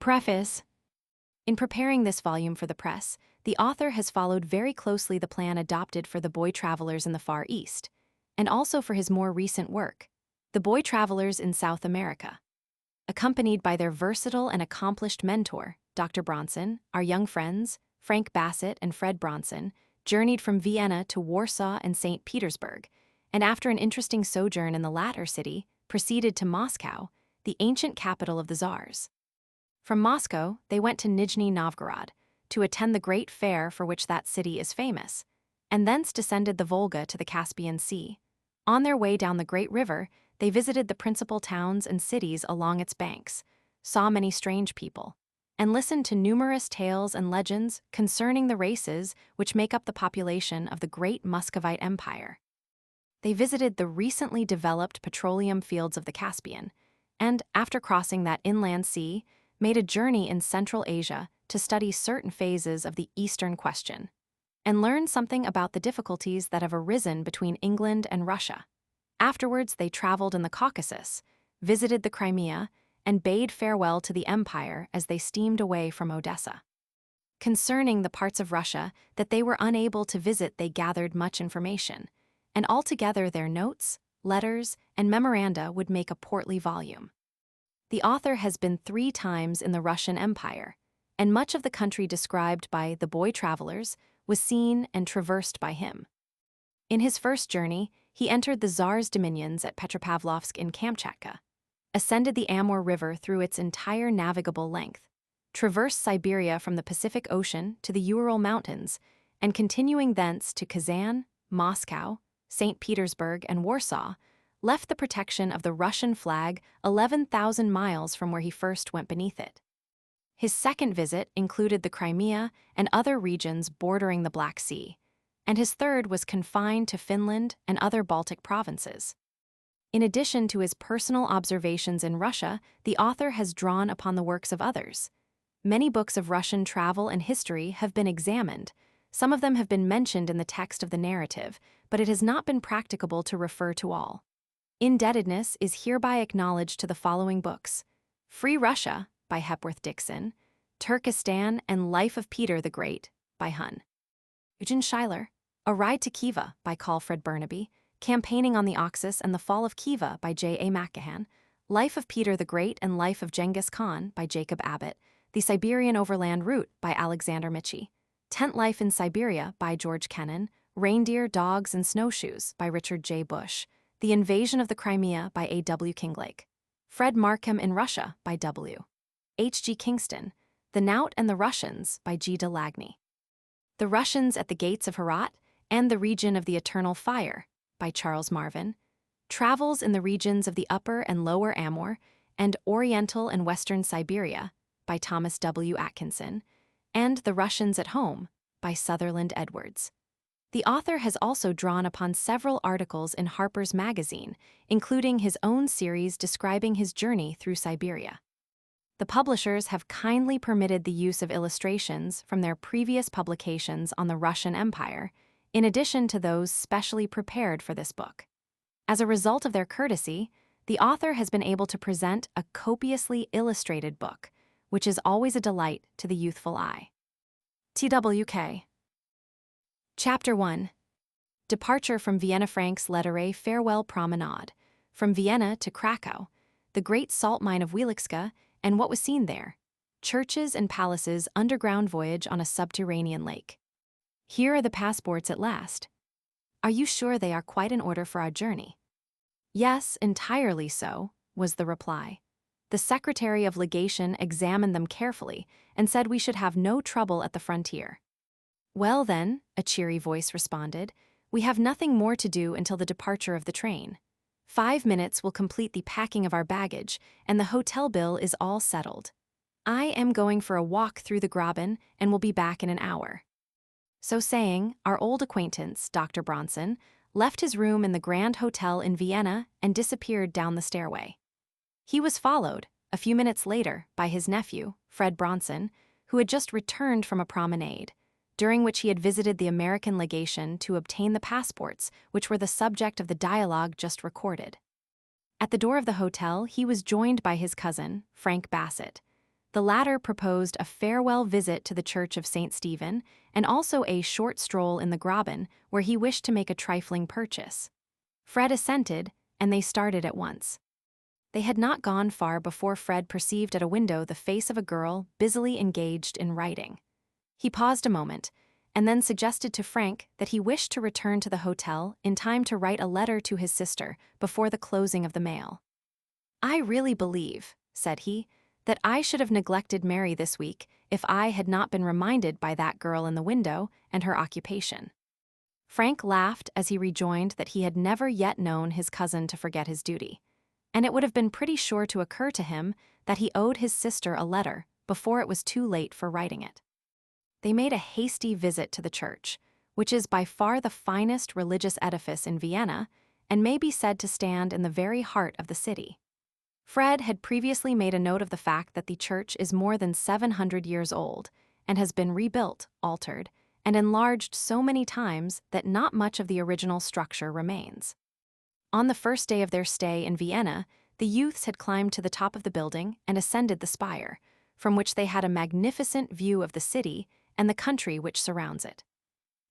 Preface. In preparing this volume for the press, the author has followed very closely the plan adopted for The Boy Travelers in the Far East, and also for his more recent work, The Boy Travelers in South America. Accompanied by their versatile and accomplished mentor, Dr. Bronson, our young friends, Frank Bassett and Fred Bronson, journeyed from Vienna to Warsaw and St. Petersburg, and after an interesting sojourn in the latter city, proceeded to Moscow, the ancient capital of the Tsars. From Moscow, they went to Nizhny Novgorod to attend the great fair for which that city is famous, and thence descended the Volga to the Caspian Sea. On their way down the great river, they visited the principal towns and cities along its banks, saw many strange people, and listened to numerous tales and legends concerning the races which make up the population of the great Muscovite Empire. They visited the recently developed petroleum fields of the Caspian, and, after crossing that inland sea, made a journey in Central Asia to study certain phases of the Eastern Question, and learn something about the difficulties that have arisen between England and Russia. Afterwards, they traveled in the Caucasus, visited the Crimea, and bade farewell to the empire as they steamed away from Odessa. Concerning the parts of Russia that they were unable to visit, they gathered much information, and altogether their notes, letters, and memoranda would make a portly volume. The author has been 3 times in the Russian Empire, and much of the country described by The Boy Travelers was seen and traversed by him. In his first journey, he entered the Tsar's dominions at Petropavlovsk in Kamchatka, ascended the Amur River through its entire navigable length, traversed Siberia from the Pacific Ocean to the Ural Mountains, and continuing thence to Kazan, Moscow, St. Petersburg, and Warsaw, left the protection of the Russian flag 11,000 miles from where he first went beneath it. His second visit included the Crimea and other regions bordering the Black Sea, and his third was confined to Finland and other Baltic provinces. In addition to his personal observations in Russia, the author has drawn upon the works of others. Many books of Russian travel and history have been examined. Some of them have been mentioned in the text of the narrative, but it has not been practicable to refer to all. Indebtedness is hereby acknowledged to the following books: Free Russia by Hepworth Dixon, Turkestan and Life of Peter the Great by Hun. Eugen Schuyler, A Ride to Khiva by Carl Fred Burnaby, Campaigning on the Oxus and the Fall of Khiva by J.A. McGahan, Life of Peter the Great and Life of Genghis Khan by Jacob Abbott, The Siberian Overland Route by Alexander Mitchie, Tent Life in Siberia by George Kennan, Reindeer, Dogs, and Snowshoes by Richard J. Bush, The Invasion of the Crimea by A.W. Kinglake, Fred Markham in Russia by W. H.G. Kingston, The Knout and the Russians by G. de Lagny, The Russians at the Gates of Herat and the Region of the Eternal Fire by Charles Marvin, Travels in the Regions of the Upper and Lower Amur and Oriental and Western Siberia by Thomas W. Atkinson, and The Russians at Home by Sutherland Edwards. The author has also drawn upon several articles in Harper's Magazine, including his own series describing his journey through Siberia. The publishers have kindly permitted the use of illustrations from their previous publications on the Russian Empire, in addition to those specially prepared for this book. As a result of their courtesy, the author has been able to present a copiously illustrated book, which is always a delight to the youthful eye. TWK. Chapter 1. Departure from Vienna. Frank's Lettere Farewell Promenade, from Vienna to Cracow, the great salt mine of Wieliczka, and what was seen there, churches and palaces, underground voyage on a subterranean lake. Here are the passports at last. Are you sure they are quite in order for our journey? Yes, entirely so, was the reply. The Secretary of Legation examined them carefully and said we should have no trouble at the frontier. Well then, a cheery voice responded, we have nothing more to do until the departure of the train. 5 minutes will complete the packing of our baggage, and the hotel bill is all settled. I am going for a walk through the Graben and will be back in an hour. So saying, our old acquaintance, Dr. Bronson, left his room in the Grand Hotel in Vienna and disappeared down the stairway. He was followed, a few minutes later, by his nephew, Fred Bronson, who had just returned from a promenade, during which he had visited the American legation to obtain the passports which were the subject of the dialogue just recorded. At the door of the hotel, he was joined by his cousin, Frank Bassett, The latter proposed a farewell visit to the Church of St. Stephen and also a short stroll in the Graben, where he wished to make a trifling purchase. Fred assented, and they started at once. They had not gone far before Fred perceived at a window the face of a girl busily engaged in writing. He paused a moment, and then suggested to Frank that he wished to return to the hotel in time to write a letter to his sister before the closing of the mail. "I really believe," said he, "that I should have neglected Mary this week if I had not been reminded by that girl in the window and her occupation." Frank laughed as he rejoined that he had never yet known his cousin to forget his duty, and it would have been pretty sure to occur to him that he owed his sister a letter before it was too late for writing it. They made a hasty visit to the church, which is by far the finest religious edifice in Vienna and may be said to stand in the very heart of the city. Fred had previously made a note of the fact that the church is more than 700 years old and has been rebuilt, altered, and enlarged so many times that not much of the original structure remains. On the first day of their stay in Vienna, the youths had climbed to the top of the building and ascended the spire, from which they had a magnificent view of the city and the country which surrounds it.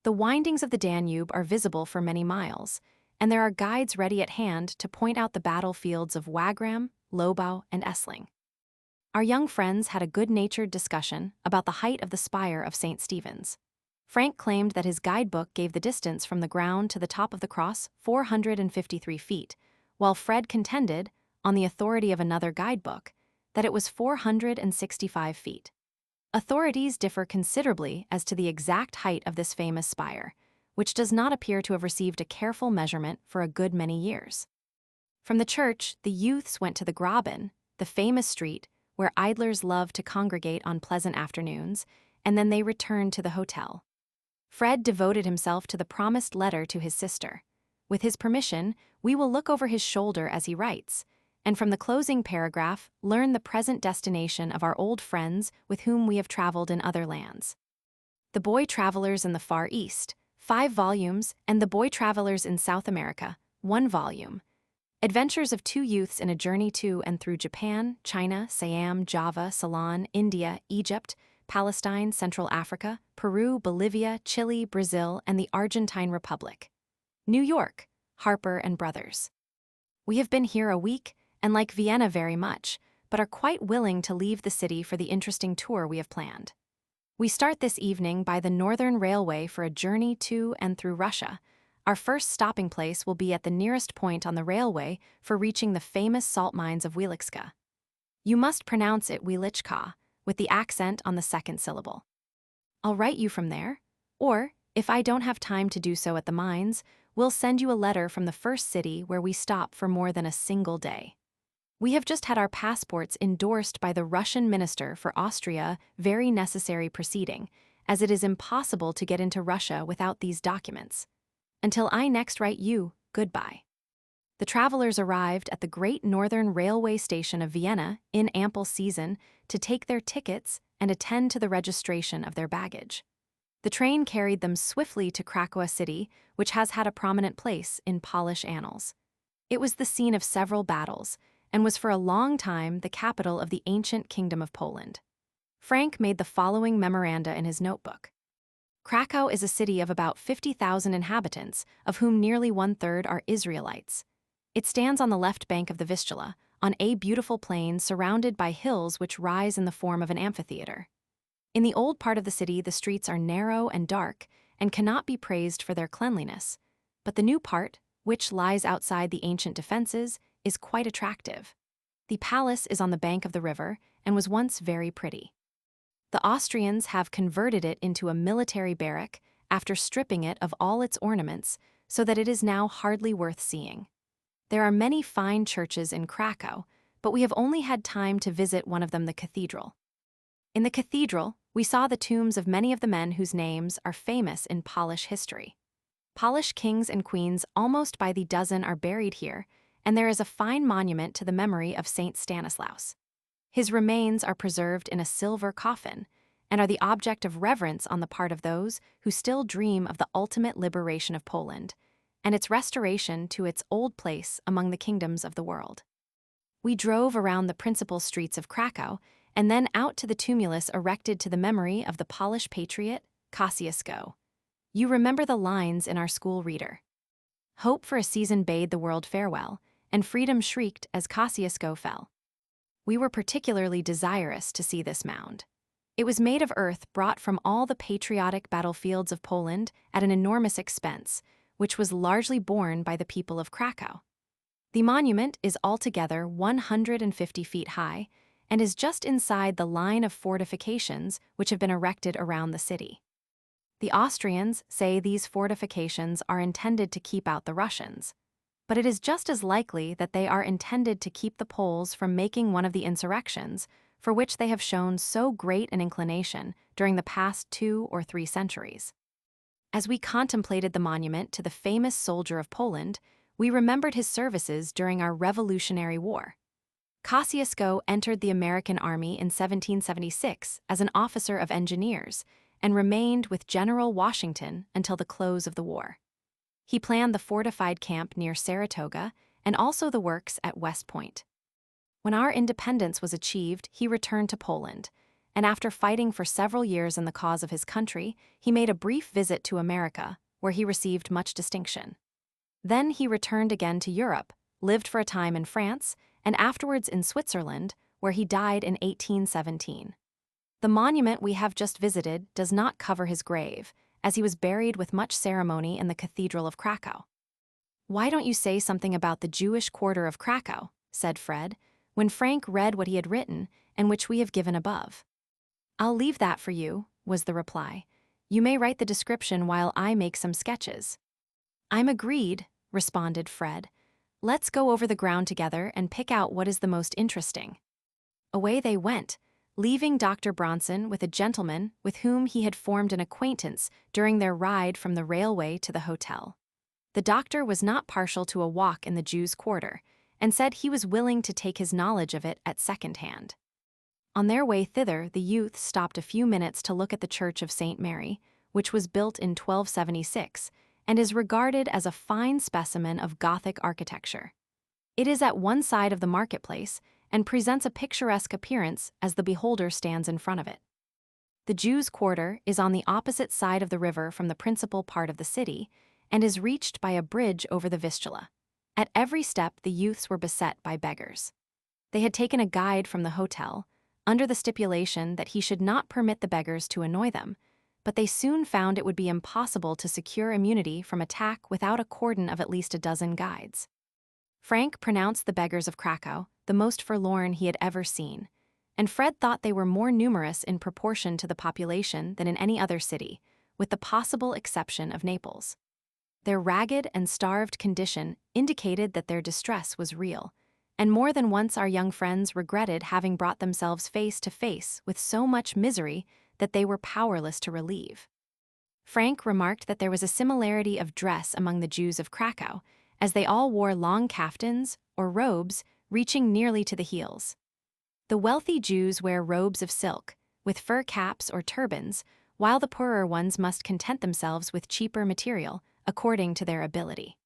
The windings of the Danube are visible for many miles, and there are guides ready at hand to point out the battlefields of Wagram, Lobau, and Essling. Our young friends had a good-natured discussion about the height of the spire of St. Stephen's. Frank claimed that his guidebook gave the distance from the ground to the top of the cross 453 feet, while Fred contended, on the authority of another guidebook, that it was 465 feet. Authorities differ considerably as to the exact height of this famous spire, which does not appear to have received a careful measurement for a good many years. From the church, the youths went to the Graben, the famous street where idlers love to congregate on pleasant afternoons, and then they returned to the hotel. Fred devoted himself to the promised letter to his sister. With his permission, we will look over his shoulder as he writes, and from the closing paragraph, learn the present destination of our old friends with whom we have traveled in other lands. The Boy Travelers in the Far East, 5 volumes, and The Boy Travelers in South America, 1 volume. Adventures of 2 youths in a journey to and through Japan, China, Siam, Java, Ceylon, India, Egypt, Palestine, Central Africa, Peru, Bolivia, Chile, Brazil, and the Argentine Republic. New York, Harper and Brothers. We have been here a week and like Vienna very much, but are quite willing to leave the city for the interesting tour we have planned. We start this evening by the Northern Railway for a journey to and through Russia. Our first stopping place will be at the nearest point on the railway for reaching the famous salt mines of Wieliczka. You must pronounce it Wieliczka, with the accent on the second syllable. I'll write you from there, or, if I don't have time to do so at the mines, we'll send you a letter from the first city where we stop for more than a single day. We have just had our passports endorsed by the Russian Minister for Austria, very necessary proceeding, as it is impossible to get into Russia without these documents. Until I next write you, goodbye. The travelers arrived at the Great Northern Railway Station of Vienna in ample season to take their tickets and attend to the registration of their baggage. The train carried them swiftly to Cracow city, which has had a prominent place in Polish annals. It was the scene of several battles, and was for a long time the capital of the ancient Kingdom of Poland. Frank made the following memoranda in his notebook. Cracow is a city of about 50,000 inhabitants, of whom nearly 1/3 are Israelites. It stands on the left bank of the Vistula, on a beautiful plain surrounded by hills which rise in the form of an amphitheater. In the old part of the city, the streets are narrow and dark and cannot be praised for their cleanliness, but the new part, which lies outside the ancient defenses, is quite attractive. The palace is on the bank of the river and was once very pretty. The Austrians have converted it into a military barrack after stripping it of all its ornaments, so that it is now hardly worth seeing. There are many fine churches in Cracow, but we have only had time to visit one of them, the cathedral. In the cathedral, we saw the tombs of many of the men whose names are famous in Polish history. Polish kings and queens almost by the dozen are buried here, and there is a fine monument to the memory of Saint Stanislaus. His remains are preserved in a silver coffin, and are the object of reverence on the part of those who still dream of the ultimate liberation of Poland, and its restoration to its old place among the kingdoms of the world. We drove around the principal streets of Cracow, and then out to the tumulus erected to the memory of the Polish patriot, Kosciuszko. You remember the lines in our school reader. Hope for a season bade the world farewell, and freedom shrieked as Kosciuszko fell. We were particularly desirous to see this mound. It was made of earth brought from all the patriotic battlefields of Poland at an enormous expense, which was largely borne by the people of Cracow. The monument is altogether 150 feet high and is just inside the line of fortifications which have been erected around the city. The Austrians say these fortifications are intended to keep out the Russians, but it is just as likely that they are intended to keep the Poles from making one of the insurrections for which they have shown so great an inclination during the past 2 or 3 centuries. As we contemplated the monument to the famous soldier of Poland, we remembered his services during our Revolutionary War. Kosciuszko entered the American Army in 1776 as an officer of engineers and remained with General Washington until the close of the war. He planned the fortified camp near Saratoga and also the works at West Point. When our independence was achieved, he returned to Poland, and after fighting for several years in the cause of his country, he made a brief visit to America, where he received much distinction. Then he returned again to Europe, lived for a time in France, and afterwards in Switzerland, where he died in 1817. The monument we have just visited does not cover his grave, as he was buried with much ceremony in the Cathedral of Cracow. "Why don't you say something about the Jewish quarter of Cracow?" said Fred, when Frank read what he had written and which we have given above. "I'll leave that for you," was the reply. "You may write the description while I make some sketches." "I'm agreed," responded Fred. "Let's go over the ground together and pick out what is the most interesting." Away they went, leaving Dr. Bronson with a gentleman with whom he had formed an acquaintance during their ride from the railway to the hotel. The doctor was not partial to a walk in the Jews' quarter, and said he was willing to take his knowledge of it at second hand. On their way thither, the youth stopped a few minutes to look at the Church of St. Mary, which was built in 1276, and is regarded as a fine specimen of Gothic architecture. It is at one side of the marketplace, and presents a picturesque appearance as the beholder stands in front of it. The Jews' quarter is on the opposite side of the river from the principal part of the city, and is reached by a bridge over the Vistula. At every step the youths were beset by beggars. They had taken a guide from the hotel, under the stipulation that he should not permit the beggars to annoy them, but they soon found it would be impossible to secure immunity from attack without a cordon of at least a dozen guides. Frank pronounced the beggars of Cracow the most forlorn he had ever seen, and Fred thought they were more numerous in proportion to the population than in any other city, with the possible exception of Naples. Their ragged and starved condition indicated that their distress was real, and more than once our young friends regretted having brought themselves face to face with so much misery that they were powerless to relieve. Frank remarked that there was a similarity of dress among the Jews of Cracow, as they all wore long caftans, or robes, reaching nearly to the heels. The wealthy Jews wear robes of silk, with fur caps or turbans, while the poorer ones must content themselves with cheaper material, according to their ability.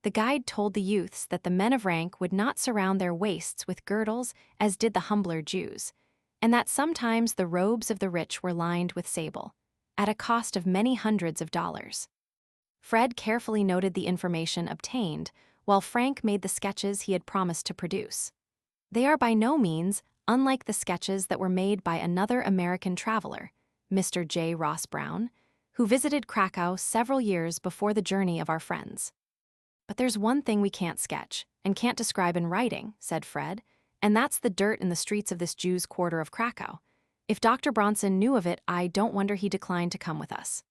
The guide told the youths that the men of rank would not surround their waists with girdles as did the humbler Jews, and that sometimes the robes of the rich were lined with sable, at a cost of many hundreds of dollars. Fred carefully noted the information obtained, while Frank made the sketches he had promised to produce. They are by no means unlike the sketches that were made by another American traveler, Mr. J. Ross Brown, who visited Cracow several years before the journey of our friends. "But there's one thing we can't sketch, and can't describe in writing," said Fred, "and that's the dirt in the streets of this Jews' quarter of Cracow. If Dr. Bronson knew of it, I don't wonder he declined to come with us.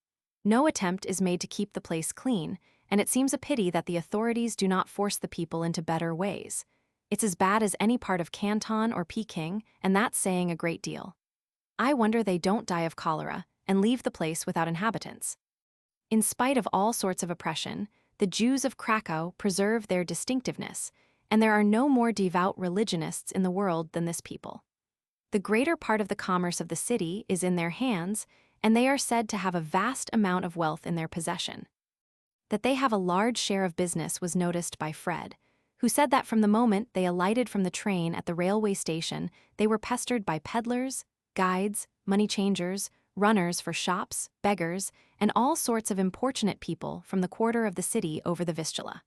No attempt is made to keep the place clean, and it seems a pity that the authorities do not force the people into better ways. It's as bad as any part of Canton or Peking, and that's saying a great deal. I wonder they don't die of cholera and leave the place without inhabitants." In spite of all sorts of oppression, the Jews of Cracow preserve their distinctiveness, and there are no more devout religionists in the world than this people. The greater part of the commerce of the city is in their hands, and they are said to have a vast amount of wealth in their possession. That they have a large share of business was noticed by Fred, who said that from the moment they alighted from the train at the railway station, they were pestered by peddlers, guides, money changers, runners for shops, beggars, and all sorts of importunate people from the quarter of the city over the Vistula.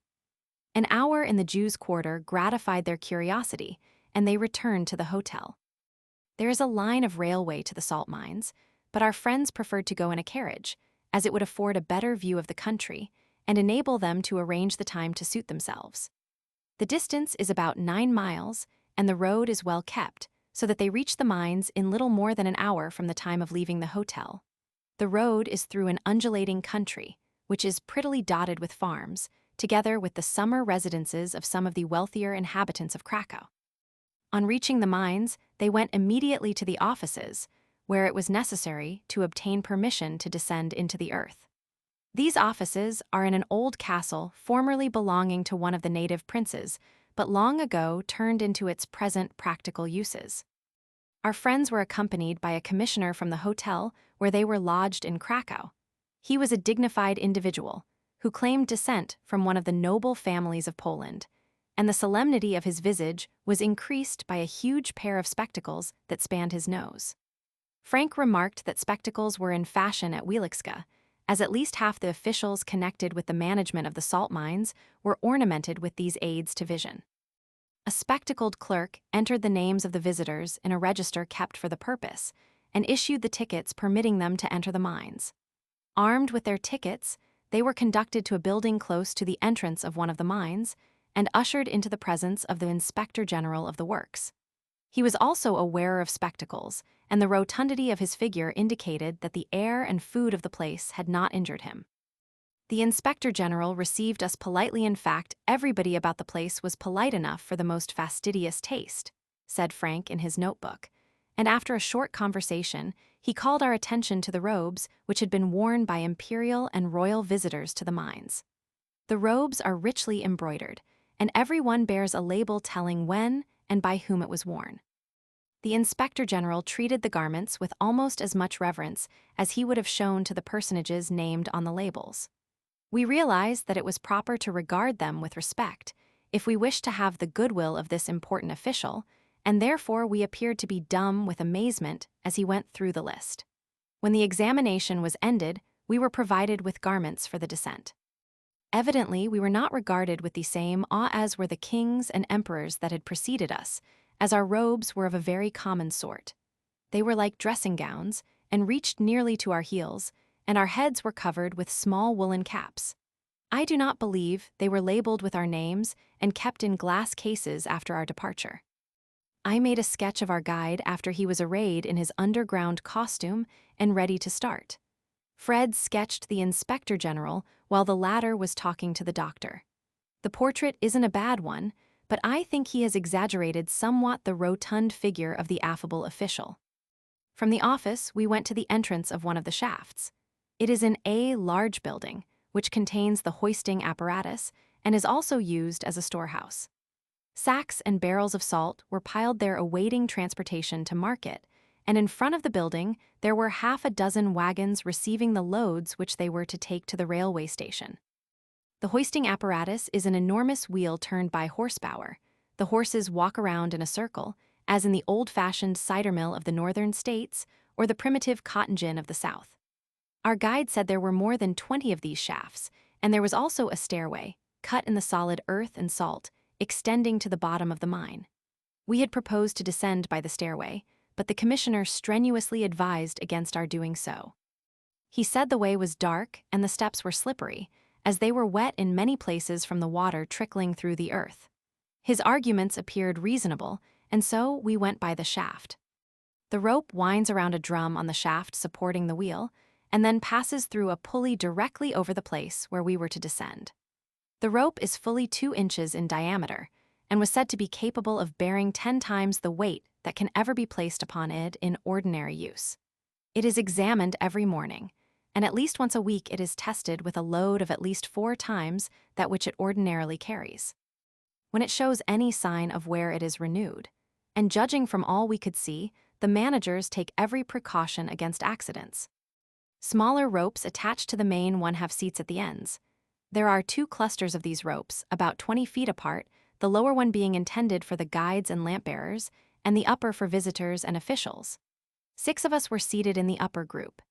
An hour in the Jews' quarter gratified their curiosity, and they returned to the hotel. There is a line of railway to the salt mines, but our friends preferred to go in a carriage, as it would afford a better view of the country and enable them to arrange the time to suit themselves. The distance is about 9 miles, and the road is well kept, so that they reach the mines in little more than an hour from the time of leaving the hotel. The road is through an undulating country, which is prettily dotted with farms, together with the summer residences of some of the wealthier inhabitants of Cracow. On reaching the mines, they went immediately to the offices, where it was necessary to obtain permission to descend into the earth. These offices are in an old castle formerly belonging to one of the native princes, but long ago turned into its present practical uses. Our friends were accompanied by a commissioner from the hotel where they were lodged in Cracow. He was a dignified individual who claimed descent from one of the noble families of Poland, and the solemnity of his visage was increased by a huge pair of spectacles that spanned his nose. Frank remarked that spectacles were in fashion at Wieliczka, as at least half the officials connected with the management of the salt mines were ornamented with these aids to vision. A spectacled clerk entered the names of the visitors in a register kept for the purpose and issued the tickets permitting them to enter the mines. Armed with their tickets, they were conducted to a building close to the entrance of one of the mines and ushered into the presence of the Inspector General of the works. He was also a wearer of spectacles, and the rotundity of his figure indicated that the air and food of the place had not injured him. The Inspector General received us politely. In fact, everybody about the place was polite enough for the most fastidious taste, said Frank in his notebook, and after a short conversation, he called our attention to the robes which had been worn by imperial and royal visitors to the mines. The robes are richly embroidered, and every one bears a label telling when and by whom it was worn. The Inspector General treated the garments with almost as much reverence as he would have shown to the personages named on the labels. We realized that it was proper to regard them with respect if we wished to have the goodwill of this important official, and therefore we appeared to be dumb with amazement as he went through the list. When the examination was ended, we were provided with garments for the descent. Evidently, we were not regarded with the same awe as were the kings and emperors that had preceded us, as our robes were of a very common sort. They were like dressing gowns and reached nearly to our heels, and our heads were covered with small woolen caps. I do not believe they were labeled with our names and kept in glass cases after our departure. I made a sketch of our guide after he was arrayed in his underground costume and ready to start. Fred sketched the Inspector General while the latter was talking to the doctor. The portrait isn't a bad one, but I think he has exaggerated somewhat the rotund figure of the affable official. From the office, we went to the entrance of one of the shafts. It is in a large building, which contains the hoisting apparatus and is also used as a storehouse. Sacks and barrels of salt were piled there awaiting transportation to market, and in front of the building there were half a dozen wagons receiving the loads which they were to take to the railway station. The hoisting apparatus is an enormous wheel turned by horsepower. The horses walk around in a circle, as in the old-fashioned cider mill of the northern states or the primitive cotton gin of the south. Our guide said there were more than 20 of these shafts, and there was also a stairway, cut in the solid earth and salt, extending to the bottom of the mine. We had proposed to descend by the stairway, but the commissioner strenuously advised against our doing so. He said the way was dark and the steps were slippery, as they were wet in many places from the water trickling through the earth. His arguments appeared reasonable, and so we went by the shaft. The rope winds around a drum on the shaft supporting the wheel, and then passes through a pulley directly over the place where we were to descend. The rope is fully 2 inches in diameter, and was said to be capable of bearing 10 times the weight that can ever be placed upon it in ordinary use. It is examined every morning, and at least once a week it is tested with a load of at least 4 times that which it ordinarily carries. When it shows any sign of wear, it is renewed, and judging from all we could see, the managers take every precaution against accidents. Smaller ropes attached to the main one have seats at the ends. There are 2 clusters of these ropes, about 20 feet apart, the lower one being intended for the guides and lamp-bearers, and the upper for visitors and officials. 6 of us were seated in the upper group.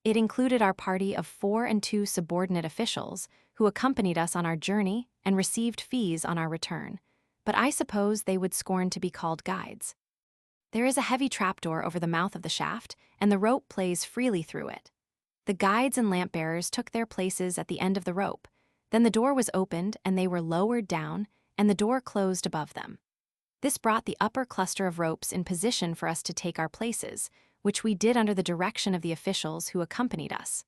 It included our party of 4 and 2 subordinate officials who accompanied us on our journey and received fees on our return, but I suppose they would scorn to be called guides. There is a heavy trapdoor over the mouth of the shaft, and the rope plays freely through it. The guides and lamp-bearers took their places at the end of the rope. Then the door was opened and they were lowered down, and the door closed above them. This brought the upper cluster of ropes in position for us to take our places, which we did under the direction of the officials who accompanied us.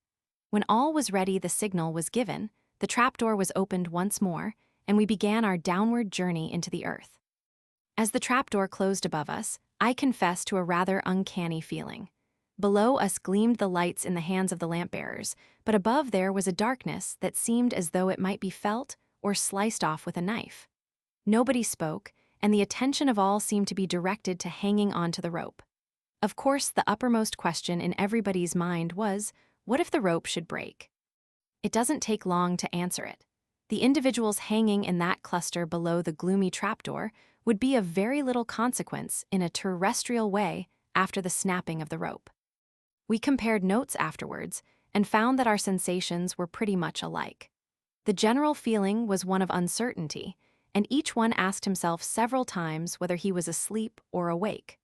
When all was ready, the signal was given, the trapdoor was opened once more, and we began our downward journey into the earth. As the trapdoor closed above us, I confess to a rather uncanny feeling. Below us gleamed the lights in the hands of the lamp-bearers, but above there was a darkness that seemed as though it might be felt or sliced off with a knife. Nobody spoke, and the attention of all seemed to be directed to hanging onto the rope. Of course, the uppermost question in everybody's mind was, what if the rope should break? It doesn't take long to answer it. The individuals hanging in that cluster below the gloomy trapdoor would be of very little consequence in a terrestrial way after the snapping of the rope. We compared notes afterwards and found that our sensations were pretty much alike. The general feeling was one of uncertainty, and each one asked himself several times whether he was asleep or awake.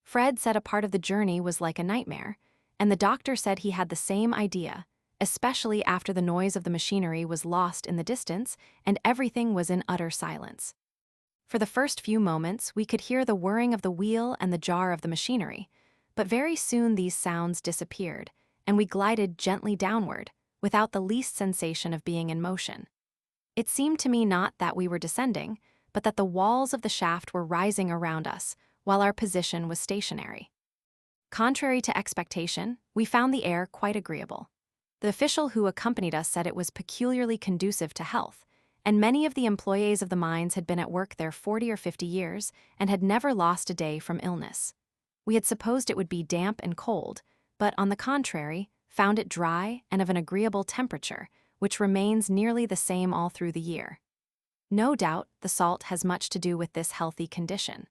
Fred said a part of the journey was like a nightmare, and the doctor said he had the same idea, especially after the noise of the machinery was lost in the distance and everything was in utter silence. For the first few moments, we could hear the whirring of the wheel and the jar of the machinery, but very soon these sounds disappeared, and we glided gently downward, without the least sensation of being in motion. It seemed to me not that we were descending, but that the walls of the shaft were rising around us, while our position was stationary. Contrary to expectation, we found the air quite agreeable. The official who accompanied us said it was peculiarly conducive to health, and many of the employees of the mines had been at work there 40 or 50 years and had never lost a day from illness. We had supposed it would be damp and cold, but on the contrary, found it dry and of an agreeable temperature, which remains nearly the same all through the year. No doubt, the salt has much to do with this healthy condition.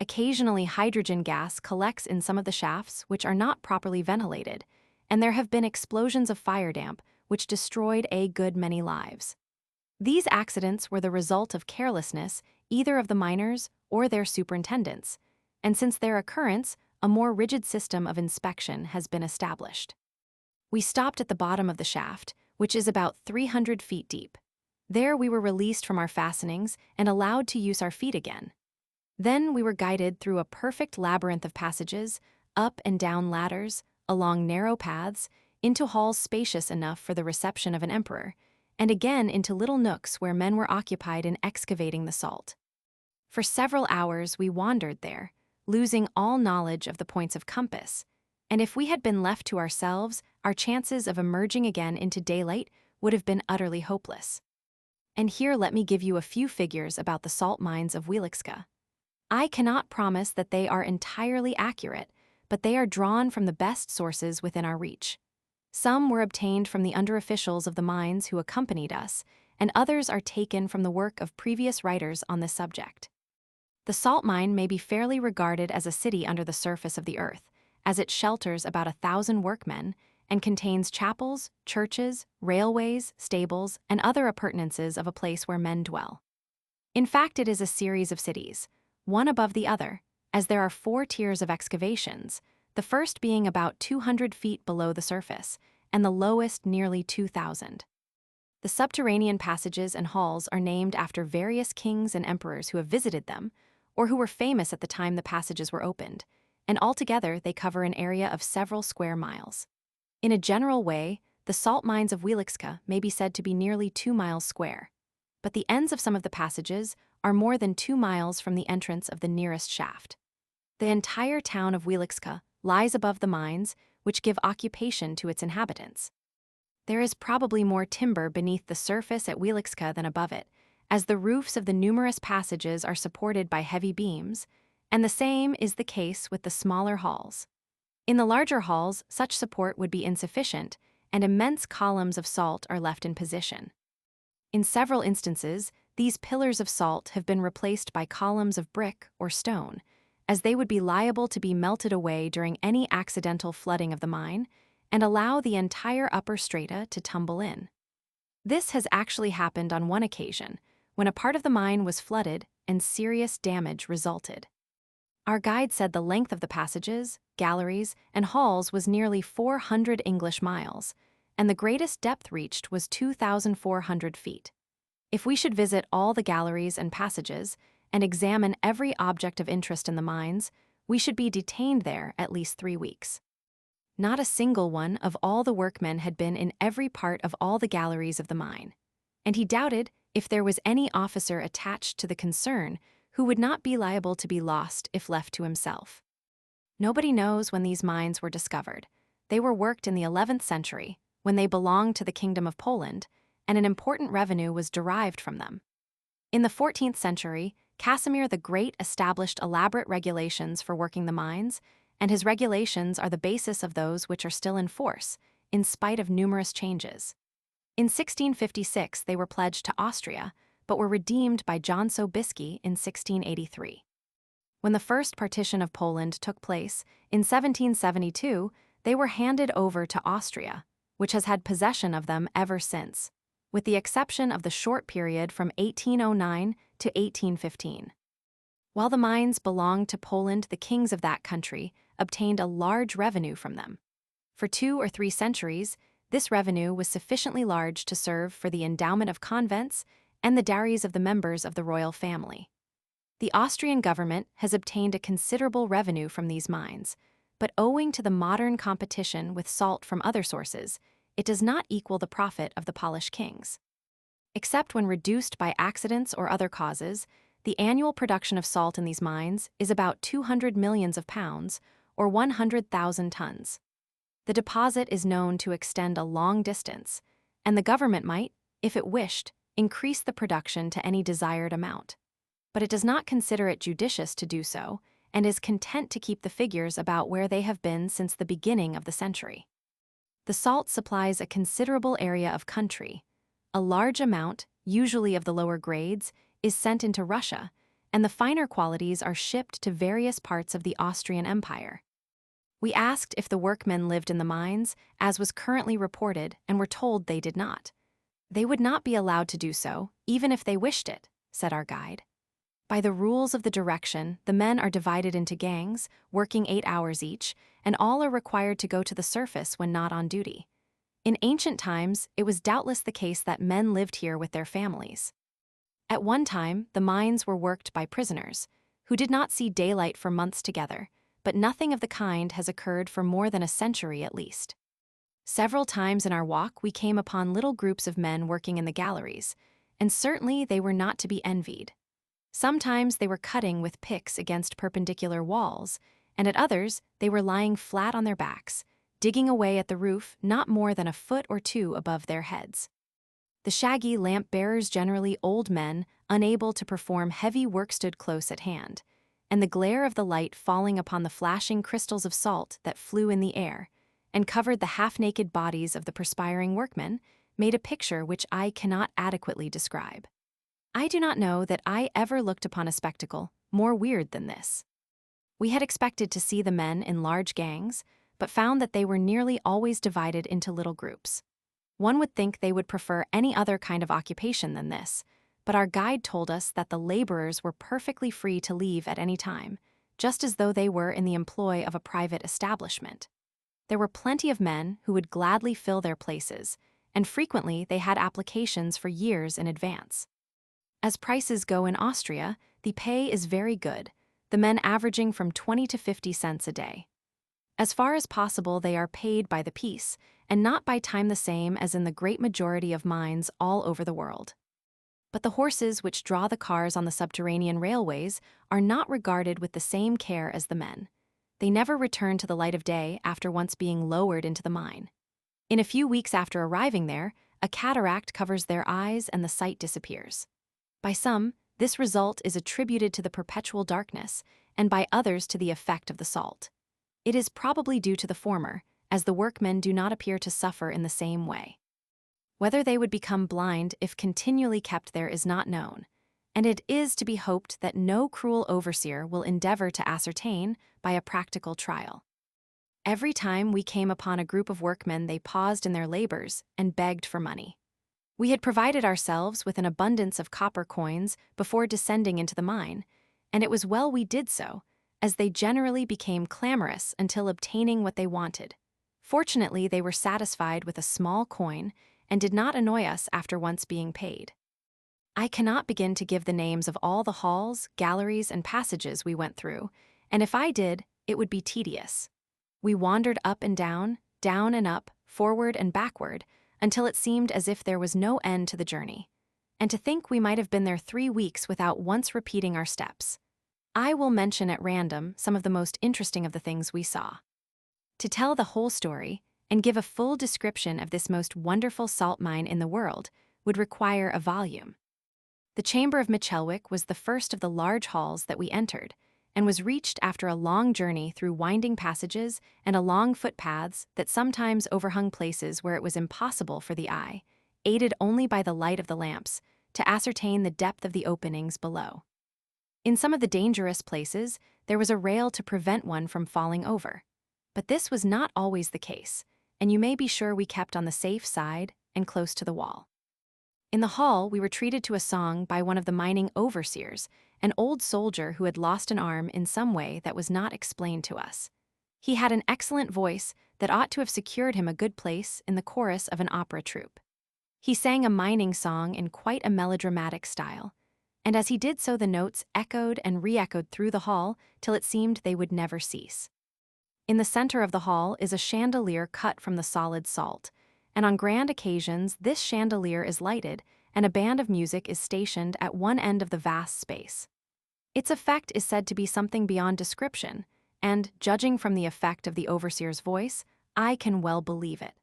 Occasionally, hydrogen gas collects in some of the shafts which are not properly ventilated, and there have been explosions of fire damp which destroyed a good many lives. These accidents were the result of carelessness either of the miners or their superintendents, and since their occurrence, a more rigid system of inspection has been established. We stopped at the bottom of the shaft, which is about 300 feet deep. There we were released from our fastenings and allowed to use our feet again. Then we were guided through a perfect labyrinth of passages, up and down ladders, along narrow paths, into halls spacious enough for the reception of an emperor, and again into little nooks where men were occupied in excavating the salt. For several hours we wandered there, losing all knowledge of the points of compass, and if we had been left to ourselves, our chances of emerging again into daylight would have been utterly hopeless. And here let me give you a few figures about the salt mines of Wieliczka. I cannot promise that they are entirely accurate, but they are drawn from the best sources within our reach. Some were obtained from the under-officials of the mines who accompanied us, and others are taken from the work of previous writers on this subject. The salt mine may be fairly regarded as a city under the surface of the earth, as it shelters about 1,000 workmen and contains chapels, churches, railways, stables, and other appurtenances of a place where men dwell. In fact, it is a series of cities, one above the other, as there are 4 tiers of excavations, the first being about 200 feet below the surface, and the lowest nearly 2,000. The subterranean passages and halls are named after various kings and emperors who have visited them, or who were famous at the time the passages were opened, and altogether they cover an area of several square miles. In a general way, the salt mines of Wieliczka may be said to be nearly 2 miles square, but the ends of some of the passages are more than 2 miles from the entrance of the nearest shaft. The entire town of Wieliczka lies above the mines, which give occupation to its inhabitants. There is probably more timber beneath the surface at Wieliczka than above it, as the roofs of the numerous passages are supported by heavy beams, and the same is the case with the smaller halls. In the larger halls, such support would be insufficient, and immense columns of salt are left in position. In several instances, these pillars of salt have been replaced by columns of brick or stone, as they would be liable to be melted away during any accidental flooding of the mine and allow the entire upper strata to tumble in. This has actually happened on one occasion, when a part of the mine was flooded and serious damage resulted. Our guide said the length of the passages, galleries, and halls was nearly 400 English miles, and the greatest depth reached was 2,400 feet. If we should visit all the galleries and passages and examine every object of interest in the mines, we should be detained there at least 3 weeks. Not a single one of all the workmen had been in every part of all the galleries of the mine, and he doubted if there was any officer attached to the concern who would not be liable to be lost if left to himself. Nobody knows when these mines were discovered. They were worked in the 11th century, when they belonged to the Kingdom of Poland, and an important revenue was derived from them. In the 14th century, Casimir the Great established elaborate regulations for working the mines, and his regulations are the basis of those which are still in force, in spite of numerous changes. In 1656, they were pledged to Austria, but were redeemed by John Sobieski in 1683. When the first partition of Poland took place, in 1772, they were handed over to Austria, which has had possession of them ever since, with the exception of the short period from 1809 to 1815. While the mines belonged to Poland, the kings of that country obtained a large revenue from them. For 2 or 3 centuries, this revenue was sufficiently large to serve for the endowment of convents and the dowries of the members of the royal family. The Austrian government has obtained a considerable revenue from these mines, but owing to the modern competition with salt from other sources, it does not equal the profit of the Polish kings. Except when reduced by accidents or other causes, the annual production of salt in these mines is about 200 millions of pounds, or 100,000 tons. The deposit is known to extend a long distance, and the government might, if it wished, increase the production to any desired amount. But it does not consider it judicious to do so, and is content to keep the figures about where they have been since the beginning of the century. The salt supplies a considerable area of country. A large amount, usually of the lower grades, is sent into Russia, and the finer qualities are shipped to various parts of the Austrian Empire. We asked if the workmen lived in the mines, as was currently reported, and were told they did not. They would not be allowed to do so, even if they wished it, said our guide. By the rules of the direction, the men are divided into gangs, working 8 hours each, and all are required to go to the surface when not on duty. In ancient times, it was doubtless the case that men lived here with their families. At one time, the mines were worked by prisoners, who did not see daylight for months together, but nothing of the kind has occurred for more than a century at least. Several times in our walk we came upon little groups of men working in the galleries, and certainly they were not to be envied. Sometimes they were cutting with picks against perpendicular walls, and at others they were lying flat on their backs, digging away at the roof not more than a foot or 2 above their heads. The shaggy lamp-bearers, generally old men, unable to perform heavy work, stood close at hand, and the glare of the light falling upon the flashing crystals of salt that flew in the air and covered the half-naked bodies of the perspiring workmen made a picture which I cannot adequately describe. I do not know that I ever looked upon a spectacle more weird than this. We had expected to see the men in large gangs, but found that they were nearly always divided into little groups. One would think they would prefer any other kind of occupation than this, but our guide told us that the laborers were perfectly free to leave at any time, just as though they were in the employ of a private establishment. There were plenty of men who would gladly fill their places, and frequently they had applications for years in advance. As prices go in Austria, the pay is very good, the men averaging from 20 to 50 cents a day. As far as possible, they are paid by the piece, and not by time, the same as in the great majority of mines all over the world. But the horses which draw the cars on the subterranean railways are not regarded with the same care as the men. They never return to the light of day after once being lowered into the mine. In a few weeks after arriving there, a cataract covers their eyes and the sight disappears. By some, this result is attributed to the perpetual darkness, and by others to the effect of the salt. It is probably due to the former, as the workmen do not appear to suffer in the same way. Whether they would become blind if continually kept there is not known, and it is to be hoped that no cruel overseer will endeavor to ascertain by a practical trial. Every time we came upon a group of workmen, they paused in their labors and begged for money. We had provided ourselves with an abundance of copper coins before descending into the mine, and it was well we did so, as they generally became clamorous until obtaining what they wanted. Fortunately, they were satisfied with a small coin and did not annoy us after once being paid. I cannot begin to give the names of all the halls, galleries, and passages we went through, and if I did, it would be tedious. We wandered up and down and up, forward and backward, until it seemed as if there was no end to the journey. And to think we might have been there 3 weeks without once repeating our steps. I will mention at random some of the most interesting of the things we saw. To tell the whole story, and give a full description of this most wonderful salt mine in the world, would require a volume. The chamber of Wieliczka was the first of the large halls that we entered, and was reached after a long journey through winding passages and along footpaths that sometimes overhung places where it was impossible for the eye, aided only by the light of the lamps, to ascertain the depth of the openings below. In some of the dangerous places, there was a rail to prevent one from falling over. But this was not always the case, and you may be sure we kept on the safe side and close to the wall. In the hall, we were treated to a song by one of the mining overseers, an old soldier who had lost an arm in some way that was not explained to us. He had an excellent voice that ought to have secured him a good place in the chorus of an opera troupe. He sang a mining song in quite a melodramatic style, and as he did so the notes echoed and re-echoed through the hall till it seemed they would never cease. In the center of the hall is a chandelier cut from the solid salt, and on grand occasions this chandelier is lighted and a band of music is stationed at one end of the vast space. Its effect is said to be something beyond description, and, judging from the effect of the overseer's voice, I can well believe it.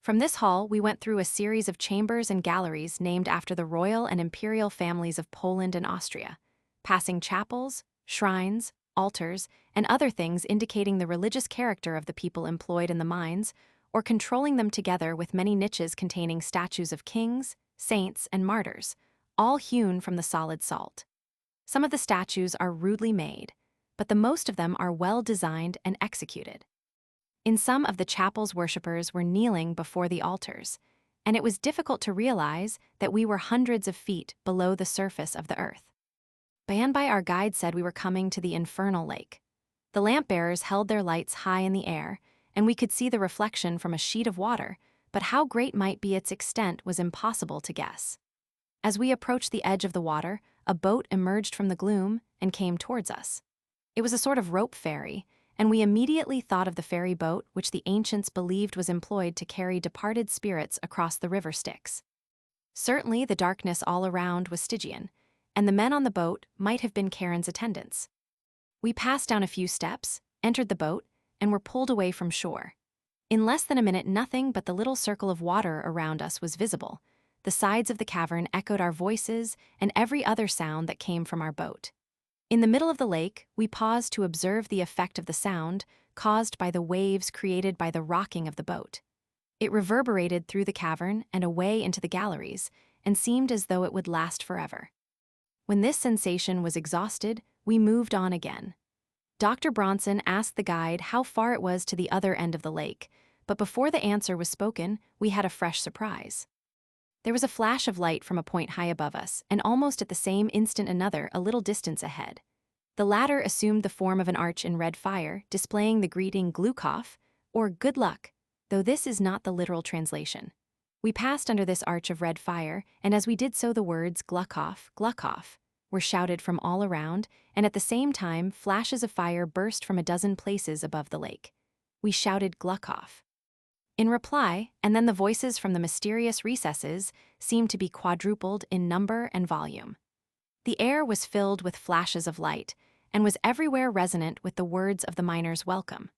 From this hall we went through a series of chambers and galleries named after the royal and imperial families of Poland and Austria, passing chapels, shrines, altars, and other things indicating the religious character of the people employed in the mines, or controlling them, together with many niches containing statues of kings, saints, and martyrs, all hewn from the solid salt. Some of the statues are rudely made, but the most of them are well designed and executed. In some of the chapels, worshippers were kneeling before the altars, and it was difficult to realize that we were hundreds of feet below the surface of the earth. By and by our guide said we were coming to the infernal lake. The lamp-bearers held their lights high in the air, and we could see the reflection from a sheet of water, but how great might be its extent was impossible to guess. As we approached the edge of the water, a boat emerged from the gloom and came towards us. It was a sort of rope ferry, and we immediately thought of the ferry boat which the ancients believed was employed to carry departed spirits across the river Styx. Certainly the darkness all around was Stygian, and the men on the boat might have been Charon's attendants. We passed down a few steps, entered the boat, and were pulled away from shore. In less than a minute nothing but the little circle of water around us was visible. The sides of the cavern echoed our voices and every other sound that came from our boat. In the middle of the lake, we paused to observe the effect of the sound caused by the waves created by the rocking of the boat. It reverberated through the cavern and away into the galleries, and seemed as though it would last forever. When this sensation was exhausted, we moved on again. Dr. Bronson asked the guide how far it was to the other end of the lake, but before the answer was spoken, we had a fresh surprise. There was a flash of light from a point high above us, and almost at the same instant another a little distance ahead. The latter assumed the form of an arch in red fire, displaying the greeting Glukhof, or good luck, though this is not the literal translation. We passed under this arch of red fire, and as we did so the words Glukhof, Glukhof were shouted from all around, and at the same time flashes of fire burst from a dozen places above the lake. We shouted Glukhof in reply, and then the voices from the mysterious recesses seemed to be quadrupled in number and volume. The air was filled with flashes of light, and was everywhere resonant with the words of the miners' welcome.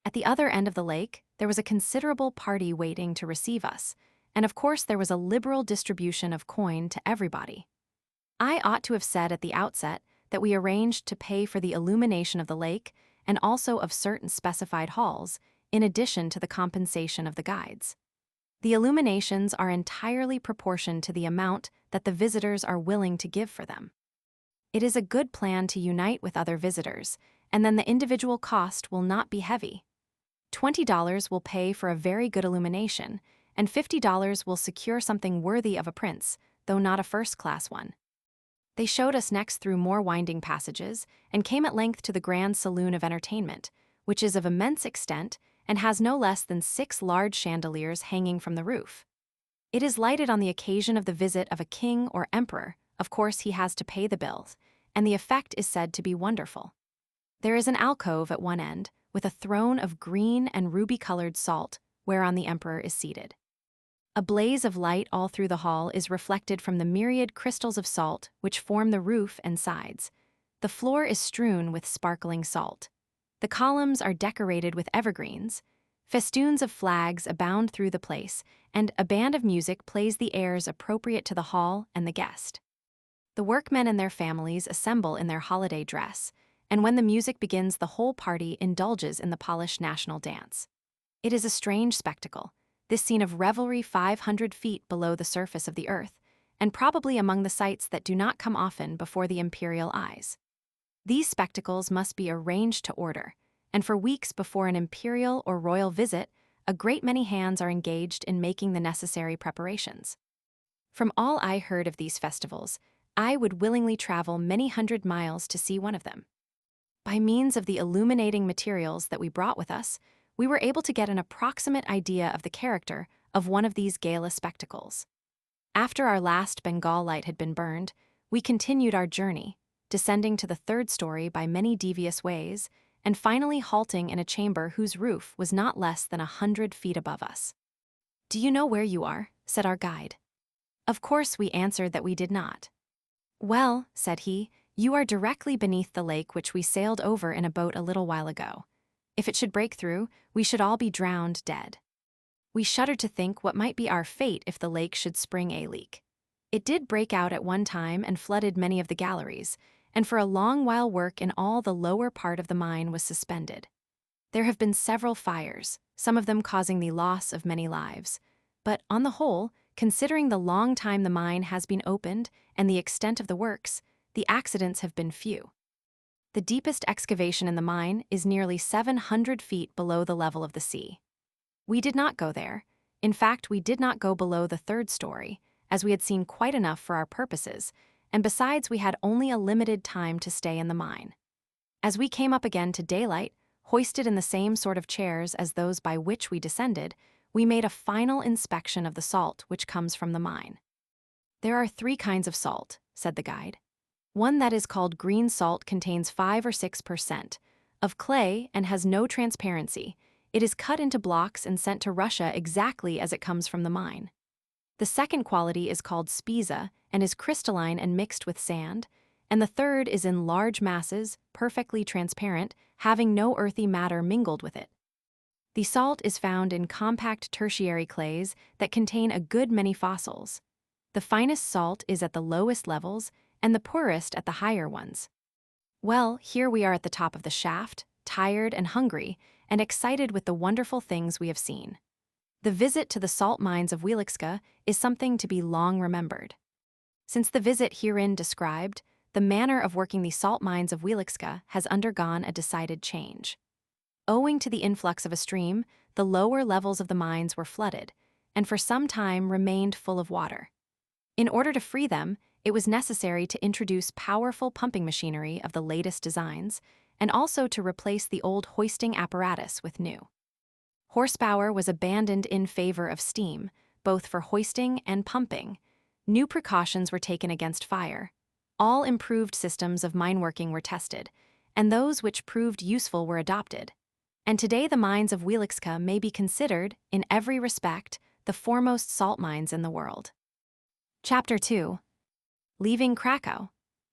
At the other end of the lake, there was a considerable party waiting to receive us, and of course there was a liberal distribution of coin to everybody. I ought to have said at the outset that we arranged to pay for the illumination of the lake and also of certain specified halls, in addition to the compensation of the guides. The illuminations are entirely proportioned to the amount that the visitors are willing to give for them. It is a good plan to unite with other visitors, and then the individual cost will not be heavy. $20 will pay for a very good illumination, and $50 will secure something worthy of a prince, though not a first-class one. They showed us next through more winding passages and came at length to the grand saloon of entertainment, which is of immense extent and has no less than 6 large chandeliers hanging from the roof. It is lighted on the occasion of the visit of a king or emperor. Of course, he has to pay the bills, and the effect is said to be wonderful. There is an alcove at one end, with a throne of green and ruby-colored salt, whereon the emperor is seated. A blaze of light all through the hall is reflected from the myriad crystals of salt which form the roof and sides. The floor is strewn with sparkling salt. The columns are decorated with evergreens. Festoons of flags abound through the place, and a band of music plays the airs appropriate to the hall and the guest. The workmen and their families assemble in their holiday dress, and when the music begins, the whole party indulges in the Polish national dance. It is a strange spectacle, this scene of revelry 500 feet below the surface of the earth, and probably among the sights that do not come often before the imperial eyes. These spectacles must be arranged to order, and for weeks before an imperial or royal visit, a great many hands are engaged in making the necessary preparations. From all I heard of these festivals, I would willingly travel many hundred miles to see one of them. By means of the illuminating materials that we brought with us, we were able to get an approximate idea of the character of one of these gala spectacles. After our last Bengal light had been burned, we continued our journey, descending to the 3rd story by many devious ways, and finally halting in a chamber whose roof was not less than 100 feet above us. "Do you know where you are?" said our guide. Of course, we answered that we did not. "Well," said he, "you are directly beneath the lake which we sailed over in a boat a little while ago. If it should break through, we should all be drowned dead." We shuddered to think what might be our fate if the lake should spring a leak. It did break out at one time and flooded many of the galleries, and for a long while work in all the lower part of the mine was suspended. There have been several fires, some of them causing the loss of many lives, but on the whole, considering the long time the mine has been opened and the extent of the works, the accidents have been few. The deepest excavation in the mine is nearly 700 feet below the level of the sea. We did not go there. In fact, we did not go below the 3rd story, as we had seen quite enough for our purposes, and besides we had only a limited time to stay in the mine. As we came up again to daylight, hoisted in the same sort of chairs as those by which we descended, we made a final inspection of the salt which comes from the mine. "There are 3 kinds of salt," said the guide. One that is called green salt contains 5 or 6% of clay and has no transparency. It is cut into blocks and sent to Russia exactly as it comes from the mine. The second quality is called spiza and is crystalline and mixed with sand, and the third is in large masses, perfectly transparent, having no earthy matter mingled with it. The salt is found in compact tertiary clays that contain a good many fossils. The finest salt is at the lowest levels, and the poorest at the higher ones. Well, here we are at the top of the shaft, tired and hungry, and excited with the wonderful things we have seen. The visit to the salt mines of Wieliczka is something to be long remembered. Since the visit herein described, the manner of working the salt mines of Wieliczka has undergone a decided change. Owing to the influx of a stream, the lower levels of the mines were flooded, and for some time remained full of water. In order to free them, it was necessary to introduce powerful pumping machinery of the latest designs, and also to replace the old hoisting apparatus with new. Horsepower was abandoned in favor of steam, both for hoisting and pumping. New precautions were taken against fire. All improved systems of mine working were tested, and those which proved useful were adopted. And today the mines of Wieliczka may be considered, in every respect, the foremost salt mines in the world. Chapter 2. Leaving Cracow.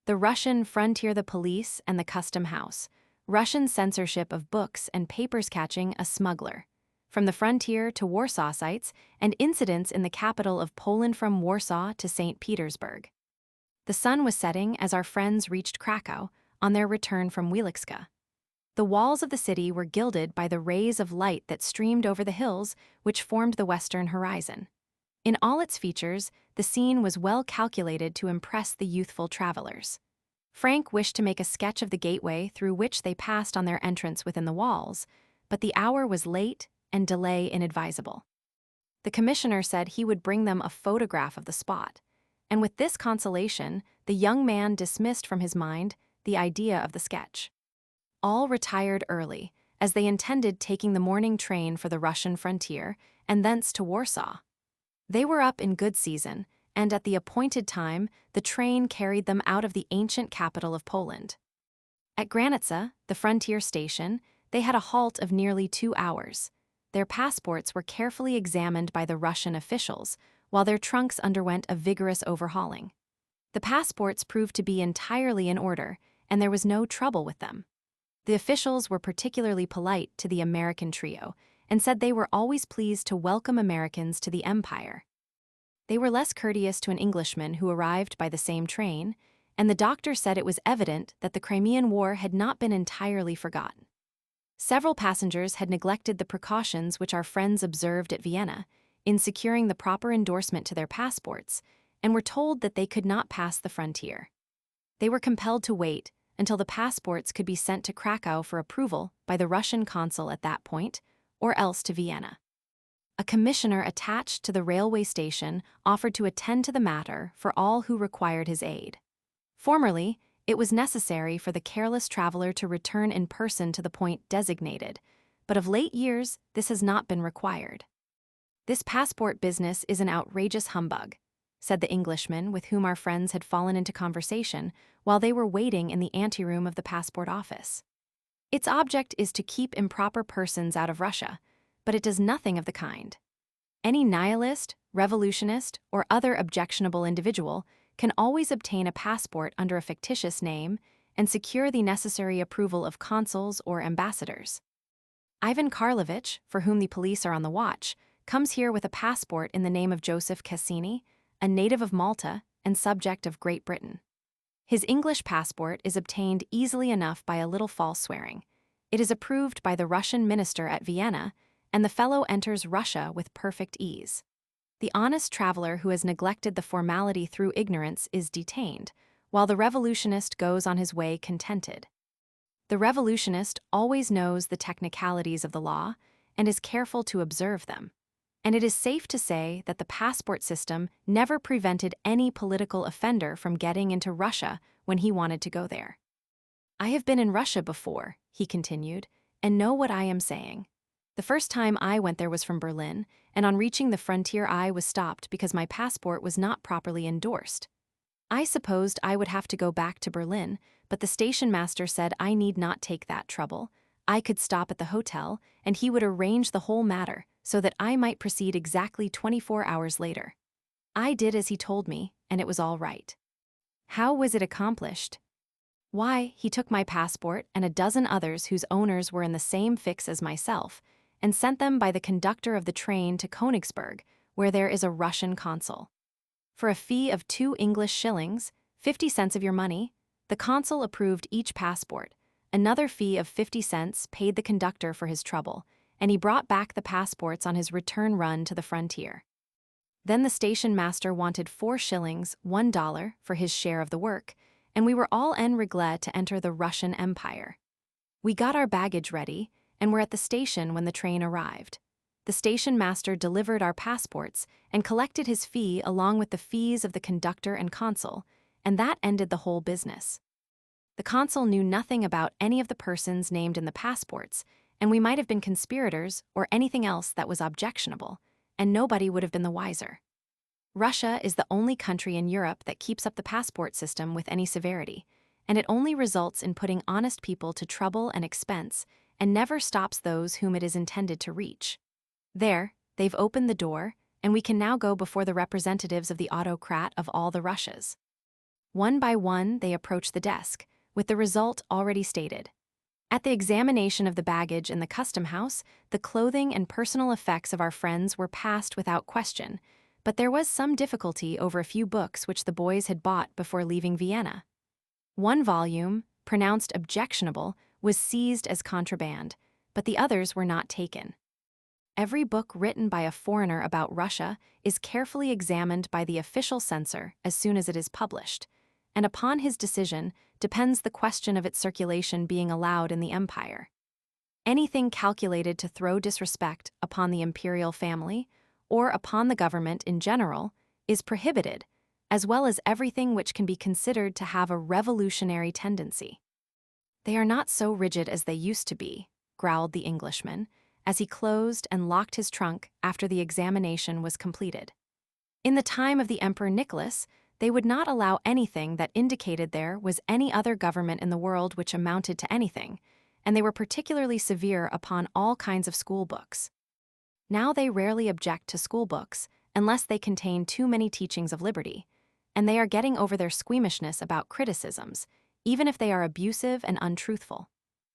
The Russian frontier, the police, and the custom house. Russian censorship of books and papers catching a smuggler. From the frontier to Warsaw sites, and incidents in the capital of Poland from Warsaw to St. Petersburg. The sun was setting as our friends reached Cracow, on their return from Wieliczka. The walls of the city were gilded by the rays of light that streamed over the hills which formed the western horizon. In all its features, the scene was well calculated to impress the youthful travelers. Frank wished to make a sketch of the gateway through which they passed on their entrance within the walls, but the hour was late and delay inadvisable. The commissioner said he would bring them a photograph of the spot, and with this consolation, the young man dismissed from his mind the idea of the sketch. All retired early, as they intended taking the morning train for the Russian frontier and thence to Warsaw. They were up in good season, and at the appointed time, the train carried them out of the ancient capital of Poland. At Granica, the frontier station, they had a halt of nearly 2 hours. Their passports were carefully examined by the Russian officials, while their trunks underwent a vigorous overhauling. The passports proved to be entirely in order, and there was no trouble with them. The officials were particularly polite to the American trio, and said they were always pleased to welcome Americans to the empire. They were less courteous to an Englishman who arrived by the same train, and the doctor said it was evident that the Crimean War had not been entirely forgotten. Several passengers had neglected the precautions which our friends observed at Vienna in securing the proper endorsement to their passports, and were told that they could not pass the frontier. They were compelled to wait until the passports could be sent to Cracow for approval by the Russian consul at that point, or else to Vienna. A commissioner attached to the railway station offered to attend to the matter for all who required his aid. Formerly, it was necessary for the careless traveler to return in person to the point designated, but of late years this has not been required. "This passport business is an outrageous humbug," said the Englishman with whom our friends had fallen into conversation while they were waiting in the anteroom of the passport office. "Its object is to keep improper persons out of Russia, but it does nothing of the kind. Any nihilist, revolutionist, or other objectionable individual can always obtain a passport under a fictitious name and secure the necessary approval of consuls or ambassadors. Ivan Karlovich, for whom the police are on the watch, comes here with a passport in the name of Joseph Cassini, a native of Malta and subject of Great Britain. His English passport is obtained easily enough by a little false swearing. It is approved by the Russian minister at Vienna, and the fellow enters Russia with perfect ease. The honest traveler who has neglected the formality through ignorance is detained, while the revolutionist goes on his way contented. The revolutionist always knows the technicalities of the law and is careful to observe them, and it is safe to say that the passport system never prevented any political offender from getting into Russia when he wanted to go there. "I have been in Russia before," he continued, "and know what I am saying. The first time I went there was from Berlin, and on reaching the frontier I was stopped because my passport was not properly endorsed. I supposed I would have to go back to Berlin, but the station master said I need not take that trouble. I could stop at the hotel, and he would arrange the whole matter so that I might proceed exactly 24 hours later. I did as he told me, and it was all right." "How was it accomplished?" "Why, he took my passport and a dozen others whose owners were in the same fix as myself, and sent them by the conductor of the train to Königsberg, where there is a Russian consul. For a fee of 2 English shillings, 50 cents of your money, the consul approved each passport. Another fee of 50 cents paid the conductor for his trouble, and he brought back the passports on his return run to the frontier. Then the station master wanted 4 shillings, $1 for his share of the work, and we were all en règle to enter the Russian Empire. We got our baggage ready, and were at the station when the train arrived. The station master delivered our passports and collected his fee along with the fees of the conductor and consul, and that ended the whole business. The consul knew nothing about any of the persons named in the passports, and we might have been conspirators or anything else that was objectionable, and nobody would have been the wiser. Russia is the only country in Europe that keeps up the passport system with any severity, and it only results in putting honest people to trouble and expense, and never stops those whom it is intended to reach. There, they've opened the door, and we can now go before the representatives of the autocrat of all the Russias." One by one, they approach the desk, with the result already stated. At the examination of the baggage in the custom house, the clothing and personal effects of our friends were passed without question, but there was some difficulty over a few books which the boys had bought before leaving Vienna. One volume, pronounced objectionable, was seized as contraband, but the others were not taken. Every book written by a foreigner about Russia is carefully examined by the official censor as soon as it is published, and upon his decision depends the question of its circulation being allowed in the empire. Anything calculated to throw disrespect upon the imperial family, or upon the government in general, is prohibited, as well as everything which can be considered to have a revolutionary tendency. "They are not so rigid as they used to be," growled the Englishman, as he closed and locked his trunk after the examination was completed. "In the time of the Emperor Nicholas, they would not allow anything that indicated there was any other government in the world which amounted to anything, and they were particularly severe upon all kinds of school books. Now they rarely object to school books unless they contain too many teachings of liberty, and they are getting over their squeamishness about criticisms, even if they are abusive and untruthful.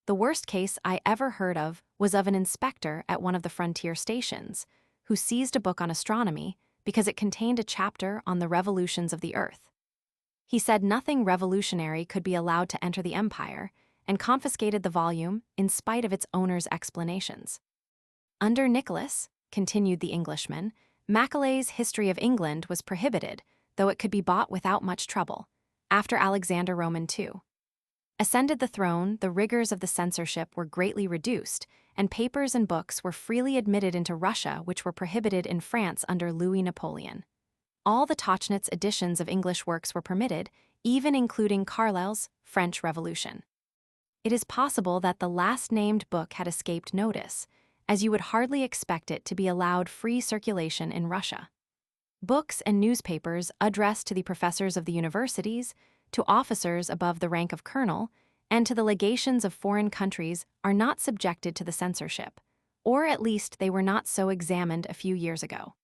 The worst case I ever heard of was of an inspector at one of the frontier stations, who seized a book on astronomy because it contained a chapter on the revolutions of the earth. He said nothing revolutionary could be allowed to enter the empire, and confiscated the volume in spite of its owner's explanations. Under Nicholas, continued the Englishman, Macaulay's History of England was prohibited, though it could be bought without much trouble, after Alexander Roman II. Ascended the throne, the rigors of the censorship were greatly reduced, and papers and books were freely admitted into Russia which were prohibited in France under Louis Napoleon. All the Tauchnitz editions of English works were permitted, even including Carlyle's French Revolution. It is possible that the last-named book had escaped notice, as you would hardly expect it to be allowed free circulation in Russia. Books and newspapers addressed to the professors of the universities, to officers above the rank of colonel, and to the legations of foreign countries are not subjected to the censorship, or at least they were not so examined a few years ago.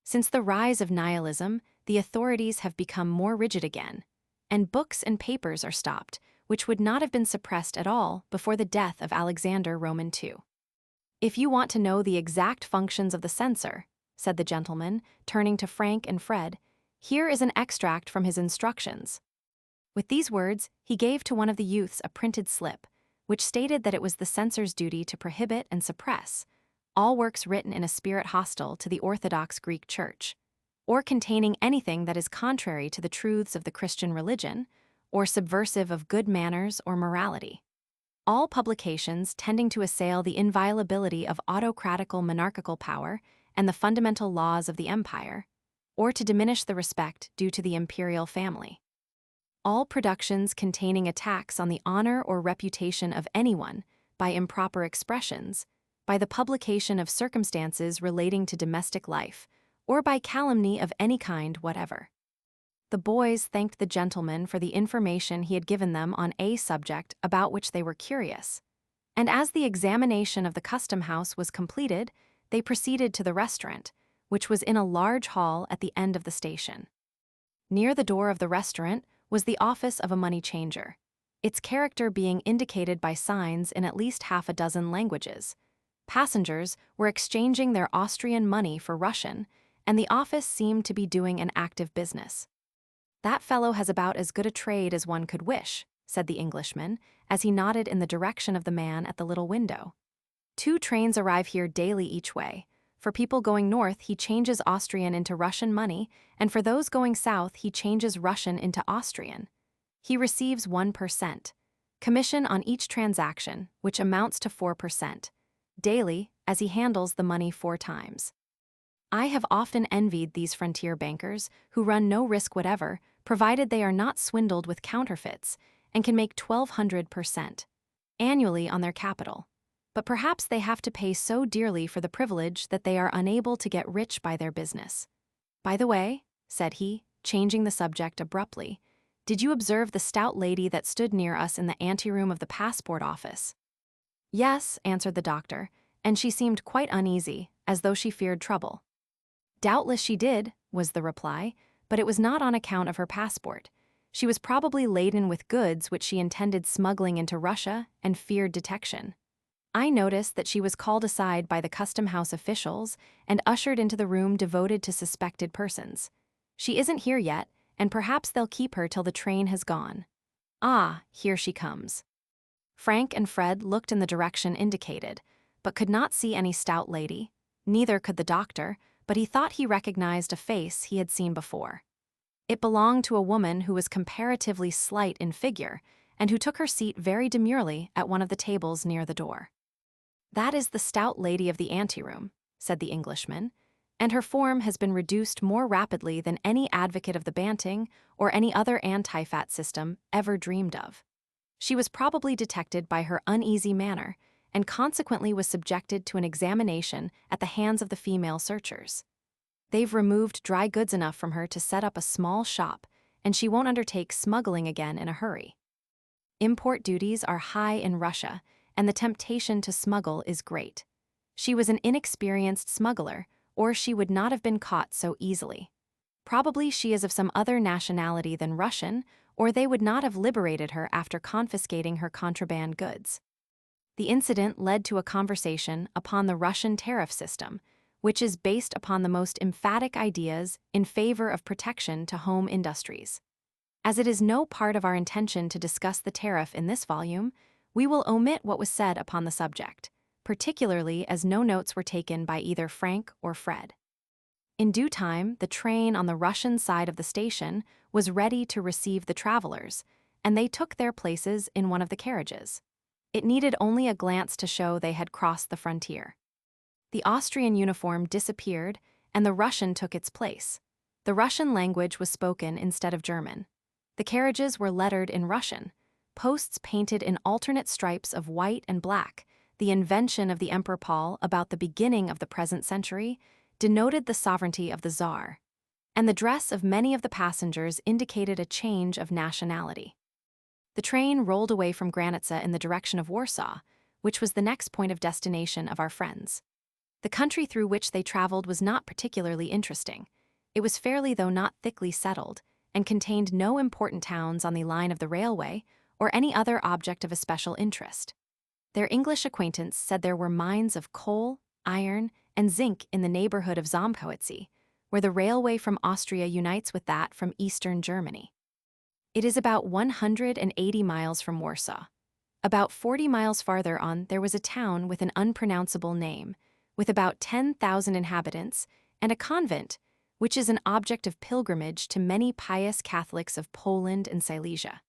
Since the rise of nihilism, the authorities have become more rigid again, and books and papers are stopped, which would not have been suppressed at all before the death of Alexander Roman II. "If you want to know the exact functions of the censor," said the gentleman, turning to Frank and Fred, "here is an extract from his instructions." With these words, he gave to one of the youths a printed slip, which stated that it was the censor's duty to prohibit and suppress all works written in a spirit hostile to the Orthodox Greek Church, or containing anything that is contrary to the truths of the Christian religion, or subversive of good manners or morality. All publications tending to assail the inviolability of autocratical monarchical power and the fundamental laws of the empire, or to diminish the respect due to the imperial family. All productions containing attacks on the honor or reputation of anyone by improper expressions, by the publication of circumstances relating to domestic life, or by calumny of any kind whatever. The boys thanked the gentleman for the information he had given them on a subject about which they were curious, and as the examination of the custom house was completed, they proceeded to the restaurant, which was in a large hall at the end of the station. Near the door of the restaurant was the office of a money changer, its character being indicated by signs in at least half a dozen languages. Passengers were exchanging their Austrian money for Russian, and the office seemed to be doing an active business. "That fellow has about as good a trade as one could wish," said the Englishman, as he nodded in the direction of the man at the little window. "2 trains arrive here daily each way. For people going north, he changes Austrian into Russian money, and for those going south, he changes Russian into Austrian. He receives 1% commission on each transaction, which amounts to 4%, daily, as he handles the money 4 times. I have often envied these frontier bankers, who run no risk whatever, provided they are not swindled with counterfeits, and can make 1,200% annually on their capital. But perhaps they have to pay so dearly for the privilege that they are unable to get rich by their business. By the way," said he, changing the subject abruptly, "did you observe the stout lady that stood near us in the anteroom of the passport office?" "Yes," answered the doctor, and she seemed quite uneasy, as though she feared trouble. "Doubtless she did," was the reply, "but it was not on account of her passport. She was probably laden with goods which she intended smuggling into Russia and feared detection. I noticed that she was called aside by the custom house officials and ushered into the room devoted to suspected persons. She isn't here yet, and perhaps they'll keep her till the train has gone. Ah, here she comes." Frank and Fred looked in the direction indicated, but could not see any stout lady. Neither could the doctor, but he thought he recognized a face he had seen before. It belonged to a woman who was comparatively slight in figure and who took her seat very demurely at one of the tables near the door. "That is the stout lady of the anteroom," said the Englishman, "and her form has been reduced more rapidly than any advocate of the Banting or any other anti-fat system ever dreamed of. She was probably detected by her uneasy manner and consequently was subjected to an examination at the hands of the female searchers. They've removed dry goods enough from her to set up a small shop, and she won't undertake smuggling again in a hurry. Import duties are high in Russia, and the temptation to smuggle is great. She was an inexperienced smuggler, or she would not have been caught so easily. Probably she is of some other nationality than Russian, or they would not have liberated her after confiscating her contraband goods." The incident led to a conversation upon the Russian tariff system, which is based upon the most emphatic ideas in favor of protection to home industries. As it is no part of our intention to discuss the tariff in this volume, we will omit what was said upon the subject, particularly as no notes were taken by either Frank or Fred. In due time, the train on the Russian side of the station was ready to receive the travelers, and they took their places in one of the carriages. It needed only a glance to show they had crossed the frontier. The Austrian uniform disappeared, and the Russian took its place. The Russian language was spoken instead of German. The carriages were lettered in Russian, posts painted in alternate stripes of white and black, the invention of the Emperor Paul about the beginning of the present century, denoted the sovereignty of the Tsar, and the dress of many of the passengers indicated a change of nationality. The train rolled away from Granitza in the direction of Warsaw, which was the next point of destination of our friends. The country through which they traveled was not particularly interesting. It was fairly though not thickly settled, and contained no important towns on the line of the railway or any other object of especial interest. Their English acquaintance said there were mines of coal, iron, and zinc in the neighborhood of Zombkowitzy, where the railway from Austria unites with that from eastern Germany. It is about 180 miles from Warsaw. About 40 miles farther on, there was a town with an unpronounceable name, with about 10,000 inhabitants, and a convent, which is an object of pilgrimage to many pious Catholics of Poland and Silesia.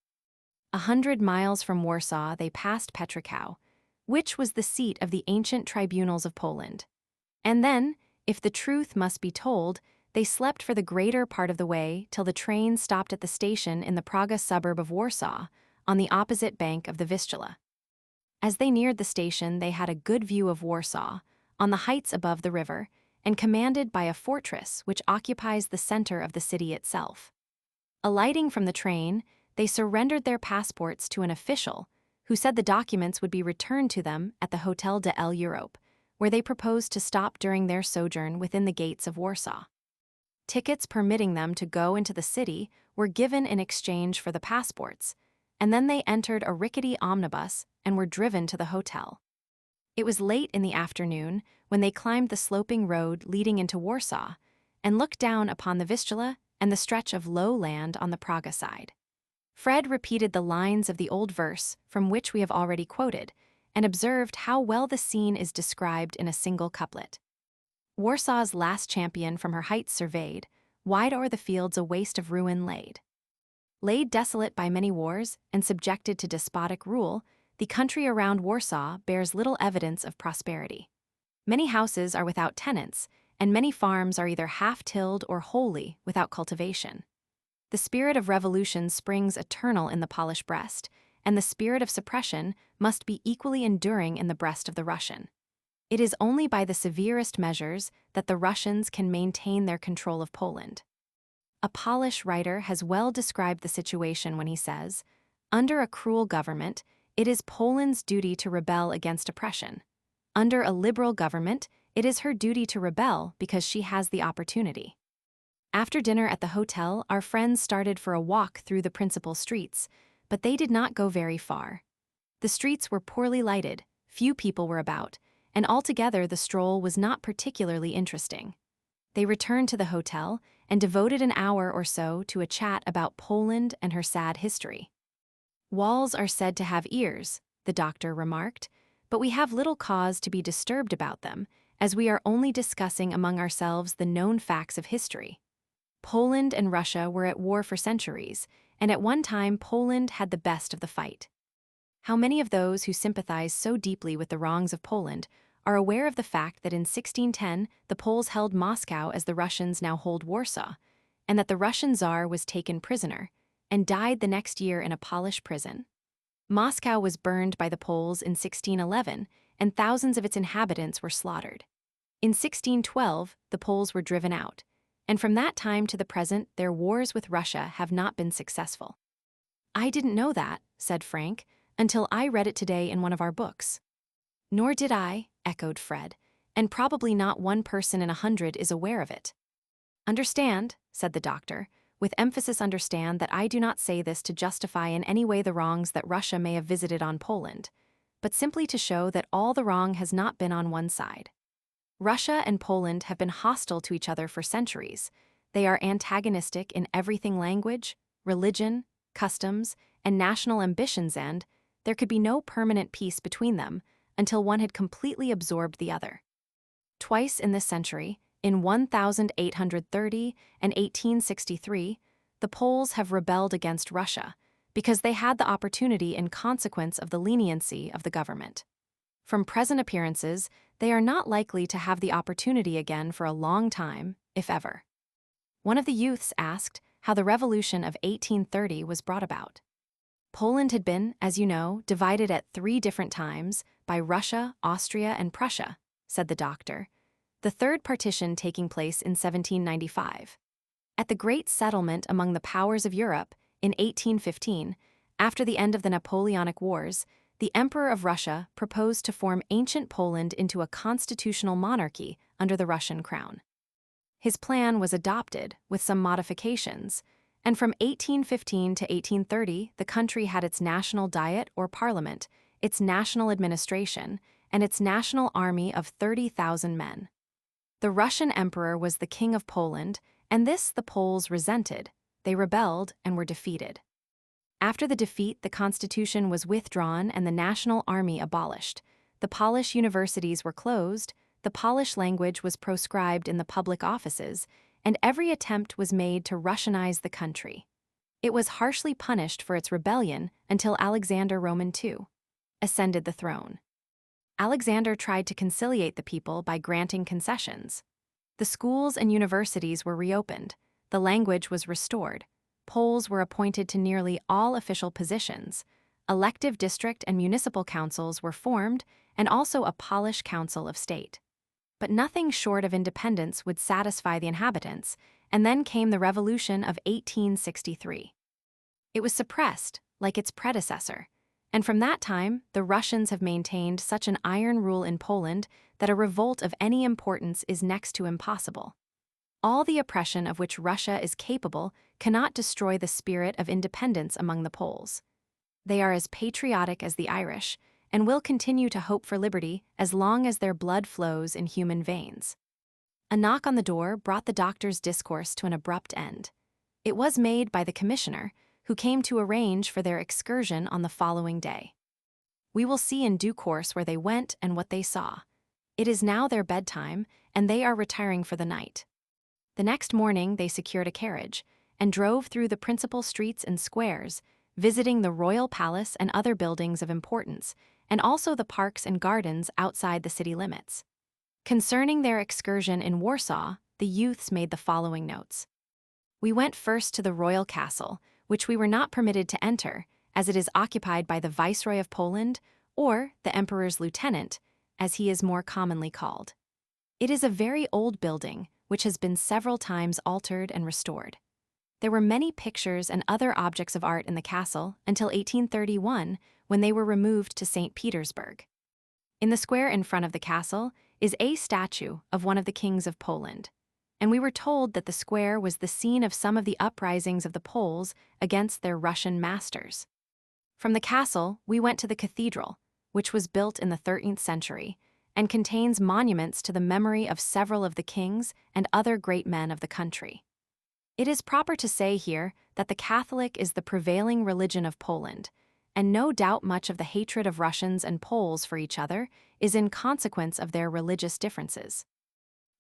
100 miles from Warsaw, they passed Cracow, which was the seat of the ancient tribunals of Poland. And then, if the truth must be told, they slept for the greater part of the way till the train stopped at the station in the Praga suburb of Warsaw, on the opposite bank of the Vistula. As they neared the station, they had a good view of Warsaw, on the heights above the river, and commanded by a fortress which occupies the center of the city itself. Alighting from the train, they surrendered their passports to an official, who said the documents would be returned to them at the Hotel de l'Europe, where they proposed to stop during their sojourn within the gates of Warsaw. Tickets permitting them to go into the city were given in exchange for the passports, and then they entered a rickety omnibus and were driven to the hotel. It was late in the afternoon when they climbed the sloping road leading into Warsaw and looked down upon the Vistula and the stretch of low land on the Praga side. Fred repeated the lines of the old verse from which we have already quoted, and observed how well the scene is described in a single couplet. Warsaw's last champion from her heights surveyed, wide o'er the fields a waste of ruin laid. Laid desolate by many wars and subjected to despotic rule, the country around Warsaw bears little evidence of prosperity. Many houses are without tenants, and many farms are either half-tilled or wholly without cultivation. The spirit of revolution springs eternal in the Polish breast, and the spirit of suppression must be equally enduring in the breast of the Russian. It is only by the severest measures that the Russians can maintain their control of Poland. A Polish writer has well described the situation when he says, "Under a cruel government, it is Poland's duty to rebel against oppression. Under a liberal government, it is her duty to rebel because she has the opportunity." After dinner at the hotel, our friends started for a walk through the principal streets, but they did not go very far. The streets were poorly lighted, few people were about, and altogether the stroll was not particularly interesting. They returned to the hotel and devoted an hour or so to a chat about Poland and her sad history. Walls are said to have ears, the doctor remarked, but we have little cause to be disturbed about them, as we are only discussing among ourselves the known facts of history. Poland and Russia were at war for centuries, and at one time Poland had the best of the fight. How many of those who sympathize so deeply with the wrongs of Poland are aware of the fact that in 1610 the Poles held Moscow as the Russians now hold Warsaw, and that the Russian Tsar was taken prisoner and died the next year in a Polish prison? Moscow was burned by the Poles in 1611, and thousands of its inhabitants were slaughtered. In 1612, the Poles were driven out, and from that time to the present, their wars with Russia have not been successful. "I didn't know that," said Frank, "until I read it today in one of our books." "Nor did I," echoed Fred, "and probably not one person in 100 is aware of it." "Understand," said the doctor, with emphasis understand that I do not say this to justify in any way the wrongs that Russia may have visited on Poland, but simply to show that all the wrong has not been on one side. Russia and Poland have been hostile to each other for centuries. They are antagonistic in everything: language, religion, customs, and national ambitions, and there could be no permanent peace between them until one had completely absorbed the other. Twice in this century, in 1830 and 1863, the Poles have rebelled against Russia because they had the opportunity in consequence of the leniency of the government. From present appearances, they are not likely to have the opportunity again for a long time, if ever. One of the youths asked how the revolution of 1830 was brought about. Poland had been, as you know, divided at 3 different times by Russia, Austria, and Prussia, said the doctor, the third partition taking place in 1795. At the great settlement among the powers of Europe in 1815, after the end of the Napoleonic Wars, the Emperor of Russia proposed to form ancient Poland into a constitutional monarchy under the Russian crown. His plan was adopted with some modifications, and from 1815 to 1830, the country had its national diet or parliament, its national administration, and its national army of 30,000 men. The Russian emperor was the king of Poland, and this the Poles resented. They rebelled and were defeated. After the defeat, the constitution was withdrawn and the national army abolished. The Polish universities were closed, the Polish language was proscribed in the public offices, and every attempt was made to Russianize the country. It was harshly punished for its rebellion until Alexander Roman II ascended the throne. Alexander tried to conciliate the people by granting concessions. The schools and universities were reopened, the language was restored, Poles were appointed to nearly all official positions, elective district and municipal councils were formed, and also a Polish Council of State. But nothing short of independence would satisfy the inhabitants, and then came the Revolution of 1863. It was suppressed, like its predecessor, and from that time, the Russians have maintained such an iron rule in Poland that a revolt of any importance is next to impossible. All the oppression of which Russia is capable cannot destroy the spirit of independence among the Poles. They are as patriotic as the Irish, and will continue to hope for liberty as long as their blood flows in human veins. A knock on the door brought the doctor's discourse to an abrupt end. It was made by the commissioner, who came to arrange for their excursion on the following day. We will see in due course where they went and what they saw. It is now their bedtime, and they are retiring for the night. The next morning they secured a carriage, and drove through the principal streets and squares, visiting the royal palace and other buildings of importance, and also the parks and gardens outside the city limits. Concerning their excursion in Warsaw, the youths made the following notes. We went first to the royal castle, which we were not permitted to enter, as it is occupied by the Viceroy of Poland, or the Emperor's lieutenant, as he is more commonly called. It is a very old building, which has been several times altered and restored. There were many pictures and other objects of art in the castle until 1831, when they were removed to St. Petersburg. In the square in front of the castle is a statue of one of the kings of Poland, and we were told that the square was the scene of some of the uprisings of the Poles against their Russian masters. From the castle, we went to the cathedral, which was built in the 13th century, and contains monuments to the memory of several of the kings and other great men of the country. It is proper to say here that the Catholic is the prevailing religion of Poland, and no doubt much of the hatred of Russians and Poles for each other is in consequence of their religious differences.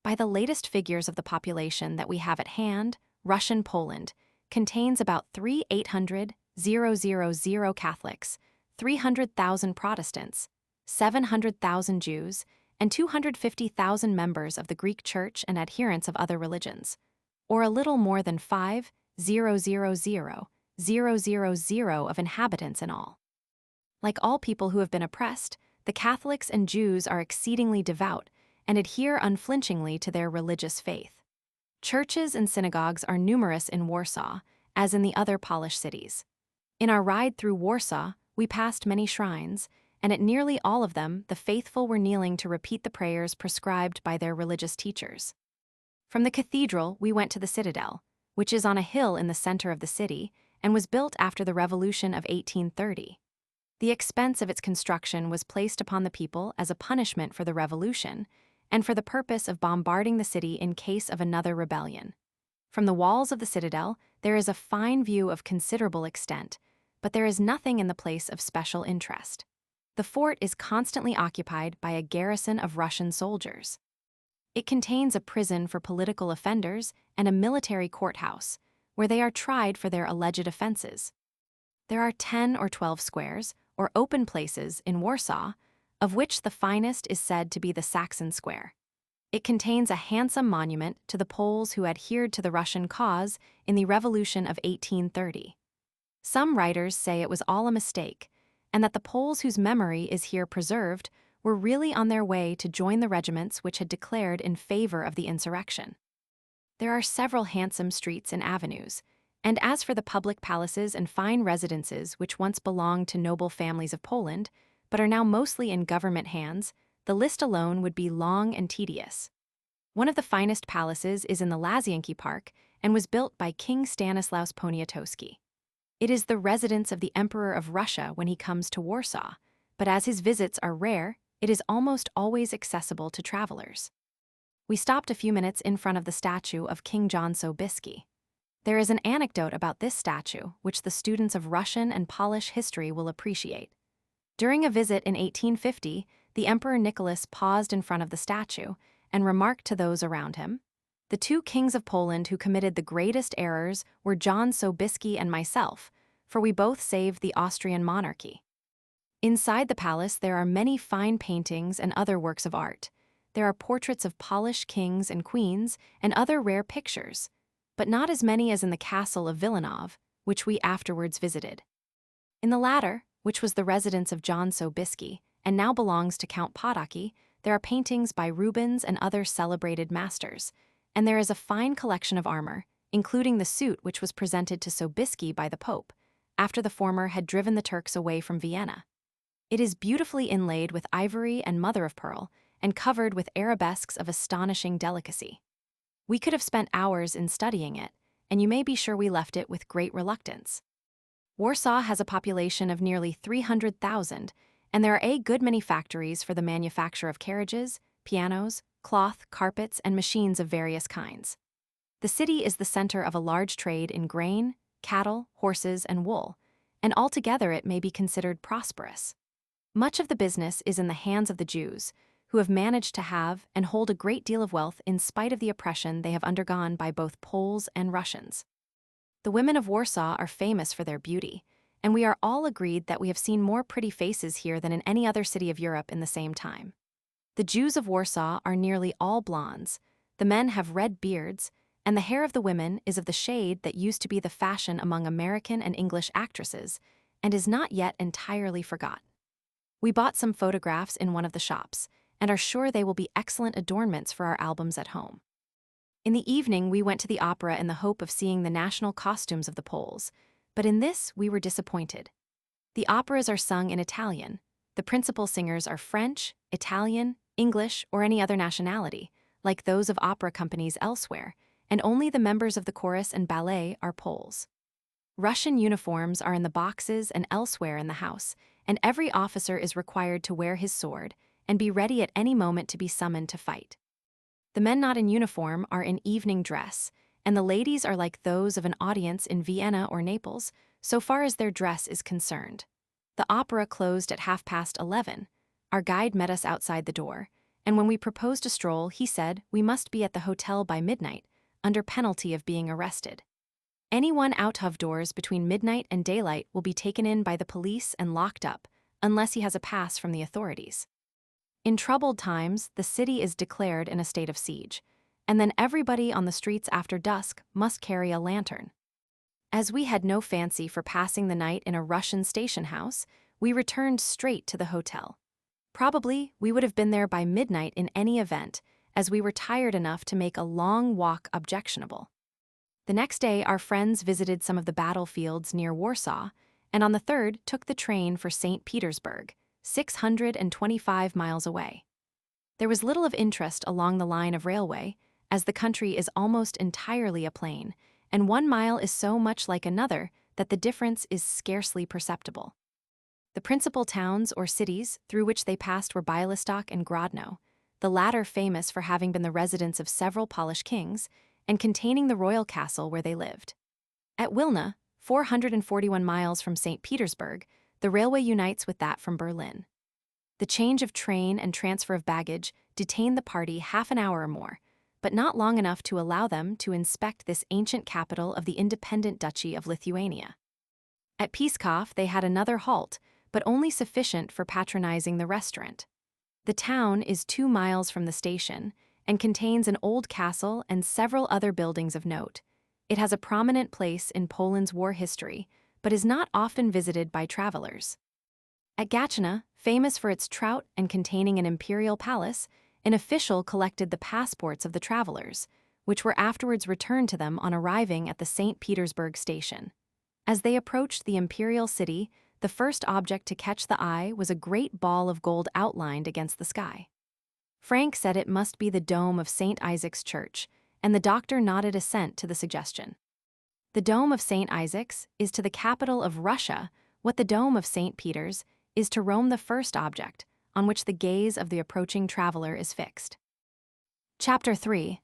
By the latest figures of the population that we have at hand, Russian Poland contains about 3,800,000 Catholics, 300,000 Protestants, 700,000 Jews, and 250,000 members of the Greek Church and adherents of other religions, or a little more than 5,000,000 of inhabitants in all. Like all people who have been oppressed, the Catholics and Jews are exceedingly devout and adhere unflinchingly to their religious faith. Churches and synagogues are numerous in Warsaw, as in the other Polish cities. In our ride through Warsaw, we passed many shrines, and at nearly all of them, the faithful were kneeling to repeat the prayers prescribed by their religious teachers. From the cathedral, we went to the citadel, which is on a hill in the center of the city and was built after the Revolution of 1830. The expense of its construction was placed upon the people as a punishment for the revolution and for the purpose of bombarding the city in case of another rebellion. From the walls of the citadel, there is a fine view of considerable extent, but there is nothing in the place of special interest. The fort is constantly occupied by a garrison of Russian soldiers. It contains a prison for political offenders and a military courthouse, where they are tried for their alleged offenses. There are 10 or 12 squares, or open places, in Warsaw, of which the finest is said to be the Saxon Square. It contains a handsome monument to the Poles who adhered to the Russian cause in the Revolution of 1830. Some writers say it was all a mistake, and that the Poles whose memory is here preserved were really on their way to join the regiments which had declared in favor of the insurrection. There are several handsome streets and avenues, and as for the public palaces and fine residences which once belonged to noble families of Poland, but are now mostly in government hands, the list alone would be long and tedious. One of the finest palaces is in the Łazienki Park and was built by King Stanislaus Poniatowski. It is the residence of the Emperor of Russia when he comes to Warsaw, but as his visits are rare, it is almost always accessible to travelers. We stopped a few minutes in front of the statue of King John Sobieski. There is an anecdote about this statue which the students of Russian and Polish history will appreciate. During a visit in 1850, the Emperor Nicholas paused in front of the statue and remarked to those around him, "The two kings of Poland who committed the greatest errors were John Sobieski and myself, for we both saved the Austrian monarchy." Inside the palace there are many fine paintings and other works of art. There are portraits of Polish kings and queens and other rare pictures, but not as many as in the castle of Wilanów, which we afterwards visited. In the latter, which was the residence of John Sobieski and now belongs to Count Potocki, there are paintings by Rubens and other celebrated masters, and there is a fine collection of armor, including the suit which was presented to Sobieski by the Pope, after the former had driven the Turks away from Vienna. It is beautifully inlaid with ivory and mother-of-pearl, and covered with arabesques of astonishing delicacy. We could have spent hours in studying it, and you may be sure we left it with great reluctance. Warsaw has a population of nearly 300,000, and there are a good many factories for the manufacture of carriages, pianos, cloth, carpets, and machines of various kinds. The city is the center of a large trade in grain, cattle, horses, and wool, and altogether it may be considered prosperous. Much of the business is in the hands of the Jews, who have managed to have and hold a great deal of wealth in spite of the oppression they have undergone by both Poles and Russians. The women of Warsaw are famous for their beauty, and we are all agreed that we have seen more pretty faces here than in any other city of Europe in the same time. The Jews of Warsaw are nearly all blondes, the men have red beards, and the hair of the women is of the shade that used to be the fashion among American and English actresses, and is not yet entirely forgot. We bought some photographs in one of the shops, and are sure they will be excellent adornments for our albums at home. In the evening, we went to the opera in the hope of seeing the national costumes of the Poles, but in this we were disappointed. The operas are sung in Italian. The principal singers are French, Italian, English, or any other nationality, like those of opera companies elsewhere, and only the members of the chorus and ballet are Poles. Russian uniforms are in the boxes and elsewhere in the house, and every officer is required to wear his sword and be ready at any moment to be summoned to fight. The men not in uniform are in evening dress, and the ladies are like those of an audience in Vienna or Naples, so far as their dress is concerned. The opera closed at 11:30. Our guide met us outside the door, and when we proposed a stroll, he said we must be at the hotel by midnight, under penalty of being arrested. Anyone out of doors between midnight and daylight will be taken in by the police and locked up, unless he has a pass from the authorities. In troubled times, the city is declared in a state of siege, and then everybody on the streets after dusk must carry a lantern. As we had no fancy for passing the night in a Russian station house, we returned straight to the hotel. Probably we would have been there by midnight in any event, as we were tired enough to make a long walk objectionable. The next day, our friends visited some of the battlefields near Warsaw, and on the 3rd took the train for St. Petersburg, 625 miles away. There was little of interest along the line of railway, as the country is almost entirely a plain, and 1 mile is so much like another that the difference is scarcely perceptible. The principal towns or cities through which they passed were Bialystok and Grodno, the latter famous for having been the residence of several Polish kings and containing the royal castle where they lived. At Wilna, 441 miles from St. Petersburg, the railway unites with that from Berlin. The change of train and transfer of baggage detained the party half an hour or more, but not long enough to allow them to inspect this ancient capital of the independent Duchy of Lithuania. At Pskov, they had another halt, but only sufficient for patronizing the restaurant. The town is 2 miles from the station and contains an old castle and several other buildings of note. It has a prominent place in Poland's war history, but is not often visited by travelers. At Gatchina, famous for its trout and containing an imperial palace, an official collected the passports of the travelers, which were afterwards returned to them on arriving at the St. Petersburg station. As they approached the imperial city, the first object to catch the eye was a great ball of gold outlined against the sky. Frank said it must be the dome of St. Isaac's Church, and the doctor nodded assent to the suggestion. The dome of St. Isaac's is to the capital of Russia what the dome of St. Peter's is to Rome, the first object on which the gaze of the approaching traveler is fixed. Chapter 3.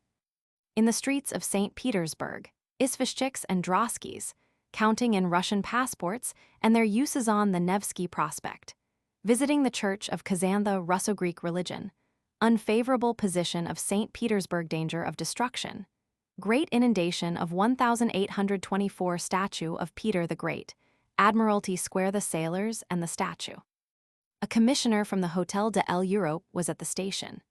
In the streets of St. Petersburg, Izvoshchiks and Droskys, counting in Russian passports and their uses on the Nevsky Prospect, visiting the church of Kazantha Russo-Greek religion, unfavorable position of St. Petersburg, danger of destruction, great inundation of 1824 statue of Peter the Great, Admiralty Square, the sailors and the statue. A commissioner from the Hotel de l'Europe was at the station.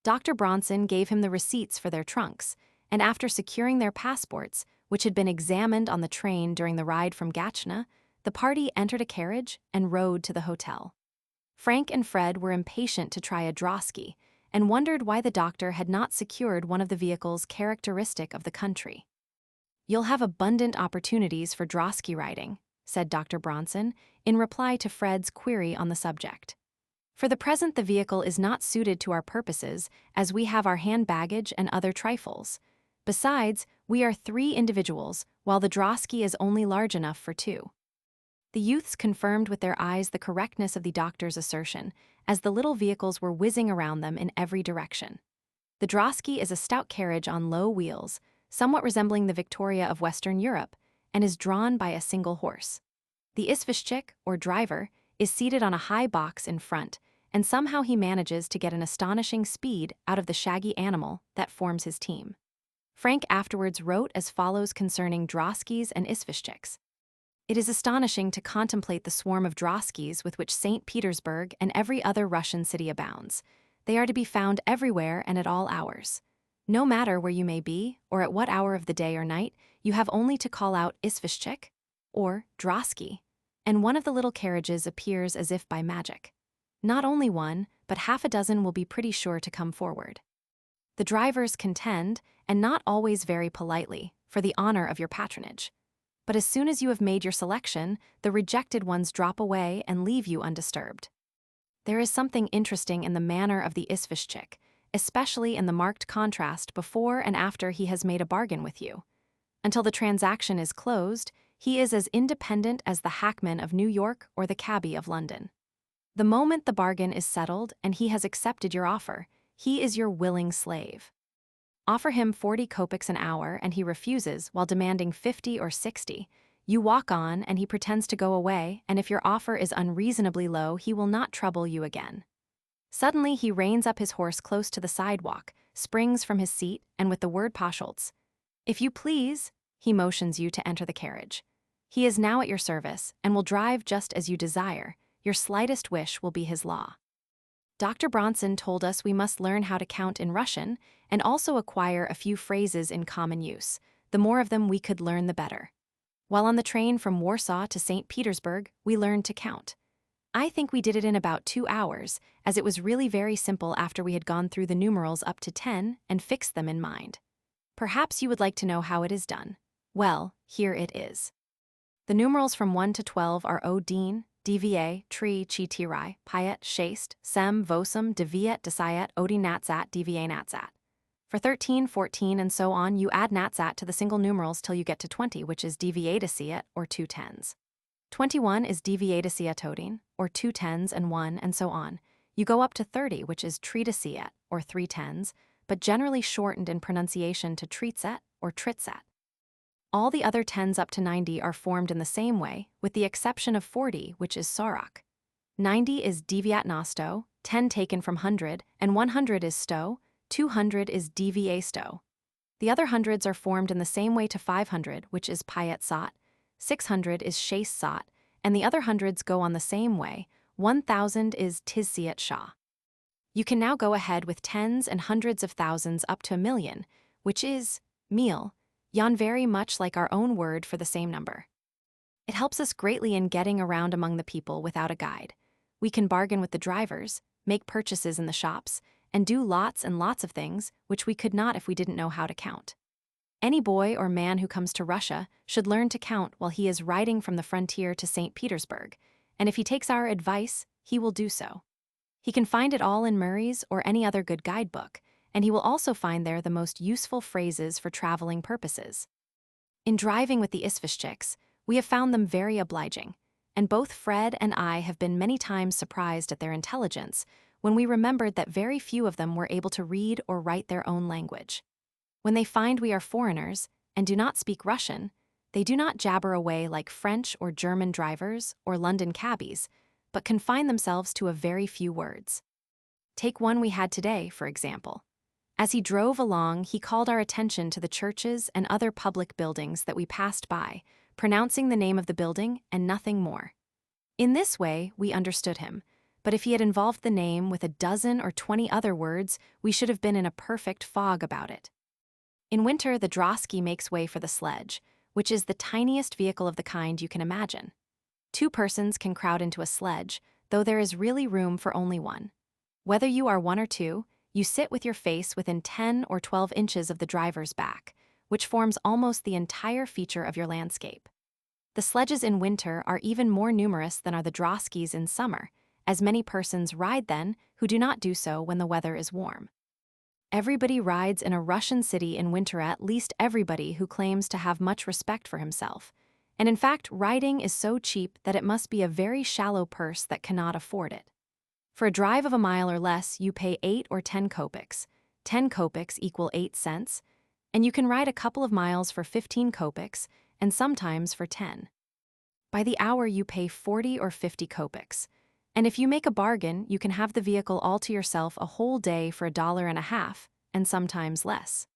Dr. Bronson gave him the receipts for their trunks, and after securing their passports, which had been examined on the train during the ride from Gatchina, the party entered a carriage and rode to the hotel. Frank and Fred were impatient to try a drosky and wondered why the doctor had not secured one of the vehicles characteristic of the country. "You'll have abundant opportunities for drosky riding," said Dr. Bronson, in reply to Fred's query on the subject. "For the present, the vehicle is not suited to our purposes, as we have our hand baggage and other trifles. Besides, we are 3 individuals, while the drosky is only large enough for 2. The youths confirmed with their eyes the correctness of the doctor's assertion, as the little vehicles were whizzing around them in every direction. The drosky is a stout carriage on low wheels, somewhat resembling the Victoria of Western Europe, and is drawn by a single horse. The izvoshchik, or driver, is seated on a high box in front, and somehow he manages to get an astonishing speed out of the shaggy animal that forms his team. Frank afterwards wrote as follows concerning droskys and izvoshchiks. "It is astonishing to contemplate the swarm of droskys with which St. Petersburg and every other Russian city abounds. They are to be found everywhere and at all hours. No matter where you may be, or at what hour of the day or night, you have only to call out izvoshchik, or drosky, and one of the little carriages appears as if by magic. Not only one, but half a dozen will be pretty sure to come forward. The drivers contend, and not always very politely, for the honor of your patronage. But as soon as you have made your selection, the rejected ones drop away and leave you undisturbed. There is something interesting in the manner of the izvoshchik, especially in the marked contrast before and after he has made a bargain with you. Until the transaction is closed, he is as independent as the hackman of New York or the cabby of London. The moment the bargain is settled and he has accepted your offer, he is your willing slave. Offer him 40 kopecks an hour and he refuses while demanding 50 or 60. You walk on, and he pretends to go away, and if your offer is unreasonably low, he will not trouble you again. Suddenly, he reins up his horse close to the sidewalk, springs from his seat, and with the word "Paschultz," "If you please," he motions you to enter the carriage. He is now at your service, and will drive just as you desire. Your slightest wish will be his law. Dr. Bronson told us we must learn how to count in Russian and also acquire a few phrases in common use. The more of them we could learn, the better. While on the train from Warsaw to St. Petersburg, we learned to count. I think we did it in about 2 hours, as it was really very simple after we had gone through the numerals up to 10 and fixed them in mind. Perhaps you would like to know how it is done. Well, here it is. The numerals from 1 to 12 are Odin, dva, tri, chi, tirai, piet, shast, sem, vosum, deviat, desiat, odi natsat, dva natsat. For 13, 14, and so on, you add natsat to the single numerals till you get to 20, which is dva desiat, or 2 tens. 21 is dva desiat odin, or 2 tens and 1, and so on. You go up to 30, which is tri desiat, or 3 tens, but generally shortened in pronunciation to tritset, or tritset. All the other tens up to 90 are formed in the same way, with the exception of 40, which is sorok. 90 is deviat nosto, 10 taken from 100, and 100 is sto, 200 is dva sto. The other hundreds are formed in the same way to 500, which is piet sot, 600 is shast sot, and the other hundreds go on the same way. 1000 is tizsiat shah. You can now go ahead with tens and hundreds of thousands up to 1,000,000, which is mil, yon very much like our own word for the same number. It helps us greatly in getting around among the people without a guide. We can bargain with the drivers, make purchases in the shops, and do lots and lots of things which we could not if we didn't know how to count. Any boy or man who comes to Russia should learn to count while he is riding from the frontier to St. Petersburg, and if he takes our advice, he will do so. He can find it all in Murray's or any other good guidebook, and he will also find there the most useful phrases for traveling purposes. In driving with the Izvoshchiks, we have found them very obliging, and both Fred and I have been many times surprised at their intelligence when we remembered that very few of them were able to read or write their own language. When they find we are foreigners and do not speak Russian, they do not jabber away like French or German drivers or London cabbies, but confine themselves to a very few words. Take one we had today, for example. As he drove along, he called our attention to the churches and other public buildings that we passed by, pronouncing the name of the building and nothing more. In this way, we understood him, but if he had involved the name with a dozen or 20 other words, we should have been in a perfect fog about it. In winter, the drosky makes way for the sledge, which is the tiniest vehicle of the kind you can imagine. 2 persons can crowd into a sledge, though there is really room for only one. Whether you are 1 or 2, you sit with your face within 10 or 12 inches of the driver's back, which forms almost the entire feature of your landscape. The sledges in winter are even more numerous than are the droskys in summer, as many persons ride then who do not do so when the weather is warm. Everybody rides in a Russian city in winter, at least everybody who claims to have much respect for himself. And in fact, riding is so cheap that it must be a very shallow purse that cannot afford it. For a drive of a mile or less, you pay 8 or 10 kopecks. 10 kopecks equal 8 cents, and you can ride a couple of miles for 15 kopecks, and sometimes for 10. By the hour, you pay 40 or 50 kopecks. And if you make a bargain, you can have the vehicle all to yourself a whole day for $1.50, and sometimes less.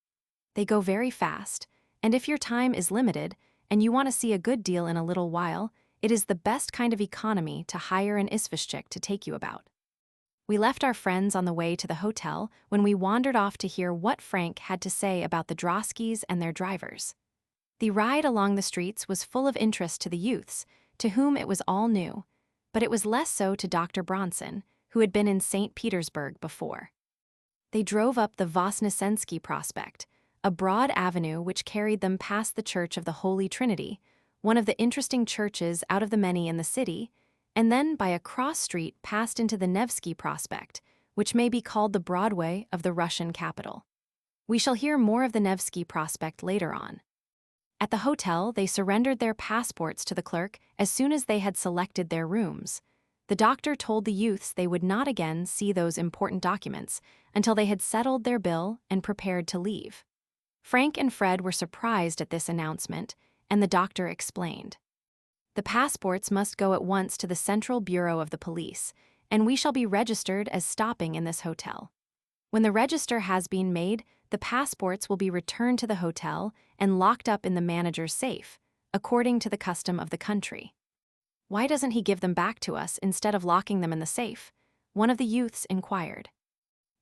They go very fast, and if your time is limited, and you want to see a good deal in a little while, it is the best kind of economy to hire an izvoshchik to take you about. We left our friends on the way to the hotel when we wandered off to hear what Frank had to say about the droskys and their drivers. The ride along the streets was full of interest to the youths, to whom it was all new, but it was less so to Dr. Bronson, who had been in St. Petersburg before. They drove up the Vosnesensky Prospect, a broad avenue which carried them past the Church of the Holy Trinity, one of the interesting churches out of the many in the city, and then by a cross street passed into the Nevsky Prospect, which may be called the Broadway of the Russian capital. We shall hear more of the Nevsky Prospect later on. At the hotel, they surrendered their passports to the clerk as soon as they had selected their rooms. The doctor told the youths they would not again see those important documents until they had settled their bill and prepared to leave. Frank and Fred were surprised at this announcement, and the doctor explained. The passports must go at once to the Central Bureau of the Police, and we shall be registered as stopping in this hotel. When the register has been made, the passports will be returned to the hotel and locked up in the manager's safe, according to the custom of the country." "Why doesn't he give them back to us instead of locking them in the safe?" one of the youths inquired.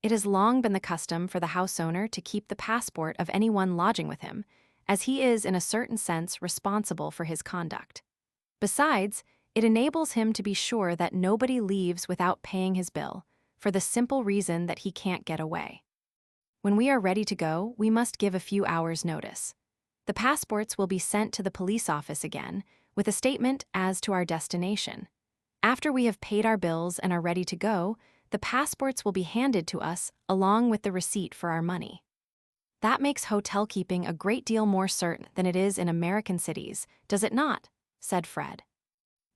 "It has long been the custom for the house owner to keep the passport of anyone lodging with him, as he is in a certain sense responsible for his conduct. Besides, it enables him to be sure that nobody leaves without paying his bill, for the simple reason that he can't get away. When we are ready to go, we must give a few hours' notice. The passports will be sent to the police office again, with a statement as to our destination. After we have paid our bills and are ready to go, the passports will be handed to us along with the receipt for our money." "That makes hotel keeping a great deal more certain than it is in American cities, does it not?" said Fred.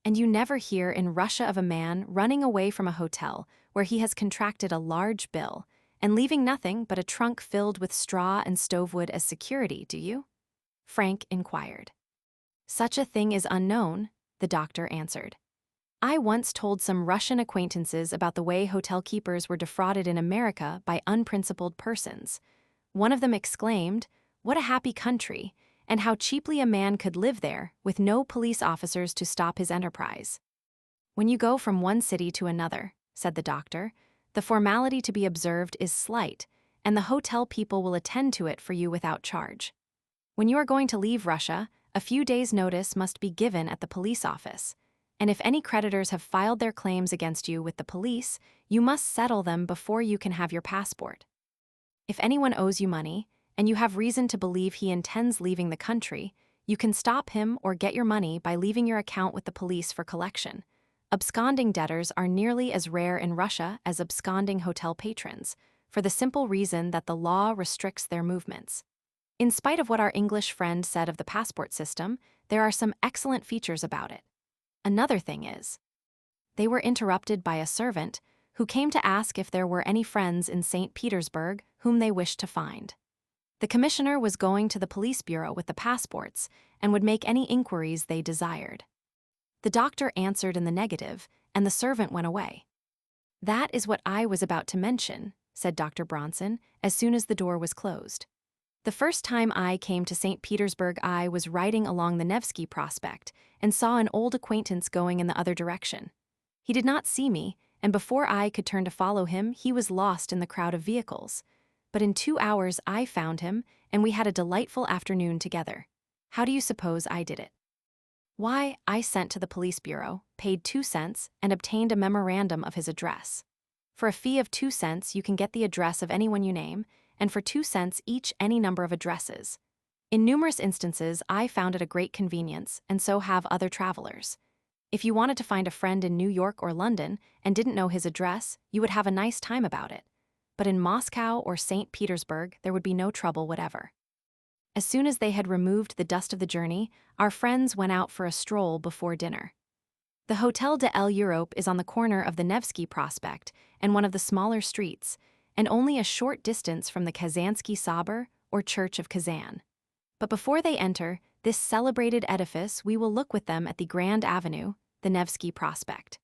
"And you never hear in Russia of a man running away from a hotel where he has contracted a large bill and leaving nothing but a trunk filled with straw and stovewood as security, do you?" Frank inquired. "Such a thing is unknown," the doctor answered. "I once told some Russian acquaintances about the way hotel keepers were defrauded in America by unprincipled persons. One of them exclaimed, 'What a happy country, and how cheaply a man could live there with no police officers to stop his enterprise.' When you go from one city to another," said the doctor, "the formality to be observed is slight, and the hotel people will attend to it for you without charge. When you are going to leave Russia, a few days' notice must be given at the police office, and if any creditors have filed their claims against you with the police, you must settle them before you can have your passport. If anyone owes you money, and you have reason to believe he intends leaving the country, you can stop him or get your money by leaving your account with the police for collection. Absconding debtors are nearly as rare in Russia as absconding hotel patrons, for the simple reason that the law restricts their movements. In spite of what our English friend said of the passport system, there are some excellent features about it. Another thing is—" They were interrupted by a servant who came to ask if there were any friends in St. Petersburg whom they wished to find. The commissioner was going to the police bureau with the passports and would make any inquiries they desired. The doctor answered in the negative, and the servant went away. "That is what I was about to mention," said Dr. Bronson, as soon as the door was closed. "The first time I came to St. Petersburg I was riding along the Nevsky Prospect and saw an old acquaintance going in the other direction. He did not see me, and before I could turn to follow him, he was lost in the crowd of vehicles. But in 2 hours I found him, and we had a delightful afternoon together. How do you suppose I did it? Why, I sent to the police bureau, paid 2 cents, and obtained a memorandum of his address. For a fee of 2 cents you can get the address of anyone you name, and for 2 cents each any number of addresses. In numerous instances I found it a great convenience, and so have other travelers. If you wanted to find a friend in New York or London and didn't know his address, you would have a nice time about it. But in Moscow or St. Petersburg there would be no trouble whatever." As soon as they had removed the dust of the journey, our friends went out for a stroll before dinner. The Hotel de l'Europe is on the corner of the Nevsky Prospect and one of the smaller streets, and only a short distance from the Kazansky Sobor, or Church of Kazan. But before they enter this celebrated edifice, we will look with them at the Grand Avenue, the Nevsky Prospect.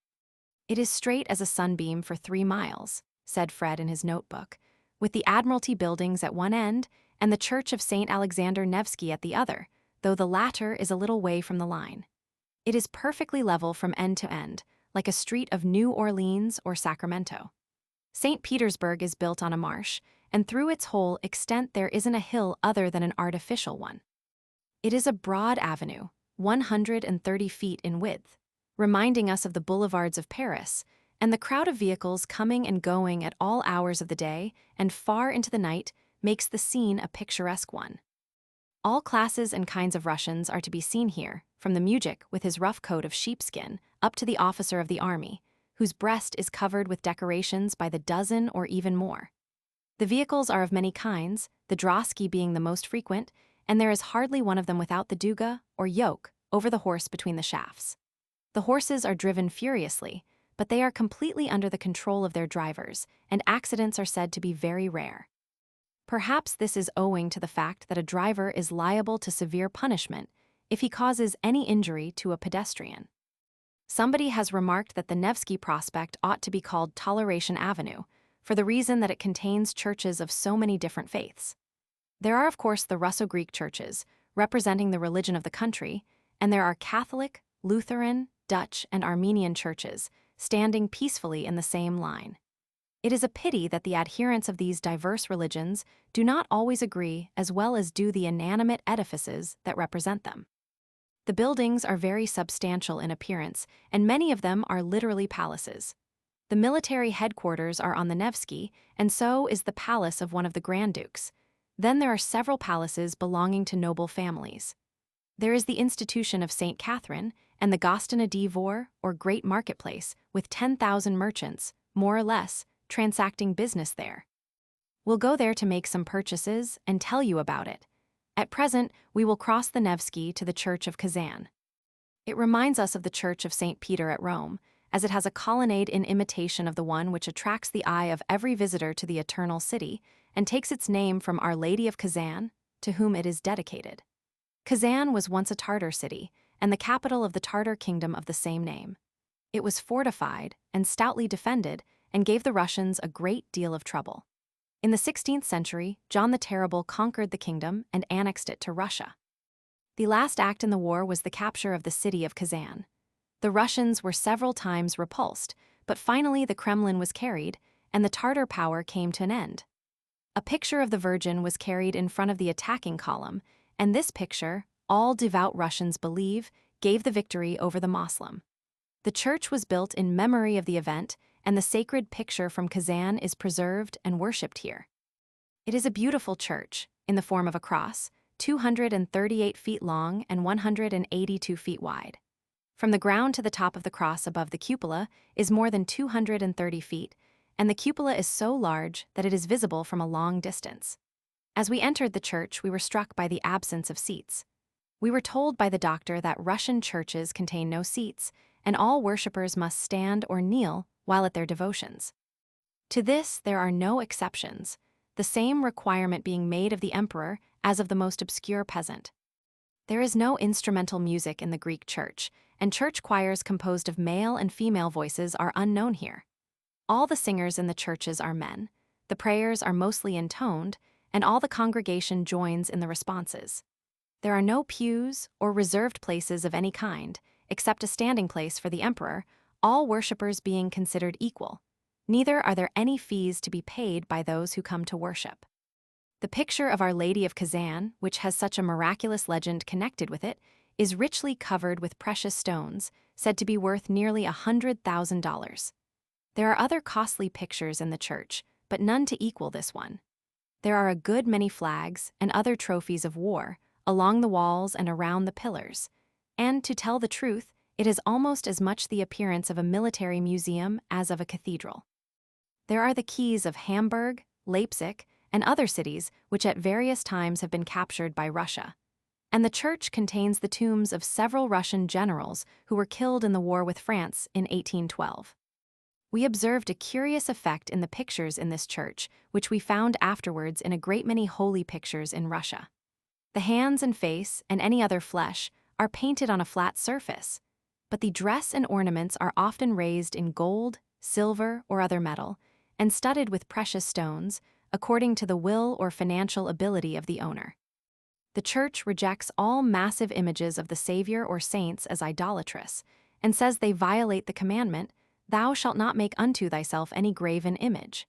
"It is straight as a sunbeam for 3 miles, said Fred in his notebook, "with the Admiralty buildings at one end and the Church of St. Alexander Nevsky at the other, though the latter is a little way from the line. It is perfectly level from end to end, like a street of New Orleans or Sacramento. St. Petersburg is built on a marsh, and through its whole extent there isn't a hill other than an artificial one. It is a broad avenue, 130 feet in width, reminding us of the boulevards of Paris, and the crowd of vehicles coming and going at all hours of the day and far into the night makes the scene a picturesque one. All classes and kinds of Russians are to be seen here, from the mujik with his rough coat of sheepskin up to the officer of the army, whose breast is covered with decorations by the dozen or even more. The vehicles are of many kinds, the drosky being the most frequent, and there is hardly one of them without the duga, or yoke, over the horse between the shafts. The horses are driven furiously, but they are completely under the control of their drivers, and accidents are said to be very rare. Perhaps this is owing to the fact that a driver is liable to severe punishment if he causes any injury to a pedestrian. Somebody has remarked that the Nevsky Prospect ought to be called Toleration Avenue, for the reason that it contains churches of so many different faiths. There are, of course, the Russo-Greek churches, representing the religion of the country, and there are Catholic, Lutheran, Dutch, and Armenian churches, standing peacefully in the same line. It is a pity that the adherents of these diverse religions do not always agree as well as do the inanimate edifices that represent them. The buildings are very substantial in appearance, and many of them are literally palaces. The military headquarters are on the Nevsky, and so is the palace of one of the Grand Dukes. Then there are several palaces belonging to noble families. There is the institution of St. Catherine and the Gostiny Dvor, or Great Marketplace, with 10,000 merchants, more or less, transacting business there. We'll go there to make some purchases and tell you about it. At present, we will cross the Nevsky to the Church of Kazan. It reminds us of the Church of St. Peter at Rome, as it has a colonnade in imitation of the one which attracts the eye of every visitor to the Eternal City and takes its name from Our Lady of Kazan, to whom it is dedicated. Kazan was once a Tartar city and the capital of the Tartar kingdom of the same name. It was fortified and stoutly defended and gave the Russians a great deal of trouble. In the 16th century, John the Terrible conquered the kingdom and annexed it to Russia. The last act in the war was the capture of the city of Kazan. The Russians were several times repulsed, but finally the Kremlin was carried, and the Tartar power came to an end. A picture of the Virgin was carried in front of the attacking column, and this picture, all devout Russians believe, gave the victory over the Moslem. The church was built in memory of the event, and the sacred picture from Kazan is preserved and worshipped here. It is a beautiful church, in the form of a cross, 238 feet long and 182 feet wide. From the ground to the top of the cross above the cupola is more than 230 feet, and the cupola is so large that it is visible from a long distance. As we entered the church, we were struck by the absence of seats. We were told by the doctor that Russian churches contain no seats, and all worshippers must stand or kneel while at their devotions. To this, there are no exceptions, the same requirement being made of the emperor as of the most obscure peasant. There is no instrumental music in the Greek church, and church choirs composed of male and female voices are unknown here. All the singers in the churches are men, the prayers are mostly intoned, and all the congregation joins in the responses. There are no pews or reserved places of any kind, except a standing place for the emperor, all worshippers being considered equal. Neither are there any fees to be paid by those who come to worship. The picture of Our Lady of Kazan, which has such a miraculous legend connected with it, is richly covered with precious stones, said to be worth nearly $100,000. There are other costly pictures in the church, but none to equal this one. There are a good many flags and other trophies of war along the walls and around the pillars, and, to tell the truth, it has almost as much the appearance of a military museum as of a cathedral. There are the keys of Hamburg, Leipzig, and other cities which at various times have been captured by Russia. And the church contains the tombs of several Russian generals who were killed in the war with France in 1812. We observed a curious effect in the pictures in this church, which we found afterwards in a great many holy pictures in Russia. The hands and face, and any other flesh, are painted on a flat surface, but the dress and ornaments are often raised in gold, silver, or other metal, and studded with precious stones, according to the will or financial ability of the owner. The church rejects all massive images of the Savior or saints as idolatrous, and says they violate the commandment, "Thou shalt not make unto thyself any graven image."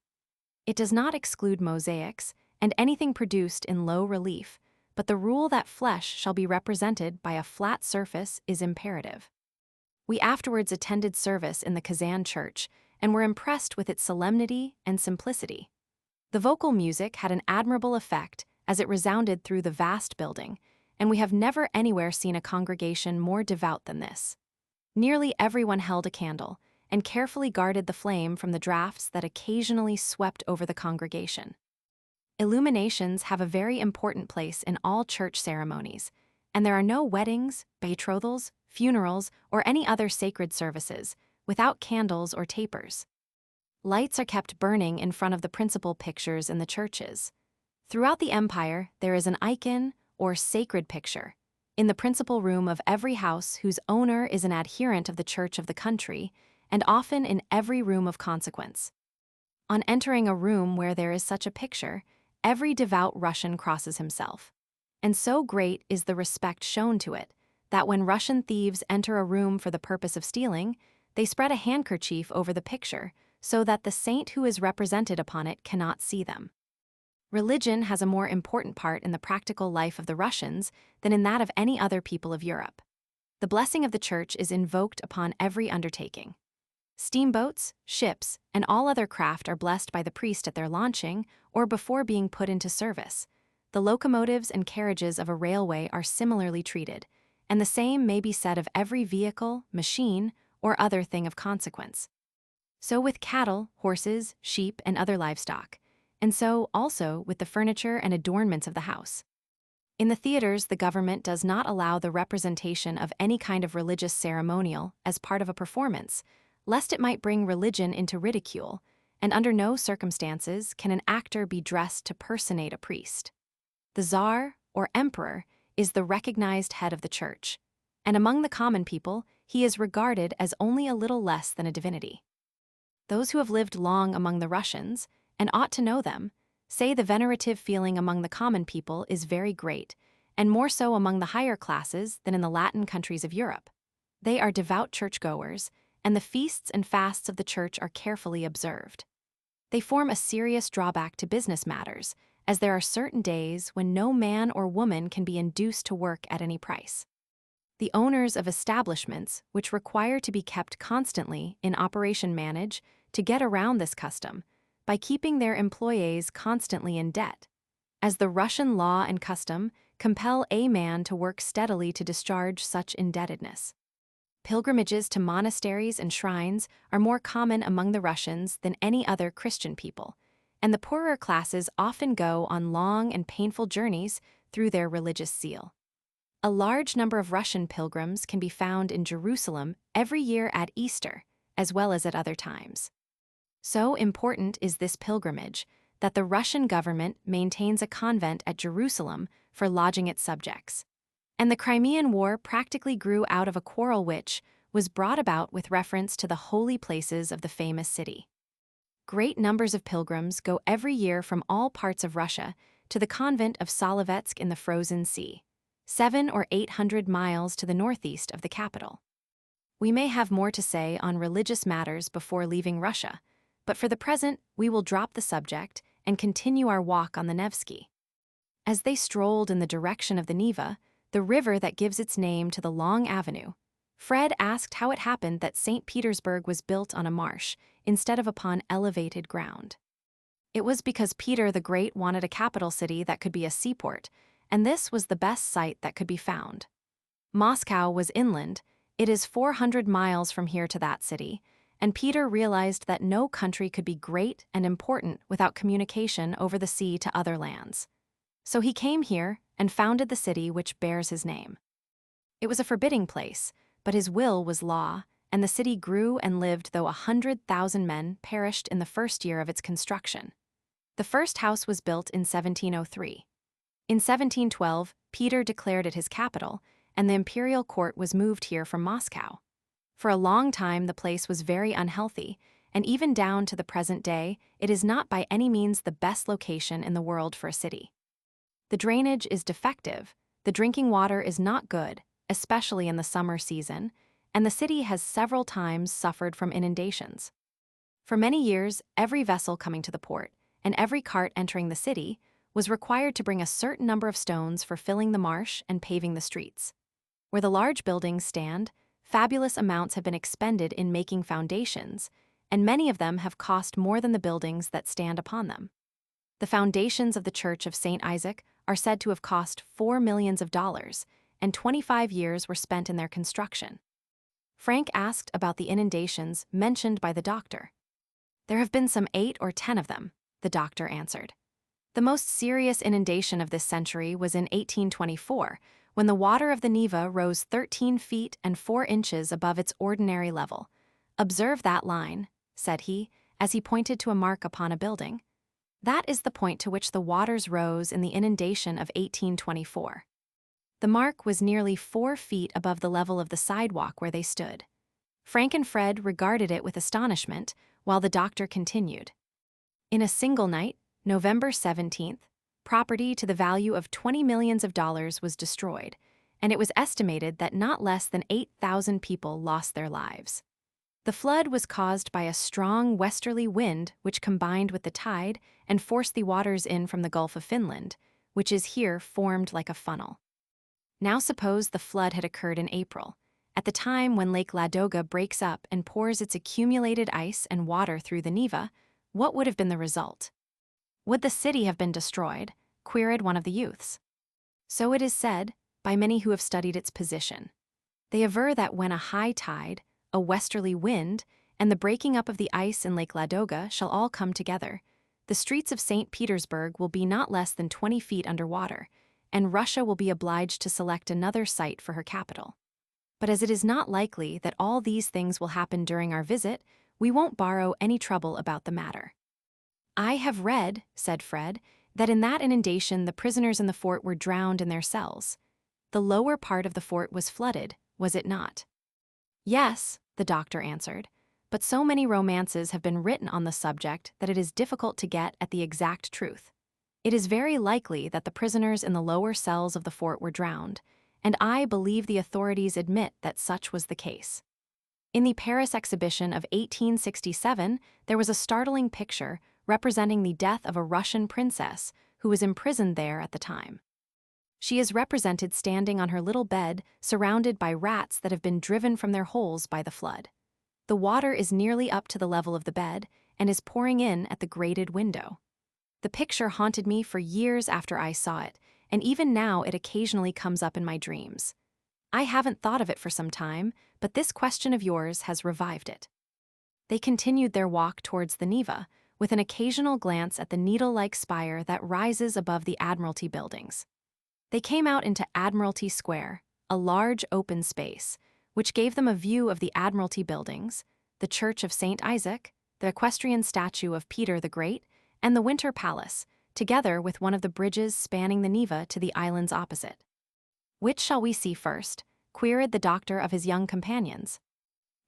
It does not exclude mosaics and anything produced in low relief, but the rule that flesh shall be represented by a flat surface is imperative. We afterwards attended service in the Kazan church and were impressed with its solemnity and simplicity. The vocal music had an admirable effect as it resounded through the vast building, and we have never anywhere seen a congregation more devout than this. Nearly everyone held a candle and carefully guarded the flame from the draughts that occasionally swept over the congregation. Illuminations have a very important place in all church ceremonies, and there are no weddings, betrothals, funerals, or any other sacred services without candles or tapers. Lights are kept burning in front of the principal pictures in the churches. Throughout the empire, there is an icon or sacred picture. in the principal room of every house whose owner is an adherent of the church of the country, and often in every room of consequence. On entering a room where there is such a picture, every devout Russian crosses himself. And so great is the respect shown to it, that when Russian thieves enter a room for the purpose of stealing, they spread a handkerchief over the picture so that the saint who is represented upon it cannot see them. Religion has a more important part in the practical life of the Russians than in that of any other people of Europe. The blessing of the church is invoked upon every undertaking. Steamboats, ships, and all other craft are blessed by the priest at their launching or before being put into service. The locomotives and carriages of a railway are similarly treated, and the same may be said of every vehicle, machine, or other thing of consequence. So with cattle, horses, sheep, and other livestock, and so also with the furniture and adornments of the house. In the theaters, the government does not allow the representation of any kind of religious ceremonial as part of a performance, lest it might bring religion into ridicule, and under no circumstances can an actor be dressed to personate a priest. The Tsar, or emperor, is the recognized head of the church, and among the common people he is regarded as only a little less than a divinity. Those who have lived long among the Russians, and ought to know them, say the venerative feeling among the common people is very great, and more so among the higher classes than in the Latin countries of Europe. They are devout churchgoers, and the feasts and fasts of the church are carefully observed. They form a serious drawback to business matters, as there are certain days when no man or woman can be induced to work at any price. The owners of establishments, which require to be kept constantly in operation, manage to get around this custom by keeping their employees constantly in debt, as the Russian law and custom compel a man to work steadily to discharge such indebtedness. Pilgrimages to monasteries and shrines are more common among the Russians than any other Christian people, and the poorer classes often go on long and painful journeys through their religious zeal. A large number of Russian pilgrims can be found in Jerusalem every year at Easter, as well as at other times. So important is this pilgrimage that the Russian government maintains a convent at Jerusalem for lodging its subjects. And the Crimean War practically grew out of a quarrel which was brought about with reference to the holy places of the famous city. Great numbers of pilgrims go every year from all parts of Russia to the convent of Solovets in the frozen sea, 700 or 800 miles to the northeast of the capital. We may have more to say on religious matters before leaving Russia, but for the present we will drop the subject and continue our walk on the Nevsky. As they strolled in the direction of the Neva, the river that gives its name to the long avenue, Fred asked how it happened that St. Petersburg was built on a marsh instead of upon elevated ground. It was because Peter the Great wanted a capital city that could be a seaport, and this was the best site that could be found. Moscow was inland. It is 400 miles from here to that city, and Peter realized that no country could be great and important without communication over the sea to other lands. So he came here and founded the city which bears his name. It was a forbidding place, but his will was law, and the city grew and lived though 100,000 men perished in the first year of its construction. The first house was built in 1703. In 1712, Peter declared it his capital, and the imperial court was moved here from Moscow. For a long time the place was very unhealthy, and even down to the present day, it is not by any means the best location in the world for a city. The drainage is defective, the drinking water is not good, especially in the summer season, and the city has several times suffered from inundations. For many years, every vessel coming to the port, and every cart entering the city, was required to bring a certain number of stones for filling the marsh and paving the streets. Where the large buildings stand, fabulous amounts have been expended in making foundations, and many of them have cost more than the buildings that stand upon them. The foundations of the Church of St. Isaac are said to have cost $4 millions, and 25 years were spent in their construction. Frank asked about the inundations mentioned by the doctor. There have been some 8 or 10 of them, the doctor answered. The most serious inundation of this century was in 1824, when the water of the Neva rose 13 feet and 4 inches above its ordinary level. Observe that line, said he, as he pointed to a mark upon a building. That is the point to which the waters rose in the inundation of 1824. The mark was nearly 4 feet above the level of the sidewalk where they stood. Frank and Fred regarded it with astonishment, while the doctor continued. In a single night, November 17th, property to the value of $20 million was destroyed, and it was estimated that not less than 8,000 people lost their lives. The flood was caused by a strong westerly wind which combined with the tide and forced the waters in from the Gulf of Finland, which is here formed like a funnel. Now suppose the flood had occurred in April, at the time when Lake Ladoga breaks up and pours its accumulated ice and water through the Neva. What would have been the result? Would the city have been destroyed? Queried one of the youths. So it is said, by many who have studied its position. They aver that when a high tide, a westerly wind, and the breaking up of the ice in Lake Ladoga shall all come together, the streets of St. Petersburg will be not less than 20 feet underwater, and Russia will be obliged to select another site for her capital. But as it is not likely that all these things will happen during our visit, we won't borrow any trouble about the matter. I have read, said Fred, that in that inundation the prisoners in the fort were drowned in their cells. The lower part of the fort was flooded, was it not? Yes, the doctor answered, but so many romances have been written on the subject that it is difficult to get at the exact truth. It is very likely that the prisoners in the lower cells of the fort were drowned, and I believe the authorities admit that such was the case. In the Paris exhibition of 1867, there was a startling picture representing the death of a Russian princess who was imprisoned there at the time. She is represented standing on her little bed, surrounded by rats that have been driven from their holes by the flood. The water is nearly up to the level of the bed and is pouring in at the grated window. The picture haunted me for years after I saw it, and even now it occasionally comes up in my dreams. I haven't thought of it for some time, but this question of yours has revived it. They continued their walk towards the Neva, with an occasional glance at the needle-like spire that rises above the Admiralty buildings. They came out into Admiralty Square, a large open space, which gave them a view of the Admiralty buildings, the Church of St. Isaac, the equestrian statue of Peter the Great, and the Winter Palace, together with one of the bridges spanning the Neva to the islands opposite. Which shall we see first? Queried the doctor of his young companions.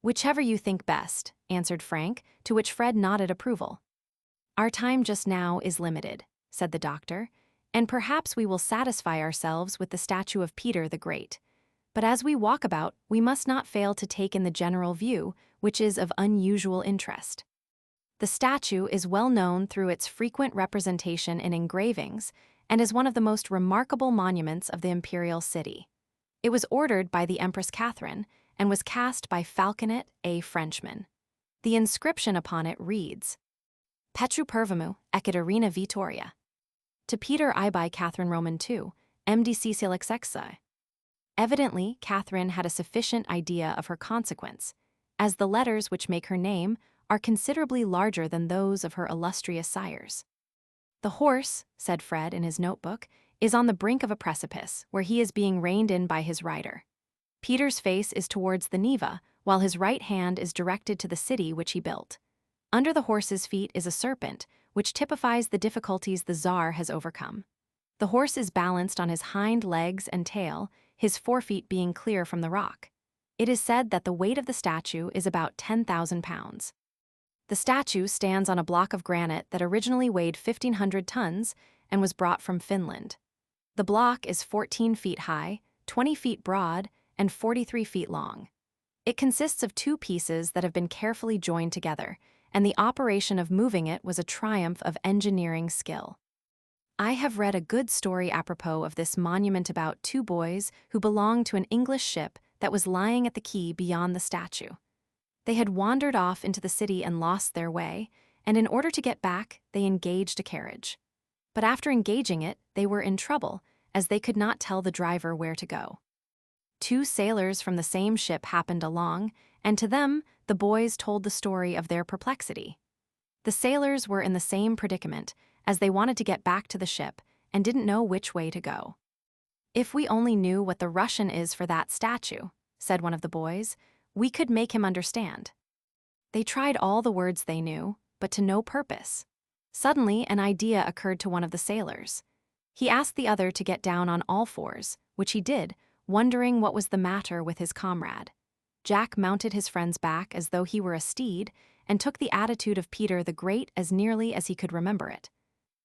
Whichever you think best, answered Frank, to which Fred nodded approval. Our time just now is limited, said the doctor, and perhaps we will satisfy ourselves with the statue of Peter the Great. But as we walk about, we must not fail to take in the general view, which is of unusual interest. The statue is well known through its frequent representation in engravings and is one of the most remarkable monuments of the imperial city. It was ordered by the Empress Catherine and was cast by Falconet, a Frenchman. The inscription upon it reads, Petru Pervamu, Ekaterina Vittoria. To Peter I by Catherine Roman II, MDC Silexexi. Evidently, Catherine had a sufficient idea of her consequence, as the letters which make her name are considerably larger than those of her illustrious sires. The horse, said Fred in his notebook, is on the brink of a precipice, where he is being reined in by his rider. Peter's face is towards the Neva, while his right hand is directed to the city which he built. Under the horse's feet is a serpent, which typifies the difficulties the Tsar has overcome. The horse is balanced on his hind legs and tail, his forefeet being clear from the rock. It is said that the weight of the statue is about 10,000 pounds. The statue stands on a block of granite that originally weighed 1,500 tons and was brought from Finland. The block is 14 feet high, 20 feet broad, and 43 feet long. It consists of two pieces that have been carefully joined together, and the operation of moving it was a triumph of engineering skill. I have read a good story apropos of this monument about two boys who belonged to an English ship that was lying at the quay beyond the statue. They had wandered off into the city and lost their way, and in order to get back, they engaged a carriage. But after engaging it, they were in trouble, as they could not tell the driver where to go. Two sailors from the same ship happened along, and to them, the boys told the story of their perplexity. The sailors were in the same predicament, as they wanted to get back to the ship and didn't know which way to go. If we only knew what the Russian is for that statue, said one of the boys, we could make him understand. They tried all the words they knew, but to no purpose. Suddenly, an idea occurred to one of the sailors. He asked the other to get down on all fours, which he did, wondering what was the matter with his comrade. Jack mounted his friend's back as though he were a steed and took the attitude of Peter the Great as nearly as he could remember it.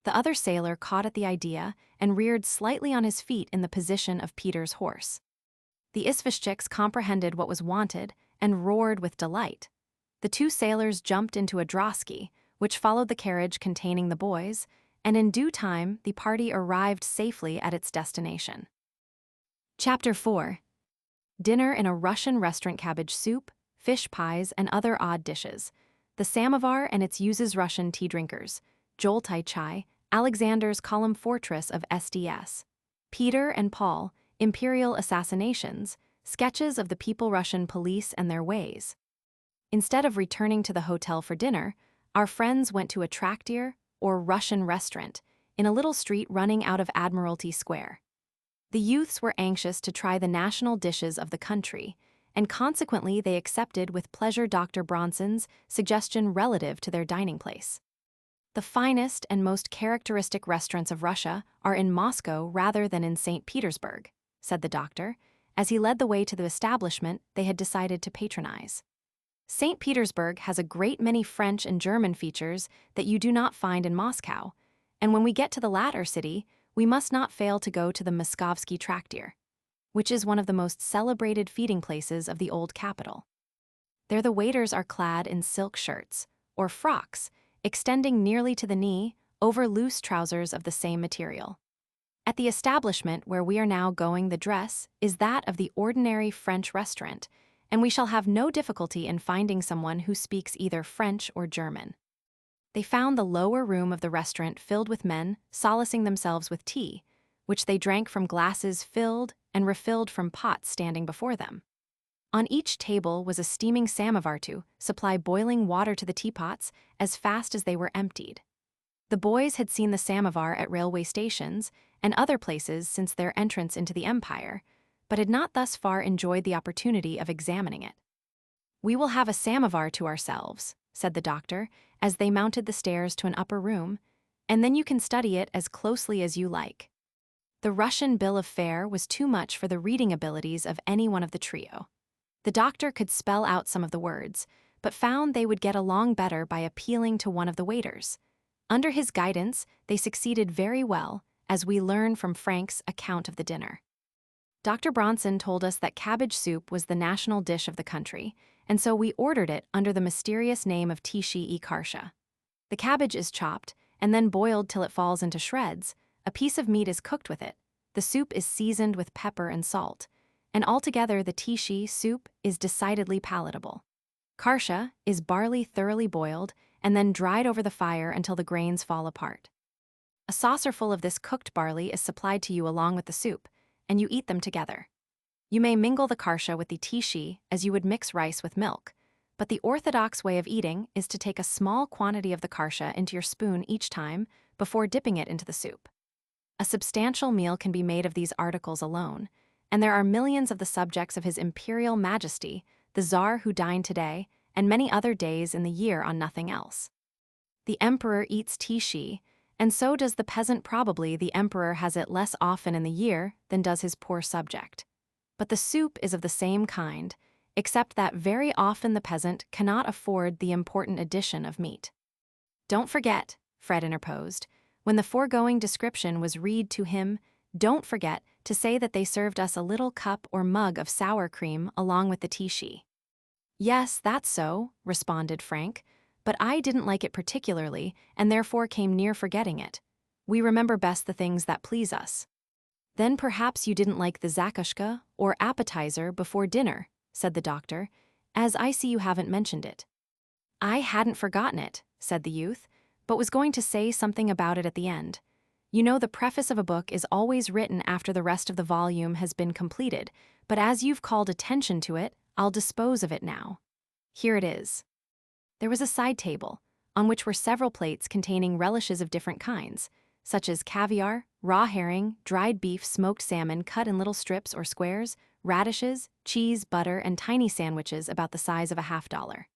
The other sailor caught at the idea and reared slightly on his feet in the position of Peter's horse. The isvostchiks comprehended what was wanted and roared with delight. The two sailors jumped into a drosky, which followed the carriage containing the boys, and in due time the party arrived safely at its destination. Chapter 4. Dinner in a Russian restaurant: cabbage soup, fish pies, and other odd dishes. The samovar and its uses: Russian tea drinkers. Joltai chai, Alexander's column fortress of SDS. Peter and Paul, imperial assassinations, sketches of the people: Russian police and their ways. Instead of returning to the hotel for dinner, our friends went to a traktir, or Russian restaurant, in a little street running out of Admiralty Square. The youths were anxious to try the national dishes of the country, and consequently they accepted with pleasure Dr. Bronson's suggestion relative to their dining place. The finest and most characteristic restaurants of Russia are in Moscow rather than in St. Petersburg, said the doctor, as he led the way to the establishment they had decided to patronize. St. Petersburg has a great many French and German features that you do not find in Moscow, and when we get to the latter city, we must not fail to go to the Moskovsky Traktir, which is one of the most celebrated feeding places of the old capital. There the waiters are clad in silk shirts, or frocks, extending nearly to the knee, over loose trousers of the same material. At the establishment where we are now going, the dress is that of the ordinary French restaurant, and we shall have no difficulty in finding someone who speaks either French or German. They found the lower room of the restaurant filled with men solacing themselves with tea, which they drank from glasses filled and refilled from pots standing before them. On each table was a steaming samovar to supply boiling water to the teapots as fast as they were emptied. The boys had seen the samovar at railway stations and other places since their entrance into the empire, but had not thus far enjoyed the opportunity of examining it. "We will have a samovar to ourselves," said the doctor, as they mounted the stairs to an upper room, "and then you can study it as closely as you like." The Russian bill of fare was too much for the reading abilities of any one of the trio. The doctor could spell out some of the words, but found they would get along better by appealing to one of the waiters. Under his guidance, they succeeded very well, as we learn from Frank's account of the dinner. Dr. Bronson told us that cabbage soup was the national dish of the country, and so we ordered it under the mysterious name of tishi e karsha. The cabbage is chopped and then boiled till it falls into shreds. A piece of meat is cooked with it. The soup is seasoned with pepper and salt, and altogether the tishi soup is decidedly palatable. Karsha is barley thoroughly boiled and then dried over the fire until the grains fall apart. A saucerful of this cooked barley is supplied to you along with the soup, and you eat them together. You may mingle the karsha with the tishi as you would mix rice with milk, but the orthodox way of eating is to take a small quantity of the karsha into your spoon each time before dipping it into the soup. A substantial meal can be made of these articles alone, and there are millions of the subjects of His Imperial Majesty, the Tsar who dined today, and many other days in the year on nothing else. The emperor eats tishi, and so does the peasant. Probably the emperor has it less often in the year than does his poor subject. But the soup is of the same kind, except that very often the peasant cannot afford the important addition of meat. "Don't forget," Fred interposed, when the foregoing description was read to him, "don't forget to say that they served us a little cup or mug of sour cream along with the tishi." "Yes, that's so," responded Frank, "but I didn't like it particularly and therefore came near forgetting it. We remember best the things that please us." "Then perhaps you didn't like the zakushka, or appetizer, before dinner," said the doctor, "as I see you haven't mentioned it." "I hadn't forgotten it," said the youth, "but was going to say something about it at the end. You know the preface of a book is always written after the rest of the volume has been completed, but as you've called attention to it, I'll dispose of it now. Here it is." There was a side table, on which were several plates containing relishes of different kinds, such as caviar, raw herring, dried beef, smoked salmon cut in little strips or squares, radishes, cheese, butter, and tiny sandwiches about the size of a $50.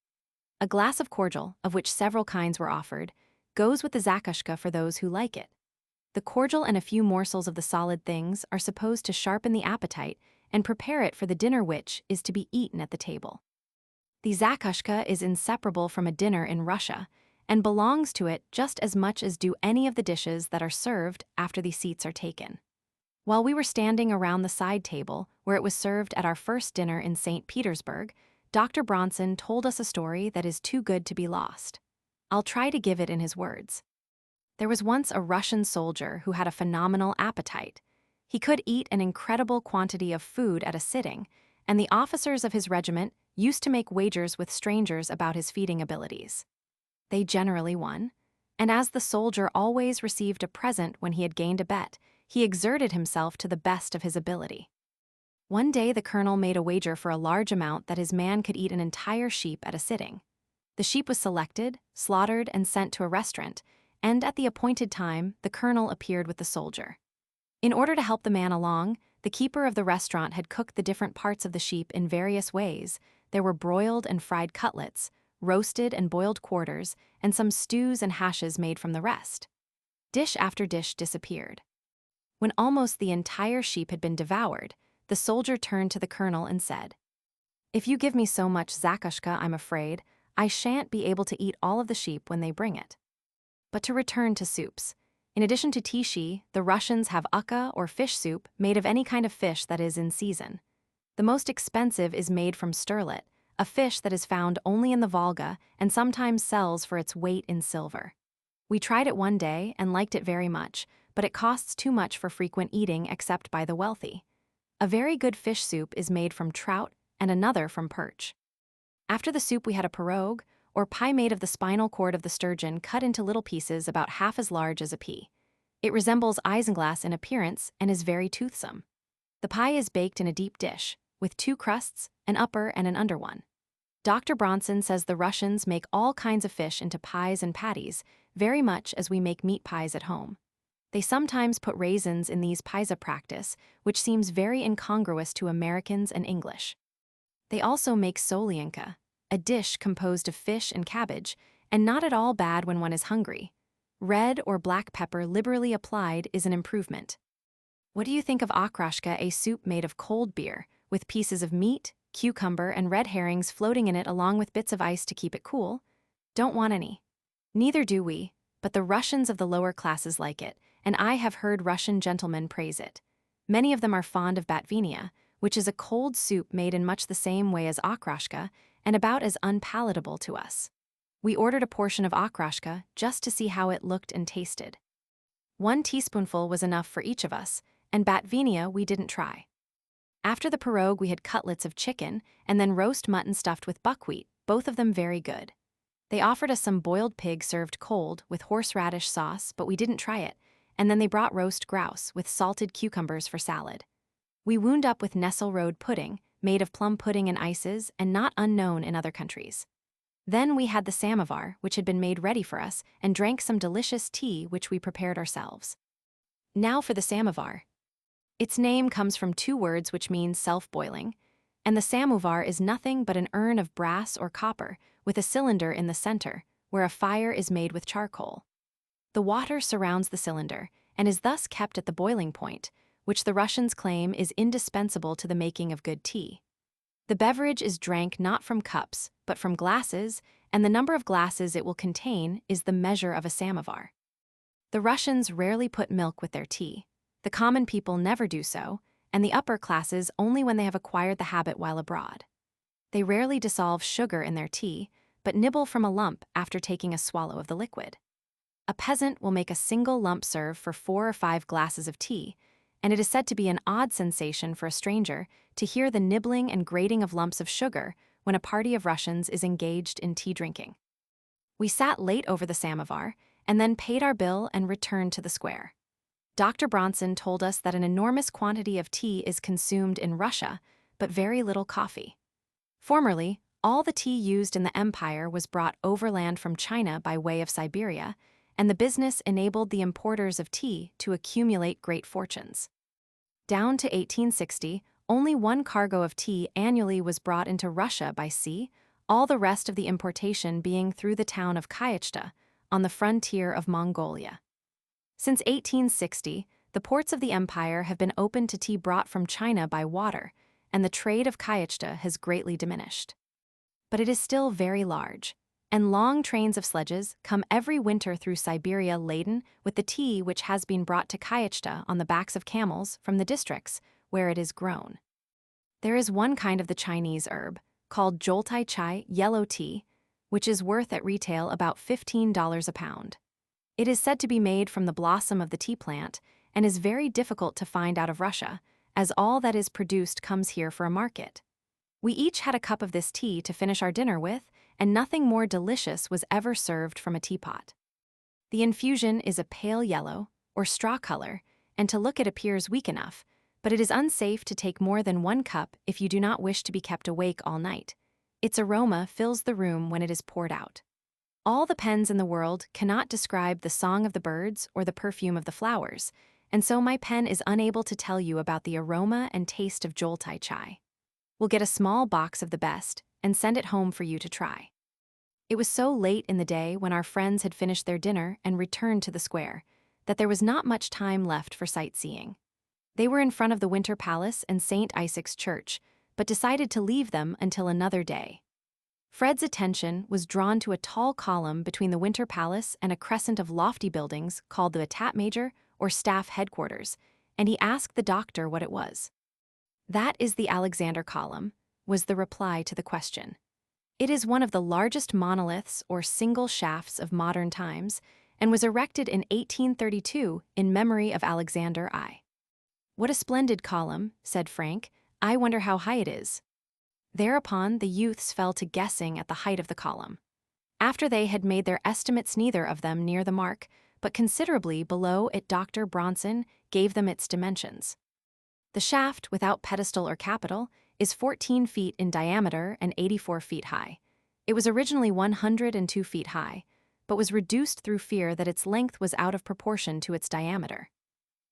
A glass of cordial, of which several kinds were offered, goes with the zakushka for those who like it. The cordial and a few morsels of the solid things are supposed to sharpen the appetite and prepare it for the dinner which is to be eaten at the table. The zakushka is inseparable from a dinner in Russia and belongs to it just as much as do any of the dishes that are served after the seats are taken. While we were standing around the side table, where it was served at our first dinner in St. Petersburg, Dr. Bronson told us a story that is too good to be lost. I'll try to give it in his words. There was once a Russian soldier who had a phenomenal appetite. He could eat an incredible quantity of food at a sitting, and the officers of his regiment used to make wagers with strangers about his feeding abilities. They generally won, and as the soldier always received a present when he had gained a bet, he exerted himself to the best of his ability. One day the colonel made a wager for a large amount that his man could eat an entire sheep at a sitting. The sheep was selected, slaughtered, and sent to a restaurant, and at the appointed time, the colonel appeared with the soldier. In order to help the man along, the keeper of the restaurant had cooked the different parts of the sheep in various ways. There were broiled and fried cutlets, roasted and boiled quarters, and some stews and hashes made from the rest. Dish after dish disappeared. When almost the entire sheep had been devoured, the soldier turned to the colonel and said, "If you give me so much zakushka, I'm afraid I shan't be able to eat all of the sheep when they bring it." But to return to soups. In addition to tishi, the Russians have uka or fish soup made of any kind of fish that is in season. The most expensive is made from sterlet, a fish that is found only in the Volga and sometimes sells for its weight in silver. We tried it one day and liked it very much, but it costs too much for frequent eating except by the wealthy. A very good fish soup is made from trout and another from perch. After the soup we had a pirogue, or pie made of the spinal cord of the sturgeon cut into little pieces about half as large as a pea. It resembles isinglass in appearance and is very toothsome. The pie is baked in a deep dish, with two crusts, an upper and an under one. Dr. Bronson says the Russians make all kinds of fish into pies and patties, very much as we make meat pies at home. They sometimes put raisins in these pies of practice, which seems very incongruous to Americans and English. They also make solienka, a dish composed of fish and cabbage, and not at all bad when one is hungry. Red or black pepper liberally applied is an improvement. What do you think of okrashka, a soup made of cold beer, with pieces of meat, cucumber, and red herrings floating in it along with bits of ice to keep it cool? Don't want any. Neither do we, but the Russians of the lower classes like it, and I have heard Russian gentlemen praise it. Many of them are fond of batvinia, which is a cold soup made in much the same way as okrashka, and about as unpalatable to us. We ordered a portion of okrashka just to see how it looked and tasted. 1 teaspoonful was enough for each of us, and batvinia we didn't try. After the pirogue we had cutlets of chicken, and then roast mutton stuffed with buckwheat, both of them very good. They offered us some boiled pig served cold with horseradish sauce, but we didn't try it, and then they brought roast grouse with salted cucumbers for salad. We wound up with nesselrode pudding, made of plum pudding and ices and not unknown in other countries. Then we had the samovar, which had been made ready for us, and drank some delicious tea which we prepared ourselves. Now for the samovar. Its name comes from 2 words which mean self-boiling, and the samovar is nothing but an urn of brass or copper with a cylinder in the center, where a fire is made with charcoal. The water surrounds the cylinder and is thus kept at the boiling point, which the Russians claim is indispensable to the making of good tea. The beverage is drank not from cups, but from glasses, and the number of glasses it will contain is the measure of a samovar. The Russians rarely put milk with their tea. The common people never do so, and the upper classes only when they have acquired the habit while abroad. They rarely dissolve sugar in their tea, but nibble from a lump after taking a swallow of the liquid. A peasant will make a single lump serve for 4 or 5 glasses of tea, and it is said to be an odd sensation for a stranger to hear the nibbling and grating of lumps of sugar when a party of Russians is engaged in tea drinking. We sat late over the samovar, and then paid our bill and returned to the square. Dr. Bronson told us that an enormous quantity of tea is consumed in Russia, but very little coffee. Formerly, all the tea used in the empire was brought overland from China by way of Siberia, and the business enabled the importers of tea to accumulate great fortunes. Down to 1860, only 1 cargo of tea annually was brought into Russia by sea, all the rest of the importation being through the town of Wieliczka, on the frontier of Mongolia. Since 1860, the ports of the empire have been open to tea brought from China by water, and the trade of Wieliczka has greatly diminished. But it is still very large, and long trains of sledges come every winter through Siberia laden with the tea which has been brought to Wieliczka on the backs of camels from the districts where it is grown. There is one kind of the Chinese herb, called joltai chai, yellow tea, which is worth at retail about $15 a pound. It is said to be made from the blossom of the tea plant and is very difficult to find out of Russia, as all that is produced comes here for a market. We each had a cup of this tea to finish our dinner with, and nothing more delicious was ever served from a teapot. The infusion is a pale yellow, or straw color, and to look it appears weak enough, but it is unsafe to take more than 1 cup if you do not wish to be kept awake all night. Its aroma fills the room when it is poured out. All the pens in the world cannot describe the song of the birds or the perfume of the flowers, and so my pen is unable to tell you about the aroma and taste of joltai chai. We'll get a small box of the best and send it home for you to try. It was so late in the day when our friends had finished their dinner and returned to the square that there was not much time left for sightseeing. They were in front of the Winter Palace and St. Isaac's Church, but decided to leave them until another day. Fred's attention was drawn to a tall column between the Winter Palace and a crescent of lofty buildings called the Etat Major, or Staff Headquarters, and he asked the doctor what it was. "That is the Alexander Column," was the reply to the question. "It is one of the largest monoliths or single shafts of modern times, and was erected in 1832 in memory of Alexander I." "What a splendid column," said Frank. "I wonder how high it is." Thereupon the youths fell to guessing at the height of the column. After they had made their estimates, neither of them near the mark, but considerably below it, Dr. Bronson gave them its dimensions. The shaft, without pedestal or capital, is 14 feet in diameter and 84 feet high. It was originally 102 feet high, but was reduced through fear that its length was out of proportion to its diameter.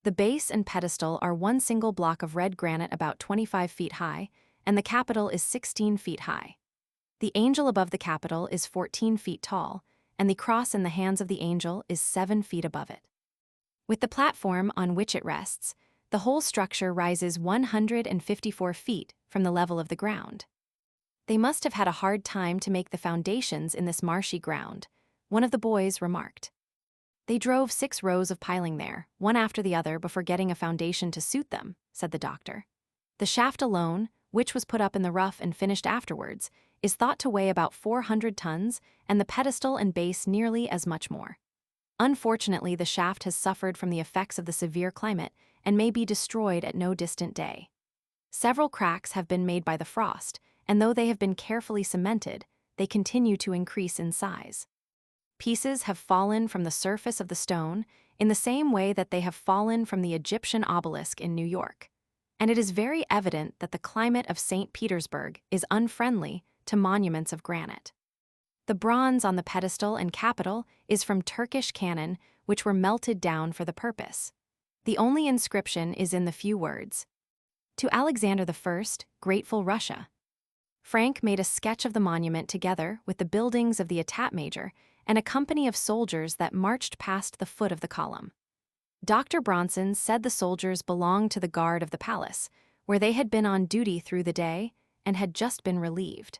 The base and pedestal are one single block of red granite about 25 feet high, and the capital is 16 feet high. The angel above the capital is 14 feet tall, and the cross in the hands of the angel is 7 feet above it. With the platform on which it rests, the whole structure rises 154 feet from the level of the ground. "They must have had a hard time to make the foundations in this marshy ground," one of the boys remarked. "They drove 6 rows of piling there, one after the other, before getting a foundation to suit them," said the doctor. "The shaft alone, which was put up in the rough and finished afterwards, is thought to weigh about 400 tons, and the pedestal and base nearly as much more. Unfortunately, the shaft has suffered from the effects of the severe climate and may be destroyed at no distant day. Several cracks have been made by the frost, and though they have been carefully cemented, they continue to increase in size. Pieces have fallen from the surface of the stone in the same way that they have fallen from the Egyptian obelisk in New York, and it is very evident that the climate of St. Petersburg is unfriendly to monuments of granite. The bronze on the pedestal and capital is from Turkish cannon, which were melted down for the purpose. The only inscription is in the few words, 'To Alexander I, grateful Russia.'" Frank made a sketch of the monument together with the buildings of the Etat Major and a company of soldiers that marched past the foot of the column. Dr. Bronson said the soldiers belonged to the guard of the palace, where they had been on duty through the day and had just been relieved.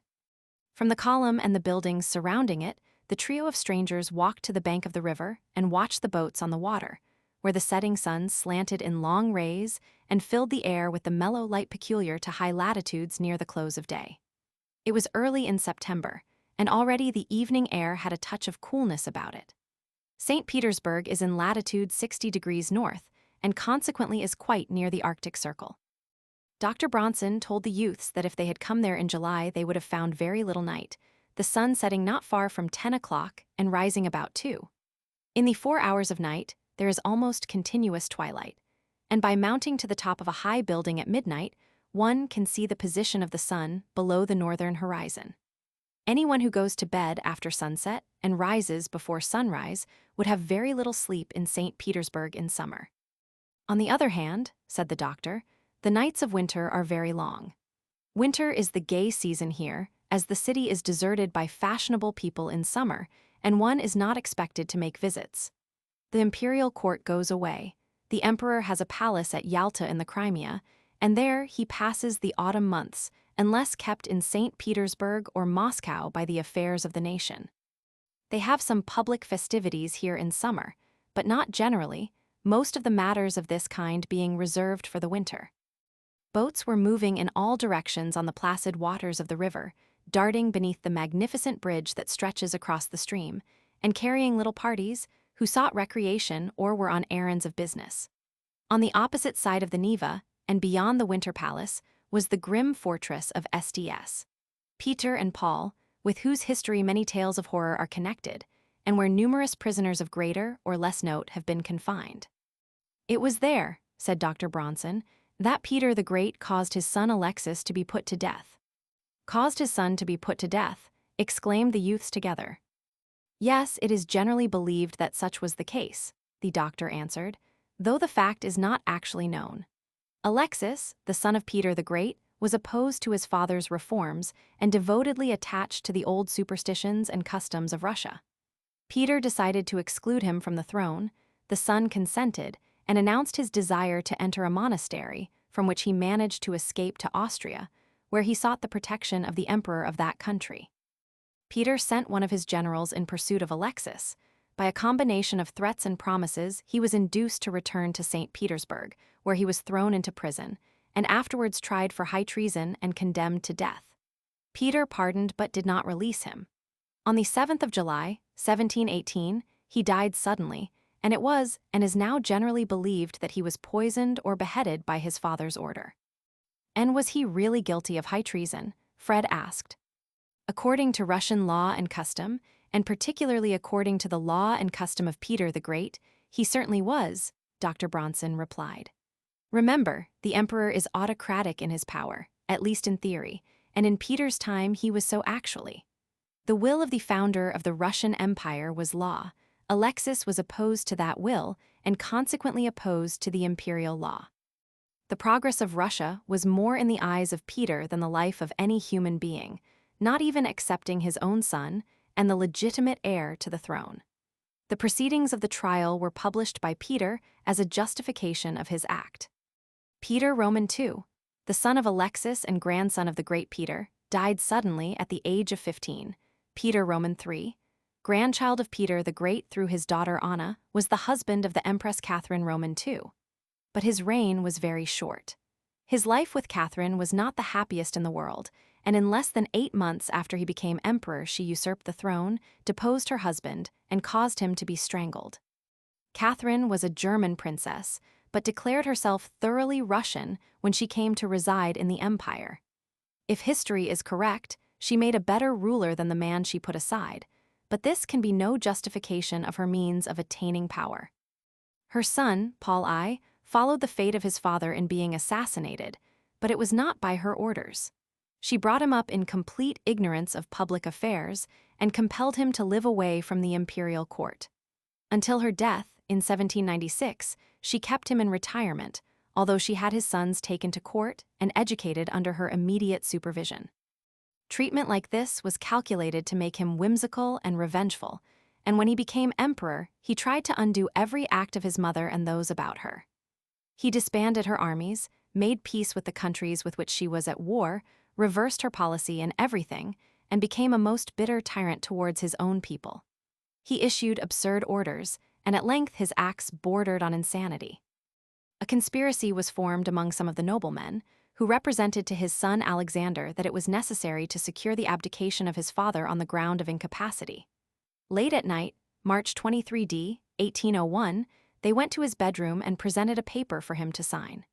From the column and the buildings surrounding it, the trio of strangers walked to the bank of the river and watched the boats on the water, where the setting sun slanted in long rays and filled the air with the mellow light peculiar to high latitudes near the close of day. It was early in September, and already the evening air had a touch of coolness about it. St. Petersburg is in latitude 60 degrees north, and consequently is quite near the Arctic Circle. Dr. Bronson told the youths that if they had come there in July, they would have found very little night, the sun setting not far from 10 o'clock and rising about 2. In the 4 hours of night, there is almost continuous twilight, and by mounting to the top of a high building at midnight, one can see the position of the sun below the northern horizon. Anyone who goes to bed after sunset and rises before sunrise would have very little sleep in St. Petersburg in summer. "On the other hand," said the doctor, "the nights of winter are very long. Winter is the gay season here, as the city is deserted by fashionable people in summer, and one is not expected to make visits. The imperial court goes away. The emperor has a palace at Yalta in the Crimea, and there he passes the autumn months, unless kept in St. Petersburg or Moscow by the affairs of the nation. They have some public festivities here in summer, but not generally, most of the matters of this kind being reserved for the winter. Boats were moving in all directions on the placid waters of the river, darting beneath the magnificent bridge that stretches across the stream, and carrying little parties who sought recreation or were on errands of business. On the opposite side of the Neva, and beyond the Winter Palace, was the grim fortress of SDS. Peter and Paul, with whose history many tales of horror are connected, and where numerous prisoners of greater or less note have been confined. "It was there," said Dr. Bronson, "that Peter the Great caused his son Alexis to be put to death." "Caused his son to be put to death," exclaimed the youths together. "Yes, it is generally believed that such was the case," the doctor answered, "though the fact is not actually known. Alexis, the son of Peter the Great, was opposed to his father's reforms and devotedly attached to the old superstitions and customs of Russia. Peter decided to exclude him from the throne. The son consented and announced his desire to enter a monastery, from which he managed to escape to Austria, where he sought the protection of the emperor of that country. Peter sent one of his generals in pursuit of Alexis. By a combination of threats and promises, he was induced to return to St. Petersburg, where he was thrown into prison, and afterwards tried for high treason and condemned to death. Peter pardoned but did not release him. On the 7th of July, 1718, he died suddenly, and it was and is now generally believed that he was poisoned or beheaded by his father's order. And was he really guilty of high treason? Fred asked. According to Russian law and custom, and particularly according to the law and custom of Peter the Great, he certainly was, Dr. Bronson replied. Remember, the emperor is autocratic in his power, at least in theory, and in Peter's time he was so actually. The will of the founder of the Russian Empire was law. Alexis was opposed to that will and consequently opposed to the imperial law. The progress of Russia was more in the eyes of Peter than the life of any human being, not even excepting his own son and the legitimate heir to the throne. The proceedings of the trial were published by Peter as a justification of his act. Peter Roman II, the son of Alexis and grandson of the great Peter, died suddenly at the age of 15. Peter Roman III, grandchild of Peter the Great through his daughter Anna, was the husband of the Empress Catherine Roman II. But his reign was very short. His life with Catherine was not the happiest in the world, and in less than 8 months after he became emperor she usurped the throne, deposed her husband, and caused him to be strangled. Catherine was a German princess, but declared herself thoroughly Russian when she came to reside in the empire. If history is correct, she made a better ruler than the man she put aside, but this can be no justification of her means of attaining power. Her son, Paul I, followed the fate of his father in being assassinated, but it was not by her orders. She brought him up in complete ignorance of public affairs and compelled him to live away from the imperial court. Until her death, in 1796, she kept him in retirement, although she had his sons taken to court and educated under her immediate supervision. Treatment like this was calculated to make him whimsical and revengeful, and when he became emperor, he tried to undo every act of his mother and those about her. He disbanded her armies, made peace with the countries with which she was at war, reversed her policy in everything, and became a most bitter tyrant towards his own people. He issued absurd orders, and at length his acts bordered on insanity. A conspiracy was formed among some of the noblemen, who represented to his son Alexander that it was necessary to secure the abdication of his father on the ground of incapacity. Late at night, March 23d, 1801, they went to his bedroom and presented a paper for him to sign.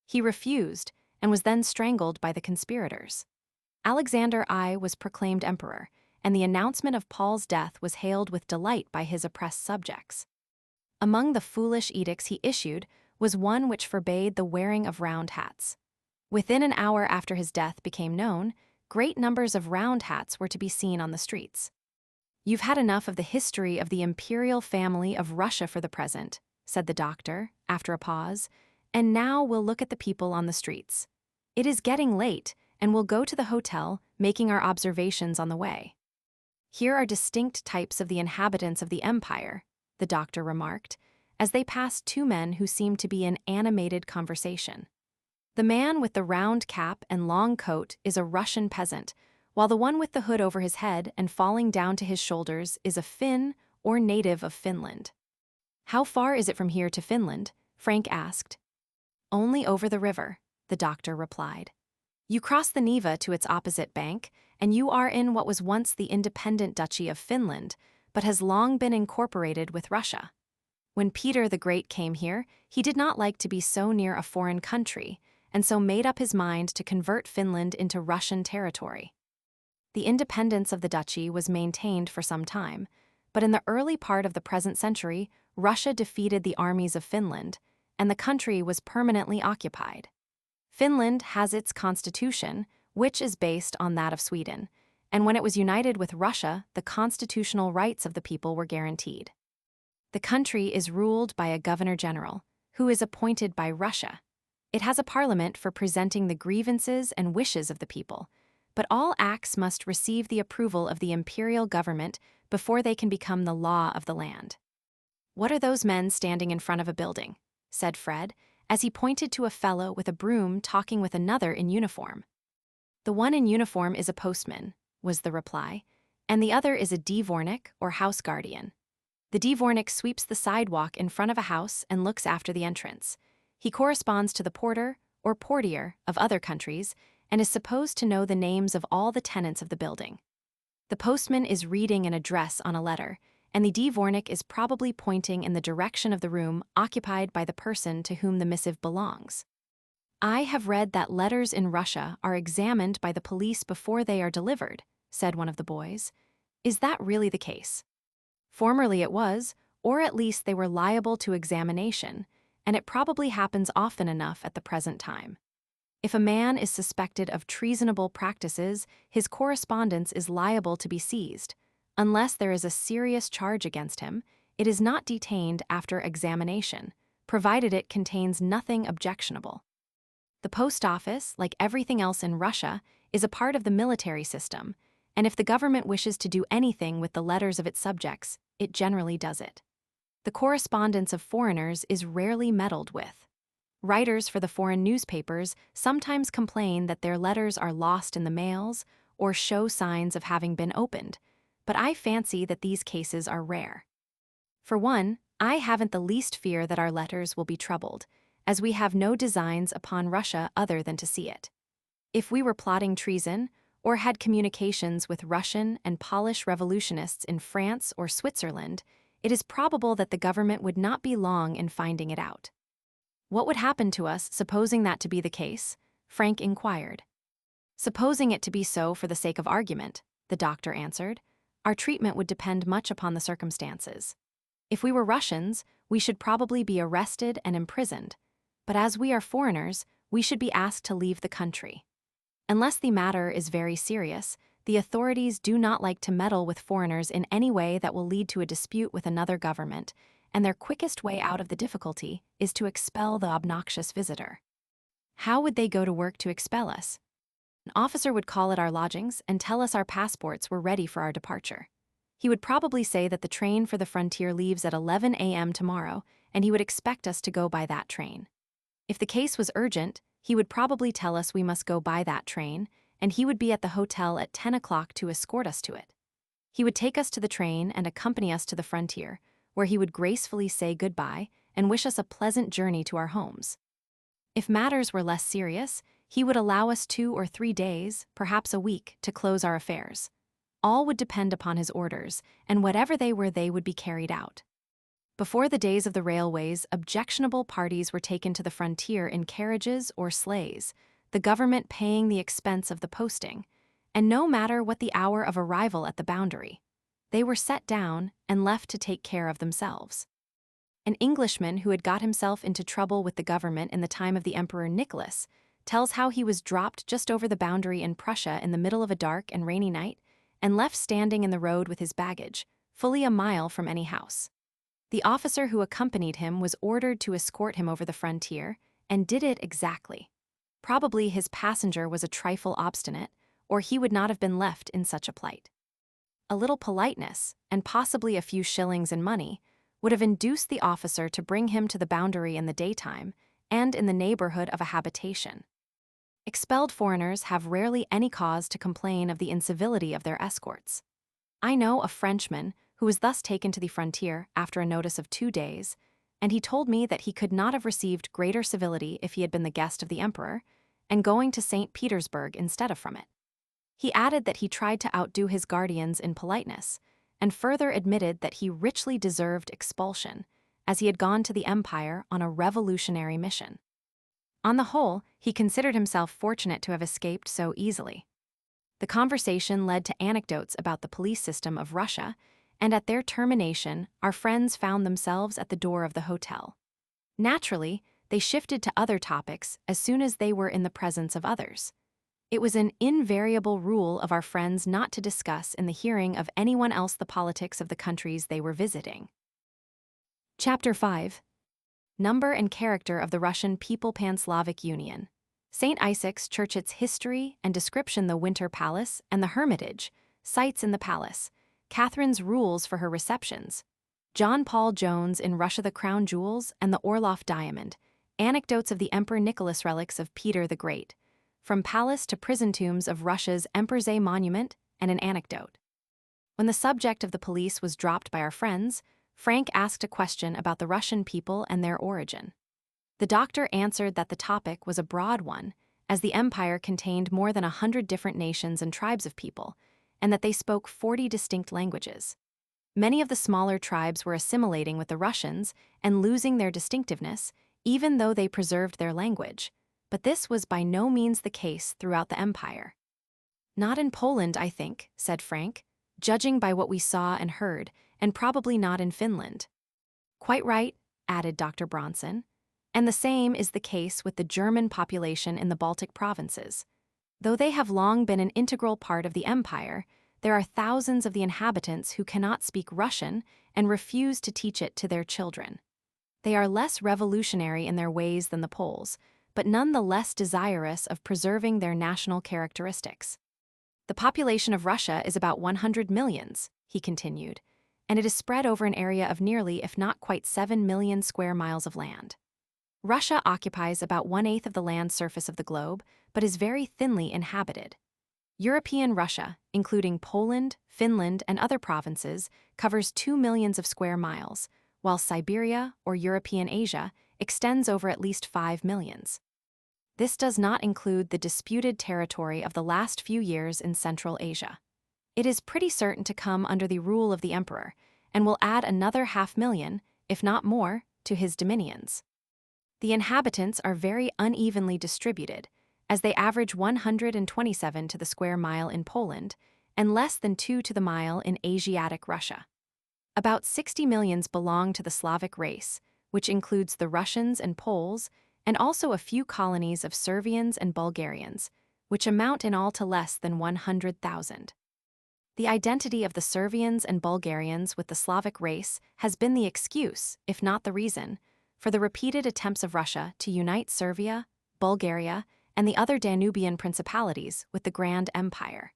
He refused, and was then strangled by the conspirators. Alexander I was proclaimed emperor, and the announcement of Paul's death was hailed with delight by his oppressed subjects. Among the foolish edicts he issued was one which forbade the wearing of round hats. Within an hour after his death became known, great numbers of round hats were to be seen on the streets. "You've had enough of the history of the imperial family of Russia for the present," said the doctor, after a pause, "and now we'll look at the people on the streets. It is getting late, and we'll go to the hotel, making our observations on the way." "Here are distinct types of the inhabitants of the empire," the doctor remarked, as they passed two men who seemed to be in animated conversation. The man with the round cap and long coat is a Russian peasant, while the one with the hood over his head and falling down to his shoulders is a Finn or native of Finland. "How far is it from here to Finland?" Frank asked. "Only over the river," the doctor replied. "You cross the Neva to its opposite bank, and you are in what was once the independent Duchy of Finland, but has long been incorporated with Russia. When Peter the Great came here, he did not like to be so near a foreign country, and so made up his mind to convert Finland into Russian territory. The independence of the duchy was maintained for some time, but in the early part of the present century, Russia defeated the armies of Finland, and the country was permanently occupied. Finland has its constitution, which is based on that of Sweden, and when it was united with Russia, the constitutional rights of the people were guaranteed. The country is ruled by a governor-general, who is appointed by Russia. It has a parliament for presenting the grievances and wishes of the people, but all acts must receive the approval of the imperial government before they can become the law of the land. "What are those men standing in front of a building?" said Fred, as he pointed to a fellow with a broom talking with another in uniform. "The one in uniform is a postman," was the reply, "and the other is a dvornik or house guardian. The dvornik sweeps the sidewalk in front of a house and looks after the entrance. He corresponds to the porter or portier of other countries and is supposed to know the names of all the tenants of the building. The postman is reading an address on a letter, and the dvornik is probably pointing in the direction of the room occupied by the person to whom the missive belongs. I have read that letters in Russia are examined by the police before they are delivered," said one of the boys. "Is that really the case?" "Formerly it was, or at least they were liable to examination, and it probably happens often enough at the present time. If a man is suspected of treasonable practices, his correspondence is liable to be seized. Unless there is a serious charge against him, it is not detained after examination, provided it contains nothing objectionable. The post office, like everything else in Russia, is a part of the military system, and if the government wishes to do anything with the letters of its subjects, it generally does it. The correspondence of foreigners is rarely meddled with. Writers for the foreign newspapers sometimes complain that their letters are lost in the mails or show signs of having been opened, but I fancy that these cases are rare. For one, I haven't the least fear that our letters will be troubled, as we have no designs upon Russia other than to see it. If we were plotting treason, or had communications with Russian and Polish revolutionists in France or Switzerland, it is probable that the government would not be long in finding it out." "What would happen to us, supposing that to be the case?" Frank inquired. "Supposing it to be so for the sake of argument," the doctor answered, "our treatment would depend much upon the circumstances. If we were Russians, we should probably be arrested and imprisoned, but as we are foreigners, we should be asked to leave the country. Unless the matter is very serious, the authorities do not like to meddle with foreigners in any way that will lead to a dispute with another government, and their quickest way out of the difficulty is to expel the obnoxious visitor." "How would they go to work to expel us?" "An officer would call at our lodgings and tell us our passports were ready for our departure. He would probably say that the train for the frontier leaves at 11 a.m. tomorrow, and he would expect us to go by that train. If the case was urgent, he would probably tell us we must go by that train, and he would be at the hotel at 10 o'clock to escort us to it. He would take us to the train and accompany us to the frontier, where he would gracefully say goodbye and wish us a pleasant journey to our homes. If matters were less serious, he would allow us 2 or 3 days, perhaps a week, to close our affairs. All would depend upon his orders, and whatever they were, they would be carried out. Before the days of the railways, objectionable parties were taken to the frontier in carriages or sleighs, the government paying the expense of the posting, and no matter what the hour of arrival at the boundary, they were set down and left to take care of themselves. An Englishman who had got himself into trouble with the government in the time of the Emperor Nicholas tells how he was dropped just over the boundary in Prussia in the middle of a dark and rainy night and left standing in the road with his baggage, fully a mile from any house. The officer who accompanied him was ordered to escort him over the frontier, and did it exactly. Probably his passenger was a trifle obstinate, or he would not have been left in such a plight. A little politeness, and possibly a few shillings in money, would have induced the officer to bring him to the boundary in the daytime and in the neighborhood of a habitation. Expelled foreigners have rarely any cause to complain of the incivility of their escorts. I know a Frenchman who was thus taken to the frontier after a notice of 2 days, and he told me that he could not have received greater civility if he had been the guest of the emperor, and going to St. Petersburg instead of from it. He added that he tried to outdo his guardians in politeness, and further admitted that he richly deserved expulsion, as he had gone to the empire on a revolutionary mission. On the whole, he considered himself fortunate to have escaped so easily. The conversation led to anecdotes about the police system of Russia, and at their termination, our friends found themselves at the door of the hotel. Naturally, they shifted to other topics as soon as they were in the presence of others. It was an invariable rule of our friends not to discuss in the hearing of anyone else the politics of the countries they were visiting. Chapter 5. Number and Character of the Russian People Pan-Slavic Union. St. Isaac's Church. Its history and description. The Winter Palace and the Hermitage. Sites in the palace. Catherine's rules for her receptions. John Paul Jones in Russia. The Crown Jewels and the Orloff Diamond. Anecdotes of the Emperor Nicholas. Relics of Peter the Great. From palace to prison. Tombs of Russia's Emperor's Monument and an anecdote. When the subject of the police was dropped by our friends, Frank asked a question about the Russian people and their origin. The doctor answered that the topic was a broad one, as the empire contained more than 100 different nations and tribes of people, and that they spoke 40 distinct languages. Many of the smaller tribes were assimilating with the Russians and losing their distinctiveness, even though they preserved their language, but this was by no means the case throughout the empire. "Not in Poland, I think," said Frank, "judging by what we saw and heard, and probably not in Finland." "Quite right," added Dr. Bronson. "And the same is the case with the German population in the Baltic provinces. Though they have long been an integral part of the empire, there are thousands of the inhabitants who cannot speak Russian and refuse to teach it to their children. They are less revolutionary in their ways than the Poles, but none the less desirous of preserving their national characteristics. The population of Russia is about 100 millions, he continued, and it is spread over an area of nearly, if not quite 7 million square miles of land. Russia occupies about 1/8 of the land surface of the globe, but is very thinly inhabited. European Russia, including Poland, Finland, and other provinces, covers 2 millions of square miles, while Siberia, or European Asia, extends over at least 5 millions. This does not include the disputed territory of the last few years in Central Asia. It is pretty certain to come under the rule of the emperor, and will add another 500,000, if not more, to his dominions. The inhabitants are very unevenly distributed, as they average 127 to the square mile in Poland, and less than 2 to the mile in Asiatic Russia. About 60 millions belong to the Slavic race, which includes the Russians and Poles, and also a few colonies of Servians and Bulgarians, which amount in all to less than 100,000. The identity of the Servians and Bulgarians with the Slavic race has been the excuse, if not the reason, for the repeated attempts of Russia to unite Servia, Bulgaria, and the other Danubian principalities with the Grand Empire.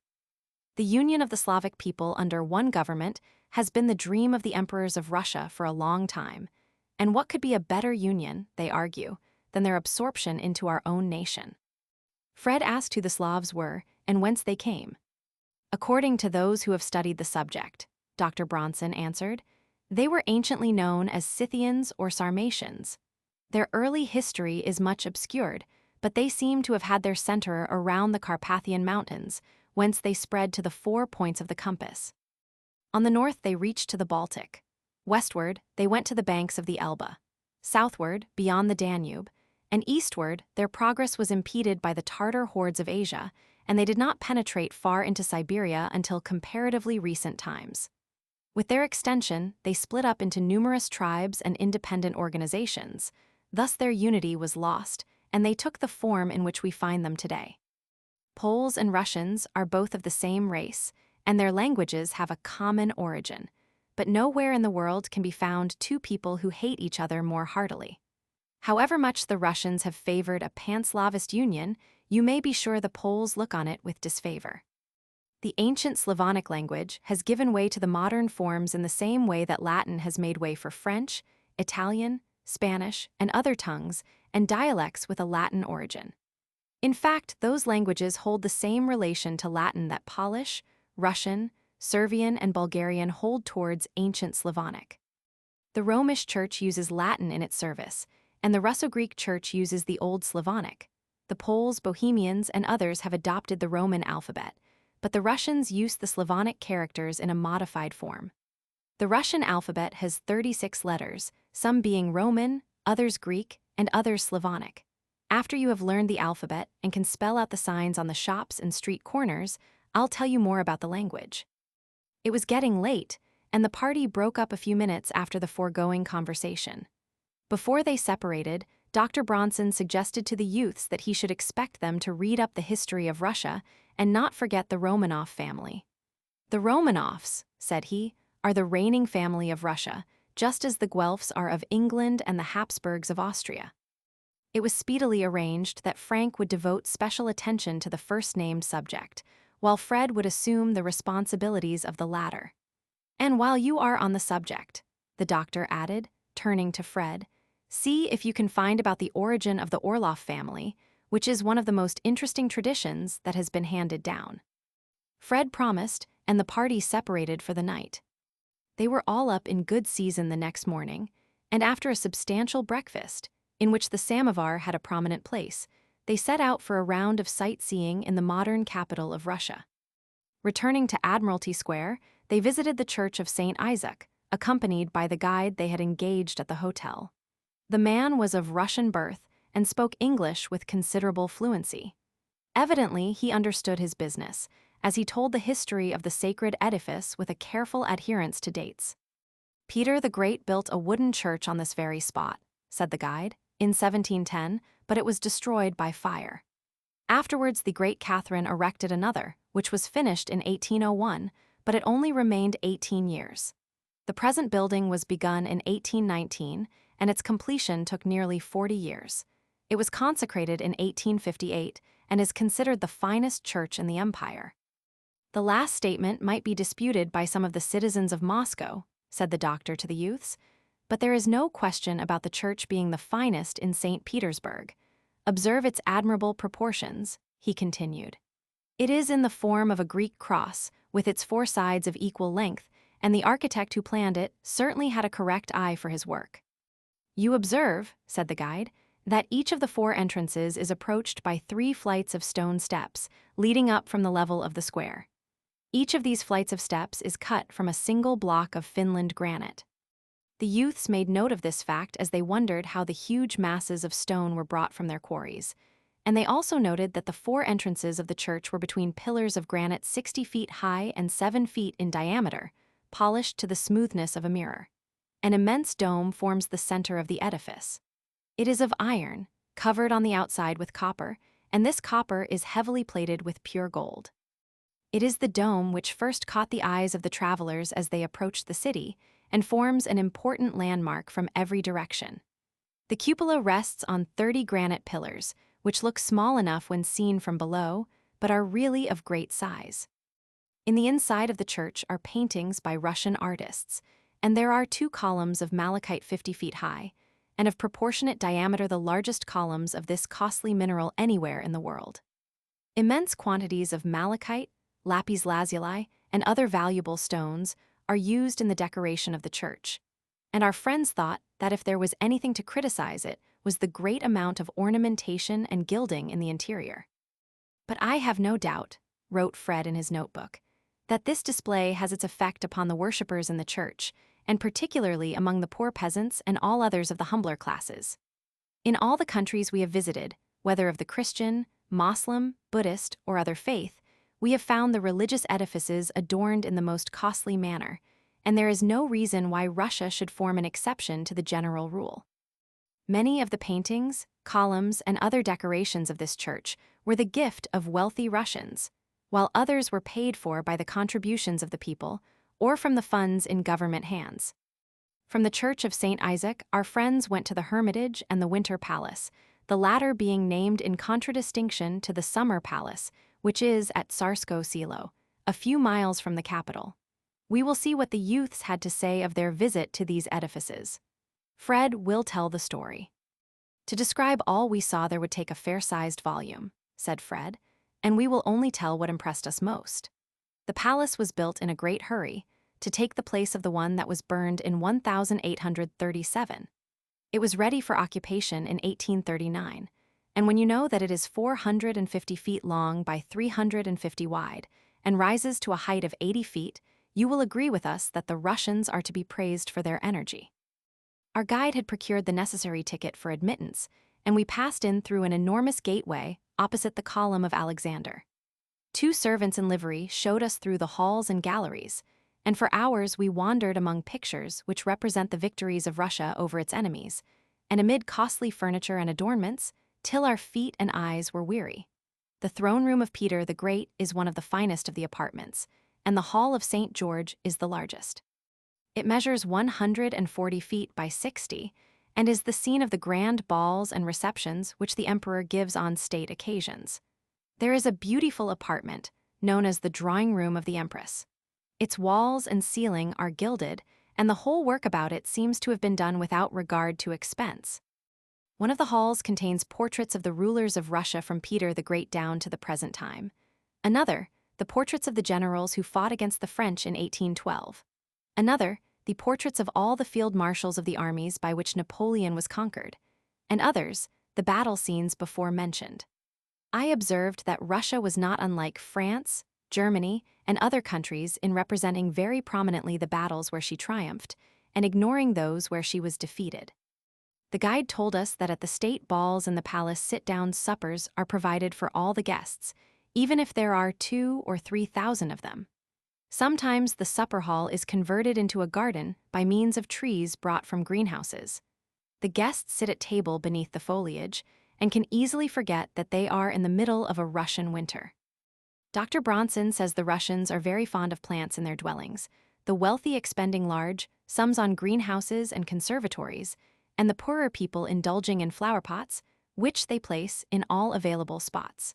The union of the Slavic people under one government has been the dream of the emperors of Russia for a long time, and what could be a better union, they argue, than their absorption into our own nation? Fred asked who the Slavs were and whence they came. "According to those who have studied the subject," Dr. Bronson answered, "they were anciently known as Scythians or Sarmatians. Their early history is much obscured, but they seem to have had their center around the Carpathian Mountains, whence they spread to the 4 points of the compass. On the north they reached to the Baltic. Westward, they went to the banks of the Elbe. Southward, beyond the Danube, and eastward, their progress was impeded by the Tartar hordes of Asia, and they did not penetrate far into Siberia until comparatively recent times. With their extension, they split up into numerous tribes and independent organizations. Thus their unity was lost, and they took the form in which we find them today. Poles and Russians are both of the same race, and their languages have a common origin, but nowhere in the world can be found two people who hate each other more heartily. However much the Russians have favored a pan-Slavist union, you may be sure the Poles look on it with disfavor. The ancient Slavonic language has given way to the modern forms in the same way that Latin has made way for French, Italian, Spanish, and other tongues and dialects with a Latin origin. In fact, those languages hold the same relation to Latin that Polish, Russian, Serbian, and Bulgarian hold towards ancient Slavonic. The Romish Church uses Latin in its service, and the Russo-Greek Church uses the Old Slavonic. The Poles, Bohemians, and others have adopted the Roman alphabet, but the Russians use the Slavonic characters in a modified form. The Russian alphabet has 36 letters, some being Roman, others Greek, and others Slavonic. After you have learned the alphabet and can spell out the signs on the shops and street corners, I'll tell you more about the language. It was getting late, and the party broke up a few minutes after the foregoing conversation. Before they separated, Dr. Bronson suggested to the youths that he should expect them to read up the history of Russia and not forget the Romanov family. The Romanovs, said he, are the reigning family of Russia, just as the Guelphs are of England and the Habsburgs of Austria. It was speedily arranged that Frank would devote special attention to the first-named subject, while Fred would assume the responsibilities of the latter. And while you are on the subject, the doctor added, turning to Fred, see if you can find about the origin of the Orloff family, which is one of the most interesting traditions that has been handed down. Fred promised, and the party separated for the night. They were all up in good season the next morning, and after a substantial breakfast, in which the samovar had a prominent place, they set out for a round of sightseeing in the modern capital of Russia. Returning to Admiralty Square, they visited the Church of St. Isaac, accompanied by the guide they had engaged at the hotel. The man was of Russian birth and spoke English with considerable fluency. Evidently, he understood his business, as he told the history of the sacred edifice with a careful adherence to dates. Peter the Great built a wooden church on this very spot, said the guide, in 1710, but it was destroyed by fire. Afterwards, the Great Catherine erected another, which was finished in 1801, but it only remained 18 years. The present building was begun in 1819, and its completion took nearly 40 years. It was consecrated in 1858 and is considered the finest church in the empire. The last statement might be disputed by some of the citizens of Moscow, said the doctor to the youths, but there is no question about the church being the finest in St. Petersburg. Observe its admirable proportions, he continued. It is in the form of a Greek cross, with its 4 sides of equal length, and the architect who planned it certainly had a correct eye for his work. You observe, said the guide, that each of the 4 entrances is approached by 3 flights of stone steps, leading up from the level of the square. Each of these flights of steps is cut from a single block of Finland granite. The youths made note of this fact as they wondered how the huge masses of stone were brought from their quarries, and they also noted that the 4 entrances of the church were between pillars of granite 60 feet high and 7 feet in diameter, polished to the smoothness of a mirror. An immense dome forms the center of the edifice. It is of iron, covered on the outside with copper, and this copper is heavily plated with pure gold. It is the dome which first caught the eyes of the travelers as they approached the city, and forms an important landmark from every direction. The cupola rests on 30 granite pillars, which look small enough when seen from below, but are really of great size. In the inside of the church are paintings by Russian artists, and there are 2 columns of malachite 50 feet high, and of proportionate diameter the largest columns of this costly mineral anywhere in the world. Immense quantities of malachite, lapis lazuli, and other valuable stones are used in the decoration of the church, and our friends thought that if there was anything to criticize it was the great amount of ornamentation and gilding in the interior. But I have no doubt, wrote Fred in his notebook, that this display has its effect upon the worshippers in the church, and particularly among the poor peasants and all others of the humbler classes. In all the countries we have visited, whether of the Christian, Moslem, Buddhist, or other faith, we have found the religious edifices adorned in the most costly manner, and there is no reason why Russia should form an exception to the general rule. Many of the paintings, columns, and other decorations of this church were the gift of wealthy Russians, while others were paid for by the contributions of the people or from the funds in government hands. From the Church of St. Isaac, our friends went to the Hermitage and the Winter Palace, the latter being named in contradistinction to the Summer Palace, which is at Tsarskoe Selo, a few miles from the capital. We will see what the youths had to say of their visit to these edifices. Fred will tell the story. To describe all we saw there would take a fair-sized volume, said Fred, and we will only tell what impressed us most. The palace was built in a great hurry, to take the place of the one that was burned in 1837. It was ready for occupation in 1839, and when you know that it is 450 feet long by 350 wide and rises to a height of 80 feet, you will agree with us that the Russians are to be praised for their energy. Our guide had procured the necessary ticket for admittance, and we passed in through an enormous gateway opposite the Column of Alexander. 2 servants in livery showed us through the halls and galleries, and for hours we wandered among pictures which represent the victories of Russia over its enemies, and amid costly furniture and adornments, till our feet and eyes were weary. The throne room of Peter the Great is one of the finest of the apartments, and the Hall of St. George is the largest. It measures 140 feet by 60, and is the scene of the grand balls and receptions which the emperor gives on state occasions. There is a beautiful apartment, known as the drawing room of the empress. Its walls and ceiling are gilded, and the whole work about it seems to have been done without regard to expense. One of the halls contains portraits of the rulers of Russia from Peter the Great down to the present time. Another, the portraits of the generals who fought against the French in 1812. Another, the portraits of all the field marshals of the armies by which Napoleon was conquered. And others, the battle scenes before mentioned. I observed that Russia was not unlike France, Germany, and other countries in representing very prominently the battles where she triumphed, and ignoring those where she was defeated. The guide told us that at the state balls in the palace sit-down suppers are provided for all the guests, even if there are 2,000 or 3,000 of them. Sometimes the supper hall is converted into a garden by means of trees brought from greenhouses. The guests sit at table beneath the foliage and can easily forget that they are in the middle of a Russian winter. Dr. Bronson says the Russians are very fond of plants in their dwellings, the wealthy expending large sums on greenhouses and conservatories, and the poorer people indulging in flower pots, which they place in all available spots.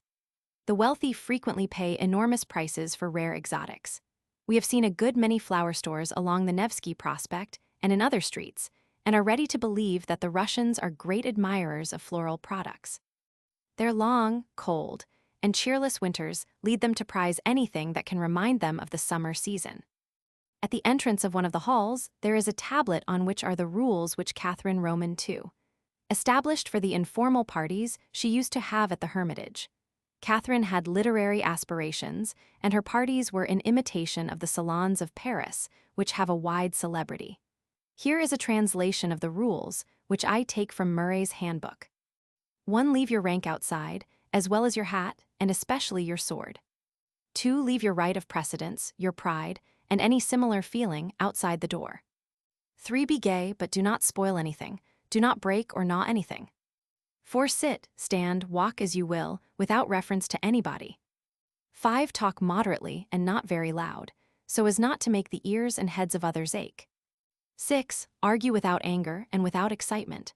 The wealthy frequently pay enormous prices for rare exotics. We have seen a good many flower stores along the Nevsky Prospect and in other streets, and are ready to believe that the Russians are great admirers of floral products. Their long, cold, and cheerless winters lead them to prize anything that can remind them of the summer season. At the entrance of one of the halls, there is a tablet on which are the rules which Catherine Roman II established for the informal parties she used to have at the Hermitage. Catherine had literary aspirations, and her parties were in imitation of the salons of Paris, which have a wide celebrity. Here is a translation of the rules, which I take from Murray's handbook. 1. Leave your rank outside, as well as your hat, and especially your sword. 2. Leave your right of precedence, your pride, and any similar feeling outside the door. 3. Be gay, but do not spoil anything. Do not break or gnaw anything. 4. Sit, stand, walk as you will, without reference to anybody. 5. Talk moderately and not very loud, so as not to make the ears and heads of others ache. 6. Argue without anger and without excitement.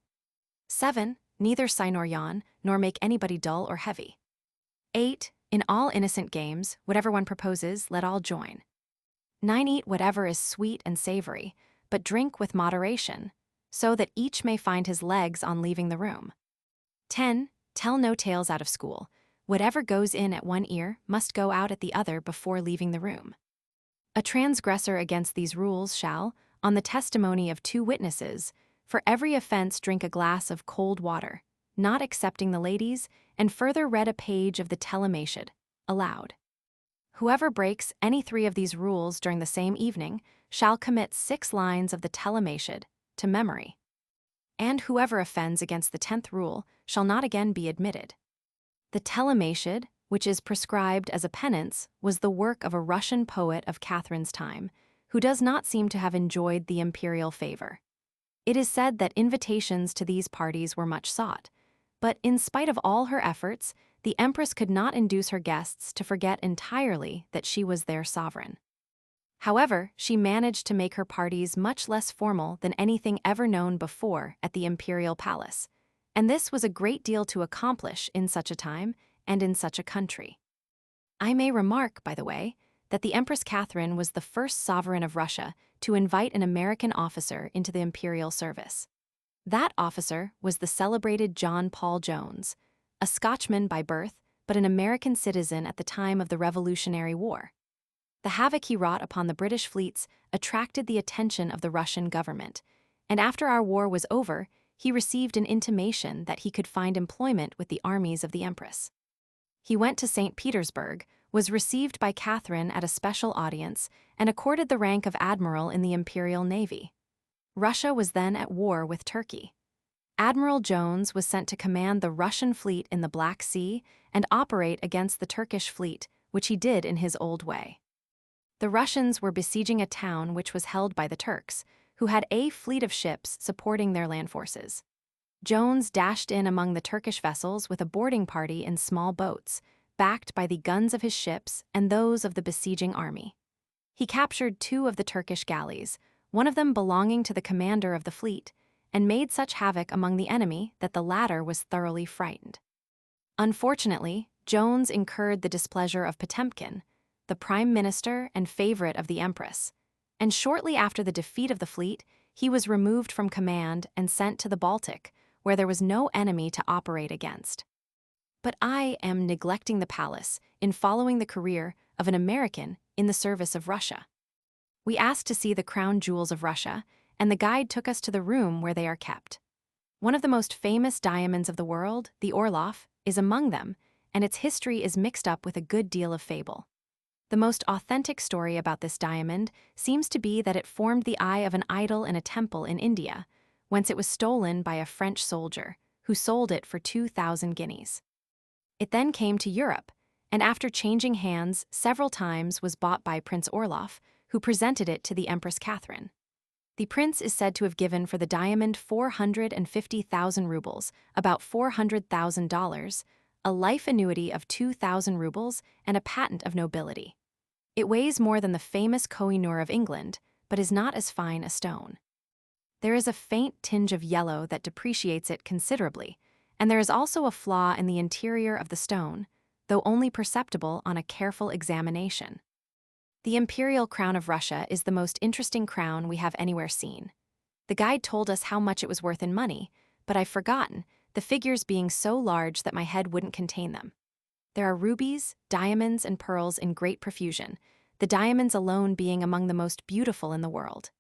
7. Neither sigh nor yawn, nor make anybody dull or heavy. 8. In all innocent games, whatever one proposes, let all join. 9. Eat whatever is sweet and savory, but drink with moderation, so that each may find his legs on leaving the room. 10. Tell no tales out of school. Whatever goes in at one ear must go out at the other before leaving the room. A transgressor against these rules shall, on the testimony of 2 witnesses, for every offense drink a glass of cold water, not excepting the ladies, and further read a page of the Telemachid, aloud. Whoever breaks any 3 of these rules during the same evening shall commit 6 lines of the Telemachid to memory. And whoever offends against the 10th rule shall not again be admitted. The Telemachid, which is prescribed as a penance, was the work of a Russian poet of Catherine's time, who does not seem to have enjoyed the imperial favor. It is said that invitations to these parties were much sought, but in spite of all her efforts, the empress could not induce her guests to forget entirely that she was their sovereign. However, she managed to make her parties much less formal than anything ever known before at the imperial palace, and this was a great deal to accomplish in such a time and in such a country. I may remark, by the way, that the Empress Catherine was the first sovereign of Russia to invite an American officer into the imperial service. That officer was the celebrated John Paul Jones, a Scotchman by birth, but an American citizen at the time of the Revolutionary War. The havoc he wrought upon the British fleets attracted the attention of the Russian government, and after our war was over, he received an intimation that he could find employment with the armies of the Empress. He went to St. Petersburg, was received by Catherine at a special audience, and accorded the rank of admiral in the Imperial Navy. Russia was then at war with Turkey. Admiral Jones was sent to command the Russian fleet in the Black Sea and operate against the Turkish fleet, which he did in his old way. The Russians were besieging a town which was held by the Turks, who had a fleet of ships supporting their land forces. Jones dashed in among the Turkish vessels with a boarding party in small boats, backed by the guns of his ships and those of the besieging army. He captured 2 of the Turkish galleys, one of them belonging to the commander of the fleet, and made such havoc among the enemy that the latter was thoroughly frightened. Unfortunately, Jones incurred the displeasure of Potemkin, the prime minister and favorite of the Empress, and shortly after the defeat of the fleet, he was removed from command and sent to the Baltic, where there was no enemy to operate against. But I am neglecting the palace in following the career of an American in the service of Russia. We asked to see the crown jewels of Russia, and the guide took us to the room where they are kept. One of the most famous diamonds of the world, the Orlov, is among them, and its history is mixed up with a good deal of fable. The most authentic story about this diamond seems to be that it formed the eye of an idol in a temple in India, whence it was stolen by a French soldier, who sold it for 2,000 guineas. It then came to Europe, and after changing hands several times was bought by Prince Orlov, who presented it to the Empress Catherine. The prince is said to have given for the diamond 450,000 rubles, about $400,000, a life annuity of 2,000 rubles, and a patent of nobility. It weighs more than the famous Koh-i-Noor of England, but is not as fine a stone. There is a faint tinge of yellow that depreciates it considerably, and there is also a flaw in the interior of the stone, though only perceptible on a careful examination. The imperial crown of Russia is the most interesting crown we have anywhere seen. The guide told us how much it was worth in money, but I've forgotten, the figures being so large that my head wouldn't contain them. There are rubies, diamonds, and pearls in great profusion, the diamonds alone being among the most beautiful in the world.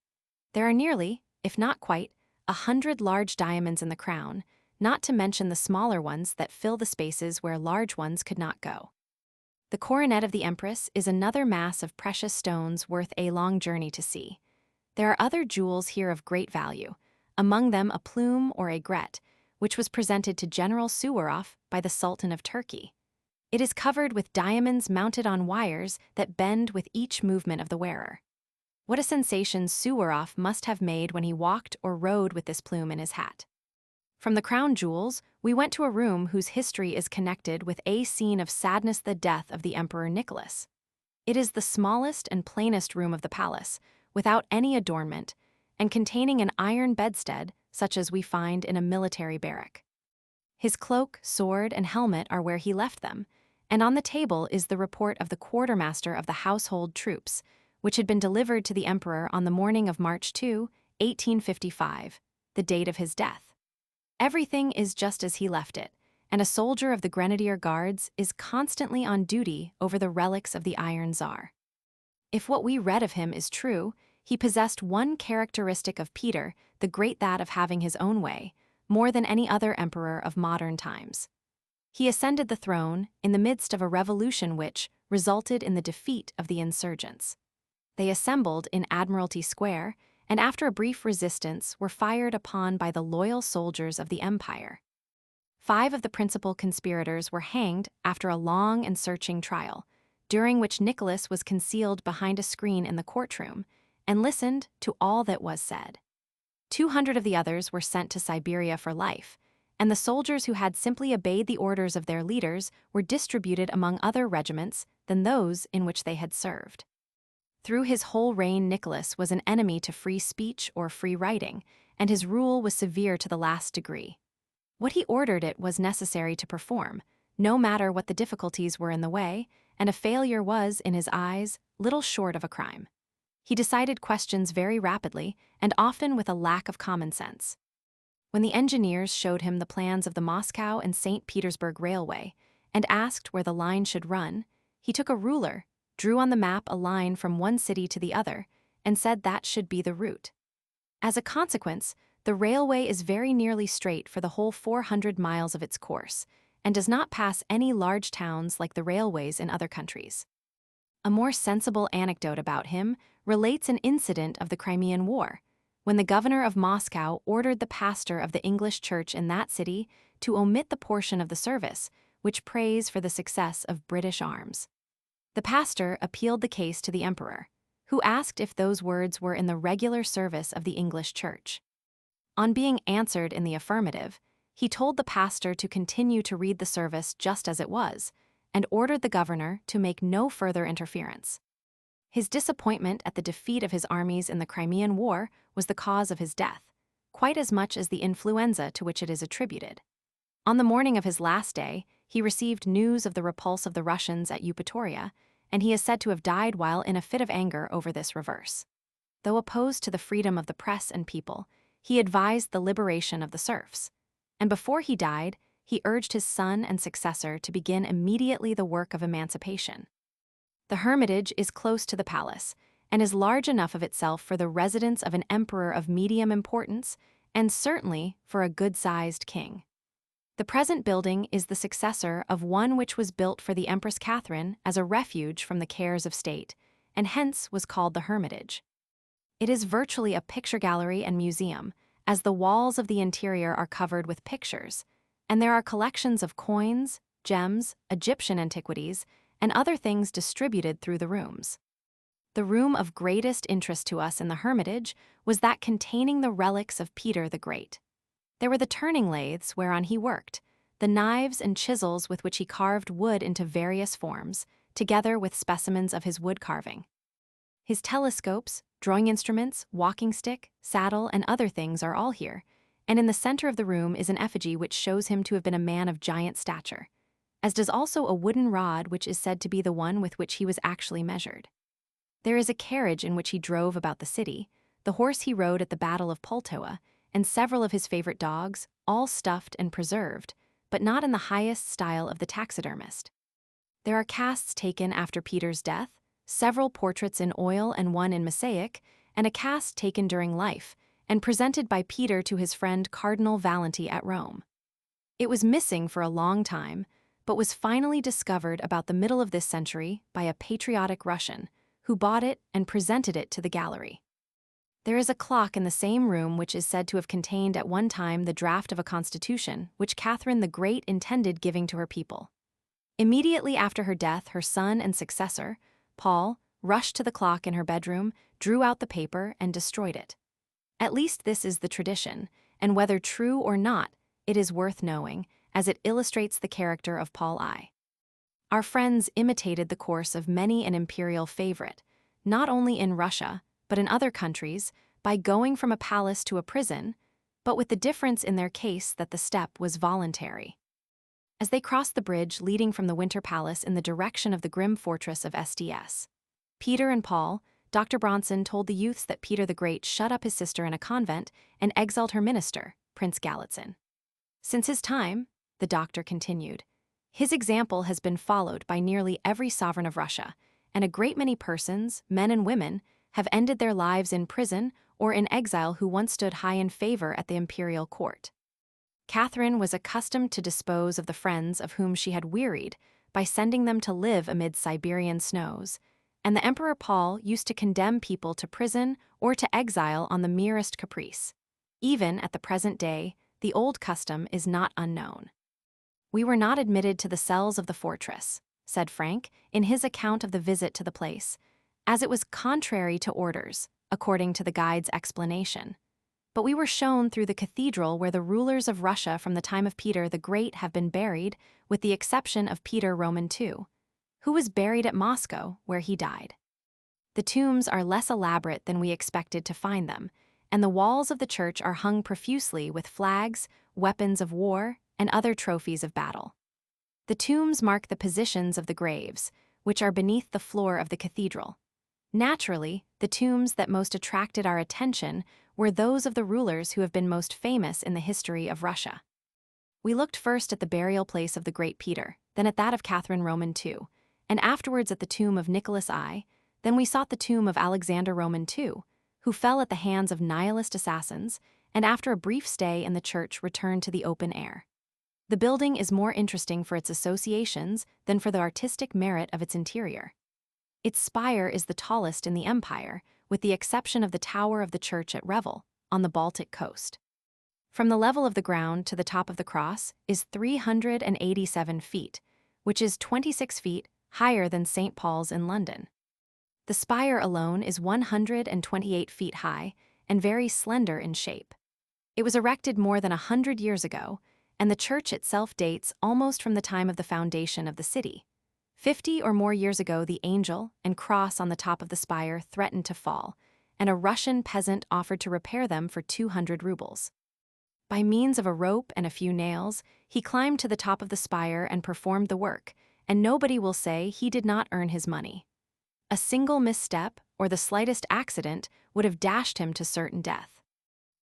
There are nearly, if not quite, 100 large diamonds in the crown, not to mention the smaller ones that fill the spaces where large ones could not go. The coronet of the Empress is another mass of precious stones worth a long journey to see. There are other jewels here of great value, among them a plume or aigrette, which was presented to General Suwarov by the Sultan of Turkey. It is covered with diamonds mounted on wires that bend with each movement of the wearer. What a sensation Suwarov must have made when he walked or rode with this plume in his hat. From the crown jewels, we went to a room whose history is connected with a scene of sadness, the death of the Emperor Nicholas. It is the smallest and plainest room of the palace, without any adornment, and containing an iron bedstead such as we find in a military barrack. His cloak, sword, and helmet are where he left them, and on the table is the report of the quartermaster of the household troops, which had been delivered to the emperor on the morning of March 2, 1855, the date of his death. Everything is just as he left it, and a soldier of the Grenadier Guards is constantly on duty over the relics of the Iron Tsar. If what we read of him is true, he possessed one characteristic of Peter the Great, that of having his own way, more than any other emperor of modern times. He ascended the throne in the midst of a revolution which resulted in the defeat of the insurgents. They assembled in Admiralty Square, and after a brief resistance were fired upon by the loyal soldiers of the empire. 5 of the principal conspirators were hanged after a long and searching trial, during which Nicholas was concealed behind a screen in the courtroom and listened to all that was said. 200 of the others were sent to Siberia for life, and the soldiers who had simply obeyed the orders of their leaders were distributed among other regiments than those in which they had served. Through his whole reign, Nicholas was an enemy to free speech or free writing, and his rule was severe to the last degree. What he ordered it was necessary to perform, no matter what the difficulties were in the way, and a failure was, in his eyes, little short of a crime. He decided questions very rapidly and often with a lack of common sense. When the engineers showed him the plans of the Moscow and St. Petersburg Railway and asked where the line should run, he took a ruler, drew on the map a line from one city to the other, and said that should be the route. As a consequence, the railway is very nearly straight for the whole 400 miles of its course, and does not pass any large towns like the railways in other countries. A more sensible anecdote about him relates an incident of the Crimean War, when the governor of Moscow ordered the pastor of the English church in that city to omit the portion of the service which prays for the success of British arms. The pastor appealed the case to the emperor, who asked if those words were in the regular service of the English church. On being answered in the affirmative, he told the pastor to continue to read the service just as it was, and ordered the governor to make no further interference. His disappointment at the defeat of his armies in the Crimean War was the cause of his death, quite as much as the influenza to which it is attributed. On the morning of his last day, he received news of the repulse of the Russians at Eupatoria, and he is said to have died while in a fit of anger over this reverse. Though opposed to the freedom of the press and people, he advised the liberation of the serfs, and before he died, he urged his son and successor to begin immediately the work of emancipation. The hermitage is close to the palace, and is large enough of itself for the residence of an emperor of medium importance, and certainly for a good-sized king. The present building is the successor of one which was built for the Empress Catherine as a refuge from the cares of state, and hence was called the Hermitage. It is virtually a picture gallery and museum, as the walls of the interior are covered with pictures, and there are collections of coins, gems, Egyptian antiquities, and other things distributed through the rooms. The room of greatest interest to us in the Hermitage was that containing the relics of Peter the Great. There were the turning lathes whereon he worked, the knives and chisels with which he carved wood into various forms, together with specimens of his wood carving. His telescopes, drawing instruments, walking stick, saddle, and other things are all here, and in the center of the room is an effigy which shows him to have been a man of giant stature, as does also a wooden rod which is said to be the one with which he was actually measured. There is a carriage in which he drove about the city, the horse he rode at the Battle of Pultowa, and several of his favorite dogs, all stuffed and preserved, but not in the highest style of the taxidermist. There are casts taken after Peter's death, several portraits in oil and one in mosaic, and a cast taken during life, and presented by Peter to his friend Cardinal Valenti at Rome. It was missing for a long time, but was finally discovered about the middle of this century by a patriotic Russian, who bought it and presented it to the gallery. There is a clock in the same room which is said to have contained at one time the draft of a constitution which Catherine the Great intended giving to her people. Immediately after her death, her son and successor, Paul, rushed to the clock in her bedroom, drew out the paper, and destroyed it. At least this is the tradition, and whether true or not, it is worth knowing, as it illustrates the character of Paul I. Our friends imitated the course of many an imperial favorite, not only in Russia, but in other countries, by going from a palace to a prison, but with the difference in their case that the step was voluntary. As they crossed the bridge leading from the Winter Palace in the direction of the grim fortress of Sts. Peter and Paul, Dr. Bronson told the youths that Peter the Great shut up his sister in a convent and exiled her minister, Prince Galitzin. Since his time, the doctor continued, his example has been followed by nearly every sovereign of Russia, and a great many persons, men and women, have ended their lives in prison or in exile who once stood high in favor at the imperial court. Catherine was accustomed to dispose of the friends of whom she had wearied by sending them to live amid Siberian snows, and the Emperor Paul used to condemn people to prison or to exile on the merest caprice. Even at the present day, the old custom is not unknown. "We were not admitted to the cells of the fortress," said Frank in his account of the visit to the place, "as it was contrary to orders, according to the guide's explanation. But we were shown through the cathedral where the rulers of Russia from the time of Peter the Great have been buried, with the exception of Peter Roman II, who was buried at Moscow, where he died. The tombs are less elaborate than we expected to find them, and the walls of the church are hung profusely with flags, weapons of war, and other trophies of battle. The tombs mark the positions of the graves, which are beneath the floor of the cathedral. Naturally, the tombs that most attracted our attention were those of the rulers who have been most famous in the history of Russia. We looked first at the burial place of the great Peter, then at that of Catherine Roman II, and afterwards at the tomb of Nicholas I. Then we sought the tomb of Alexander Roman II, who fell at the hands of nihilist assassins, and after a brief stay in the church returned to the open air. The building is more interesting for its associations than for the artistic merit of its interior. Its spire is the tallest in the empire, with the exception of the tower of the church at Revel, on the Baltic coast. From the level of the ground to the top of the cross is 387 feet, which is 26 feet higher than St. Paul's in London. The spire alone is 128 feet high and very slender in shape. It was erected more than 100 years ago, and the church itself dates almost from the time of the foundation of the city. 50 or more years ago, the angel and cross on the top of the spire threatened to fall, and a Russian peasant offered to repair them for 200 rubles. By means of a rope and a few nails, he climbed to the top of the spire and performed the work, and nobody will say he did not earn his money. A single misstep or the slightest accident would have dashed him to certain death.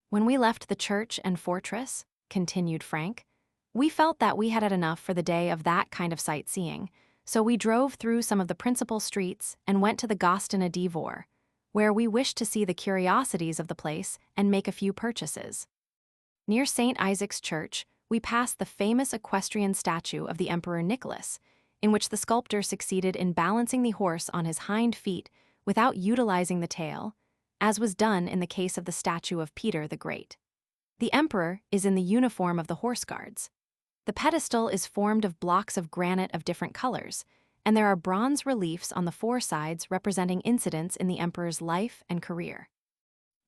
When we left the church and fortress, continued Frank, we felt that we had had enough for the day of that kind of sightseeing, so we drove through some of the principal streets and went to the Gostinna Dvor, where we wished to see the curiosities of the place and make a few purchases. Near St. Isaac's Church, we passed the famous equestrian statue of the Emperor Nicholas, in which the sculptor succeeded in balancing the horse on his hind feet without utilizing the tail, as was done in the case of the statue of Peter the Great. The emperor is in the uniform of the Horse Guards. The pedestal is formed of blocks of granite of different colors, and there are bronze reliefs on the four sides representing incidents in the emperor's life and career.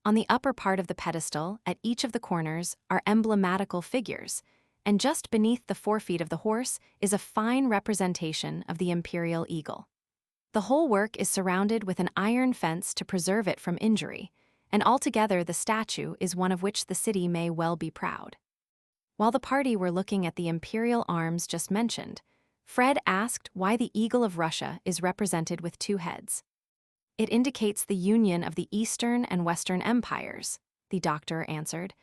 On the upper part of the pedestal, at each of the corners, are emblematical figures, and just beneath the forefeet of the horse is a fine representation of the imperial eagle. The whole work is surrounded with an iron fence to preserve it from injury, and altogether the statue is one of which the city may well be proud. While the party were looking at the imperial arms just mentioned, Fred asked why the eagle of Russia is represented with two heads. It indicates the union of the Eastern and Western empires, the doctor answered,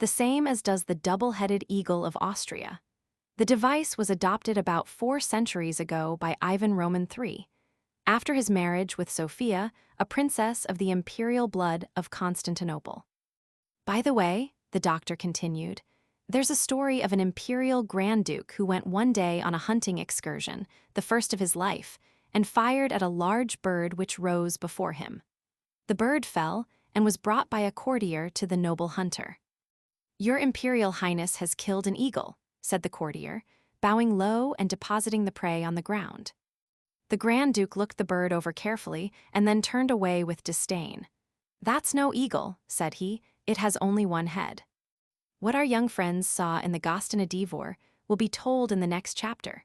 the same as does the double-headed eagle of Austria. The device was adopted about 4 centuries ago by Ivan Roman III, after his marriage with Sophia, a princess of the imperial blood of Constantinople. By the way, the doctor continued, there's a story of an imperial Grand Duke who went one day on a hunting excursion, the first of his life, and fired at a large bird which rose before him. The bird fell and was brought by a courtier to the noble hunter. Your Imperial Highness has killed an eagle, said the courtier, bowing low and depositing the prey on the ground. The Grand Duke looked the bird over carefully and then turned away with disdain. That's no eagle, said he, it has only one head. What our young friends saw in the Gostinna Dvor will be told in the next chapter.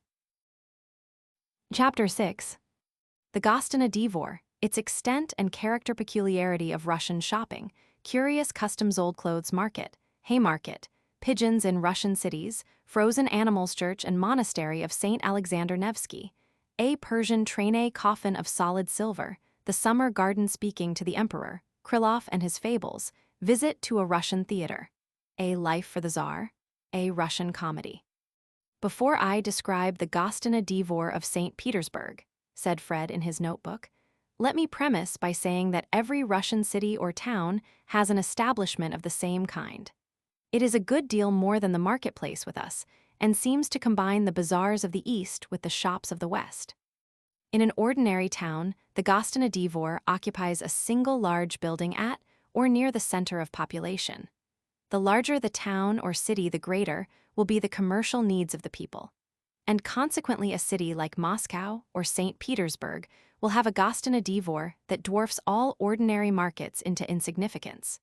Chapter 6. The Gostinna Dvor, its extent and character peculiarity of Russian shopping, curious customs old clothes market, Haymarket, pigeons in Russian cities, frozen animals church and monastery of St. Alexander Nevsky, a Persian traînée coffin of solid silver, the summer garden speaking to the emperor, Krylov and his fables, visit to a Russian theater, a Life for the Tsar, a Russian comedy. Before I describe the Gostinna Dvor of St. Petersburg, said Fred in his notebook, let me premise by saying that every Russian city or town has an establishment of the same kind. It is a good deal more than the marketplace with us, and seems to combine the bazaars of the East with the shops of the West. In an ordinary town, the Gostinna Dvor occupies a single large building at or near the center of population. The larger the town or city, the greater will be the commercial needs of the people. And consequently a city like Moscow or St. Petersburg will have a Gostinna Dvor that dwarfs all ordinary markets into insignificance.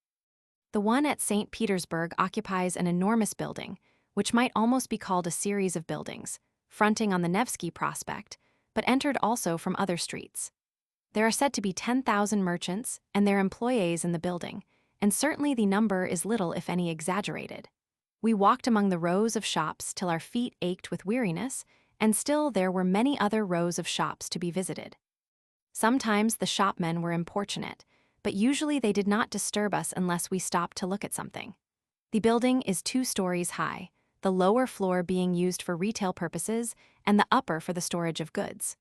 The one at St. Petersburg occupies an enormous building, which might almost be called a series of buildings, fronting on the Nevsky Prospect, but entered also from other streets. There are said to be 10,000 merchants and their employees in the building, and certainly the number is little if any exaggerated. We walked among the rows of shops till our feet ached with weariness, and still there were many other rows of shops to be visited. Sometimes the shopmen were importunate, but usually they did not disturb us unless we stopped to look at something. The building is 2 stories high, the lower floor being used for retail purposes and the upper for the storage of goods.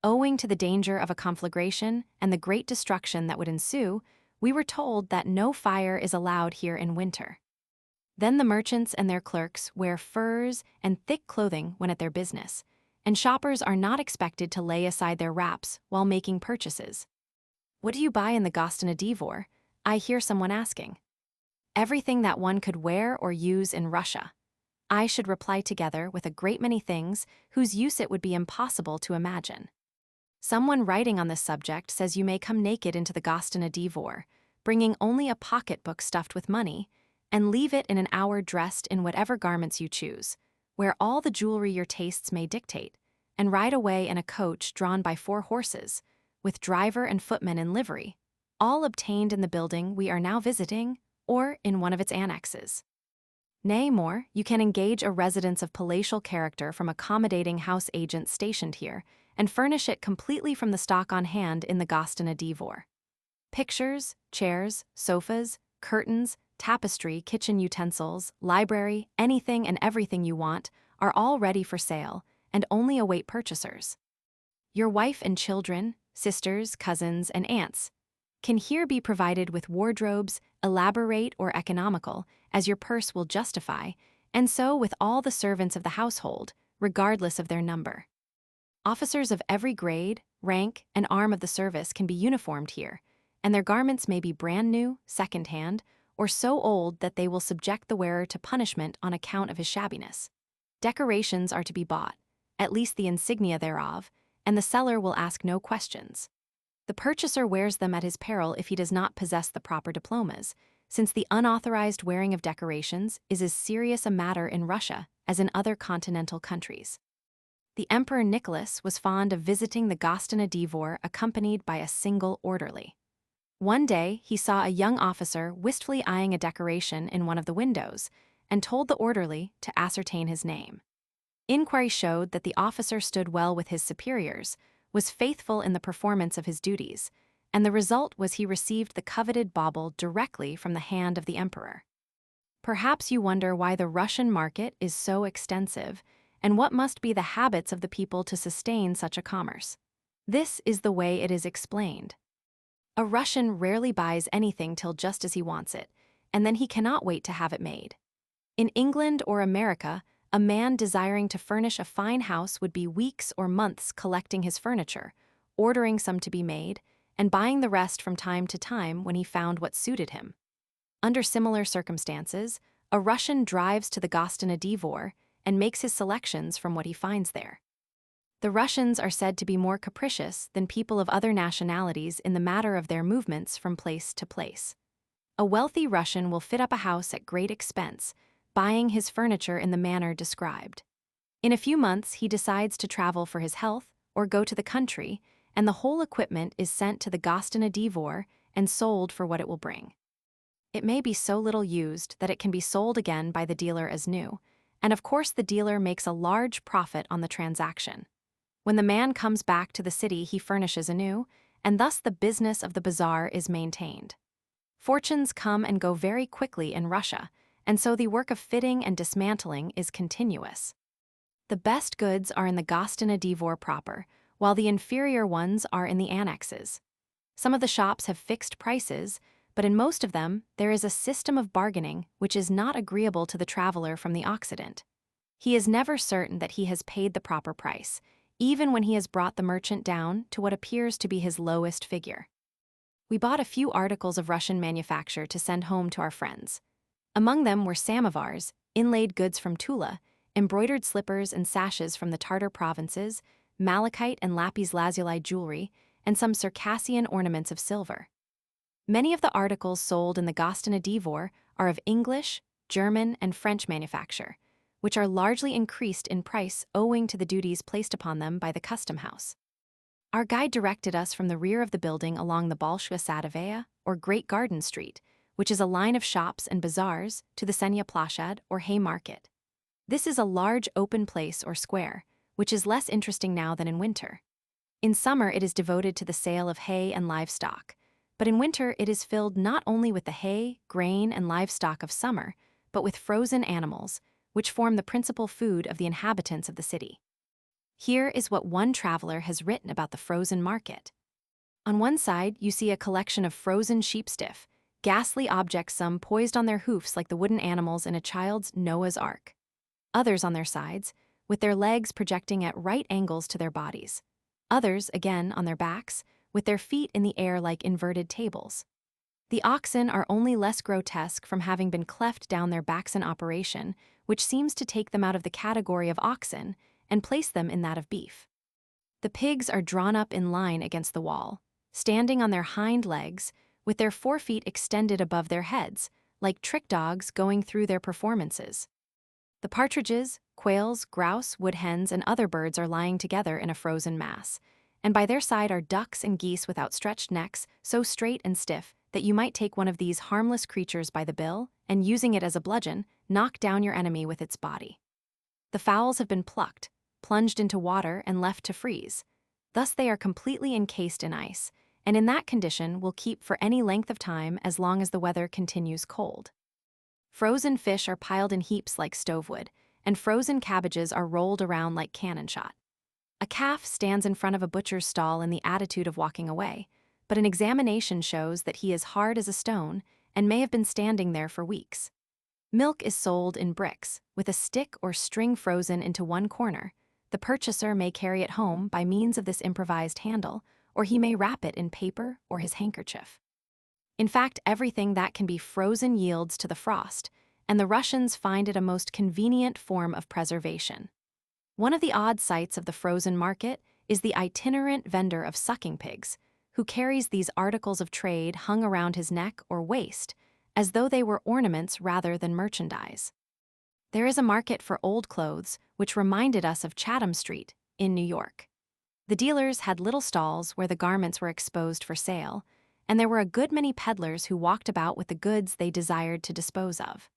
Owing to the danger of a conflagration and the great destruction that would ensue, we were told that no fire is allowed here in winter. Then the merchants and their clerks wear furs and thick clothing when at their business, and shoppers are not expected to lay aside their wraps while making purchases. What do you buy in the Gostină Dvor? I hear someone asking. Everything that one could wear or use in Russia. I should reply together with a great many things whose use it would be impossible to imagine. Someone writing on this subject says you may come naked into the Gostină Dvor, bringing only a pocketbook stuffed with money, and leave it in an hour dressed in whatever garments you choose, wear all the jewelry your tastes may dictate, and ride away in a coach drawn by 4 horses, with driver and footmen in livery, all obtained in the building we are now visiting or in one of its annexes. Nay, more, you can engage a residence of palatial character from accommodating house agents stationed here, and furnish it completely from the stock on hand in the Gostină Dvor. Pictures, chairs, sofas, curtains, tapestry, kitchen utensils, library, anything and everything you want are all ready for sale and only await purchasers. Your wife and children, sisters, cousins, and aunts can here be provided with wardrobes, elaborate or economical, as your purse will justify, and so with all the servants of the household, regardless of their number. Officers of every grade, rank, and arm of the service can be uniformed here, and their garments may be brand new, second-hand, or so old that they will subject the wearer to punishment on account of his shabbiness. Decorations are to be bought, at least the insignia thereof, and the seller will ask no questions. The purchaser wears them at his peril if he does not possess the proper diplomas, since the unauthorized wearing of decorations is as serious a matter in Russia as in other continental countries. The Emperor Nicholas was fond of visiting the Gostină Dvor accompanied by a single orderly. One day, he saw a young officer wistfully eyeing a decoration in one of the windows and told the orderly to ascertain his name. Inquiry showed that the officer stood well with his superiors, was faithful in the performance of his duties, and the result was he received the coveted bauble directly from the hand of the emperor. Perhaps you wonder why the Russian market is so extensive, and what must be the habits of the people to sustain such a commerce. This is the way it is explained. A Russian rarely buys anything till just as he wants it, and then he cannot wait to have it made. In England or America, a man desiring to furnish a fine house would be weeks or months collecting his furniture, ordering some to be made, and buying the rest from time to time when he found what suited him. Under similar circumstances, a Russian drives to the Gostină Dvor and makes his selections from what he finds there. The Russians are said to be more capricious than people of other nationalities in the matter of their movements from place to place. A wealthy Russian will fit up a house at great expense, buying his furniture in the manner described. In a few months, he decides to travel for his health or go to the country, and the whole equipment is sent to the Gostină Dvor and sold for what it will bring. It may be so little used that it can be sold again by the dealer as new, and of course the dealer makes a large profit on the transaction. When the man comes back to the city, he furnishes anew, and thus the business of the bazaar is maintained. Fortunes come and go very quickly in Russia, and so the work of fitting and dismantling is continuous. The best goods are in the Gostină Dvor proper, while the inferior ones are in the annexes. Some of the shops have fixed prices, but in most of them there is a system of bargaining which is not agreeable to the traveler from the Occident. He is never certain that he has paid the proper price, even when he has brought the merchant down to what appears to be his lowest figure. We bought a few articles of Russian manufacture to send home to our friends. Among them were samovars, inlaid goods from Tula, embroidered slippers and sashes from the Tartar provinces, malachite and lapis lazuli jewelry, and some Circassian ornaments of silver. Many of the articles sold in the Gostină Dvor are of English, German, and French manufacture, which are largely increased in price owing to the duties placed upon them by the custom house. Our guide directed us from the rear of the building along the Bolshoi Sadovaya, or Great Garden Street, which is a line of shops and bazaars, to the Senya Plashad, or Hay Market. This is a large open place or square, which is less interesting now than in winter. In summer, it is devoted to the sale of hay and livestock, but in winter it is filled not only with the hay, grain, and livestock of summer, but with frozen animals, which form the principal food of the inhabitants of the city. Here is what one traveler has written about the frozen market. On one side, you see a collection of frozen sheepstiff, ghastly objects, some poised on their hoofs like the wooden animals in a child's Noah's Ark. Others on their sides, with their legs projecting at right angles to their bodies. Others, again, on their backs, with their feet in the air like inverted tables. The oxen are only less grotesque from having been cleft down their backs in operation, which seems to take them out of the category of oxen and place them in that of beef. The pigs are drawn up in line against the wall, standing on their hind legs, with their forefeet extended above their heads, like trick dogs going through their performances. The partridges, quails, grouse, wood hens, and other birds are lying together in a frozen mass, and by their side are ducks and geese with outstretched necks, so straight and stiff that you might take one of these harmless creatures by the bill and, using it as a bludgeon, knock down your enemy with its body. The fowls have been plucked, plunged into water, and left to freeze. Thus they are completely encased in ice, and in that condition will keep for any length of time as long as the weather continues cold. Frozen fish are piled in heaps like stovewood, and frozen cabbages are rolled around like cannon shot. A calf stands in front of a butcher's stall in the attitude of walking away, but an examination shows that he is hard as a stone and may have been standing there for weeks. Milk is sold in bricks, with a stick or string frozen into one corner. The purchaser may carry it home by means of this improvised handle, or he may wrap it in paper or his handkerchief. In fact, everything that can be frozen yields to the frost, and the Russians find it a most convenient form of preservation. One of the odd sights of the frozen market is the itinerant vendor of sucking pigs, who carries these articles of trade hung around his neck or waist, as though they were ornaments rather than merchandise. There is a market for old clothes, which reminded us of Chatham Street in New York. The dealers had little stalls where the garments were exposed for sale, and there were a good many peddlers who walked about with the goods they desired to dispose of.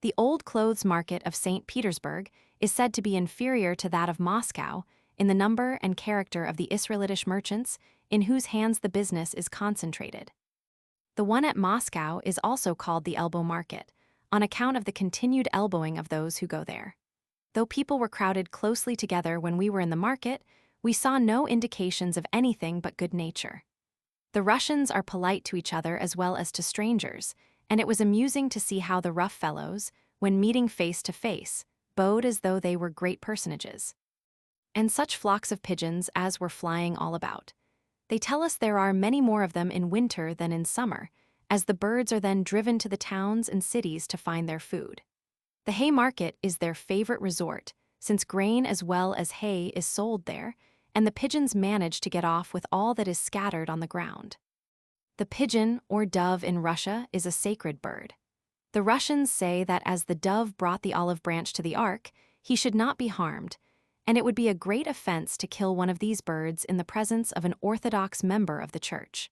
The old clothes market of St. Petersburg is said to be inferior to that of Moscow in the number and character of the Israelitish merchants in whose hands the business is concentrated. The one at Moscow is also called the elbow market, on account of the continued elbowing of those who go there. Though people were crowded closely together when we were in the market, we saw no indications of anything but good nature. The Russians are polite to each other as well as to strangers, and it was amusing to see how the rough fellows, when meeting face to face, bowed as though they were great personages. And such flocks of pigeons as were flying all about. They tell us there are many more of them in winter than in summer, as the birds are then driven to the towns and cities to find their food. The hay market is their favorite resort, since grain as well as hay is sold there, and the pigeons manage to get off with all that is scattered on the ground. The pigeon, or dove in Russia, is a sacred bird. The Russians say that as the dove brought the olive branch to the ark, he should not be harmed, and it would be a great offense to kill one of these birds in the presence of an Orthodox member of the church.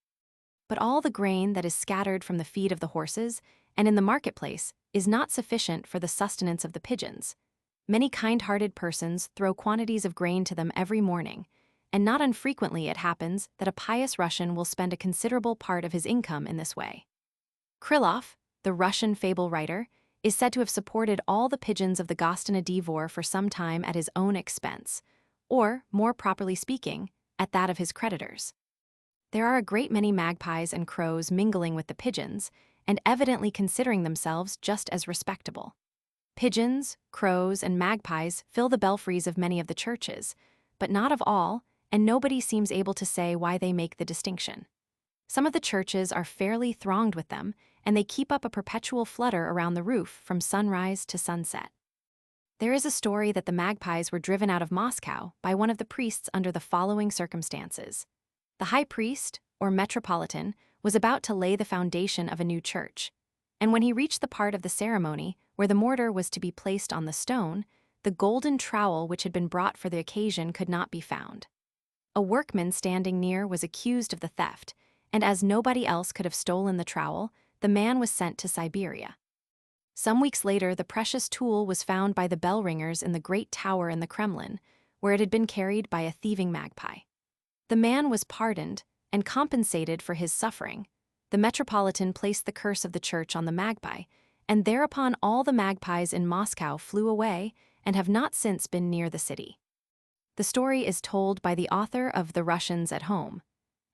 But all the grain that is scattered from the feed of the horses and in the marketplace is not sufficient for the sustenance of the pigeons. Many kind-hearted persons throw quantities of grain to them every morning, and not unfrequently it happens that a pious Russian will spend a considerable part of his income in this way. Krylov, the Russian fable writer, is said to have supported all the pigeons of the Gostiny Dvor for some time at his own expense, or, more properly speaking, at that of his creditors. There are a great many magpies and crows mingling with the pigeons, and evidently considering themselves just as respectable. Pigeons, crows, and magpies fill the belfries of many of the churches, but not of all, and nobody seems able to say why they make the distinction. Some of the churches are fairly thronged with them, and they keep up a perpetual flutter around the roof from sunrise to sunset. There is a story that the magpies were driven out of Moscow by one of the priests under the following circumstances. The high priest, or metropolitan, was about to lay the foundation of a new church, and when he reached the part of the ceremony where the mortar was to be placed on the stone, the golden trowel which had been brought for the occasion could not be found. A workman standing near was accused of the theft, and as nobody else could have stolen the trowel, the man was sent to Siberia. Some weeks later, the precious tool was found by the bell ringers in the great tower in the Kremlin, where it had been carried by a thieving magpie. The man was pardoned and compensated for his suffering. The metropolitan placed the curse of the church on the magpie, and thereupon all the magpies in Moscow flew away and have not since been near the city. The story is told by the author of The Russians at Home,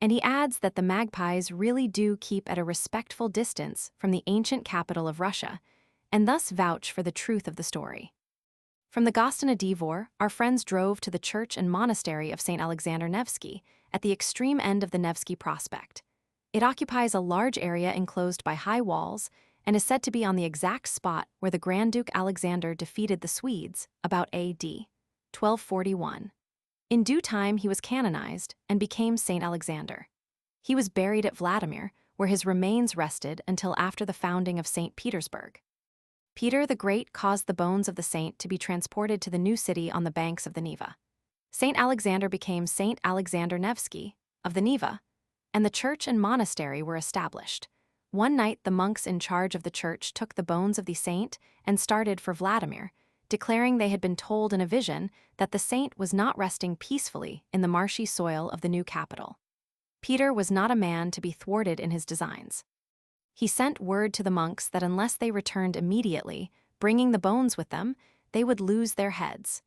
and he adds that the magpies really do keep at a respectful distance from the ancient capital of Russia, and thus vouch for the truth of the story. From the Gostiny Dvor, our friends drove to the church and monastery of St. Alexander Nevsky at the extreme end of the Nevsky Prospect. It occupies a large area enclosed by high walls and is said to be on the exact spot where the Grand Duke Alexander defeated the Swedes about A.D. 1241. In due time, he was canonized and became St. Alexander. He was buried at Vladimir, where his remains rested until after the founding of St. Petersburg. Peter the Great caused the bones of the saint to be transported to the new city on the banks of the Neva. St. Alexander became St. Alexander Nevsky of the Neva, and the church and monastery were established. One night, the monks in charge of the church took the bones of the saint and started for Vladimir, declaring they had been told in a vision that the saint was not resting peacefully in the marshy soil of the new capital. Peter was not a man to be thwarted in his designs. He sent word to the monks that unless they returned immediately, bringing the bones with them, they would lose their heads.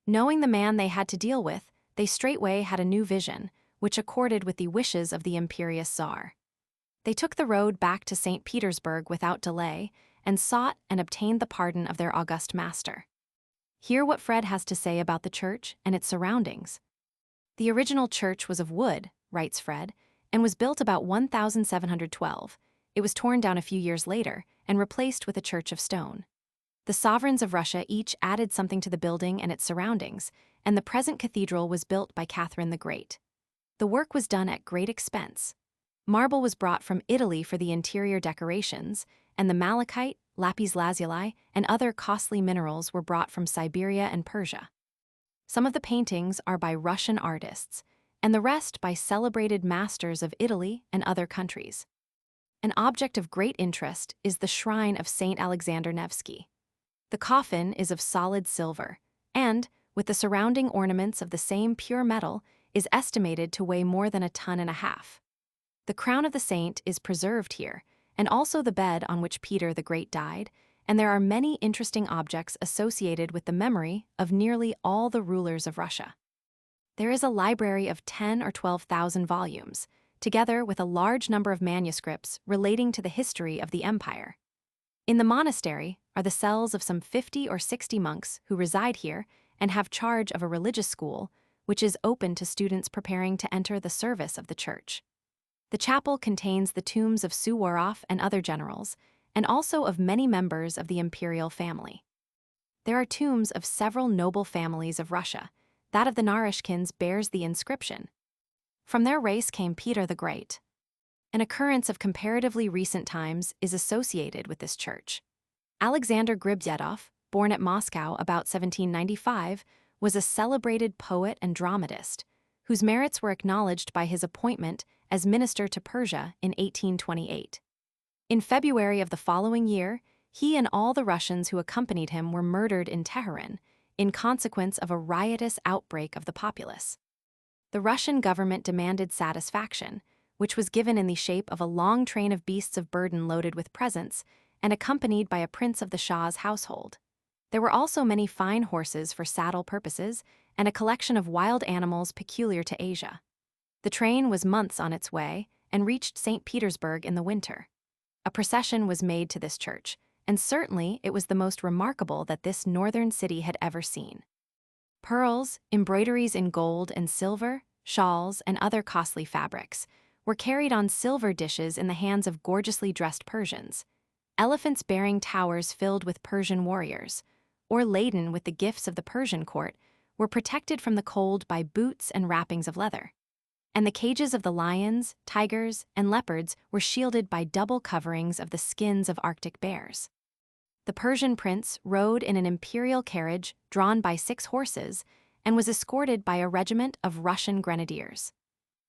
Knowing the man they had to deal with, they straightway had a new vision, which accorded with the wishes of the imperious Tsar. They took the road back to St. Petersburg without delay and sought and obtained the pardon of their august master. Hear what Fred has to say about the church and its surroundings. The original church was of wood, writes Fred, and was built about 1712. It was torn down a few years later and replaced with a church of stone. The sovereigns of Russia each added something to the building and its surroundings, and the present cathedral was built by Catherine the Great. The work was done at great expense. Marble was brought from Italy for the interior decorations, and the malachite, lapis lazuli, and other costly minerals were brought from Siberia and Persia. Some of the paintings are by Russian artists, and the rest by celebrated masters of Italy and other countries. An object of great interest is the shrine of St. Alexander Nevsky. The coffin is of solid silver, and, with the surrounding ornaments of the same pure metal, is estimated to weigh more than 1.5 tons. The crown of the saint is preserved here, and also the bed on which Peter the Great died, and there are many interesting objects associated with the memory of nearly all the rulers of Russia. There is a library of 10,000 or 12,000 volumes, together with a large number of manuscripts relating to the history of the empire. In the monastery are the cells of some 50 or 60 monks who reside here and have charge of a religious school, which is open to students preparing to enter the service of the church. The chapel contains the tombs of Suvorov and other generals, and also of many members of the imperial family. There are tombs of several noble families of Russia. That of the Narishkins bears the inscription, "From their race came Peter the Great." An occurrence of comparatively recent times is associated with this church. Alexander Griboyedov, born at Moscow about 1795, was a celebrated poet and dramatist, whose merits were acknowledged by his appointment as minister to Persia in 1828. In February of the following year, he and all the Russians who accompanied him were murdered in Tehran in consequence of a riotous outbreak of the populace. The Russian government demanded satisfaction, which was given in the shape of a long train of beasts of burden loaded with presents and accompanied by a prince of the Shah's household. There were also many fine horses for saddle purposes and a collection of wild animals peculiar to Asia. The train was months on its way and reached St. Petersburg in the winter. A procession was made to this church, and certainly it was the most remarkable that this northern city had ever seen. Pearls, embroideries in gold and silver, shawls, and other costly fabrics were carried on silver dishes in the hands of gorgeously dressed Persians. Elephants bearing towers filled with Persian warriors, or laden with the gifts of the Persian court, were protected from the cold by boots and wrappings of leather. And the cages of the lions, tigers, and leopards were shielded by double coverings of the skins of Arctic bears. The Persian prince rode in an imperial carriage drawn by 6 horses and was escorted by a regiment of Russian grenadiers.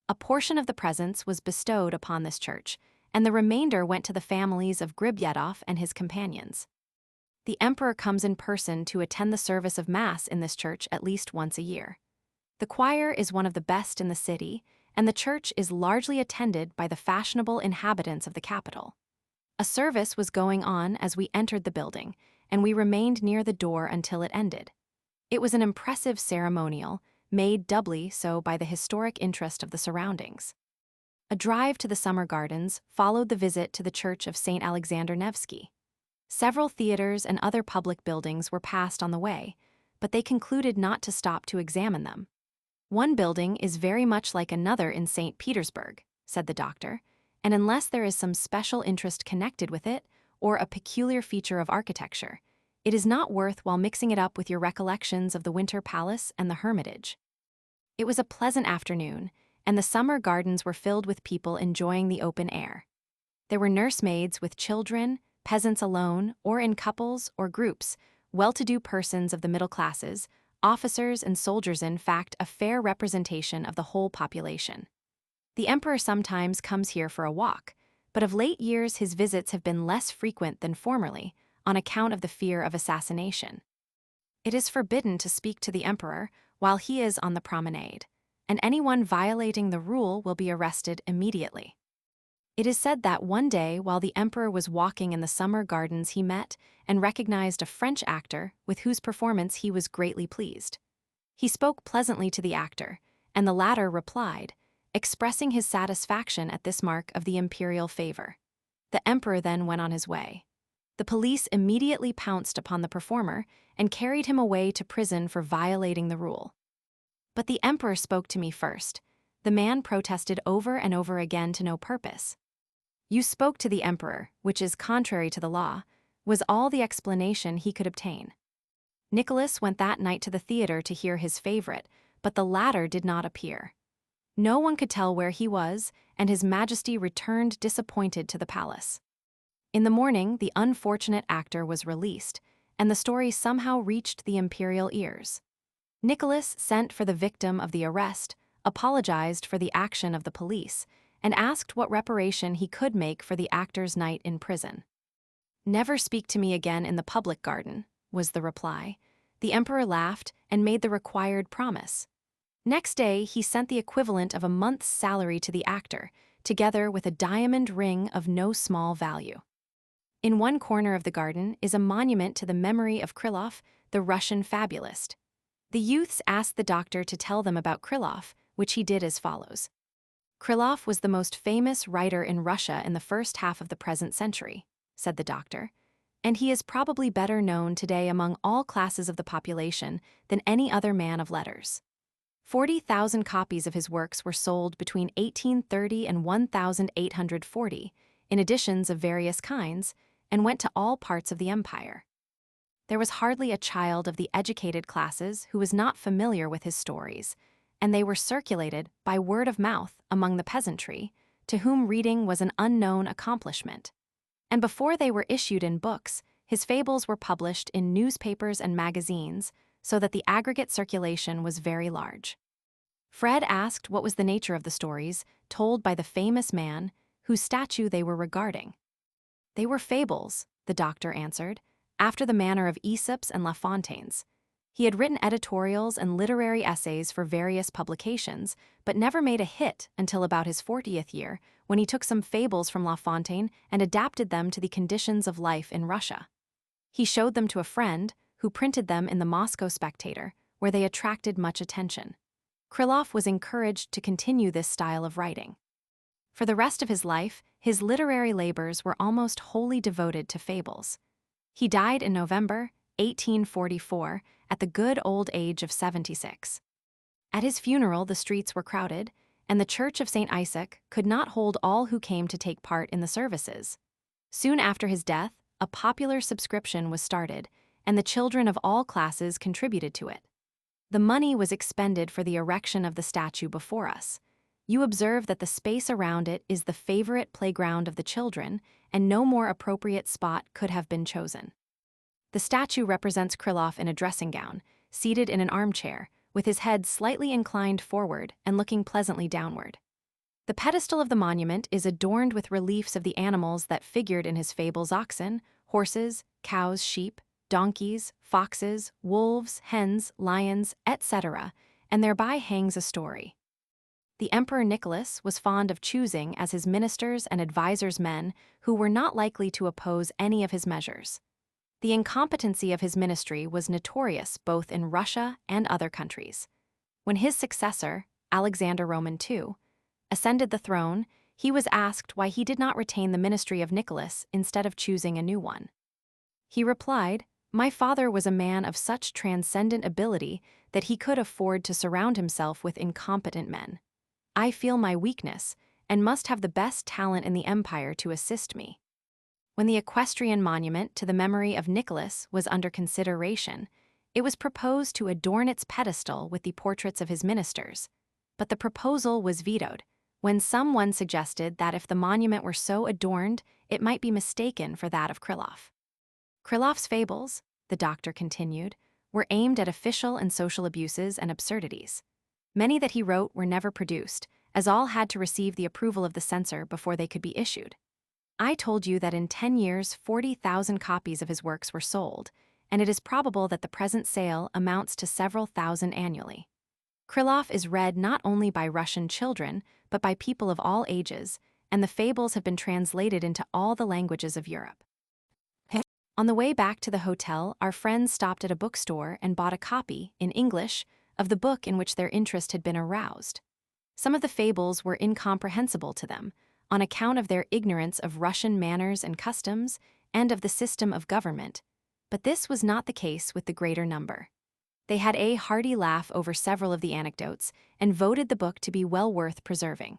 A portion of the presents was bestowed upon this church, and the remainder went to the families of Griboyedov and his companions. The emperor comes in person to attend the service of Mass in this church at least once a year. The choir is one of the best in the city, and the church is largely attended by the fashionable inhabitants of the capital. A service was going on as we entered the building, and we remained near the door until it ended. It was an impressive ceremonial, made doubly so by the historic interest of the surroundings. A drive to the summer gardens followed the visit to the church of St. Alexander Nevsky. Several theaters and other public buildings were passed on the way, but they concluded not to stop to examine them. One building is very much like another in St. Petersburg, said the doctor, and unless there is some special interest connected with it, or a peculiar feature of architecture, it is not worth while mixing it up with your recollections of the Winter Palace and the Hermitage. It was a pleasant afternoon, and the summer gardens were filled with people enjoying the open air. There were nursemaids with children, peasants alone, or in couples or groups, well-to-do persons of the middle classes, officers and soldiers, in fact, a fair representation of the whole population. The emperor sometimes comes here for a walk, but of late years his visits have been less frequent than formerly, on account of the fear of assassination. It is forbidden to speak to the emperor while he is on the promenade, and anyone violating the rule will be arrested immediately. It is said that one day while the emperor was walking in the summer gardens he met and recognized a French actor with whose performance he was greatly pleased. He spoke pleasantly to the actor, and the latter replied, expressing his satisfaction at this mark of the imperial favor. The emperor then went on his way. The police immediately pounced upon the performer and carried him away to prison for violating the rule. But the emperor spoke to me first. The man protested over and over again to no purpose. You spoke to the emperor, which is contrary to the law, was all the explanation he could obtain. Nicholas went that night to the theater to hear his favorite, but the latter did not appear. No one could tell where he was, and His Majesty returned disappointed to the palace. In the morning, the unfortunate actor was released, and the story somehow reached the imperial ears. Nicholas sent for the victim of the arrest, apologized for the action of the police, and asked what reparation he could make for the actor's night in prison. "Never speak to me again in the public garden," was the reply. The emperor laughed and made the required promise. Next day, he sent the equivalent of a month's salary to the actor, together with a diamond ring of no small value. In one corner of the garden is a monument to the memory of Krylov, the Russian fabulist. The youths asked the doctor to tell them about Krylov, which he did as follows. Krylov was the most famous writer in Russia in the first half of the present century, said the doctor, and he is probably better known today among all classes of the population than any other man of letters. 40,000 copies of his works were sold between 1830 and 1840, in editions of various kinds, and went to all parts of the empire. There was hardly a child of the educated classes who was not familiar with his stories, and they were circulated by word of mouth among the peasantry, to whom reading was an unknown accomplishment. And before they were issued in books, his fables were published in newspapers and magazines, so that the aggregate circulation was very large. Fred asked what was the nature of the stories told by the famous man whose statue they were regarding. They were fables, the doctor answered, after the manner of Aesop's and La Fontaine's. He had written editorials and literary essays for various publications, but never made a hit until about his 40th year, when he took some fables from La Fontaine and adapted them to the conditions of life in Russia. He showed them to a friend, who printed them in the Moscow Spectator, where they attracted much attention. Krylov was encouraged to continue this style of writing. For the rest of his life, his literary labors were almost wholly devoted to fables. He died in November 1844 at the good old age of 76. At his funeral, the streets were crowded, and the Church of St. Isaac could not hold all who came to take part in the services. Soon after his death, a popular subscription was started, and the children of all classes contributed to it. The money was expended for the erection of the statue before us. You observe that the space around it is the favorite playground of the children, and no more appropriate spot could have been chosen. The statue represents Krylov in a dressing gown, seated in an armchair, with his head slightly inclined forward and looking pleasantly downward. The pedestal of the monument is adorned with reliefs of the animals that figured in his fables: oxen, horses, cows, sheep, donkeys, foxes, wolves, hens, lions, etc., and thereby hangs a story. The Emperor Nicholas was fond of choosing as his ministers and advisors men who were not likely to oppose any of his measures. The incompetency of his ministry was notorious both in Russia and other countries. When his successor, Alexander Roman II, ascended the throne, he was asked why he did not retain the ministry of Nicholas instead of choosing a new one. He replied, "My father was a man of such transcendent ability that he could afford to surround himself with incompetent men. I feel my weakness and must have the best talent in the empire to assist me." When the equestrian monument to the memory of Nicholas was under consideration, it was proposed to adorn its pedestal with the portraits of his ministers, but the proposal was vetoed when someone suggested that if the monument were so adorned, it might be mistaken for that of Krylov. Krylov's fables, the doctor continued, were aimed at official and social abuses and absurdities. Many that he wrote were never produced, as all had to receive the approval of the censor before they could be issued. I told you that in 10 years 40,000 copies of his works were sold, and it is probable that the present sale amounts to several thousand annually. Krylov is read not only by Russian children, but by people of all ages, and the fables have been translated into all the languages of Europe. On the way back to the hotel, our friends stopped at a bookstore and bought a copy, in English, of the book in which their interest had been aroused. Some of the fables were incomprehensible to them, on account of their ignorance of Russian manners and customs and of the system of government, but this was not the case with the greater number. They had a hearty laugh over several of the anecdotes and voted the book to be well worth preserving.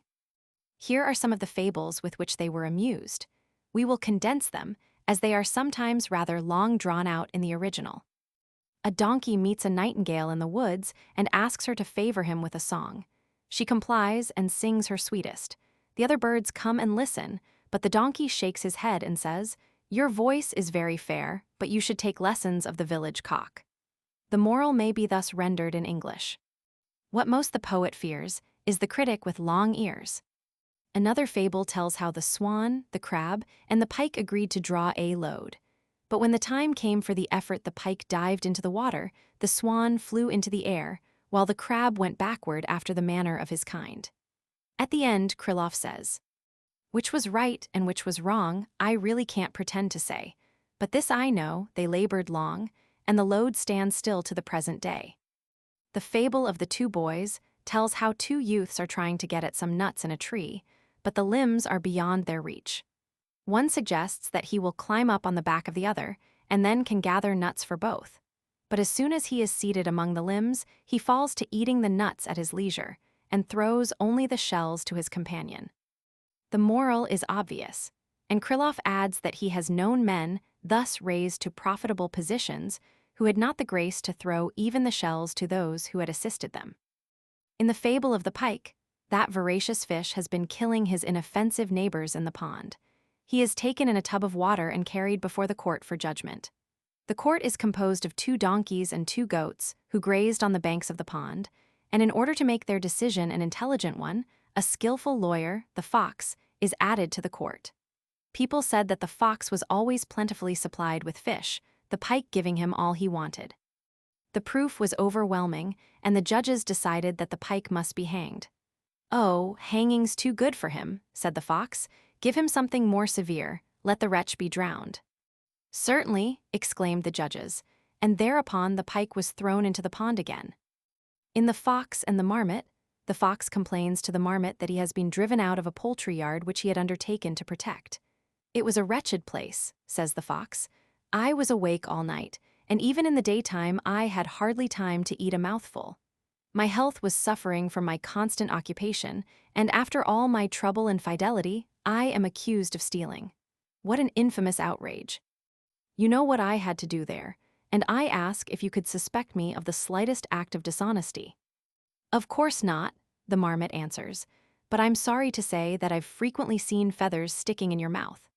Here are some of the fables with which they were amused. We will condense them, as they are sometimes rather long drawn out in the original. A donkey meets a nightingale in the woods and asks her to favor him with a song. She complies and sings her sweetest. The other birds come and listen, but the donkey shakes his head and says, "Your voice is very fair, but you should take lessons of the village cock." The moral may be thus rendered in English. What most the poet fears is the critic with long ears. Another fable tells how the swan, the crab, and the pike agreed to draw a load. But when the time came for the effort, the pike dived into the water, the swan flew into the air, while the crab went backward after the manner of his kind. At the end, Krylov says, "Which was right and which was wrong, I really can't pretend to say. But this I know, they labored long, and the load stands still to the present day." The fable of the two boys tells how two youths are trying to get at some nuts in a tree, but the limbs are beyond their reach. One suggests that he will climb up on the back of the other, and then can gather nuts for both. But as soon as he is seated among the limbs, he falls to eating the nuts at his leisure, and throws only the shells to his companion. The moral is obvious, and Krylov adds that he has known men thus raised to profitable positions who had not the grace to throw even the shells to those who had assisted them. In the fable of the pike, that voracious fish has been killing his inoffensive neighbors in the pond. He is taken in a tub of water and carried before the court for judgment. The court is composed of 2 donkeys and 2 goats who grazed on the banks of the pond, and in order to make their decision an intelligent one, a skillful lawyer, the fox, is added to the court. People said that the fox was always plentifully supplied with fish, the pike giving him all he wanted. The proof was overwhelming, and the judges decided that the pike must be hanged. "Oh, hanging's too good for him," said the fox. "Give him something more severe, let the wretch be drowned." "Certainly," exclaimed the judges, and thereupon the pike was thrown into the pond again. In The Fox and the Marmot, the fox complains to the marmot that he has been driven out of a poultry yard which he had undertaken to protect. "It was a wretched place," says the fox. "I was awake all night, and even in the daytime I had hardly time to eat a mouthful. My health was suffering from my constant occupation, and after all my trouble and fidelity, I am accused of stealing. What an infamous outrage! You know what I had to do there, and I ask if you could suspect me of the slightest act of dishonesty." "Of course not," the marmot answers, "but I'm sorry to say that I've frequently seen feathers sticking in your mouth."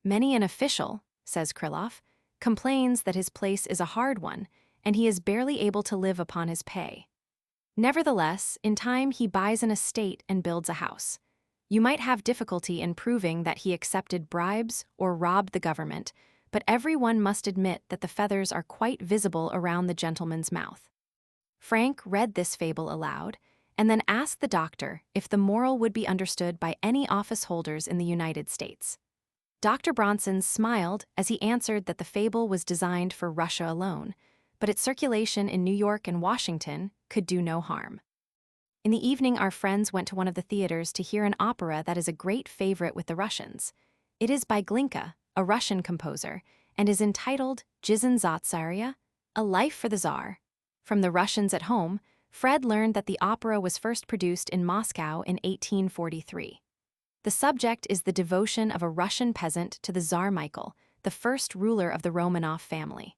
"Many an official," says Krylov, "complains that his place is a hard one, and he is barely able to live upon his pay. Nevertheless, in time he buys an estate and builds a house. You might have difficulty in proving that he accepted bribes or robbed the government, but everyone must admit that the feathers are quite visible around the gentleman's mouth. Frank read this fable aloud, and then asked the doctor if the moral would be understood by any office holders in the United States. Dr. Bronson smiled as he answered that the fable was designed for Russia alone, but its circulation in New York and Washington could do no harm. In the evening, our friends went to one of the theaters to hear an opera that is a great favorite with the Russians. It is by Glinka, a Russian composer, and is entitled Siberia, A Life for the Tsar. From the Russians at home, Fred learned that the opera was first produced in Moscow in 1843. The subject is the devotion of a Russian peasant to the Tsar Michael, the first ruler of the Romanov family.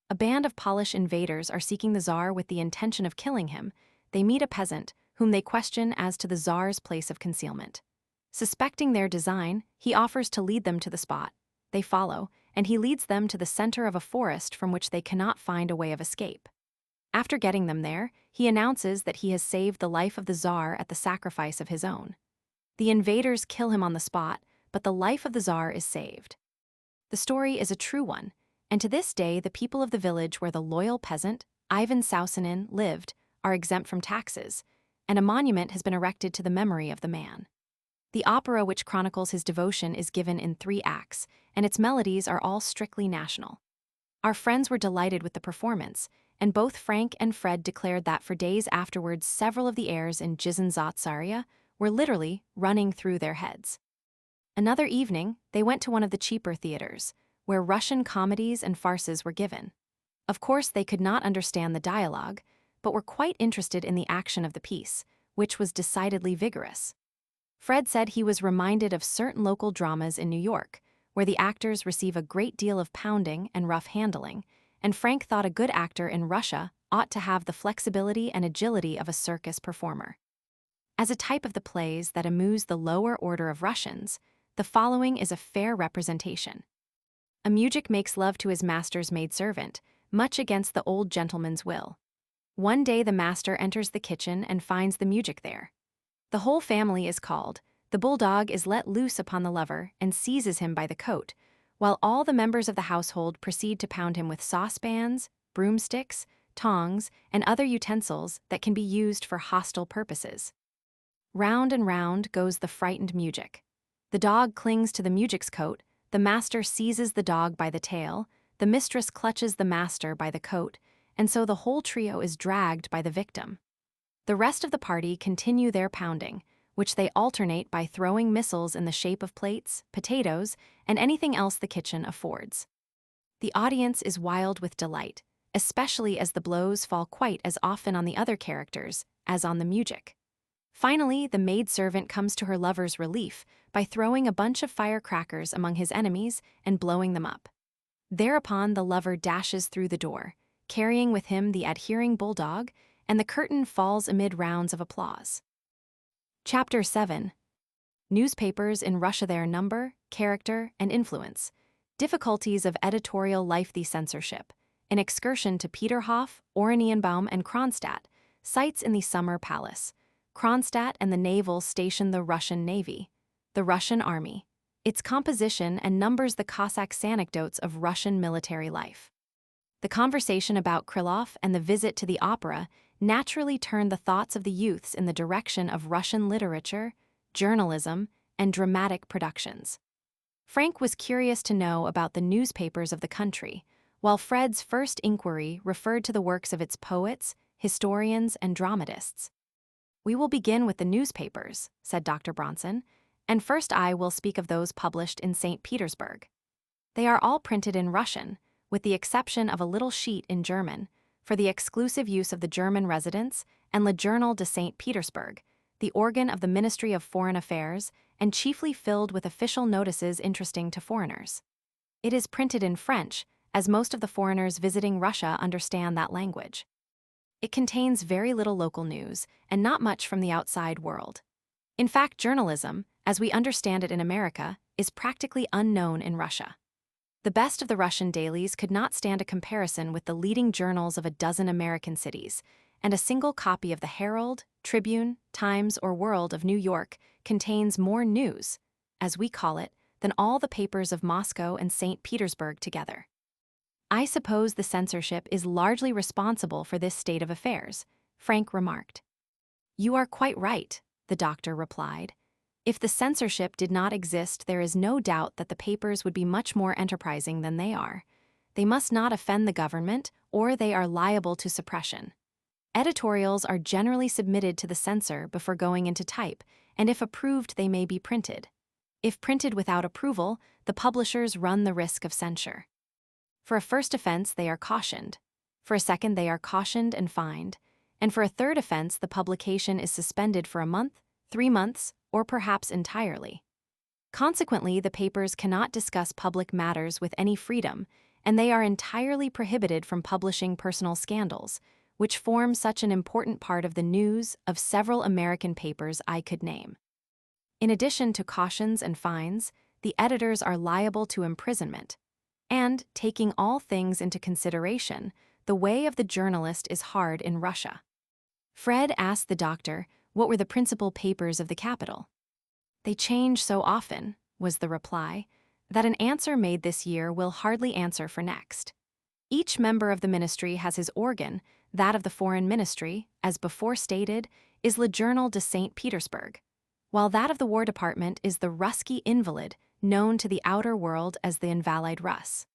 A band of Polish invaders are seeking the Tsar with the intention of killing him. They meet a peasant, whom they question as to the Tsar's place of concealment. Suspecting their design, he offers to lead them to the spot. They follow, and he leads them to the center of a forest from which they cannot find a way of escape. After getting them there, he announces that he has saved the life of the Tsar at the sacrifice of his own. The invaders kill him on the spot, but the life of the Tsar is saved. The story is a true one, and to this day the people of the village where the loyal peasant, Ivan Sausinin, lived are exempt from taxes, and a monument has been erected to the memory of the man. The opera which chronicles his devotion is given in 3 acts, and its melodies are all strictly national. Our friends were delighted with the performance, and both Frank and Fred declared that for days afterwards several of the airs in Siberia were literally running through their heads. Another evening, they went to one of the cheaper theaters, where Russian comedies and farces were given. Of course, they could not understand the dialogue, but were quite interested in the action of the piece, which was decidedly vigorous. Fred said he was reminded of certain local dramas in New York, where the actors receive a great deal of pounding and rough handling, and Frank thought a good actor in Russia ought to have the flexibility and agility of a circus performer. As a type of the plays that amuse the lower order of Russians, the following is a fair representation. A mujik makes love to his master's maidservant, much against the old gentleman's will. One day the master enters the kitchen and finds the mujik there. The whole family is called. The bulldog is let loose upon the lover and seizes him by the coat, while all the members of the household proceed to pound him with saucepans, broomsticks, tongs, and other utensils that can be used for hostile purposes. Round and round goes the frightened mujik. The dog clings to the mujik's coat, the master seizes the dog by the tail, the mistress clutches the master by the coat, and so the whole trio is dragged by the victim. The rest of the party continue their pounding, which they alternate by throwing missiles in the shape of plates, potatoes, and anything else the kitchen affords. The audience is wild with delight, especially as the blows fall quite as often on the other characters as on the mujik. Finally, the maidservant comes to her lover's relief by throwing a bunch of firecrackers among his enemies and blowing them up. Thereupon the lover dashes through the door, carrying with him the adhering bulldog, and the curtain falls amid rounds of applause. Chapter 7. Newspapers in Russia: their number, character, and influence. Difficulties of editorial life: the censorship. An excursion to Peterhof, Oranienbaum, and Kronstadt. Sights in the Summer Palace. Kronstadt and the naval station. The Russian Navy. The Russian Army. Its composition and numbers. The Cossacks' anecdotes of Russian military life. The conversation about Krylov and the visit to the opera naturally turned the thoughts of the youths in the direction of Russian literature, journalism, and dramatic productions. Frank was curious to know about the newspapers of the country, while Fred's first inquiry referred to the works of its poets, historians, and dramatists. "We will begin with the newspapers," said Dr. Bronson, "and first I will speak of those published in St. Petersburg. They are all printed in Russian, with the exception of a little sheet in German, for the exclusive use of the German residents, and Le Journal de St. Petersburg, the organ of the Ministry of Foreign Affairs, and chiefly filled with official notices interesting to foreigners. It is printed in French, as most of the foreigners visiting Russia understand that language. It contains very little local news, and not much from the outside world. In fact, journalism, as we understand it in America, is practically unknown in Russia. The best of the Russian dailies could not stand a comparison with the leading journals of a dozen American cities, and a single copy of the Herald, Tribune, Times, or World of New York contains more news, as we call it, than all the papers of Moscow and St. Petersburg together. I suppose the censorship is largely responsible for this state of affairs, Frank remarked. You are quite right, the doctor replied. If the censorship did not exist, there is no doubt that the papers would be much more enterprising than they are. They must not offend the government, or they are liable to suppression. Editorials are generally submitted to the censor before going into type, and if approved, they may be printed. If printed without approval, the publishers run the risk of censure. For a first offense, they are cautioned. For a second, they are cautioned and fined. And for a third offense, the publication is suspended for a month, 3 months, or perhaps entirely. Consequently, the papers cannot discuss public matters with any freedom, and they are entirely prohibited from publishing personal scandals, which form such an important part of the news of several American papers I could name. In addition to cautions and fines, the editors are liable to imprisonment. And, taking all things into consideration, the way of the journalist is hard in Russia. Fred asked the doctor what were the principal papers of the capital. They change so often, was the reply, that an answer made this year will hardly answer for next. Each member of the ministry has his organ. That of the foreign ministry, as before stated, is Le Journal de St. Petersburg, while that of the War Department is the Ruski Invalid, known to the outer world as the Invalid Russ.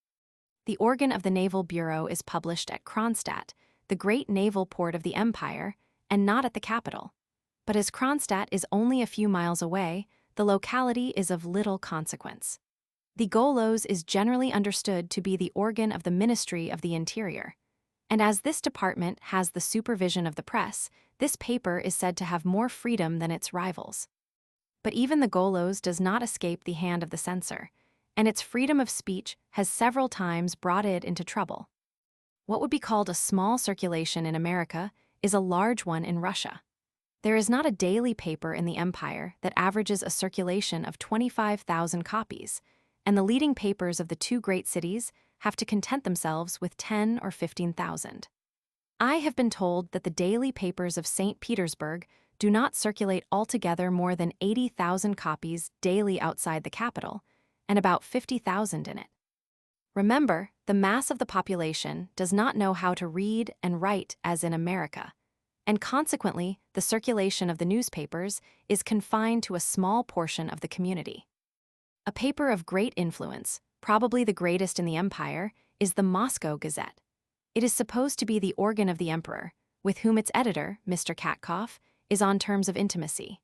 The organ of the Naval Bureau is published at Kronstadt, the great naval port of the empire, and not at the capital. But as Kronstadt is only a few miles away, the locality is of little consequence. The Golos is generally understood to be the organ of the Ministry of the Interior. And as this department has the supervision of the press, this paper is said to have more freedom than its rivals. But even the Golos does not escape the hand of the censor, and its freedom of speech has several times brought it into trouble. What would be called a small circulation in America is a large one in Russia. There is not a daily paper in the empire that averages a circulation of 25,000 copies, and the leading papers of the two great cities have to content themselves with 10 or 15,000. I have been told that the daily papers of St. Petersburg do not circulate altogether more than 80,000 copies daily outside the capital, and about 50,000 in it. Remember, the mass of the population does not know how to read and write as in America, and consequently, the circulation of the newspapers is confined to a small portion of the community. A paper of great influence, probably the greatest in the empire, is the Moscow Gazette. It is supposed to be the organ of the emperor, with whom its editor, Mr. Cracow, is on terms of intimacy.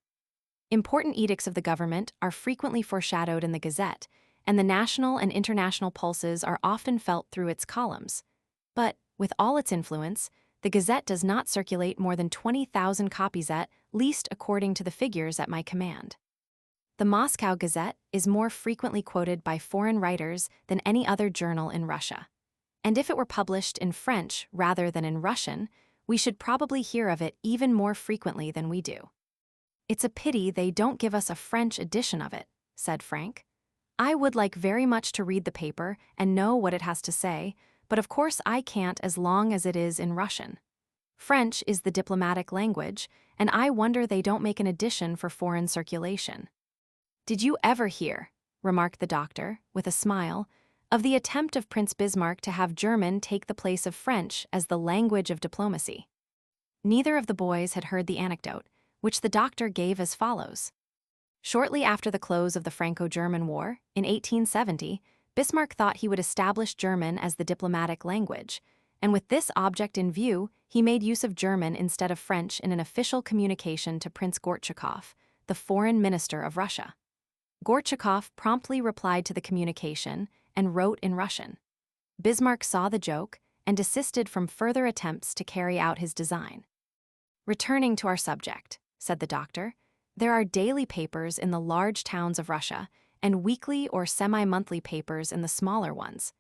Important edicts of the government are frequently foreshadowed in the Gazette, and the national and international pulses are often felt through its columns. But, with all its influence, the Gazette does not circulate more than 20,000 copies at least according to the figures at my command. The Moscow Gazette is more frequently quoted by foreign writers than any other journal in Russia. And if it were published in French rather than in Russian, we should probably hear of it even more frequently than we do. It's a pity they don't give us a French edition of it, said Frank. I would like very much to read the paper and know what it has to say, but of course I can't as long as it is in Russian. French is the diplomatic language, and I wonder they don't make an edition for foreign circulation. Did you ever hear, remarked the doctor, with a smile, of the attempt of Prince Bismarck to have German take the place of French as the language of diplomacy? Neither of the boys had heard the anecdote, which the doctor gave as follows. Shortly after the close of the Franco-German War, in 1870, Bismarck thought he would establish German as the diplomatic language, and with this object in view, he made use of German instead of French in an official communication to Prince Gortschakoff, the foreign minister of Russia. Gortschakoff promptly replied to the communication and wrote in Russian. Bismarck saw the joke and desisted from further attempts to carry out his design. Returning to our subject, said the doctor, there are daily papers in the large towns of Russia and weekly or semi-monthly papers in the smaller ones.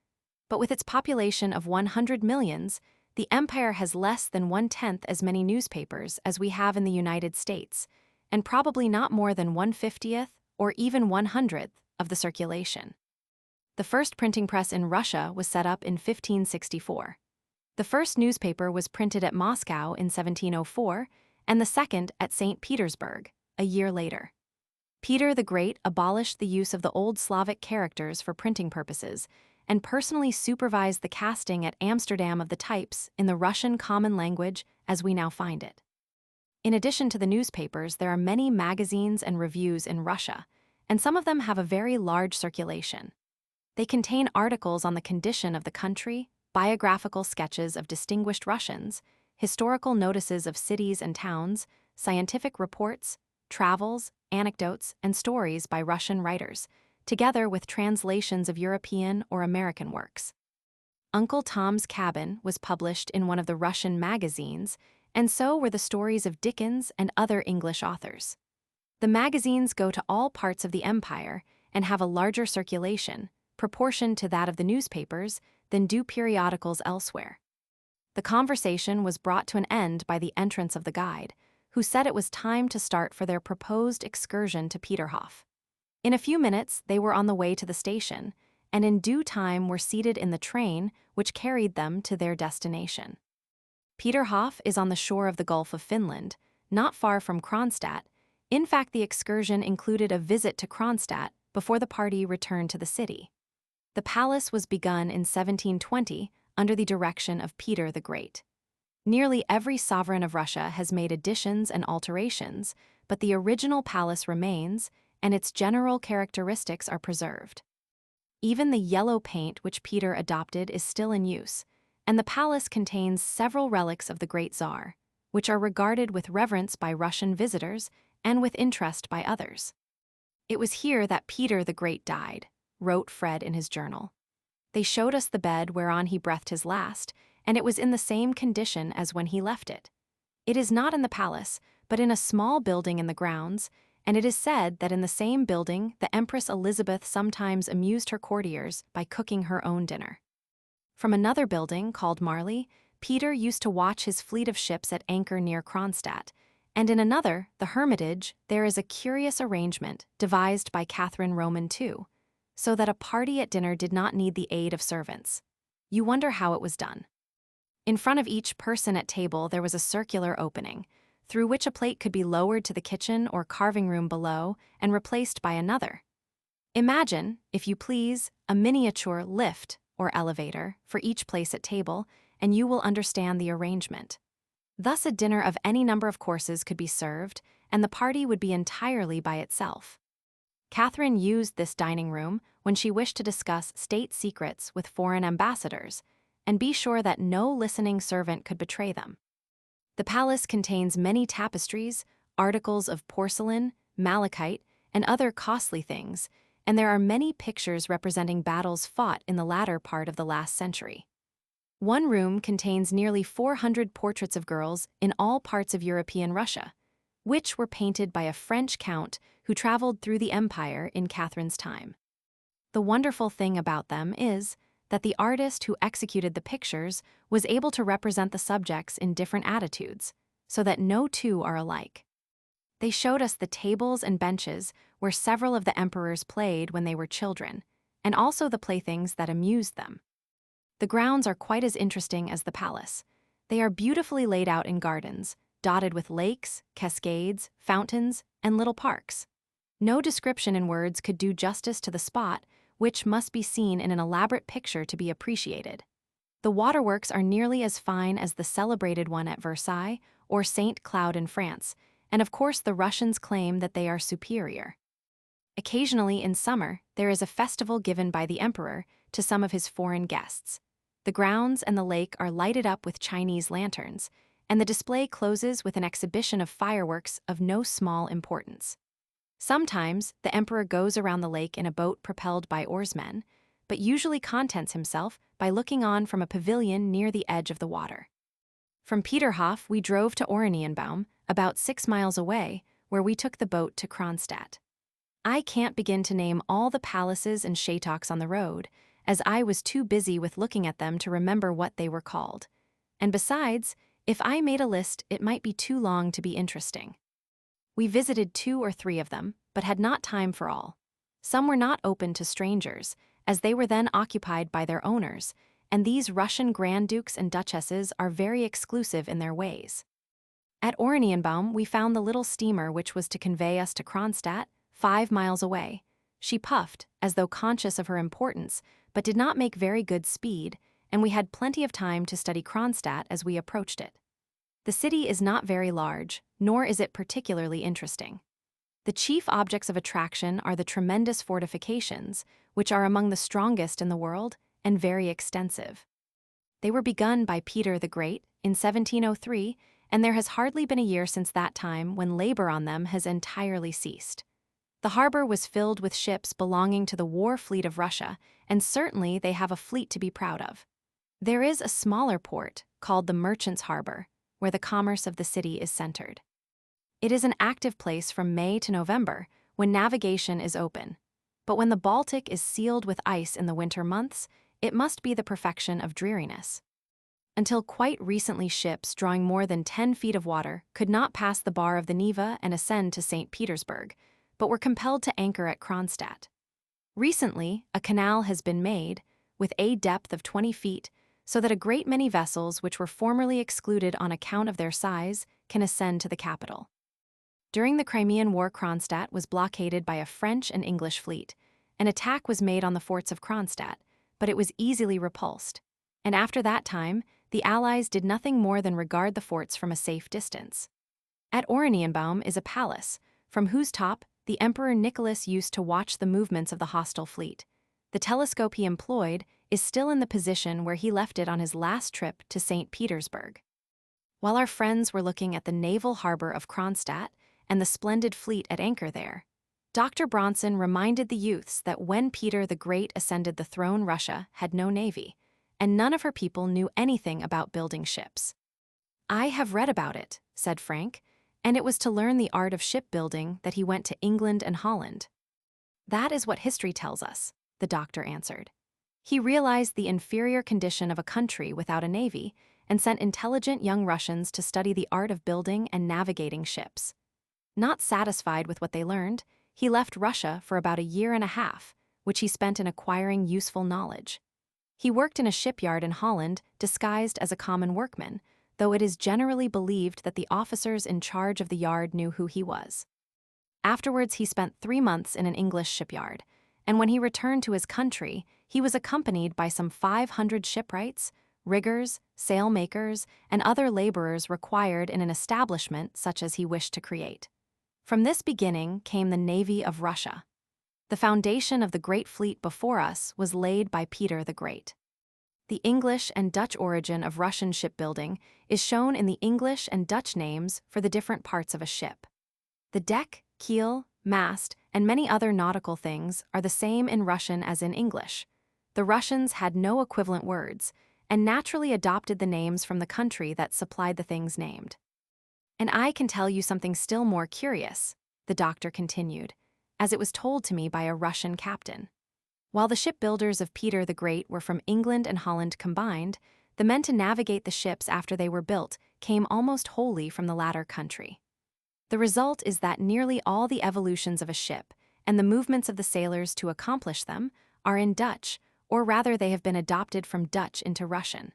But with its population of 100 millions, the empire has less than 1/10 as many newspapers as we have in the United States, and probably not more than 1/50th or even 100th of the circulation. The first printing press in Russia was set up in 1564. The first newspaper was printed at Moscow in 1704, and the second at St. Petersburg, a year later. Peter the Great abolished the use of the Old Slavic characters for printing purposes and personally supervised the casting at Amsterdam of the types in the Russian common language as we now find it. In addition to the newspapers, there are many magazines and reviews in Russia, and some of them have a very large circulation. They contain articles on the condition of the country, biographical sketches of distinguished Russians, historical notices of cities and towns, scientific reports, travels, anecdotes, and stories by Russian writers, together with translations of European or American works. Uncle Tom's Cabin was published in one of the Russian magazines, and so were the stories of Dickens and other English authors. The magazines go to all parts of the empire and have a larger circulation, proportioned to that of the newspapers, than do periodicals elsewhere. The conversation was brought to an end by the entrance of the guide, who said it was time to start for their proposed excursion to Peterhof. In a few minutes, they were on the way to the station, and in due time were seated in the train which carried them to their destination. Peterhof is on the shore of the Gulf of Finland, not far from Kronstadt. In fact, the excursion included a visit to Kronstadt before the party returned to the city. The palace was begun in 1720 under the direction of Peter the Great. Nearly every sovereign of Russia has made additions and alterations, but the original palace remains, and its general characteristics are preserved. Even the yellow paint which Peter adopted is still in use, and the palace contains several relics of the great Tsar, which are regarded with reverence by Russian visitors and with interest by others. "It was here that Peter the Great died," wrote Fred in his journal. "They showed us the bed whereon he breathed his last, and it was in the same condition as when he left it. It is not in the palace, but in a small building in the grounds, and it is said that in the same building the Empress Elizabeth sometimes amused her courtiers by cooking her own dinner. From another building, called Marley, Peter used to watch his fleet of ships at anchor near Kronstadt, and in another, the Hermitage, there is a curious arrangement devised by Catherine Roman II, so that a party at dinner did not need the aid of servants. You wonder how it was done. In front of each person at table there was a circular opening, through which a plate could be lowered to the kitchen or carving room below and replaced by another. Imagine, if you please, a miniature lift or elevator for each place at table, and you will understand the arrangement. Thus a dinner of any number of courses could be served, and the party would be entirely by itself. Catherine used this dining room when she wished to discuss state secrets with foreign ambassadors, and be sure that no listening servant could betray them. The palace contains many tapestries, articles of porcelain, malachite, and other costly things, and there are many pictures representing battles fought in the latter part of the last century. One room contains nearly 400 portraits of girls in all parts of European Russia, which were painted by a French count who traveled through the empire in Catherine's time. The wonderful thing about them is that the artist who executed the pictures was able to represent the subjects in different attitudes, so that no two are alike. They showed us the tables and benches where several of the emperors played when they were children, and also the playthings that amused them. The grounds are quite as interesting as the palace. They are beautifully laid out in gardens, dotted with lakes, cascades, fountains, and little parks. No description in words could do justice to the spot, which must be seen in an elaborate picture to be appreciated. The waterworks are nearly as fine as the celebrated one at Versailles or St. Cloud in France, and of course the Russians claim that they are superior. Occasionally in summer, there is a festival given by the emperor to some of his foreign guests. The grounds and the lake are lighted up with Chinese lanterns, and the display closes with an exhibition of fireworks of no small importance. Sometimes, the emperor goes around the lake in a boat propelled by oarsmen, but usually contents himself by looking on from a pavilion near the edge of the water. From Peterhof, we drove to Oranienbaum, about 6 miles away, where we took the boat to Kronstadt. I can't begin to name all the palaces and chateaux on the road, as I was too busy with looking at them to remember what they were called. And besides, if I made a list, it might be too long to be interesting. We visited 2 or 3 of them, but had not time for all. Some were not open to strangers, as they were then occupied by their owners, and these Russian Grand Dukes and Duchesses are very exclusive in their ways. At Oranienbaum we found the little steamer which was to convey us to Kronstadt, 5 miles away. She puffed, as though conscious of her importance, but did not make very good speed, and we had plenty of time to study Kronstadt as we approached it. The city is not very large, nor is it particularly interesting. The chief objects of attraction are the tremendous fortifications, which are among the strongest in the world and very extensive. They were begun by Peter the Great in 1703, and there has hardly been a year since that time when labor on them has entirely ceased. The harbor was filled with ships belonging to the war fleet of Russia, and certainly they have a fleet to be proud of. There is a smaller port, called the Merchants' Harbor, where the commerce of the city is centered. It is an active place from May to November, when navigation is open. But when the Baltic is sealed with ice in the winter months, it must be the perfection of dreariness. Until quite recently, ships drawing more than 10 feet of water could not pass the bar of the Neva and ascend to St. Petersburg, but were compelled to anchor at Kronstadt. Recently, a canal has been made, with a depth of 20 feet, so that a great many vessels which were formerly excluded on account of their size can ascend to the capital. During the Crimean War, Kronstadt was blockaded by a French and English fleet. An attack was made on the forts of Kronstadt, but it was easily repulsed, and after that time, the Allies did nothing more than regard the forts from a safe distance. At Oranienbaum is a palace, from whose top the Emperor Nicholas used to watch the movements of the hostile fleet. The telescope he employed is still in the position where he left it on his last trip to St. Petersburg. While our friends were looking at the naval harbor of Kronstadt and the splendid fleet at anchor there, Dr. Bronson reminded the youths that when Peter the Great ascended the throne, Russia had no navy, and none of her people knew anything about building ships. "I have read about it," said Frank, "and it was to learn the art of shipbuilding that he went to England and Holland." "That is what history tells us," the doctor answered. "He realized the inferior condition of a country without a navy and sent intelligent young Russians to study the art of building and navigating ships. Not satisfied with what they learned, he left Russia for about a year and a half, which he spent in acquiring useful knowledge. He worked in a shipyard in Holland disguised as a common workman, though it is generally believed that the officers in charge of the yard knew who he was. Afterwards, he spent 3 months in an English shipyard, and when he returned to his country, he was accompanied by some 500 shipwrights, riggers, sailmakers, and other laborers required in an establishment such as he wished to create. From this beginning came the Navy of Russia. The foundation of the great fleet before us was laid by Peter the Great. The English and Dutch origin of Russian shipbuilding is shown in the English and Dutch names for the different parts of a ship. The deck, keel, mast, and many other nautical things are the same in Russian as in English. The Russians had no equivalent words, and naturally adopted the names from the country that supplied the things named. "And I can tell you something still more curious," the doctor continued, "as it was told to me by a Russian captain. While the shipbuilders of Peter the Great were from England and Holland combined, the men to navigate the ships after they were built came almost wholly from the latter country. The result is that nearly all the evolutions of a ship, and the movements of the sailors to accomplish them, are in Dutch, or rather they have been adopted from Dutch into Russian.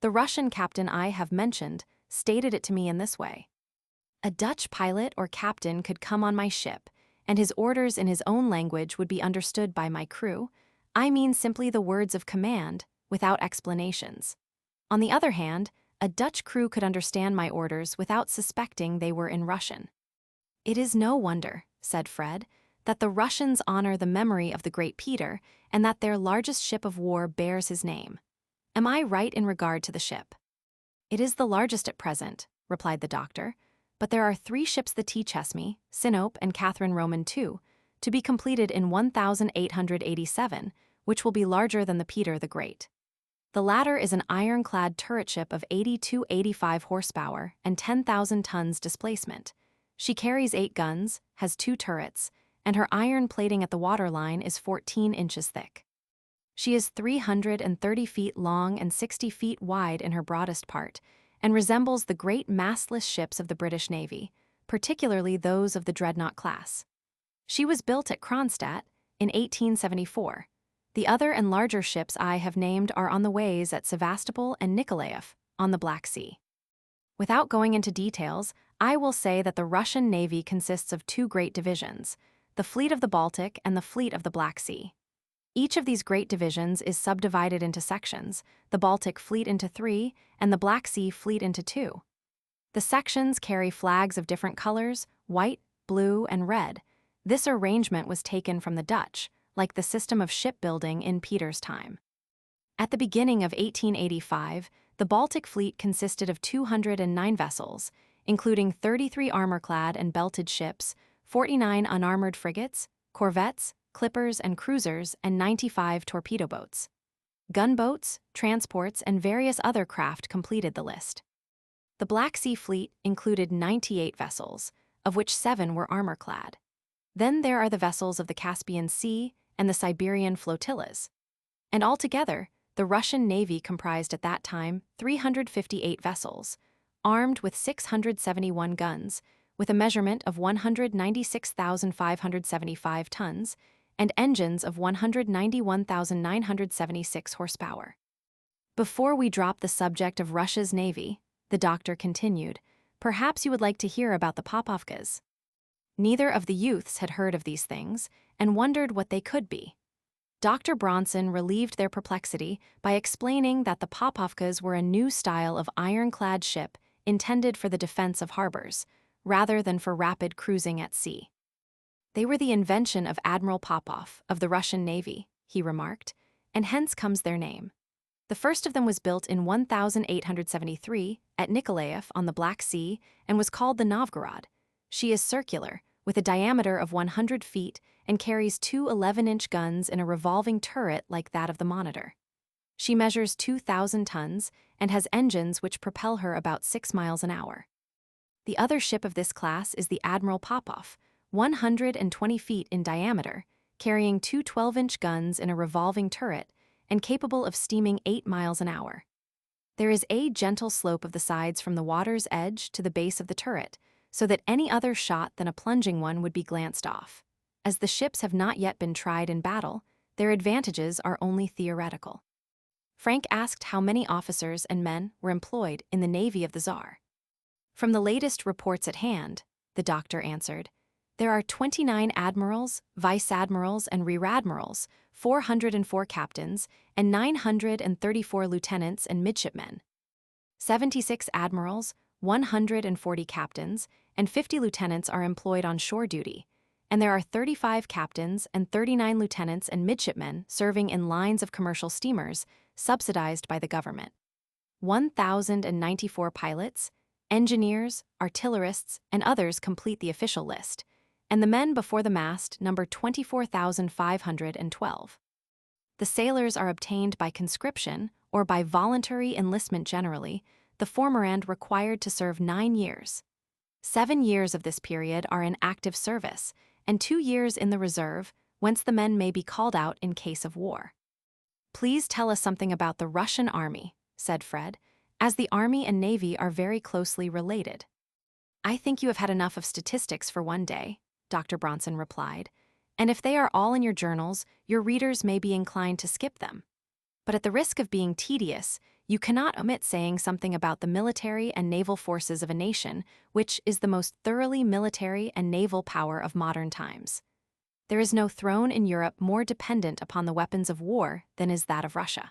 The Russian captain I have mentioned stated it to me in this way: a Dutch pilot or captain could come on my ship, and his orders in his own language would be understood by my crew. I mean simply the words of command, without explanations. On the other hand, a Dutch crew could understand my orders without suspecting they were in Russian. It is no wonder," said Fred, "that the Russians honor the memory of the great Peter, and that their largest ship of war bears his name. Am I right in regard to the ship?" "It is the largest at present," replied the doctor, "but there are 3 ships, the T. Chesme, Sinope, and Catherine Roman II, to be completed in 1887, which will be larger than the Peter the Great. The latter is an ironclad turret ship of 80 to 85 horsepower and 10,000 tons displacement. She carries 8 guns, has 2 turrets, and her iron plating at the waterline is 14 inches thick. She is 330 feet long and 60 feet wide in her broadest part, and resembles the great mastless ships of the British Navy, particularly those of the Dreadnought class. She was built at Kronstadt in 1874. The other and larger ships I have named are on the ways at Sevastopol and Nikolaev, on the Black Sea. Without going into details, I will say that the Russian Navy consists of 2 great divisions, the Fleet of the Baltic, and the Fleet of the Black Sea. Each of these great divisions is subdivided into sections, the Baltic Fleet into 3, and the Black Sea Fleet into 2. The sections carry flags of different colors, white, blue, and red. This arrangement was taken from the Dutch, like the system of shipbuilding in Peter's time. At the beginning of 1885, the Baltic Fleet consisted of 209 vessels, including 33 armor-clad and belted ships, 49 unarmored frigates, corvettes, clippers, and cruisers, and 95 torpedo boats. Gunboats, transports, and various other craft completed the list. The Black Sea Fleet included 98 vessels, of which 7 were armor-clad. Then there are the vessels of the Caspian Sea and the Siberian flotillas. And altogether, the Russian Navy comprised at that time 358 vessels, armed with 671 guns, with a measurement of 196,575 tons, and engines of 191,976 horsepower. Before we drop the subject of Russia's navy, the doctor continued, perhaps you would like to hear about the Popovkas. Neither of the youths had heard of these things and wondered what they could be. Dr. Bronson relieved their perplexity by explaining that the Popovkas were a new style of ironclad ship intended for the defense of harbors, rather than for rapid cruising at sea. They were the invention of Admiral Popov of the Russian Navy, he remarked, and hence comes their name. The first of them was built in 1873 at Nikolaev on the Black Sea and was called the Novgorod. She is circular, with a diameter of 100 feet and carries 2 11-inch guns in a revolving turret like that of the Monitor. She measures 2,000 tons and has engines which propel her about 6 miles an hour. The other ship of this class is the Admiral Popov, 120 feet in diameter, carrying 2 12-inch guns in a revolving turret and capable of steaming 8 miles an hour. There is a gentle slope of the sides from the water's edge to the base of the turret, so that any other shot than a plunging one would be glanced off. As the ships have not yet been tried in battle, their advantages are only theoretical. Frank asked how many officers and men were employed in the navy of the Tsar. From the latest reports at hand, the doctor answered, there are 29 admirals, vice-admirals, and rear-admirals, 404 captains, and 934 lieutenants and midshipmen. 76 admirals, 140 captains, and 50 lieutenants are employed on shore duty, and there are 35 captains and 39 lieutenants and midshipmen serving in lines of commercial steamers subsidized by the government. 1,094 pilots, engineers, artillerists, and others complete the official list, and the men before the mast number 24,512. The sailors are obtained by conscription or by voluntary enlistment generally, the former end required to serve 9 years. 7 years of this period are in active service, and 2 years in the reserve, whence the men may be called out in case of war. Please tell us something about the Russian army, said Fred, as the army and navy are very closely related. I think you have had enough of statistics for one day, Dr. Bronson replied, and if they are all in your journals, your readers may be inclined to skip them. But at the risk of being tedious, you cannot omit saying something about the military and naval forces of a nation, which is the most thoroughly military and naval power of modern times. There is no throne in Europe more dependent upon the weapons of war than is that of Russia.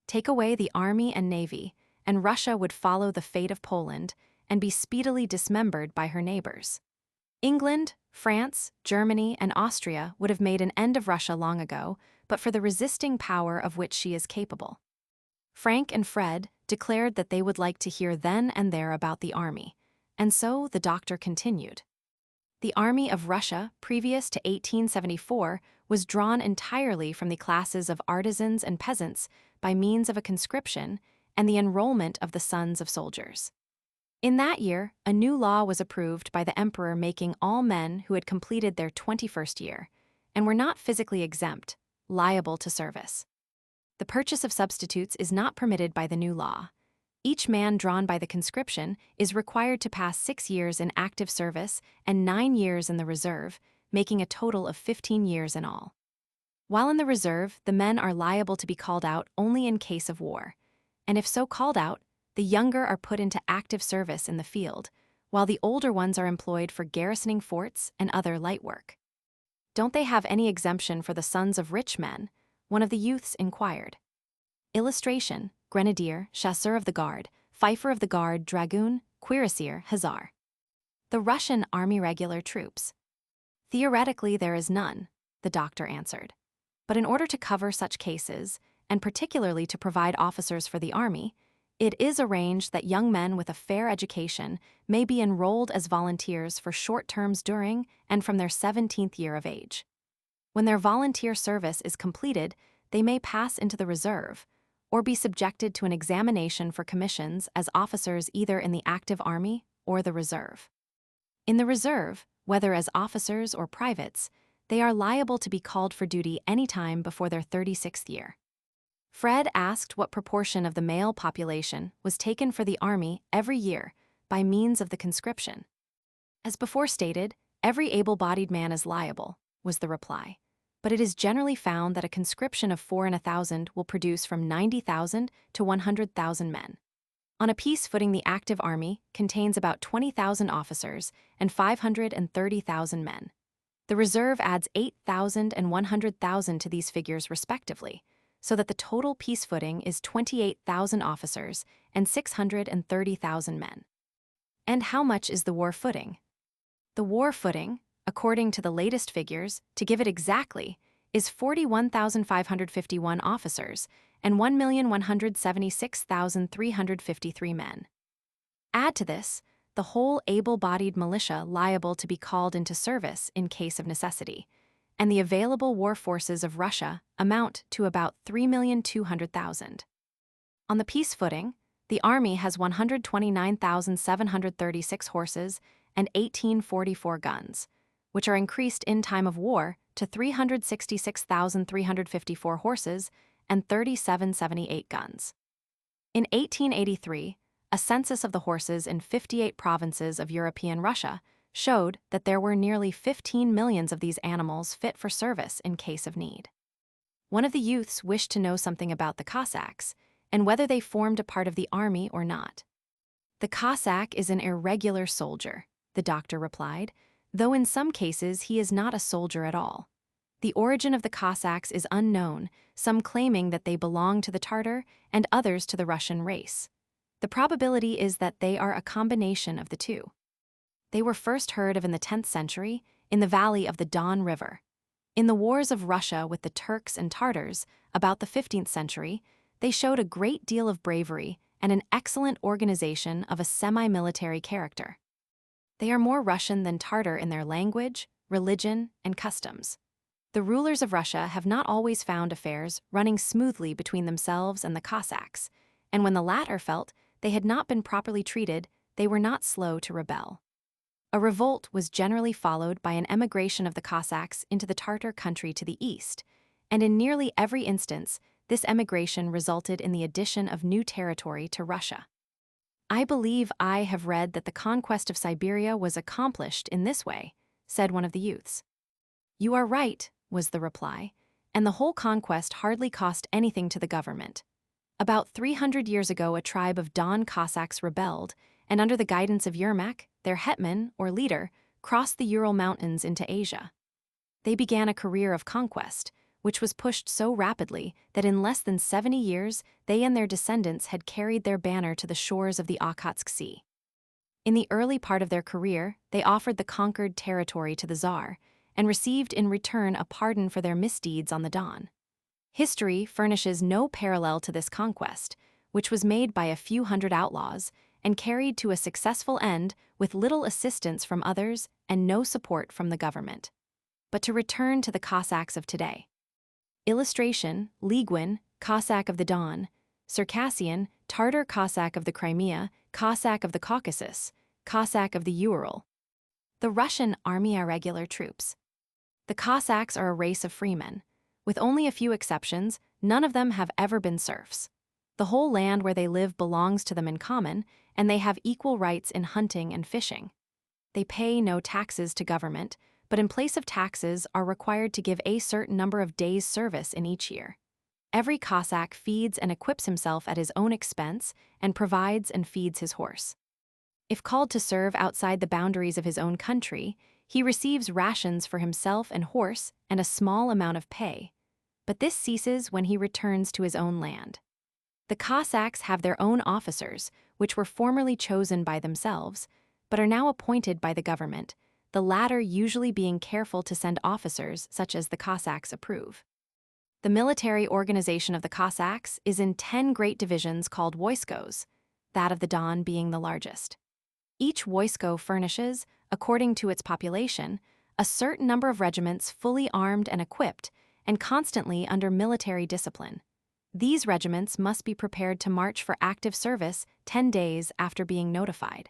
Take away the army and navy, and Russia would follow the fate of Poland and be speedily dismembered by her neighbors. England, France, Germany, and Austria would have made an end of Russia long ago, but for the resisting power of which she is capable. Frank and Fred declared that they would like to hear then and there about the army, and so the doctor continued. The army of Russia, previous to 1874, was drawn entirely from the classes of artisans and peasants by means of a conscription and the enrollment of the sons of soldiers. In that year, a new law was approved by the emperor making all men who had completed their 21st year, and were not physically exempt, liable to service. The purchase of substitutes is not permitted by the new law. Each man drawn by the conscription is required to pass 6 years in active service and 9 years in the reserve, making a total of 15 years in all. While in the reserve, the men are liable to be called out only in case of war, and if so called out, the younger are put into active service in the field, while the older ones are employed for garrisoning forts and other light work. Don't they have any exemption for the sons of rich men? One of the youths inquired. Illustration: Grenadier, Chasseur of the Guard, Fifer of the Guard, Dragoon, Cuirassier, Hussar. The Russian Army regular troops. Theoretically, there is none, the doctor answered. But in order to cover such cases, and particularly to provide officers for the army, it is arranged that young men with a fair education may be enrolled as volunteers for short terms during and from their 17th year of age. When their volunteer service is completed, they may pass into the reserve, or be subjected to an examination for commissions as officers either in the active army or the reserve. In the reserve, whether as officers or privates, they are liable to be called for duty any time before their 36th year. Fred asked what proportion of the male population was taken for the army every year by means of the conscription. As before stated, every able-bodied man is liable, was the reply, but it is generally found that a conscription of 4 in 1,000 will produce from 90,000 to 100,000 men. On a peace footing, the active army contains about 20,000 officers and 530,000 men. The reserve adds 8,000 and 100,000 to these figures respectively, so that the total peace footing is 28,000 officers and 630,000 men. And how much is the war footing? The war footing, according to the latest figures, to give it exactly, is 41,551 officers and 1,176,353 men. Add to this the whole able-bodied militia liable to be called into service in case of necessity, and the available war forces of Russia amount to about 3,200,000. On the peace footing, the army has 129,736 horses and 1,844 guns, which are increased in time of war to 366,354 horses and 3,778 guns. In 1883, a census of the horses in 58 provinces of European Russia showed that there were nearly 15 millions of these animals fit for service in case of need. One of the youths wished to know something about the Cossacks, and whether they formed a part of the army or not. The Cossack is an irregular soldier, the doctor replied, though in some cases he is not a soldier at all. The origin of the Cossacks is unknown, some claiming that they belong to the Tartar and others to the Russian race. The probability is that they are a combination of the two. They were first heard of in the 10th century in the valley of the Don River. In the wars of Russia with the Turks and Tartars about the 15th century, they showed a great deal of bravery and an excellent organization of a semi-military character. They are more Russian than Tartar in their language, religion, and customs. The rulers of Russia have not always found affairs running smoothly between themselves and the Cossacks, and when the latter felt they had not been properly treated, they were not slow to rebel. A revolt was generally followed by an emigration of the Cossacks into the Tartar country to the east, and in nearly every instance, this emigration resulted in the addition of new territory to Russia. I believe I have read that the conquest of Siberia was accomplished in this way, said one of the youths. You are right, was the reply, and the whole conquest hardly cost anything to the government. About 300 years ago, a tribe of Don Cossacks rebelled, and under the guidance of Yermak, their hetman, or leader, crossed the Ural Mountains into Asia. They began a career of conquest, which was pushed so rapidly that in less than 70 years, they and their descendants had carried their banner to the shores of the Okhotsk Sea. In the early part of their career, they offered the conquered territory to the Tsar, and received in return a pardon for their misdeeds on the Don. History furnishes no parallel to this conquest, which was made by a few hundred outlaws and carried to a successful end with little assistance from others and no support from the government. But to return to the Cossacks of today. Illustration: Liguin, Cossack of the Don; Circassian, Tartar Cossack of the Crimea, Cossack of the Caucasus, Cossack of the Ural. The Russian Army irregular troops. The Cossacks are a race of freemen. With only a few exceptions, none of them have ever been serfs. The whole land where they live belongs to them in common, and they have equal rights in hunting and fishing. They pay no taxes to government, but in place of taxes are required to give a certain number of days' service in each year. Every Cossack feeds and equips himself at his own expense and provides and feeds his horse. If called to serve outside the boundaries of his own country, He receives rations for himself and horse and a small amount of pay, but this ceases when he returns to his own land. The Cossacks have their own officers, which were formerly chosen by themselves, but are now appointed by the government, the latter usually being careful to send officers such as the Cossacks approve. The military organization of the Cossacks is in 10 great divisions called wojskos, that of the Don being the largest. Each wojsko furnishes, according to its population, a certain number of regiments fully armed and equipped and constantly under military discipline. These regiments must be prepared to march for active service 10 days after being notified.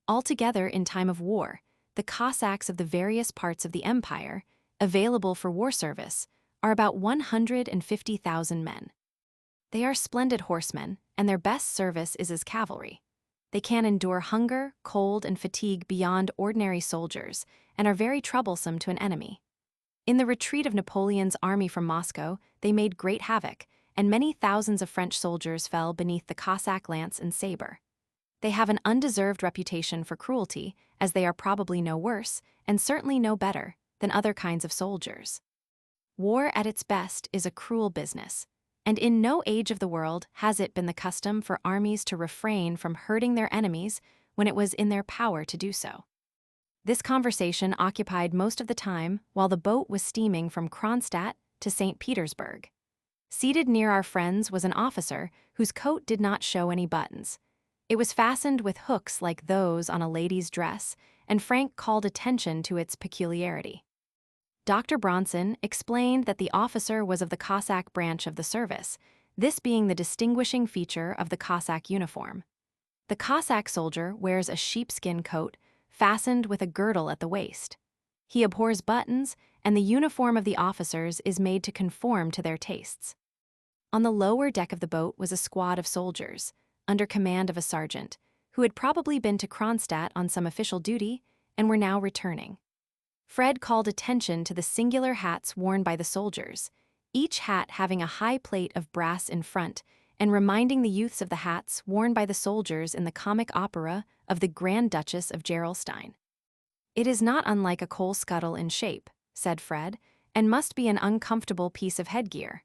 Altogether, in time of war, the Cossacks of the various parts of the empire, available for war service, are about 150,000 men. They are splendid horsemen, and their best service is as cavalry. They can endure hunger, cold, and fatigue beyond ordinary soldiers, and are very troublesome to an enemy. In the retreat of Napoleon's army from Moscow, they made great havoc, and many thousands of French soldiers fell beneath the Cossack lance and saber. They have an undeserved reputation for cruelty, as they are probably no worse, and certainly no better, than other kinds of soldiers. War at its best is a cruel business, and in no age of the world has it been the custom for armies to refrain from hurting their enemies when it was in their power to do so. This conversation occupied most of the time while the boat was steaming from Kronstadt to St. Petersburg. Seated near our friends was an officer whose coat did not show any buttons. It was fastened with hooks like those on a lady's dress, and Frank called attention to its peculiarity. Dr. Bronson explained that the officer was of the Cossack branch of the service, this being the distinguishing feature of the Cossack uniform. The Cossack soldier wears a sheepskin coat fastened with a girdle at the waist. He abhors buttons, and the uniform of the officers is made to conform to their tastes. On the lower deck of the boat was a squad of soldiers, under command of a sergeant, who had probably been to Kronstadt on some official duty and were now returning. Fred called attention to the singular hats worn by the soldiers, each hat having a high plate of brass in front and reminding the youths of the hats worn by the soldiers in the comic opera of the Grand Duchess of Gerolstein. "It is not unlike a coal scuttle in shape," said Fred, "and must be an uncomfortable piece of headgear."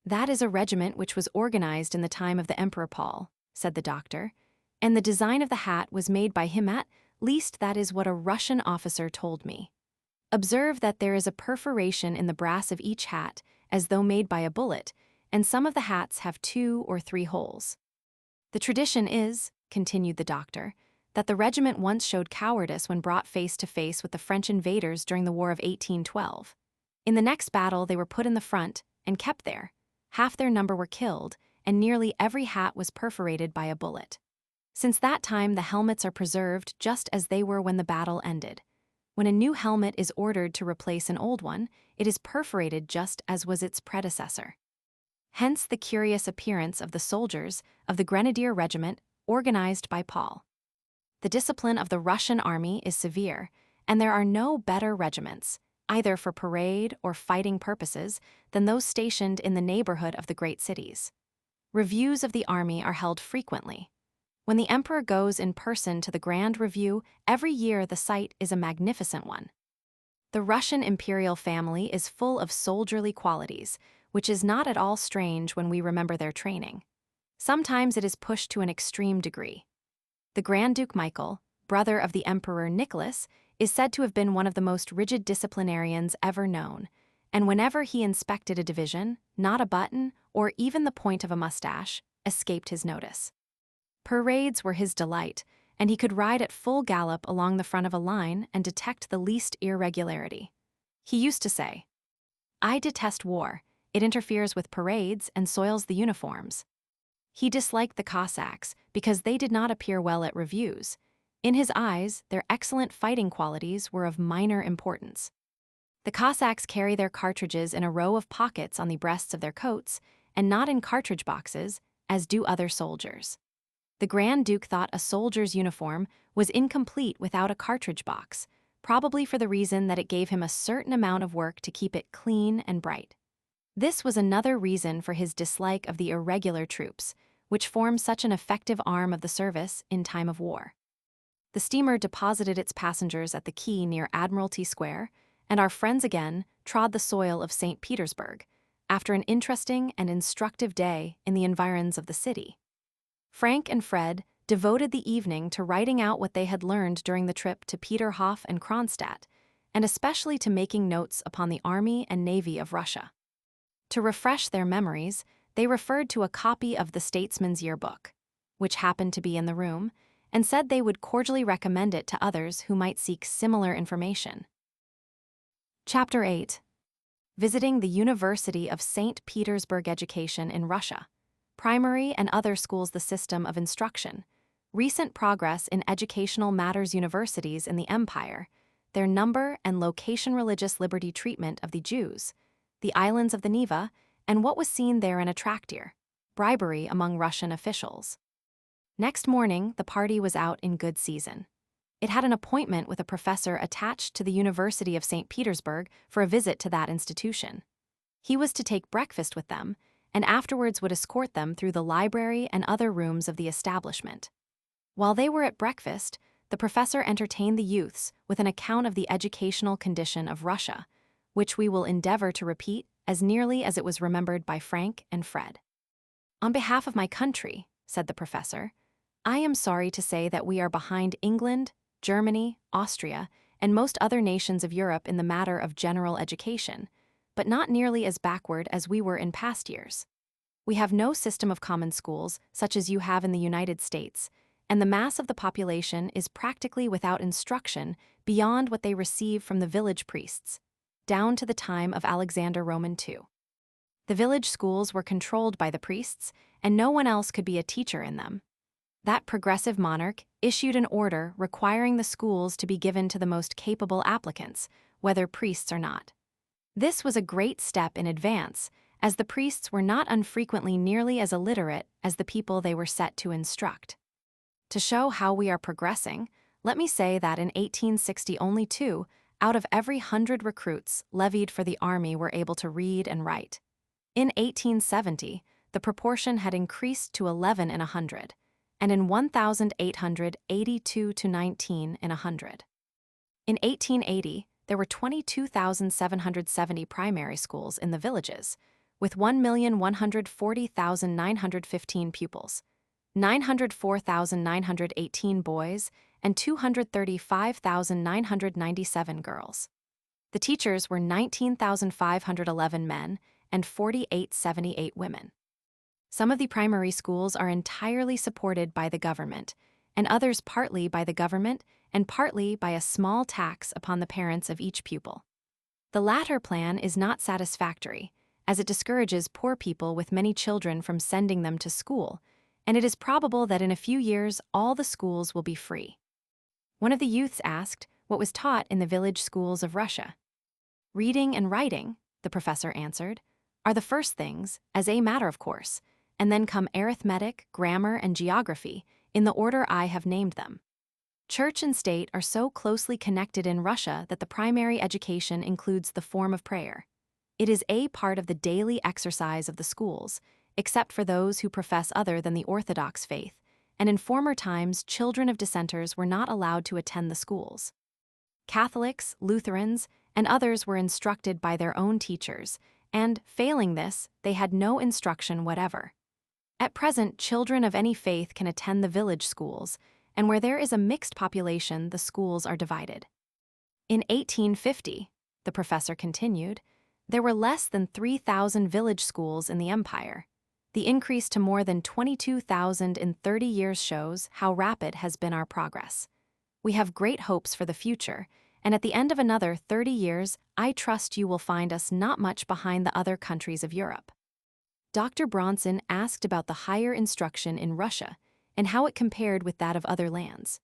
"That is a regiment which was organized in the time of the Emperor Paul," said the doctor, "and the design of the hat was made by him, at least that is what a Russian officer told me. Observe that there is a perforation in the brass of each hat, as though made by a bullet, and some of the hats have 2 or 3 holes. The tradition is," continued the doctor, "that the regiment once showed cowardice when brought face to face with the French invaders during the War of 1812. In the next battle they were put in the front and kept there. Half their number were killed, and nearly every hat was perforated by a bullet. Since that time the helmets are preserved just as they were when the battle ended. When a new helmet is ordered to replace an old one, it is perforated just as was its predecessor. Hence the curious appearance of the soldiers of the Grenadier Regiment organized by Paul. The discipline of the Russian army is severe, and there are no better regiments, either for parade or fighting purposes, than those stationed in the neighborhood of the great cities. Reviews of the army are held frequently. When the emperor goes in person to the Grand Review, every year the sight is a magnificent one. The Russian imperial family is full of soldierly qualities, which is not at all strange when we remember their training. Sometimes it is pushed to an extreme degree. The Grand Duke Michael, brother of the Emperor Nicholas, is said to have been one of the most rigid disciplinarians ever known, and whenever he inspected a division, not a button, or even the point of a mustache, escaped his notice. Parades were his delight, and he could ride at full gallop along the front of a line and detect the least irregularity. He used to say, "I detest war. It interferes with parades and soils the uniforms." He disliked the Cossacks because they did not appear well at reviews. In his eyes, their excellent fighting qualities were of minor importance. The Cossacks carry their cartridges in a row of pockets on the breasts of their coats, and not in cartridge boxes, as do other soldiers. The Grand Duke thought a soldier's uniform was incomplete without a cartridge box, probably for the reason that it gave him a certain amount of work to keep it clean and bright. This was another reason for his dislike of the irregular troops, which form such an effective arm of the service in time of war. The steamer deposited its passengers at the quay near Admiralty Square, and our friends again trod the soil of St. Petersburg, after an interesting and instructive day in the environs of the city. Frank and Fred devoted the evening to writing out what they had learned during the trip to Peterhof and Kronstadt, and especially to making notes upon the Army and Navy of Russia. To refresh their memories, they referred to a copy of the Statesman's Yearbook, which happened to be in the room, and said they would cordially recommend it to others who might seek similar information. Chapter 8. Visiting the University of St. Petersburg. Education in Russia. Primary and other schools. The system of instruction. Recent progress in educational matters. Universities in the Empire. Their number and location. Religious liberty. Treatment of the Jews. The islands of the Neva, and what was seen there. In a traktir. Bribery among Russian officials. Next morning, the party was out in good season. It had an appointment with a professor attached to the University of St. Petersburg for a visit to that institution. He was to take breakfast with them, and afterwards would escort them through the library and other rooms of the establishment. While they were at breakfast, the professor entertained the youths with an account of the educational condition of Russia, which we will endeavor to repeat as nearly as it was remembered by Frank and Fred. "On behalf of my country," said the professor, "I am sorry to say that we are behind England, Germany, Austria, and most other nations of Europe in the matter of general education, but not nearly as backward as we were in past years. We have no system of common schools such as you have in the United States, and the mass of the population is practically without instruction beyond what they receive from the village priests, down to the time of Alexander Roman II. The village schools were controlled by the priests, and no one else could be a teacher in them. That progressive monarch issued an order requiring the schools to be given to the most capable applicants, whether priests or not. This was a great step in advance, as the priests were not unfrequently nearly as illiterate as the people they were set to instruct. To show how we are progressing, let me say that in 1860 only 2 out of every 100 recruits levied for the army were able to read and write. In 1870, the proportion had increased to 11 in 100, and in 1882 to 19 in 100. In 1880, there were 22,770 primary schools in the villages, with 1,140,915 pupils, 904,918 boys, and 235,997 girls. The teachers were 19,511 men and 4,878 women. Some of the primary schools are entirely supported by the government, and others partly by the government and partly by a small tax upon the parents of each pupil. The latter plan is not satisfactory, as it discourages poor people with many children from sending them to school, and it is probable that in a few years all the schools will be free. One of the youths asked what was taught in the village schools of Russia. "Reading and writing," the professor answered, "are the first things, as a matter of course, and then come arithmetic, grammar, and geography, in the order I have named them. Church and state are so closely connected in Russia that the primary education includes the form of prayer. It is a part of the daily exercise of the schools, except for those who profess other than the Orthodox faith, and in former times children of dissenters were not allowed to attend the schools. Catholics, Lutherans, and others were instructed by their own teachers, and, failing this, they had no instruction whatever. At present, children of any faith can attend the village schools, and where there is a mixed population, the schools are divided. In 1850, the professor continued, there were less than 3,000 village schools in the empire. The increase to more than 22,000 in 30 years shows how rapid has been our progress. We have great hopes for the future, and at the end of another 30 years, I trust you will find us not much behind the other countries of Europe." Dr. Bronson asked about the higher instruction in Russia and how it compared with that of other lands.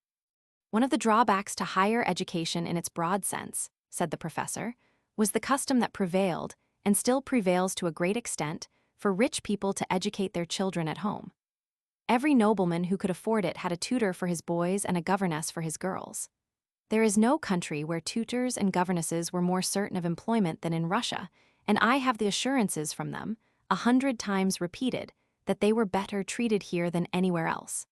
"One of the drawbacks to higher education in its broad sense," said the professor, "was the custom that prevailed, and still prevails to a great extent, for rich people to educate their children at home. Every nobleman who could afford it had a tutor for his boys and a governess for his girls. There is no country where tutors and governesses were more certain of employment than in Russia, and I have the assurances from them, 100 times repeated, that they were better treated here than anywhere else.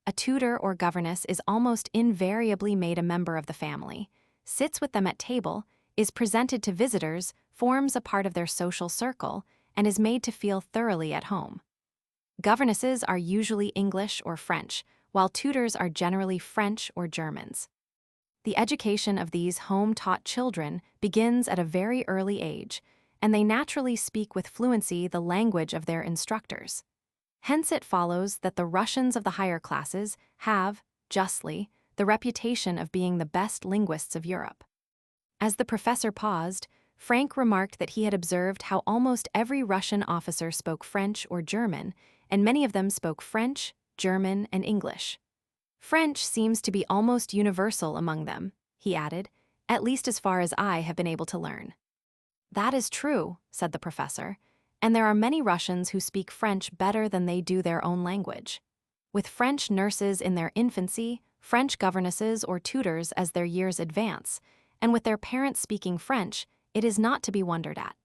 a tutor or governess is almost invariably made a member of the family, sits with them at table, is presented to visitors, forms a part of their social circle, and is made to feel thoroughly at home. Governesses are usually English or French, while tutors are generally French or Germans. The education of these home-taught children begins at a very early age, and they naturally speak with fluency the language of their instructors. Hence it follows that the Russians of the higher classes have, justly, the reputation of being the best linguists of Europe. As the professor paused, Frank remarked that he had observed how almost every Russian officer spoke French or German, and many of them spoke French, German, and English. French seems to be almost universal among them, he added, at least as far as I have been able to learn. That is true, said the professor, and there are many Russians who speak French better than they do their own language. With French nurses in their infancy, French governesses or tutors as their years advance, and with their parents speaking French, it is not to be wondered at.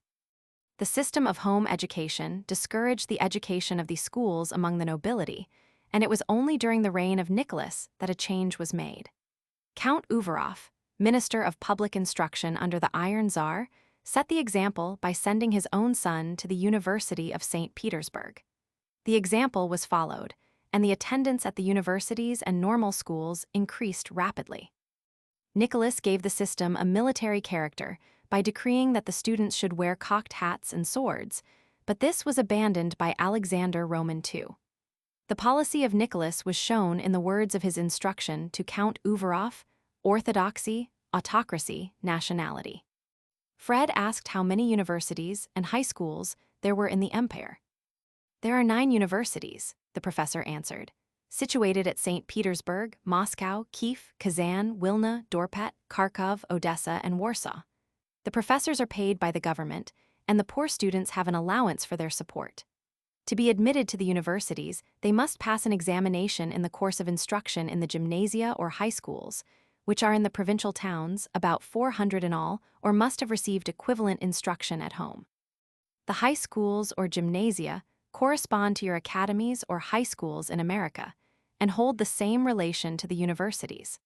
The system of home education discouraged the education of these schools among the nobility, and it was only during the reign of Nicholas that a change was made. Count Uvarov, minister of public instruction under the Iron Tsar, set the example by sending his own son to the University of St. Petersburg. The example was followed, and the attendance at the universities and normal schools increased rapidly. Nicholas gave the system a military character by decreeing that the students should wear cocked hats and swords, but this was abandoned by Alexander Roman II. The policy of Nicholas was shown in the words of his instruction to Count Uvarov: orthodoxy, autocracy, nationality. Fred asked how many universities and high schools there were in the empire. There are 9 universities, the professor answered, situated at St. Petersburg, Moscow, Kiev, Kazan, Wilna, Dorpat, Kharkov, Odessa, and Warsaw. The professors are paid by the government, and the poor students have an allowance for their support. To be admitted to the universities, they must pass an examination in the course of instruction in the gymnasia or high schools, which are in the provincial towns, about 400 in all, or must have received equivalent instruction at home. The high schools or gymnasia correspond to your academies or high schools in America, and hold the same relation to the universities.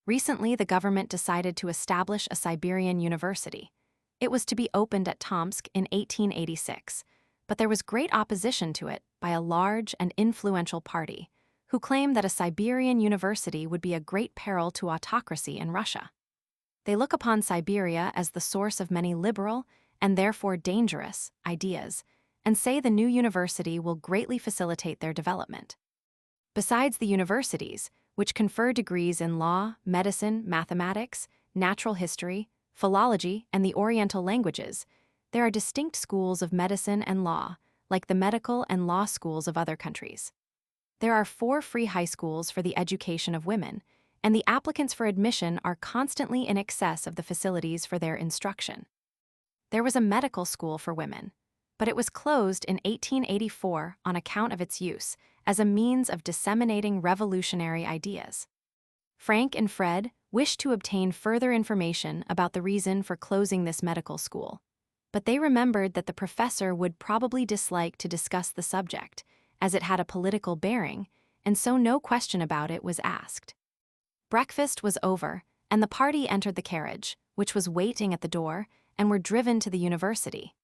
Recently, the government decided to establish a Siberian university. It was to be opened at Tomsk in 1886, but there was great opposition to it by a large and influential party, who claimed that a Siberian university would be a great peril to autocracy in Russia. They look upon Siberia as the source of many liberal, and therefore dangerous, ideas, and say the new university will greatly facilitate their development. Besides the universities, which confer degrees in law, medicine, mathematics, natural history, philology, and the Oriental languages, there are distinct schools of medicine and law, like the medical and law schools of other countries. There are 4 free high schools for the education of women, and the applicants for admission are constantly in excess of the facilities for their instruction. There was a medical school for women, but it was closed in 1884 on account of its use as a means of disseminating revolutionary ideas. Frank and Fred wished to obtain further information about the reason for closing this medical school, but they remembered that the professor would probably dislike to discuss the subject, as it had a political bearing, and so no question about it was asked. Breakfast was over, and the party entered the carriage, which was waiting at the door, and were driven to the university.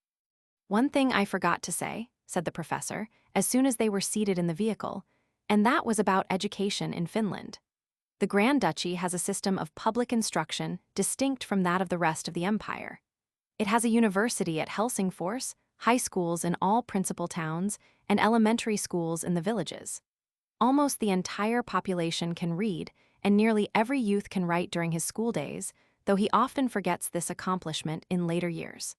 "One thing I forgot to say," said the professor, as soon as they were seated in the vehicle, "and that was about education in Finland. The Grand Duchy has a system of public instruction distinct from that of the rest of the empire. It has a university at Helsingfors, high schools in all principal towns, and elementary schools in the villages. Almost the entire population can read, and nearly every youth can write during his school days, though he often forgets this accomplishment in later years.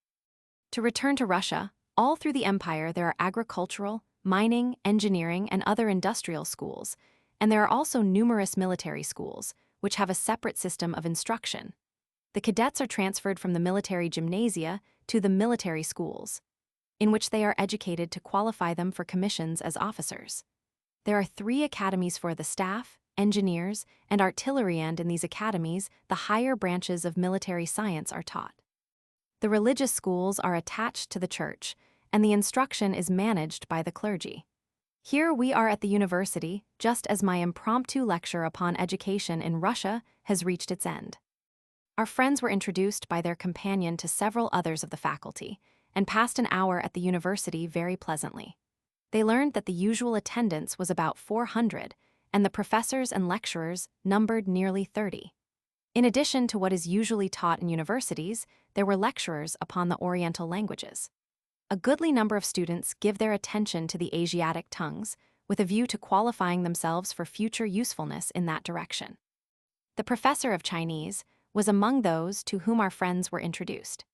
To return to Russia, all through the empire there are agricultural, mining, engineering, and other industrial schools, and there are also numerous military schools, which have a separate system of instruction. The cadets are transferred from the military gymnasia to the military schools, in which they are educated to qualify them for commissions as officers. There are 3 academies for the staff, engineers, and artillery, and in these academies, the higher branches of military science are taught. The religious schools are attached to the church, and the instruction is managed by the clergy. Here we are at the university, just as my impromptu lecture upon education in Russia has reached its end. Our friends were introduced by their companion to several others of the faculty, and passed an hour at the university very pleasantly. They learned that the usual attendance was about 400, and the professors and lecturers numbered nearly 30. In addition to what is usually taught in universities, there were lecturers upon the Oriental languages. A goodly number of students give their attention to the Asiatic tongues, with a view to qualifying themselves for future usefulness in that direction. The professor of Chinese was among those to whom our friends were introduced.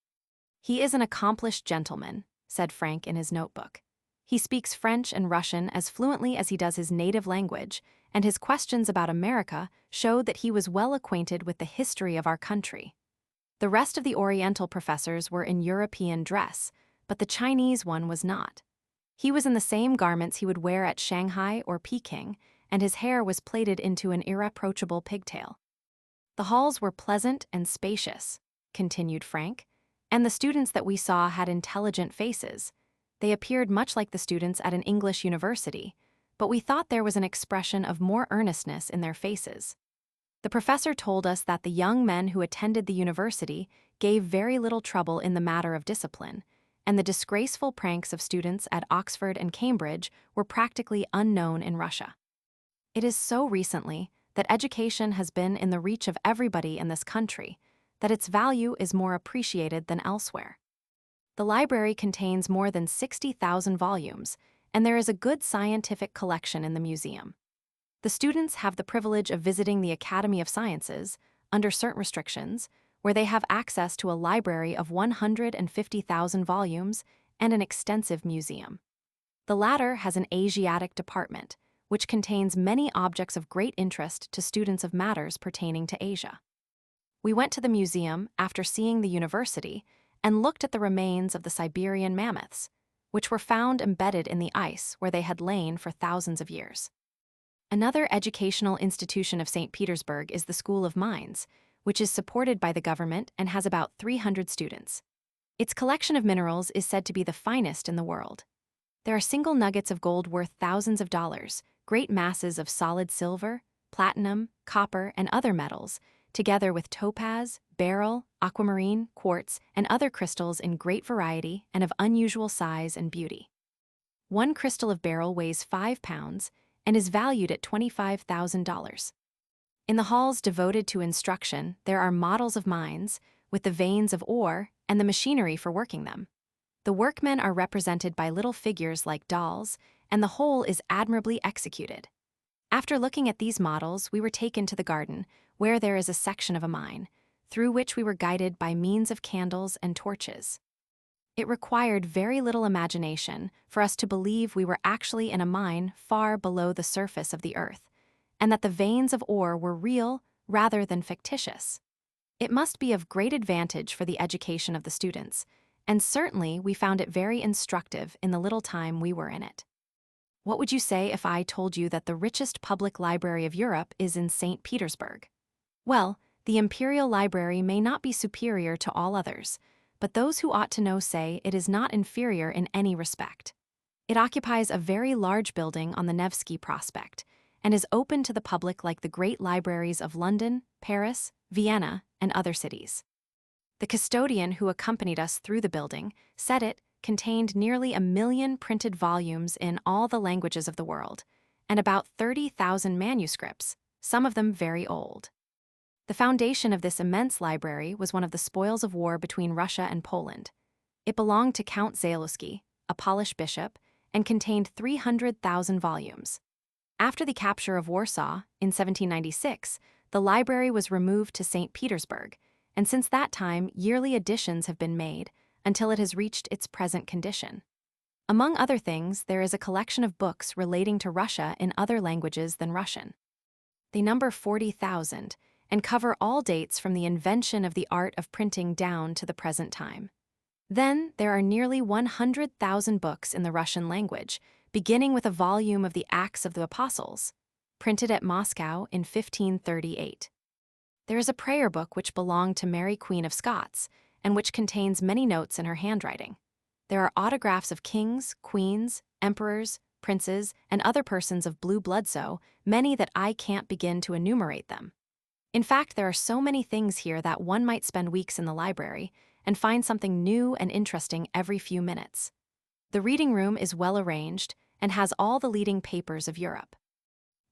"He is an accomplished gentleman," said Frank in his notebook. "He speaks French and Russian as fluently as he does his native language, and his questions about America showed that he was well acquainted with the history of our country." The rest of the Oriental professors were in European dress, but the Chinese one was not. He was in the same garments he would wear at Shanghai or Peking, and his hair was plaited into an irreproachable pigtail. "The halls were pleasant and spacious," continued Frank, "and the students that we saw had intelligent faces. They appeared much like the students at an English university, but we thought there was an expression of more earnestness in their faces. The professor told us that the young men who attended the university gave very little trouble in the matter of discipline, and the disgraceful pranks of students at Oxford and Cambridge were practically unknown in Russia. It is so recently that education has been in the reach of everybody in this country that its value is more appreciated than elsewhere. The library contains more than 60,000 volumes, and there is a good scientific collection in the museum. The students have the privilege of visiting the Academy of Sciences, under certain restrictions, where they have access to a library of 150,000 volumes and an extensive museum. The latter has an Asiatic department, which contains many objects of great interest to students of matters pertaining to Asia. We went to the museum after seeing the university and looked at the remains of the Siberian mammoths, which were found embedded in the ice where they had lain for thousands of years. Another educational institution of St. Petersburg is the School of Mines, which is supported by the government and has about 300 students. Its collection of minerals is said to be the finest in the world. There are single nuggets of gold worth thousands of dollars, great masses of solid silver, platinum, copper, and other metals, together with topaz, beryl, aquamarine, quartz, and other crystals in great variety and of unusual size and beauty. One crystal of beryl weighs 5 pounds and is valued at $25,000. In the halls devoted to instruction, there are models of mines, with the veins of ore and the machinery for working them. The workmen are represented by little figures like dolls, and the whole is admirably executed. After looking at these models, we were taken to the garden, where there is a section of a mine, through which we were guided by means of candles and torches. It required very little imagination for us to believe we were actually in a mine far below the surface of the earth, and that the veins of ore were real rather than fictitious. It must be of great advantage for the education of the students, and certainly we found it very instructive in the little time we were in it. What would you say if I told you that the richest public library of Europe is in St. Petersburg? Well, the Imperial Library may not be superior to all others, but those who ought to know say it is not inferior in any respect. It occupies a very large building on the Nevsky Prospect, and is open to the public like the great libraries of London, Paris, Vienna, and other cities. The custodian who accompanied us through the building said it contained nearly 1 million printed volumes in all the languages of the world, and about 30,000 manuscripts, some of them very old. The foundation of this immense library was one of the spoils of war between Russia and Poland. It belonged to Count Zalewski, a Polish bishop, and contained 300,000 volumes. After the capture of Warsaw in 1796, the library was removed to St. Petersburg, and since that time yearly additions have been made until it has reached its present condition. Among other things, there is a collection of books relating to Russia in other languages than Russian. They number 40,000 and cover all dates from the invention of the art of printing down to the present time. Then there are nearly 100,000 books in the Russian language, beginning with a volume of the Acts of the Apostles, printed at Moscow in 1538. There is a prayer book which belonged to Mary Queen of Scots, and which contains many notes in her handwriting. There are autographs of kings, queens, emperors, princes, and other persons of blue blood, so many that I can't begin to enumerate them. In fact, there are so many things here that one might spend weeks in the library and find something new and interesting every few minutes. The reading room is well arranged and has all the leading papers of Europe.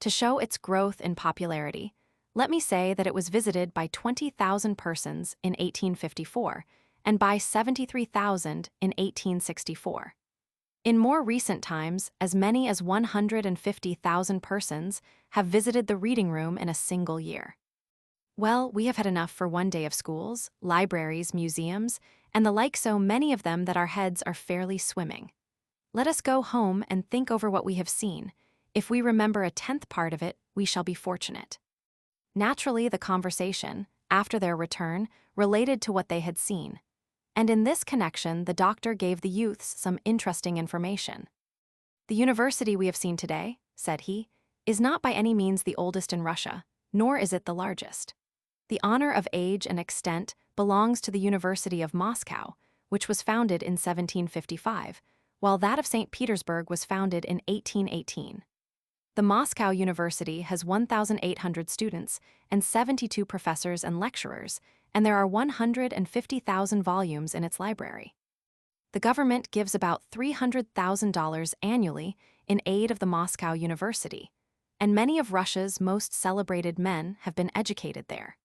To show its growth in popularity, let me say that it was visited by 20,000 persons in 1854 and by 73,000 in 1864. In more recent times, as many as 150,000 persons have visited the reading room in a single year. Well, we have had enough for one day of schools, libraries, museums, and the like, so many of them that our heads are fairly swimming. Let us go home and think over what we have seen. If we remember a tenth part of it, we shall be fortunate. Naturally, the conversation, after their return, related to what they had seen. And in this connection, the doctor gave the youths some interesting information. The university we have seen today, said he, is not by any means the oldest in Russia, nor is it the largest. The honor of age and extent belongs to the University of Moscow, which was founded in 1755, while that of St. Petersburg was founded in 1818. The Moscow University has 1,800 students and 72 professors and lecturers, and there are 150,000 volumes in its library. The government gives about $300,000 annually in aid of the Moscow University, and many of Russia's most celebrated men have been educated there.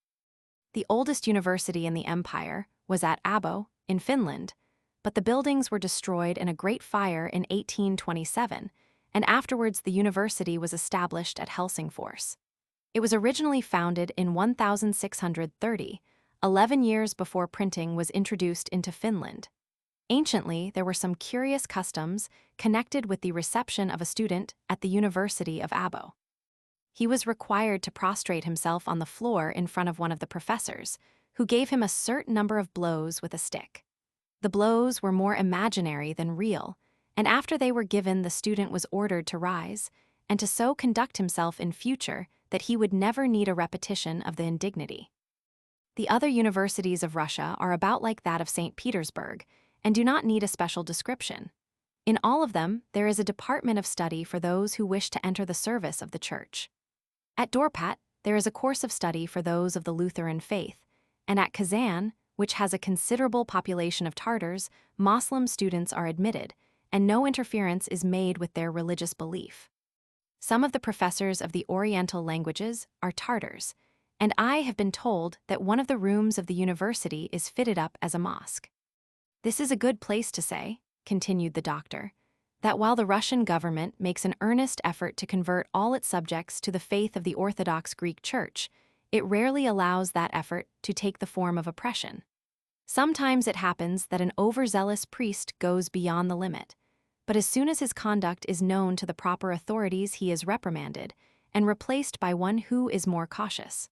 The oldest university in the empire was at Abo, in Finland, but the buildings were destroyed in a great fire in 1827, and afterwards the university was established at Helsingfors. It was originally founded in 1630, 11 years before printing was introduced into Finland. Anciently, there were some curious customs connected with the reception of a student at the University of Abo. He was required to prostrate himself on the floor in front of one of the professors, who gave him a certain number of blows with a stick. The blows were more imaginary than real, and after they were given, the student was ordered to rise, and to so conduct himself in future that he would never need a repetition of the indignity. The other universities of Russia are about like that of St. Petersburg, and do not need a special description. In all of them, there is a department of study for those who wish to enter the service of the Church. At Dorpat, there is a course of study for those of the Lutheran faith, and at Kazan, which has a considerable population of Tartars, Moslem students are admitted, and no interference is made with their religious belief. Some of the professors of the Oriental languages are Tartars, and I have been told that one of the rooms of the university is fitted up as a mosque. This is a good place to say, continued the doctor, that while the Russian government makes an earnest effort to convert all its subjects to the faith of the Orthodox Greek Church, it rarely allows that effort to take the form of oppression. Sometimes it happens that an overzealous priest goes beyond the limit, but as soon as his conduct is known to the proper authorities, he is reprimanded and replaced by one who is more cautious.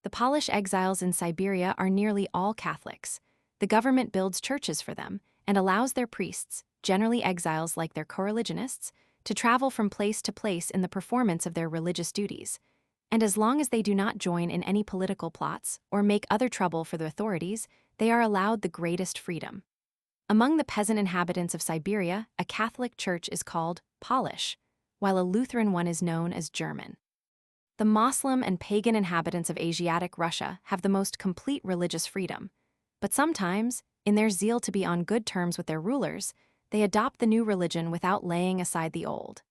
The Polish exiles in Siberia are nearly all Catholics. The government builds churches for them and allows their priests, generally exiles like their coreligionists, to travel from place to place in the performance of their religious duties. And as long as they do not join in any political plots or make other trouble for the authorities, they are allowed the greatest freedom. Among the peasant inhabitants of Siberia, a Catholic church is called Polish, while a Lutheran one is known as German. The Moslem and pagan inhabitants of Asiatic Russia have the most complete religious freedom, but sometimes, in their zeal to be on good terms with their rulers, they adopt the new religion without laying aside the old.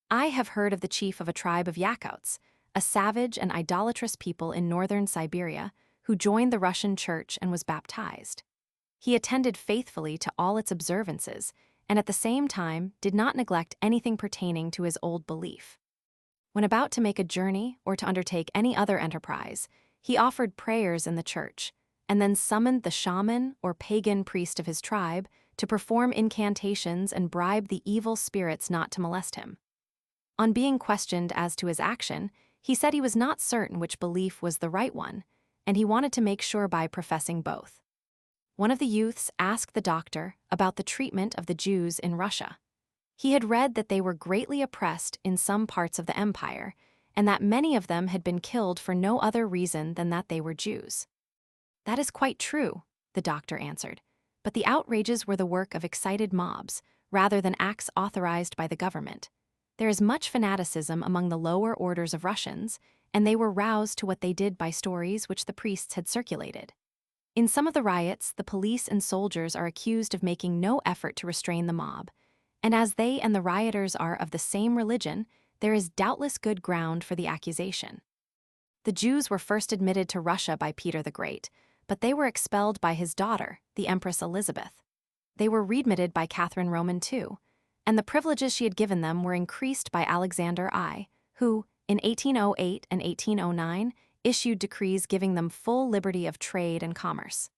I have heard of the chief of a tribe of Yakuts, a savage and idolatrous people in northern Siberia, who joined the Russian church and was baptized. He attended faithfully to all its observances, and at the same time did not neglect anything pertaining to his old belief. When about to make a journey or to undertake any other enterprise, he offered prayers in the church, and then summoned the shaman or pagan priest of his tribe to perform incantations and bribe the evil spirits not to molest him. On being questioned as to his action, he said he was not certain which belief was the right one, and he wanted to make sure by professing both. One of the youths asked the doctor about the treatment of the Jews in Russia. He had read that they were greatly oppressed in some parts of the empire, and that many of them had been killed for no other reason than that they were Jews. That is quite true, the doctor answered, but the outrages were the work of excited mobs, rather than acts authorized by the government, There is much fanaticism among the lower orders of Russians, and they were roused to what they did by stories which the priests had circulated. In some of the riots, the police and soldiers are accused of making no effort to restrain the mob, and as they and the rioters are of the same religion, there is doubtless good ground for the accusation. The Jews were first admitted to Russia by Peter the Great, but they were expelled by his daughter, the Empress Elizabeth. They were readmitted by Catherine Roman too, and the privileges she had given them were increased by Alexander I, who, in 1808 and 1809, issued decrees giving them full liberty of trade and commerce.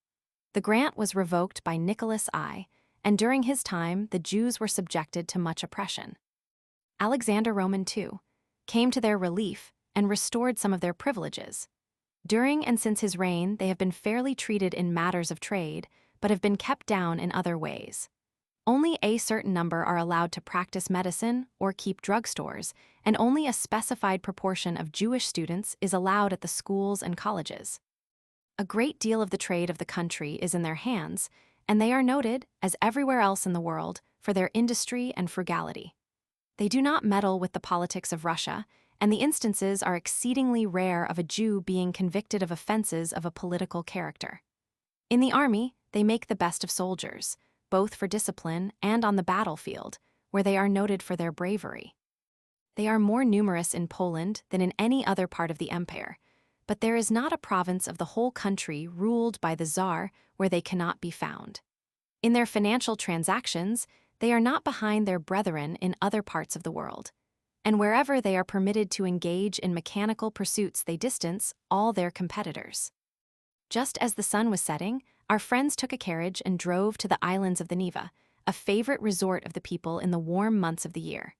The grant was revoked by Nicholas I, and during his time the Jews were subjected to much oppression. Alexander Roman II came to their relief and restored some of their privileges. During and since his reign, they have been fairly treated in matters of trade, but have been kept down in other ways. Only a certain number are allowed to practice medicine or keep drugstores, and only a specified proportion of Jewish students is allowed at the schools and colleges. A great deal of the trade of the country is in their hands, and they are noted, as everywhere else in the world, for their industry and frugality. They do not meddle with the politics of Russia, and the instances are exceedingly rare of a Jew being convicted of offenses of a political character. In the army, they make the best of soldiers, both for discipline and on the battlefield, where they are noted for their bravery. They are more numerous in Poland than in any other part of the empire, but there is not a province of the whole country ruled by the Tsar where they cannot be found. In their financial transactions, they are not behind their brethren in other parts of the world, and wherever they are permitted to engage in mechanical pursuits they distance all their competitors. Just as the sun was setting, our friends took a carriage and drove to the islands of the Neva, a favorite resort of the people in the warm months of the year.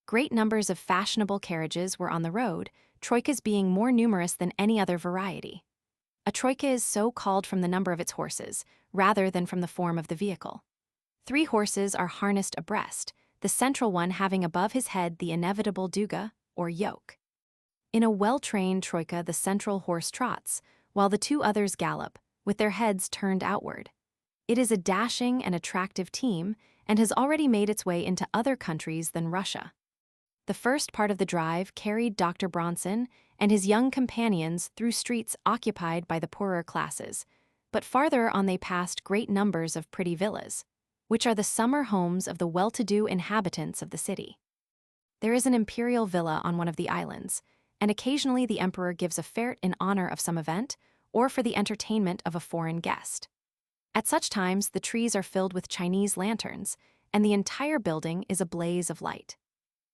Great numbers of fashionable carriages were on the road, troikas being more numerous than any other variety. A troika is so called from the number of its horses, rather than from the form of the vehicle. 3 horses are harnessed abreast, the central one having above his head the inevitable duga, or yoke. In a well-trained troika, the central horse trots, while the 2 others gallop, with their heads turned outward. It is a dashing and attractive team, and has already made its way into other countries than Russia. The first part of the drive carried Dr. Bronson and his young companions through streets occupied by the poorer classes, but farther on they passed great numbers of pretty villas, which are the summer homes of the well-to-do inhabitants of the city. There is an imperial villa on one of the islands, and occasionally the emperor gives a fete in honor of some event, or for the entertainment of a foreign guest. At such times, the trees are filled with Chinese lanterns, and the entire building is a blaze of light.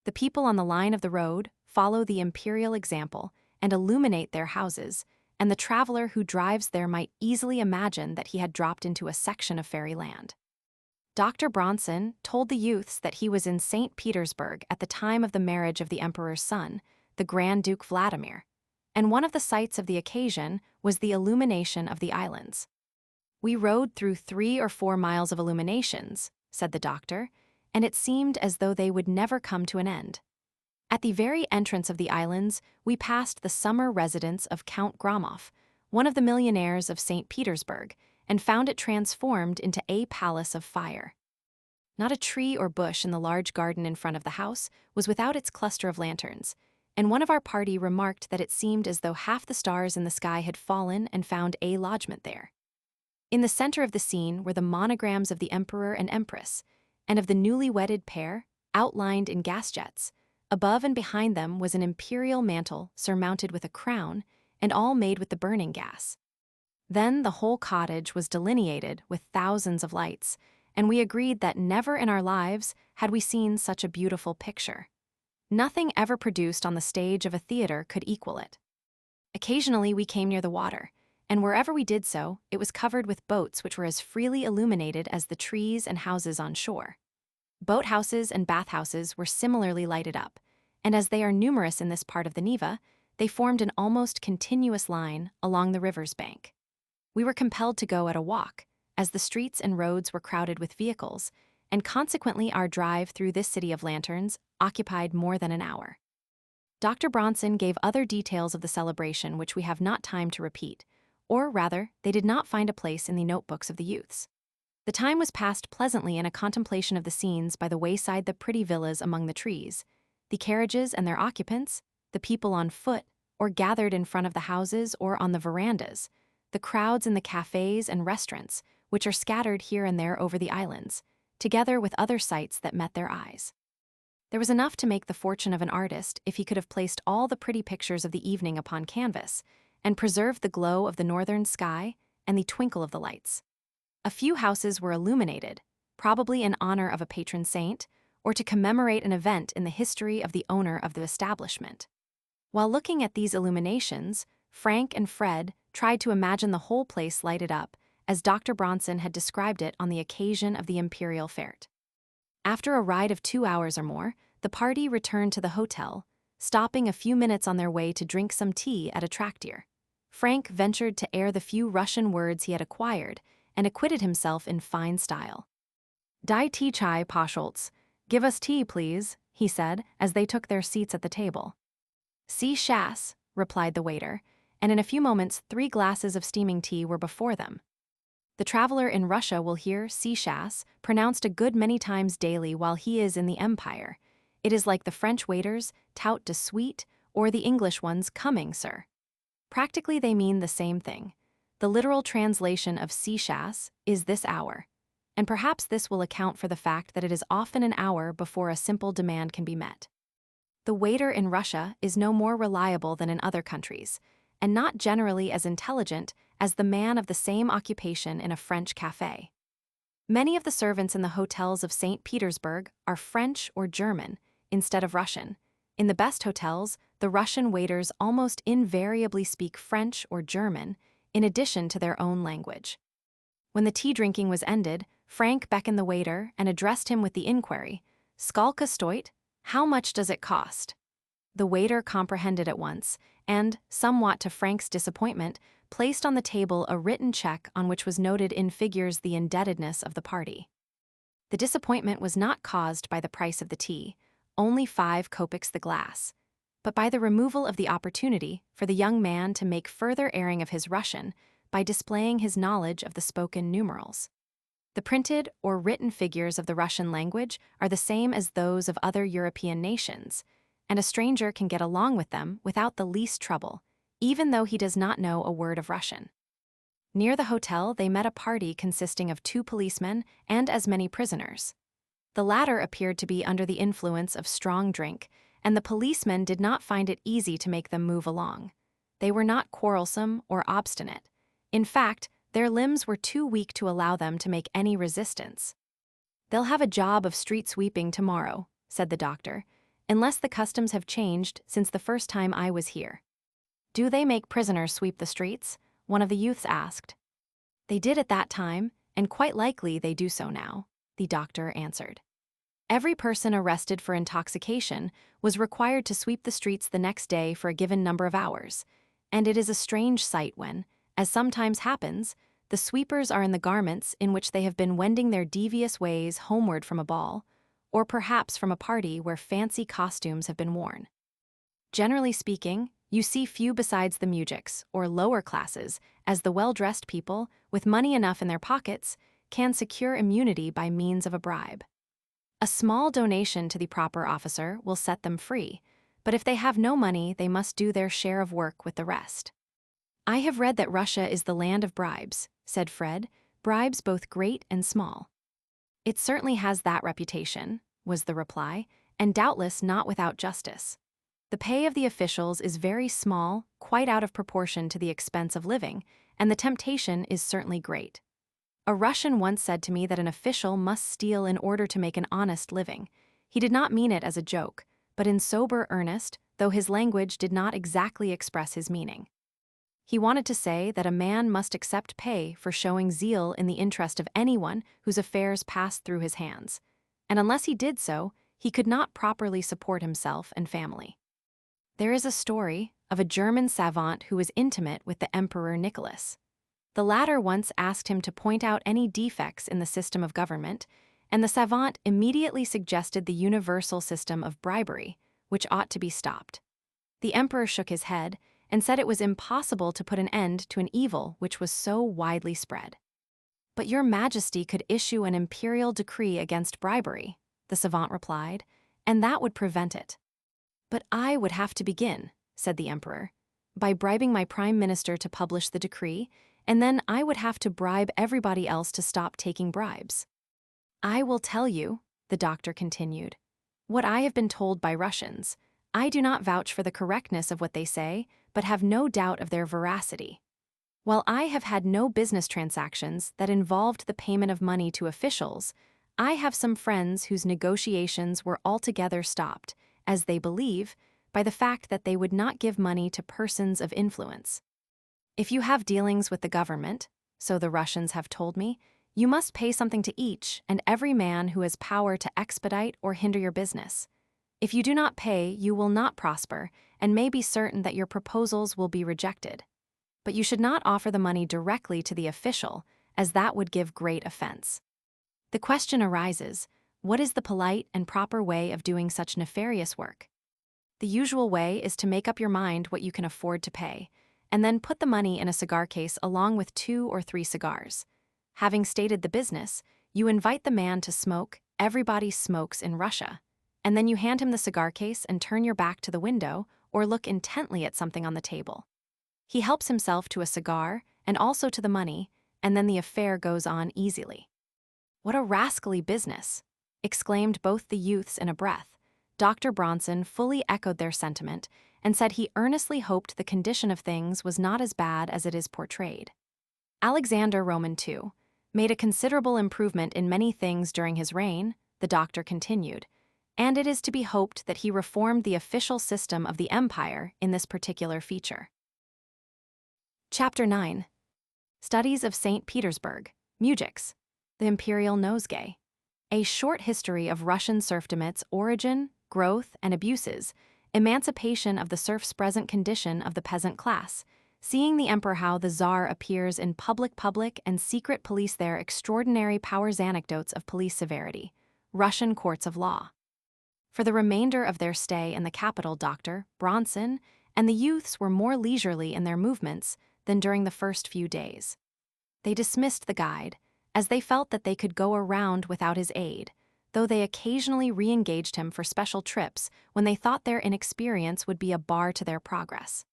The people on the line of the road follow the imperial example and illuminate their houses, and the traveler who drives there might easily imagine that he had dropped into a section of fairyland. Dr. Bronson told the youths that he was in St. Petersburg at the time of the marriage of the emperor's son, the Grand Duke Vladimir, and one of the sights of the occasion was the illumination of the islands. "We rode through 3 or 4 miles of illuminations," said the doctor, "and it seemed as though they would never come to an end. At the very entrance of the islands, we passed the summer residence of Count Gromov, one of the millionaires of St. Petersburg, and found it transformed into a palace of fire. Not a tree or bush in the large garden in front of the house was without its cluster of lanterns, and one of our party remarked that it seemed as though half the stars in the sky had fallen and found a lodgment there. In the center of the scene were the monograms of the emperor and empress, and of the newly wedded pair, outlined in gas jets. Above and behind them was an imperial mantle surmounted with a crown, and all made with the burning gas. Then the whole cottage was delineated with thousands of lights, and we agreed that never in our lives had we seen such a beautiful picture. Nothing ever produced on the stage of a theater could equal it. Occasionally we came near the water, and wherever we did so, it was covered with boats which were as freely illuminated as the trees and houses on shore. Boathouses and bathhouses were similarly lighted up, and as they are numerous in this part of the Neva, they formed an almost continuous line along the river's bank. We were compelled to go at a walk, as the streets and roads were crowded with vehicles, and consequently our drive through this city of lanterns occupied more than an hour. Dr. Bronson gave other details of the celebration which we have not time to repeat, or rather, they did not find a place in the notebooks of the youths. The time was passed pleasantly in a contemplation of the scenes by the wayside, the pretty villas among the trees, the carriages and their occupants, the people on foot or gathered in front of the houses or on the verandas, the crowds in the cafes and restaurants, which are scattered here and there over the islands, together with other sights that met their eyes. There was enough to make the fortune of an artist if he could have placed all the pretty pictures of the evening upon canvas and preserved the glow of the northern sky and the twinkle of the lights. A few houses were illuminated, probably in honor of a patron saint or to commemorate an event in the history of the owner of the establishment. While looking at these illuminations, Frank and Fred tried to imagine the whole place lighted up, as Dr. Bronson had described it on the occasion of the Imperial Fête. After a ride of 2 hours or more, the party returned to the hotel, stopping a few minutes on their way to drink some tea at a traktier. Frank ventured to air the few Russian words he had acquired and acquitted himself in fine style. "Dai tea chai, Pashults. Give us tea, please," he said as they took their seats at the table. "Si chasse," replied the waiter, and in a few moments 3 glasses of steaming tea were before them. The traveler in Russia will hear si chasse pronounced a good many times daily while he is in the Empire. It is like the French waiters tout de suite or the English ones coming, sir. Practically they mean the same thing. The literal translation of si chasse is this hour, and perhaps this will account for the fact that it is often an hour before a simple demand can be met. The waiter in Russia is no more reliable than in other countries, and not generally as intelligent as the man of the same occupation in a French café. Many of the servants in the hotels of St. Petersburg are French or German instead of Russian. In the best hotels, the Russian waiters almost invariably speak French or German in addition to their own language. When the tea drinking was ended, Frank beckoned the waiter and addressed him with the inquiry, "Skalka stoit? How much does it cost?" The waiter comprehended at once, and, somewhat to Frank's disappointment, placed on the table a written check on which was noted in figures the indebtedness of the party. The disappointment was not caused by the price of the tea, only 5 kopecks the glass, but by the removal of the opportunity for the young man to make further airing of his Russian by displaying his knowledge of the spoken numerals. The printed or written figures of the Russian language are the same as those of other European nations, and a stranger can get along with them without the least trouble, even though he does not know a word of Russian. Near the hotel, they met a party consisting of 2 policemen and as many prisoners. The latter appeared to be under the influence of strong drink, and the policemen did not find it easy to make them move along. They were not quarrelsome or obstinate. In fact, their limbs were too weak to allow them to make any resistance. "They'll have a job of street sweeping tomorrow," said the doctor, "unless the customs have changed since the first time I was here." "Do they make prisoners sweep the streets?" one of the youths asked. "They did at that time, and quite likely they do so now," the doctor answered. Every person arrested for intoxication was required to sweep the streets the next day for a given number of hours, and it is a strange sight when, as sometimes happens, the sweepers are in the garments in which they have been wending their devious ways homeward from a ball, or perhaps from a party where fancy costumes have been worn. Generally speaking, you see few besides the mujiks, or lower classes, as the well-dressed people, with money enough in their pockets, can secure immunity by means of a bribe. A small donation to the proper officer will set them free, but if they have no money, they must do their share of work with the rest. "I have read that Russia is the land of bribes," said Fred, "bribes both great and small." "It certainly has that reputation," was the reply, "and doubtless not without justice. The pay of the officials is very small, quite out of proportion to the expense of living, and the temptation is certainly great. A Russian once said to me that an official must steal in order to make an honest living. He did not mean it as a joke, but in sober earnest, though his language did not exactly express his meaning. He wanted to say that a man must accept pay for showing zeal in the interest of anyone whose affairs passed through his hands, and unless he did so, he could not properly support himself and family. There is a story of a German savant who was intimate with the Emperor Nicholas. The latter once asked him to point out any defects in the system of government, and the savant immediately suggested the universal system of bribery, which ought to be stopped. The emperor shook his head and said it was impossible to put an end to an evil which was so widely spread. "But your majesty could issue an imperial decree against bribery," the savant replied, "and that would prevent it." "But I would have to begin," said the emperor, "by bribing my prime minister to publish the decree, and then I would have to bribe everybody else to stop taking bribes." "I will tell you," the doctor continued, "what I have been told by Russians. I do not vouch for the correctness of what they say, but have no doubt of their veracity. While I have had no business transactions that involved the payment of money to officials, I have some friends whose negotiations were altogether stopped, as they believe, by the fact that they would not give money to persons of influence. If you have dealings with the government, so the Russians have told me, you must pay something to each and every man who has power to expedite or hinder your business. If you do not pay, you will not prosper, and may be certain that your proposals will be rejected. But you should not offer the money directly to the official, as that would give great offense. The question arises, what is the polite and proper way of doing such nefarious work? The usual way is to make up your mind what you can afford to pay, and then put the money in a cigar case along with 2 or 3 cigars. Having stated the business, you invite the man to smoke. Everybody smokes in Russia. And then you hand him the cigar case and turn your back to the window or look intently at something on the table. He helps himself to a cigar and also to the money, and then the affair goes on easily." "What a rascally business!" exclaimed both the youths in a breath. Dr. Bronson fully echoed their sentiment and said he earnestly hoped the condition of things was not as bad as it is portrayed. "Alexander Roman II made a considerable improvement in many things during his reign," the doctor continued, "and it is to be hoped that he reformed the official system of the empire in this particular feature." Chapter 9. Studies of St. Petersburg, Mujix, the Imperial Nosegay. A short history of Russian serfdom, its origin, growth, and abuses, emancipation of the serf's present condition of the peasant class, seeing the emperor how the Tsar appears in public and secret police their extraordinary powers, anecdotes of police severity, Russian courts of law. For the remainder of their stay in the capital, Dr. Bronson and the youths were more leisurely in their movements than during the first few days. They dismissed the guide, as they felt that they could go around without his aid, though they occasionally re-engaged him for special trips when they thought their inexperience would be a bar to their progress.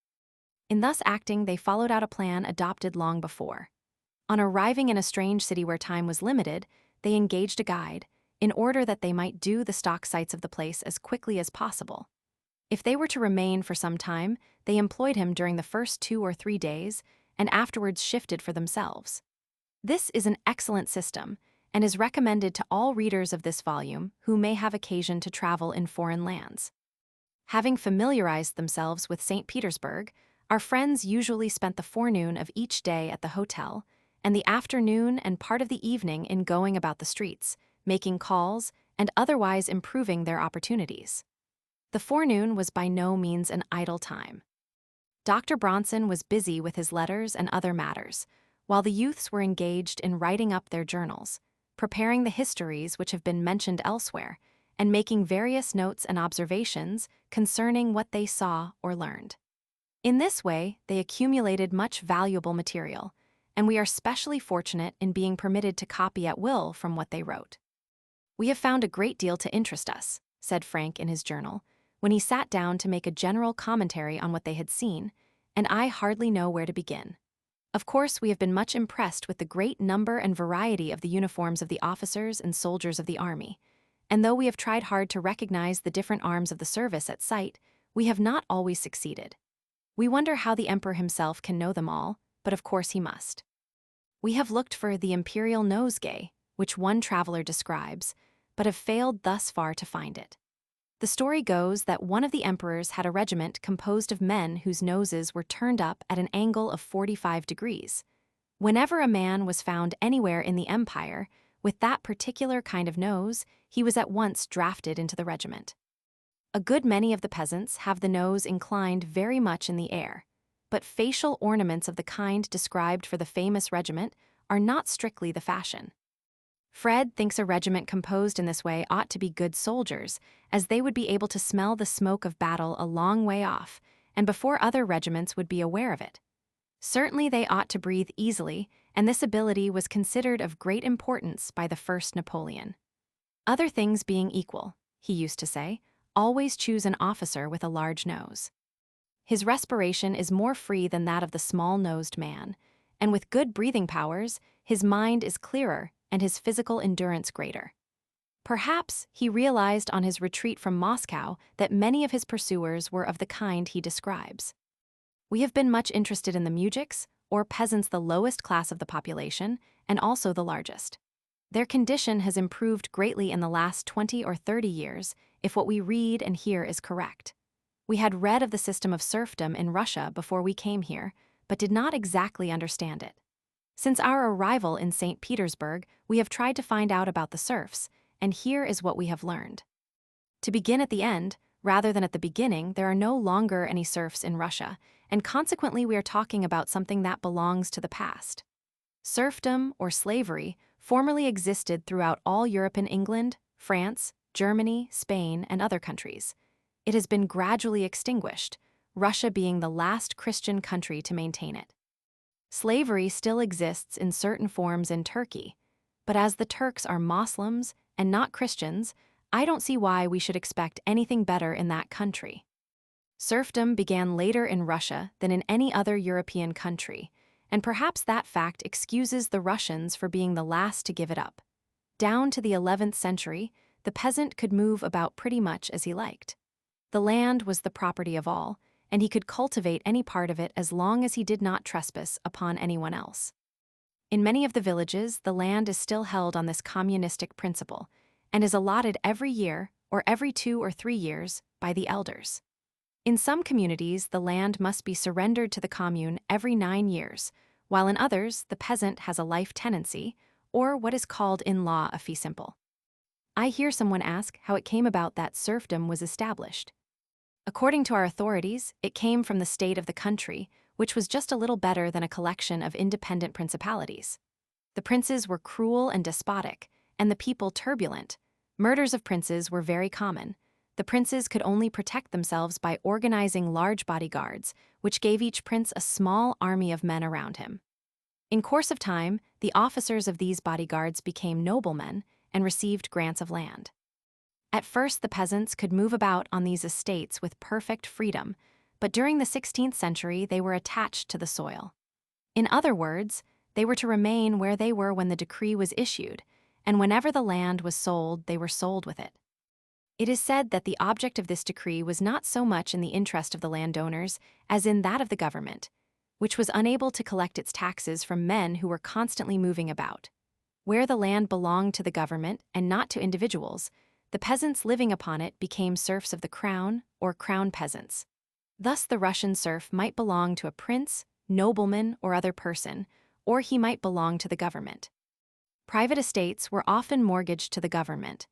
In thus acting, they followed out a plan adopted long before. On arriving in a strange city where time was limited, they engaged a guide, in order that they might do the stock sights of the place as quickly as possible. If they were to remain for some time, they employed him during the first 2 or 3 days, and afterwards shifted for themselves. This is an excellent system, and is recommended to all readers of this volume who may have occasion to travel in foreign lands. Having familiarized themselves with St. Petersburg, our friends usually spent the forenoon of each day at the hotel, and the afternoon and part of the evening in going about the streets, making calls, and otherwise improving their opportunities. The forenoon was by no means an idle time. Dr. Bronson was busy with his letters and other matters, while the youths were engaged in writing up their journals, preparing the histories which have been mentioned elsewhere, and making various notes and observations concerning what they saw or learned. In this way, they accumulated much valuable material, and we are specially fortunate in being permitted to copy at will from what they wrote. "We have found a great deal to interest us," said Frank in his journal, when he sat down to make a general commentary on what they had seen, "and I hardly know where to begin. Of course, we have been much impressed with the great number and variety of the uniforms of the officers and soldiers of the army, and though we have tried hard to recognize the different arms of the service at sight, we have not always succeeded. We wonder how the emperor himself can know them all, but of course he must. We have looked for the imperial nosegay, which one traveler describes, but have failed thus far to find it. The story goes that one of the emperors had a regiment composed of men whose noses were turned up at an angle of 45 degrees. Whenever a man was found anywhere in the empire with that particular kind of nose, he was at once drafted into the regiment. A good many of the peasants have the nose inclined very much in the air, but facial ornaments of the kind described for the famous regiment are not strictly the fashion. Fred thinks a regiment composed in this way ought to be good soldiers, as they would be able to smell the smoke of battle a long way off, and before other regiments would be aware of it. Certainly they ought to breathe easily, and this ability was considered of great importance by the first Napoleon. Other things being equal, he used to say, always choose an officer with a large nose. His respiration is more free than that of the small-nosed man, and with good breathing powers, his mind is clearer and his physical endurance greater. Perhaps he realized on his retreat from Moscow that many of his pursuers were of the kind he describes. We have been much interested in the mujiks, or peasants, the lowest class of the population, and also the largest. Their condition has improved greatly in the last 20 or 30 years, if what we read and hear is correct. We had read of the system of serfdom in Russia before we came here, but did not exactly understand it. Since our arrival in St. Petersburg, we have tried to find out about the serfs, and here is what we have learned. To begin at the end, rather than at the beginning, there are no longer any serfs in Russia, and consequently we are talking about something that belongs to the past. Serfdom, or slavery, formerly existed throughout all Europe and England, France, Germany, Spain, and other countries. It has been gradually extinguished, Russia being the last Christian country to maintain it. Slavery still exists in certain forms in Turkey, but as the Turks are Muslims and not Christians, I don't see why we should expect anything better in that country. Serfdom began later in Russia than in any other European country, and perhaps that fact excuses the Russians for being the last to give it up. Down to the 11th century, the peasant could move about pretty much as he liked. The land was the property of all, and he could cultivate any part of it as long as he did not trespass upon anyone else. In many of the villages, the land is still held on this communistic principle, and is allotted every year, or every 2 or 3 years, by the elders. In some communities, the land must be surrendered to the commune every 9 years, while in others, the peasant has a life tenancy, or what is called in law a fee simple. I hear someone ask how it came about that serfdom was established. According to our authorities, it came from the state of the country, which was just a little better than a collection of independent principalities. The princes were cruel and despotic, and the people turbulent. Murders of princes were very common. The princes could only protect themselves by organizing large bodyguards, which gave each prince a small army of men around him. In course of time, the officers of these bodyguards became noblemen and received grants of land. At first, the peasants could move about on these estates with perfect freedom, but during the 16th century they were attached to the soil. In other words, they were to remain where they were when the decree was issued, and whenever the land was sold, they were sold with it. It is said that the object of this decree was not so much in the interest of the landowners as in that of the government, which was unable to collect its taxes from men who were constantly moving about. Where the land belonged to the government and not to individuals, the peasants living upon it became serfs of the crown, or crown peasants. Thus the Russian serf might belong to a prince, nobleman, or other person, or he might belong to the government. Private estates were often mortgaged to the government.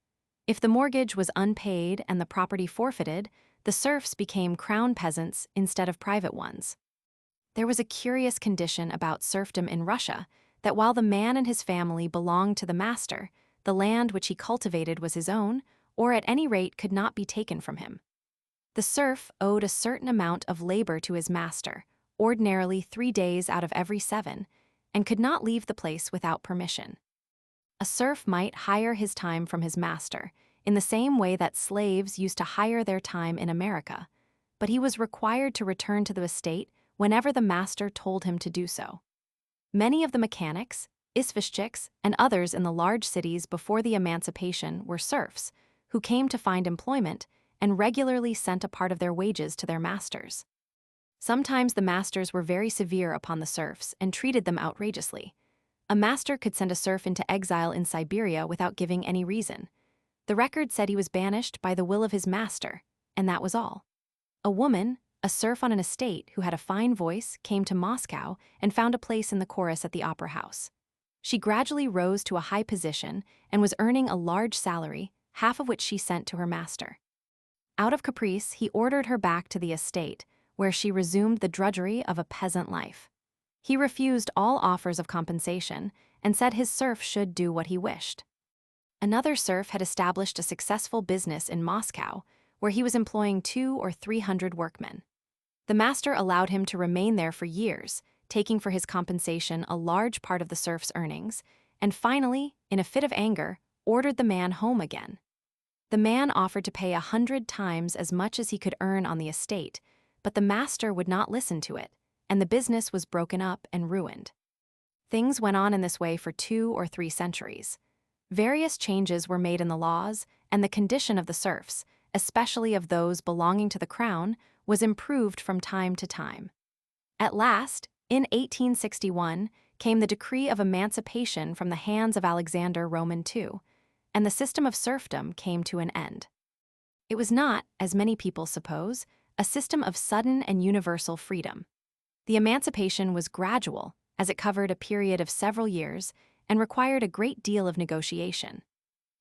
If the mortgage was unpaid and the property forfeited, the serfs became crown peasants instead of private ones. There was a curious condition about serfdom in Russia that while the man and his family belonged to the master, the land which he cultivated was his own, or at any rate could not be taken from him. The serf owed a certain amount of labor to his master, ordinarily 3 days out of every 7, and could not leave the place without permission. A serf might hire his time from his master, in the same way that slaves used to hire their time in America, but he was required to return to the estate whenever the master told him to do so. Many of the mechanics, izvoshchiks, and others in the large cities before the emancipation were serfs, who came to find employment and regularly sent a part of their wages to their masters. Sometimes the masters were very severe upon the serfs and treated them outrageously. A master could send a serf into exile in Siberia without giving any reason. The record said he was banished by the will of his master, and that was all. A woman, a serf on an estate who had a fine voice, came to Moscow and found a place in the chorus at the opera house. She gradually rose to a high position and was earning a large salary, half of which she sent to her master. Out of caprice, he ordered her back to the estate, where she resumed the drudgery of a peasant life. He refused all offers of compensation and said his serf should do what he wished. Another serf had established a successful business in Moscow, where he was employing 200 or 300 workmen. The master allowed him to remain there for years, taking for his compensation a large part of the serf's earnings, and finally, in a fit of anger, ordered the man home again. The man offered to pay 100 times as much as he could earn on the estate, but the master would not listen to it, and the business was broken up and ruined. Things went on in this way for 2 or 3 centuries. Various changes were made in the laws, and the condition of the serfs, especially of those belonging to the crown, was improved from time to time. At last, in 1861, came the decree of emancipation from the hands of Alexander Roman II, and the system of serfdom came to an end. It was not, as many people suppose, a system of sudden and universal freedom. The emancipation was gradual, as it covered a period of several years and required a great deal of negotiation.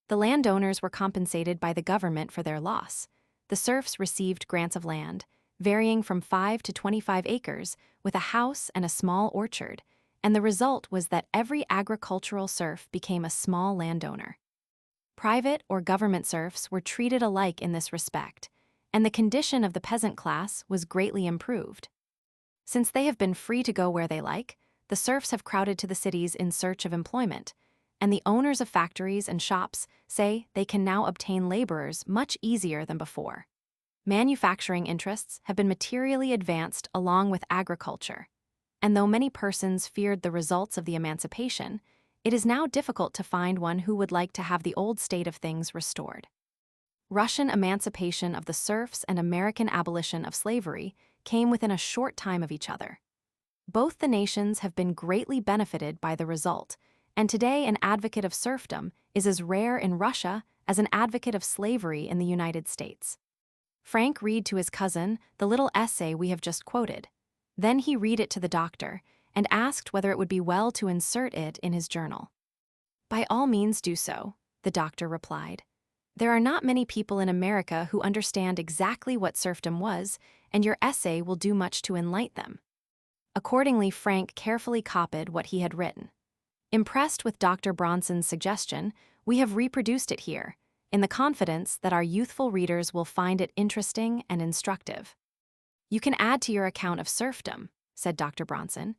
The landowners were compensated by the government for their loss. The serfs received grants of land, varying from 5 to 25 acres, with a house and a small orchard, and the result was that every agricultural serf became a small landowner. Private or government serfs were treated alike in this respect, and the condition of the peasant class was greatly improved. Since they have been free to go where they like, the serfs have crowded to the cities in search of employment, and the owners of factories and shops say they can now obtain laborers much easier than before. Manufacturing interests have been materially advanced along with agriculture, and though many persons feared the results of the emancipation, it is now difficult to find one who would like to have the old state of things restored. Russian emancipation of the serfs and American abolition of slavery came within a short time of each other. Both the nations have been greatly benefited by the result, and today an advocate of serfdom is as rare in Russia as an advocate of slavery in the United States. Frank read to his cousin the little essay we have just quoted. Then he read it to the doctor and asked whether it would be well to insert it in his journal. "By all means do so," the doctor replied. "There are not many people in America who understand exactly what serfdom was, and your essay will do much to enlighten them." Accordingly, Frank carefully copied what he had written. Impressed with Dr. Bronson's suggestion, we have reproduced it here, in the confidence that our youthful readers will find it interesting and instructive. "You can add to your account of serfdom," said Dr. Bronson,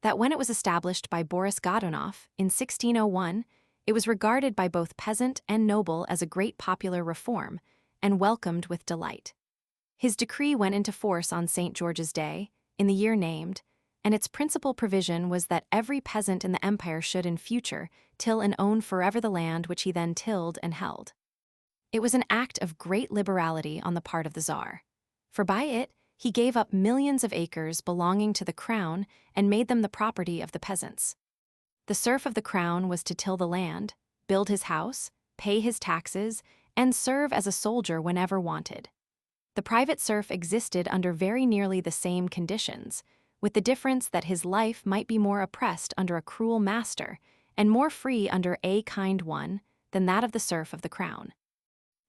"that when it was established by Boris Godunov in 1601, it was regarded by both peasant and noble as a great popular reform and welcomed with delight. His decree went into force on St. George's Day, in the year named, and its principal provision was that every peasant in the empire should in future till and own forever the land which he then tilled and held. It was an act of great liberality on the part of the Tsar, for by it he gave up millions of acres belonging to the crown and made them the property of the peasants. The serf of the crown was to till the land, build his house, pay his taxes, and serve as a soldier whenever wanted. The private serf existed under very nearly the same conditions, with the difference that his life might be more oppressed under a cruel master and more free under a kind one than that of the serf of the crown.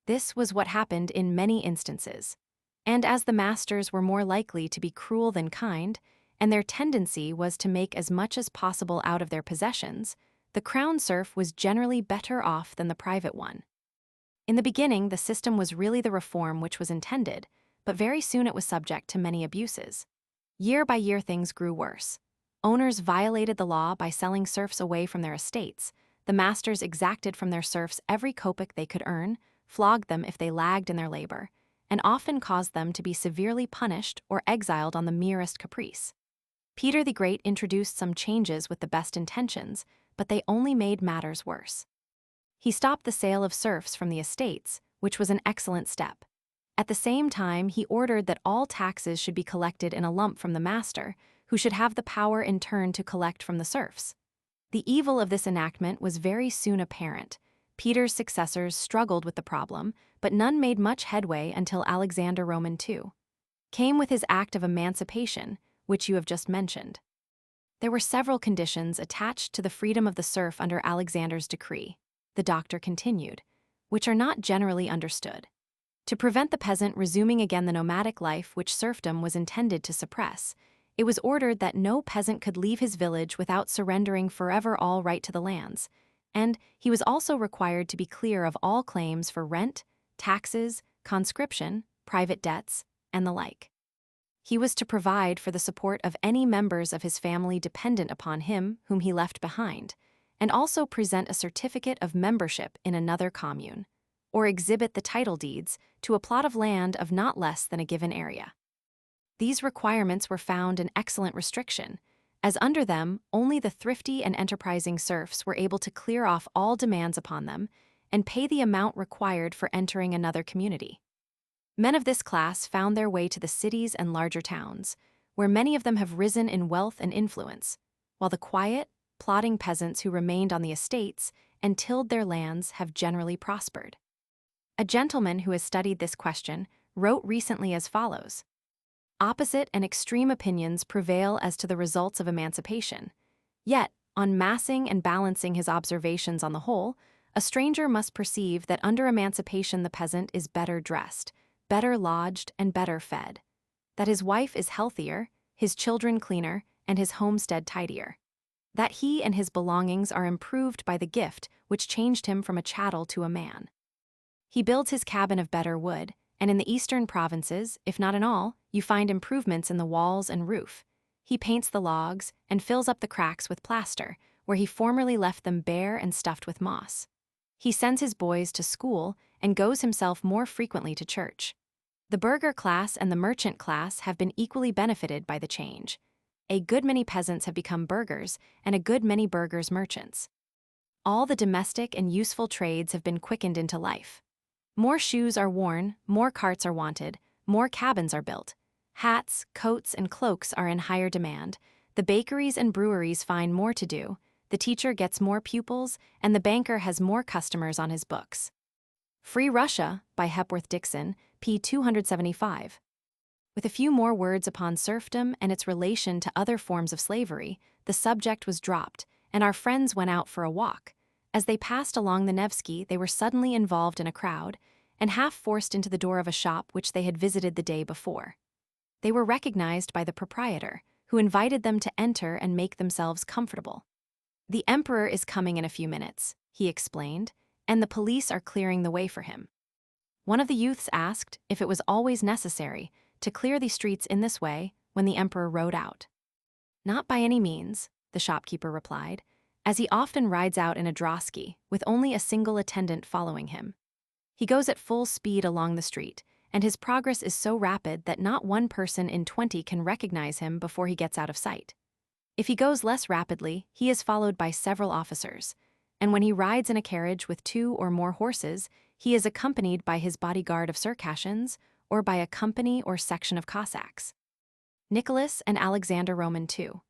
This was what happened in many instances, and as the masters were more likely to be cruel than kind, and their tendency was to make as much as possible out of their possessions, the crown serf was generally better off than the private one. In the beginning, the system was really the reform which was intended, but very soon it was subject to many abuses. Year by year things grew worse. Owners violated the law by selling serfs away from their estates. The masters exacted from their serfs every kopeck they could earn, flogged them if they lagged in their labor, and often caused them to be severely punished or exiled on the merest caprice. Peter the Great introduced some changes with the best intentions, but they only made matters worse. He stopped the sale of serfs from the estates, which was an excellent step. At the same time, he ordered that all taxes should be collected in a lump from the master, who should have the power in turn to collect from the serfs. The evil of this enactment was very soon apparent. Peter's successors struggled with the problem, but none made much headway until Alexander Roman II came with his act of emancipation, which you have just mentioned. There were several conditions attached to the freedom of the serf under Alexander's decree, the doctor continued, which are not generally understood. To prevent the peasant resuming again the nomadic life which serfdom was intended to suppress, it was ordered that no peasant could leave his village without surrendering forever all right to the lands, and he was also required to be clear of all claims for rent, taxes, conscription, private debts, and the like. He was to provide for the support of any members of his family dependent upon him whom he left behind, and also present a certificate of membership in another commune, or exhibit the title deeds to a plot of land of not less than a given area. These requirements were found an excellent restriction, as under them only the thrifty and enterprising serfs were able to clear off all demands upon them and pay the amount required for entering another community. Men of this class found their way to the cities and larger towns, where many of them have risen in wealth and influence, while the quiet, plodding peasants who remained on the estates and tilled their lands have generally prospered. A gentleman who has studied this question wrote recently as follows: "Opposite and extreme opinions prevail as to the results of emancipation. Yet, on massing and balancing his observations on the whole, a stranger must perceive that under emancipation the peasant is better dressed, better lodged, and better fed, that his wife is healthier, his children cleaner, and his homestead tidier, that he and his belongings are improved by the gift which changed him from a chattel to a man. He builds his cabin of better wood, and in the eastern provinces, if not in all, you find improvements in the walls and roof. He paints the logs and fills up the cracks with plaster, where he formerly left them bare and stuffed with moss. He sends his boys to school and goes himself more frequently to church. The burgher class and the merchant class have been equally benefited by the change. A good many peasants have become burghers, and a good many burghers merchants. All the domestic and useful trades have been quickened into life. More shoes are worn, more carts are wanted, more cabins are built. Hats, coats, and cloaks are in higher demand. The bakeries and breweries find more to do. The teacher gets more pupils, and the banker has more customers on his books." Free Russia, by Hepworth Dixon, p. 275. With a few more words upon serfdom and its relation to other forms of slavery, the subject was dropped, and our friends went out for a walk. As they passed along the Nevsky, they were suddenly involved in a crowd, and half forced into the door of a shop which they had visited the day before. They were recognized by the proprietor, who invited them to enter and make themselves comfortable. "The emperor is coming in a few minutes," he explained, "and the police are clearing the way for him." One of the youths asked if it was always necessary to clear the streets in this way when the emperor rode out. "Not by any means," the shopkeeper replied, "as he often rides out in a drosky, with only a single attendant following him. He goes at full speed along the street, and his progress is so rapid that not one person in 20 can recognize him before he gets out of sight. If he goes less rapidly, he is followed by several officers, and when he rides in a carriage with 2 or more horses, he is accompanied by his bodyguard of Circassians or by a company or section of Cossacks." Nicholas and Alexander Roman II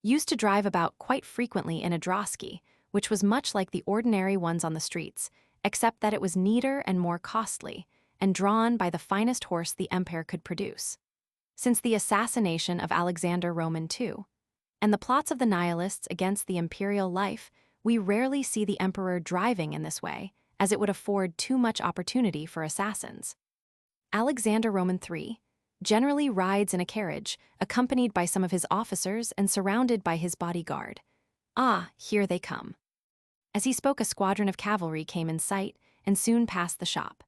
used to drive about quite frequently in a drosky, which was much like the ordinary ones on the streets, except that it was neater and more costly, and drawn by the finest horse the empire could produce. Since the assassination of Alexander Roman II, and the plots of the nihilists against the imperial life, we rarely see the emperor driving in this way, as it would afford too much opportunity for assassins. Alexander Roman III generally rides in a carriage, accompanied by some of his officers and surrounded by his bodyguard. "Ah, here they come." As he spoke, a squadron of cavalry came in sight and soon passed the shop.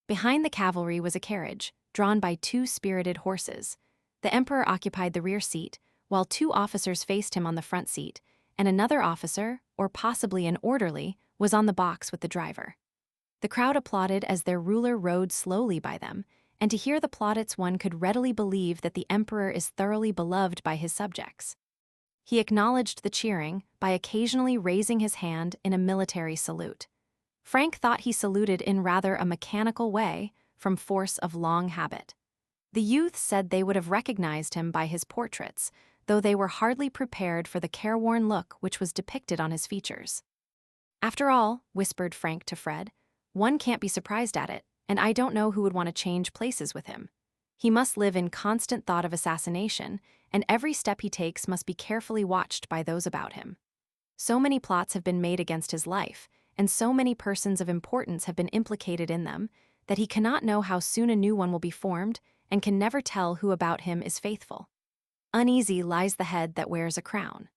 Behind the cavalry was a carriage, drawn by 2 spirited horses. The emperor occupied the rear seat, while 2 officers faced him on the front seat, and another officer, or possibly an orderly, was on the box with the driver. The crowd applauded as their ruler rode slowly by them, and to hear the plaudits one could readily believe that the emperor is thoroughly beloved by his subjects. He acknowledged the cheering by occasionally raising his hand in a military salute. Frank thought he saluted in rather a mechanical way, from force of long habit. The youth said they would have recognized him by his portraits, though they were hardly prepared for the careworn look which was depicted on his features. "After all," whispered Frank to Fred, "one can't be surprised at it, and I don't know who would want to change places with him. He must live in constant thought of assassination, and every step he takes must be carefully watched by those about him. So many plots have been made against his life, and so many persons of importance have been implicated in them, that he cannot know how soon a new one will be formed, and can never tell who about him is faithful. Uneasy lies the head that wears a crown."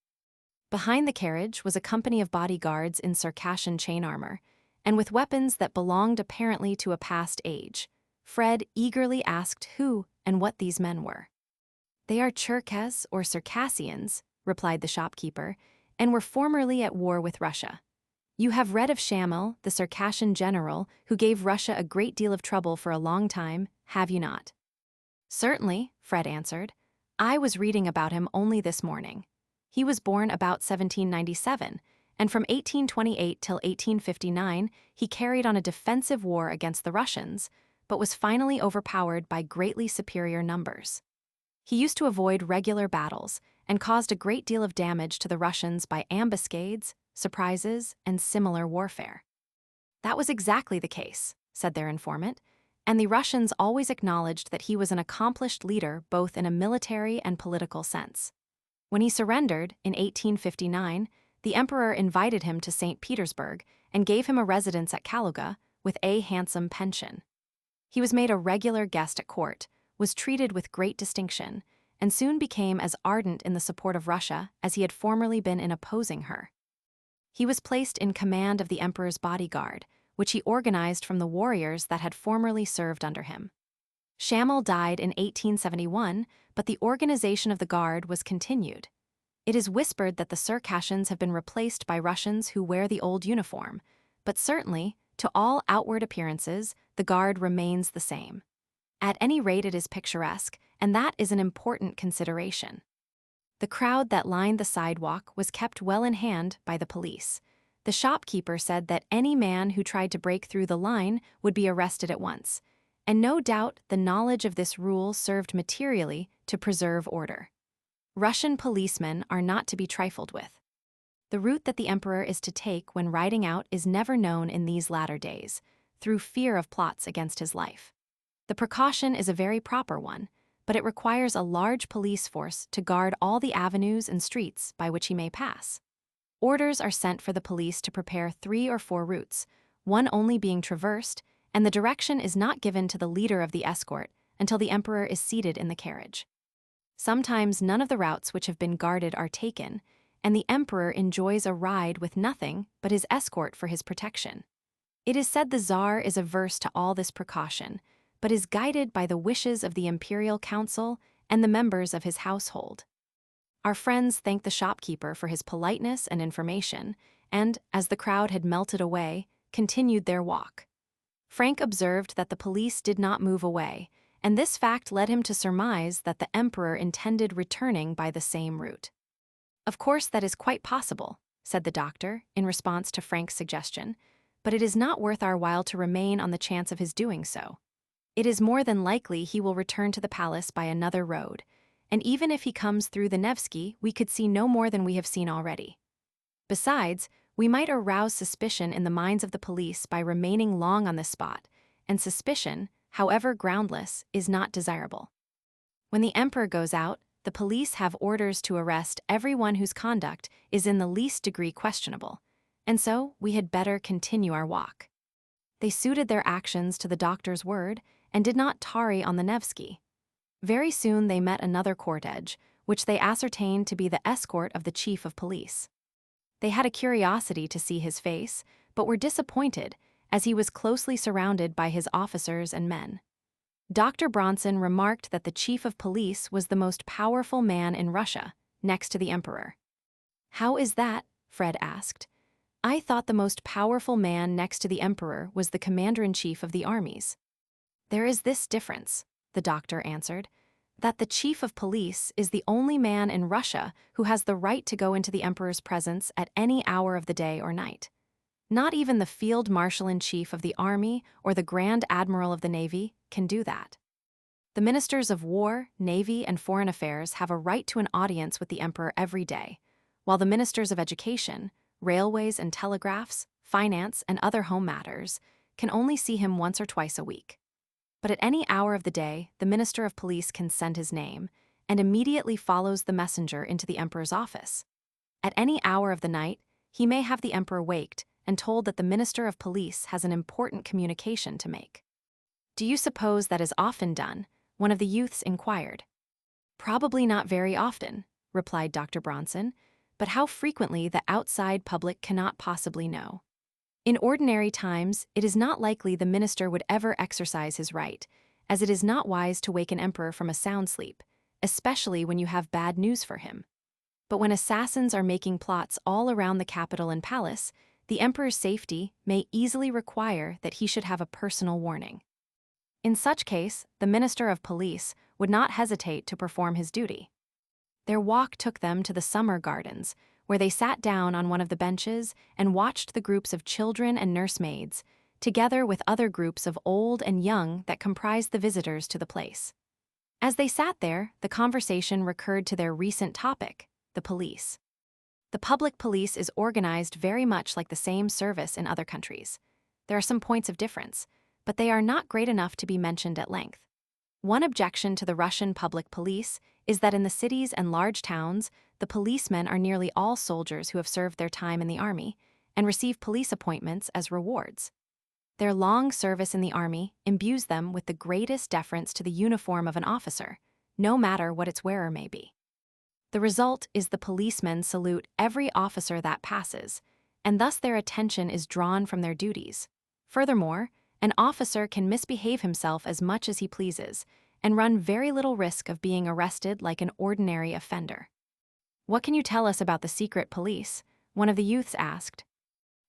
Behind the carriage was a company of bodyguards in Circassian chain armor, and with weapons that belonged apparently to a past age. Fred eagerly asked who and what these men were. "They are Cherkess or Circassians," replied the shopkeeper, "and were formerly at war with Russia. You have read of Shamil, the Circassian general, who gave Russia a great deal of trouble for a long time, have you not? Certainly, Fred answered. I was reading about him only this morning. He was born about 1797, and from 1828 till 1859 he carried on a defensive war against the Russians, but was finally overpowered by greatly superior numbers. He used to avoid regular battles and caused a great deal of damage to the Russians by ambuscades, surprises, and similar warfare. That was exactly the case, said their informant, and the Russians always acknowledged that he was an accomplished leader both in a military and political sense. When he surrendered in 1859, the emperor invited him to St. Petersburg and gave him a residence at Kaluga with a handsome pension. He was made a regular guest at court, was treated with great distinction, and soon became as ardent in the support of Russia as he had formerly been in opposing her. He was placed in command of the emperor's bodyguard, which he organized from the warriors that had formerly served under him. Shamil died in 1871, but the organization of the guard was continued. It is whispered that the Circassians have been replaced by Russians who wear the old uniform, but certainly, to all outward appearances, the guard remains the same. At any rate, it is picturesque, and that is an important consideration. The crowd that lined the sidewalk was kept well in hand by the police. The shopkeeper said that any man who tried to break through the line would be arrested at once, and no doubt the knowledge of this rule served materially to preserve order. Russian policemen are not to be trifled with. The route that the emperor is to take when riding out is never known in these latter days, through fear of plots against his life. The precaution is a very proper one, but it requires a large police force to guard all the avenues and streets by which he may pass. Orders are sent for the police to prepare 3 or 4 routes, one only being traversed, and the direction is not given to the leader of the escort until the emperor is seated in the carriage. Sometimes none of the routes which have been guarded are taken, and the emperor enjoys a ride with nothing but his escort for his protection. It is said the Tsar is averse to all this precaution, but is guided by the wishes of the imperial council and the members of his household. Our friends thanked the shopkeeper for his politeness and information, and, as the crowd had melted away, continued their walk. Frank observed that the police did not move away, and this fact led him to surmise that the emperor intended returning by the same route. Of course, that is quite possible, said the doctor, in response to Frank's suggestion, but it is not worth our while to remain on the chance of his doing so. It is more than likely he will return to the palace by another road, and even if he comes through the Nevsky, we could see no more than we have seen already. Besides, we might arouse suspicion in the minds of the police by remaining long on this spot, and suspicion, however groundless, is not desirable. When the emperor goes out, the police have orders to arrest everyone whose conduct is in the least degree questionable, and so we had better continue our walk. They suited their actions to the doctor's word and did not tarry on the Nevsky. Very soon they met another cortege, which they ascertained to be the escort of the chief of police. They had a curiosity to see his face, but were disappointed, as he was closely surrounded by his officers and men. Dr. Bronson remarked that the chief of police was the most powerful man in Russia, next to the emperor. "How is that?" Fred asked. "I thought the most powerful man next to the emperor was the commander-in-chief of the armies." "There is this difference," the doctor answered, "that the chief of police is the only man in Russia who has the right to go into the emperor's presence at any hour of the day or night. Not even the field marshal-in-chief of the army or the grand admiral of the navy can do that. The ministers of war, navy, and foreign affairs have a right to an audience with the emperor every day, while the ministers of education, railways and telegraphs, finance, and other home matters can only see him once or twice a week. But at any hour of the day, the minister of police can send his name, and immediately follows the messenger into the emperor's office. At any hour of the night, he may have the emperor waked and told that the minister of police has an important communication to make. "Do you suppose that is often done?" one of the youths inquired. "Probably not very often," replied Dr. Bronson, "but how frequently the outside public cannot possibly know. In ordinary times, it is not likely the minister would ever exercise his right, as it is not wise to wake an emperor from a sound sleep, especially when you have bad news for him. But when assassins are making plots all around the capital and palace, the emperor's safety may easily require that he should have a personal warning. In such case, the minister of police would not hesitate to perform his duty. Their walk took them to the summer gardens, where they sat down on one of the benches and watched the groups of children and nursemaids, together with other groups of old and young that comprised the visitors to the place. As they sat there, the conversation recurred to their recent topic, the police. The public police is organized very much like the same service in other countries. There are some points of difference, but they are not great enough to be mentioned at length. One objection to the Russian public police is that in the cities and large towns, the policemen are nearly all soldiers who have served their time in the army and receive police appointments as rewards. Their long service in the army imbues them with the greatest deference to the uniform of an officer, no matter what its wearer may be. The result is the policemen salute every officer that passes, and thus their attention is drawn from their duties. Furthermore, an officer can misbehave himself as much as he pleases and run very little risk of being arrested like an ordinary offender. "What can you tell us about the secret police?" one of the youths asked.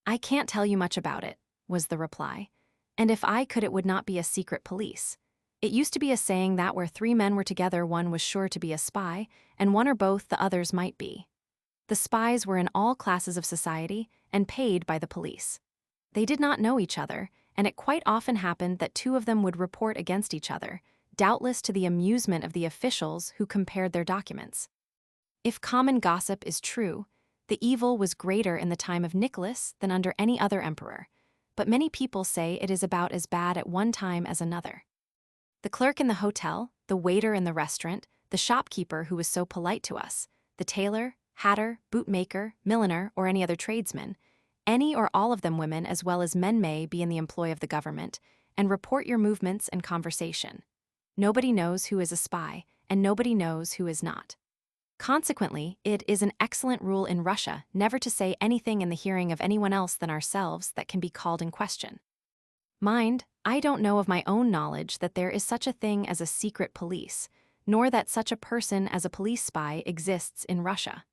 "I can't tell you much about it," was the reply, "and if I could it would not be a secret police. It used to be a saying that where 3 men were together one was sure to be a spy, and one or both the others might be. The spies were in all classes of society and paid by the police. They did not know each other, and it quite often happened that 2 of them would report against each other, doubtless to the amusement of the officials who compared their documents. If common gossip is true, the evil was greater in the time of Nicholas than under any other emperor, but many people say it is about as bad at one time as another. The clerk in the hotel, the waiter in the restaurant, the shopkeeper who was so polite to us, the tailor, hatter, bootmaker, milliner, or any other tradesman, any or all of them women as well as men may be in the employ of the government, and report your movements and conversation. Nobody knows who is a spy, and nobody knows who is not. Consequently, it is an excellent rule in Russia never to say anything in the hearing of anyone else than ourselves that can be called in question. Mind, I don't know of my own knowledge that there is such a thing as a secret police, nor that such a person as a police spy exists in Russia.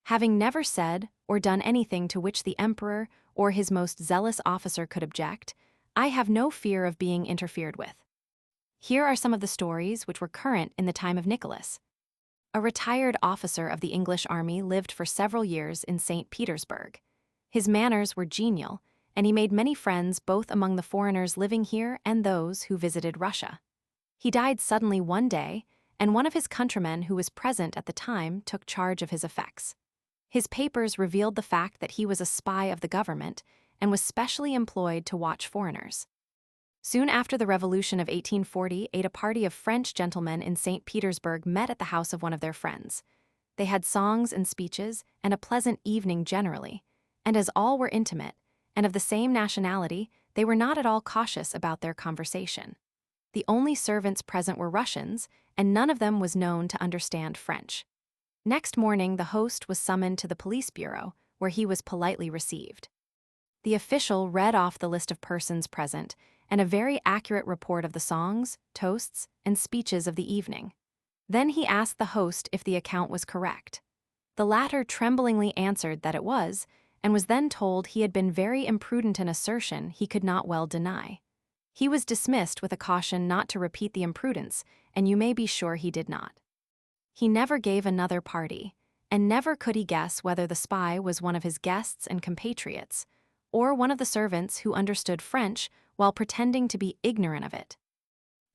Having never said or done anything to which the emperor or his most zealous officer could object, I have no fear of being interfered with. Here are some of the stories which were current in the time of Nicholas. A retired officer of the English army lived for several years in St. Petersburg. His manners were genial, and he made many friends both among the foreigners living here and those who visited Russia. He died suddenly one day, and one of his countrymen who was present at the time took charge of his effects. His papers revealed the fact that he was a spy of the government and was specially employed to watch foreigners. Soon after the Revolution of 1848, a party of French gentlemen in St. Petersburg met at the house of one of their friends. They had songs and speeches and a pleasant evening generally, and as all were intimate and of the same nationality, they were not at all cautious about their conversation. The only servants present were Russians, and none of them was known to understand French. Next morning, the host was summoned to the police bureau, where he was politely received. The official read off the list of persons present and a very accurate report of the songs, toasts, and speeches of the evening. Then he asked the host if the account was correct. The latter tremblingly answered that it was, and was then told he had been very imprudent in assertion he could not well deny. He was dismissed with a caution not to repeat the imprudence, and you may be sure he did not. He never gave another party, and never could he guess whether the spy was one of his guests and compatriots, or one of the servants who understood French while pretending to be ignorant of it.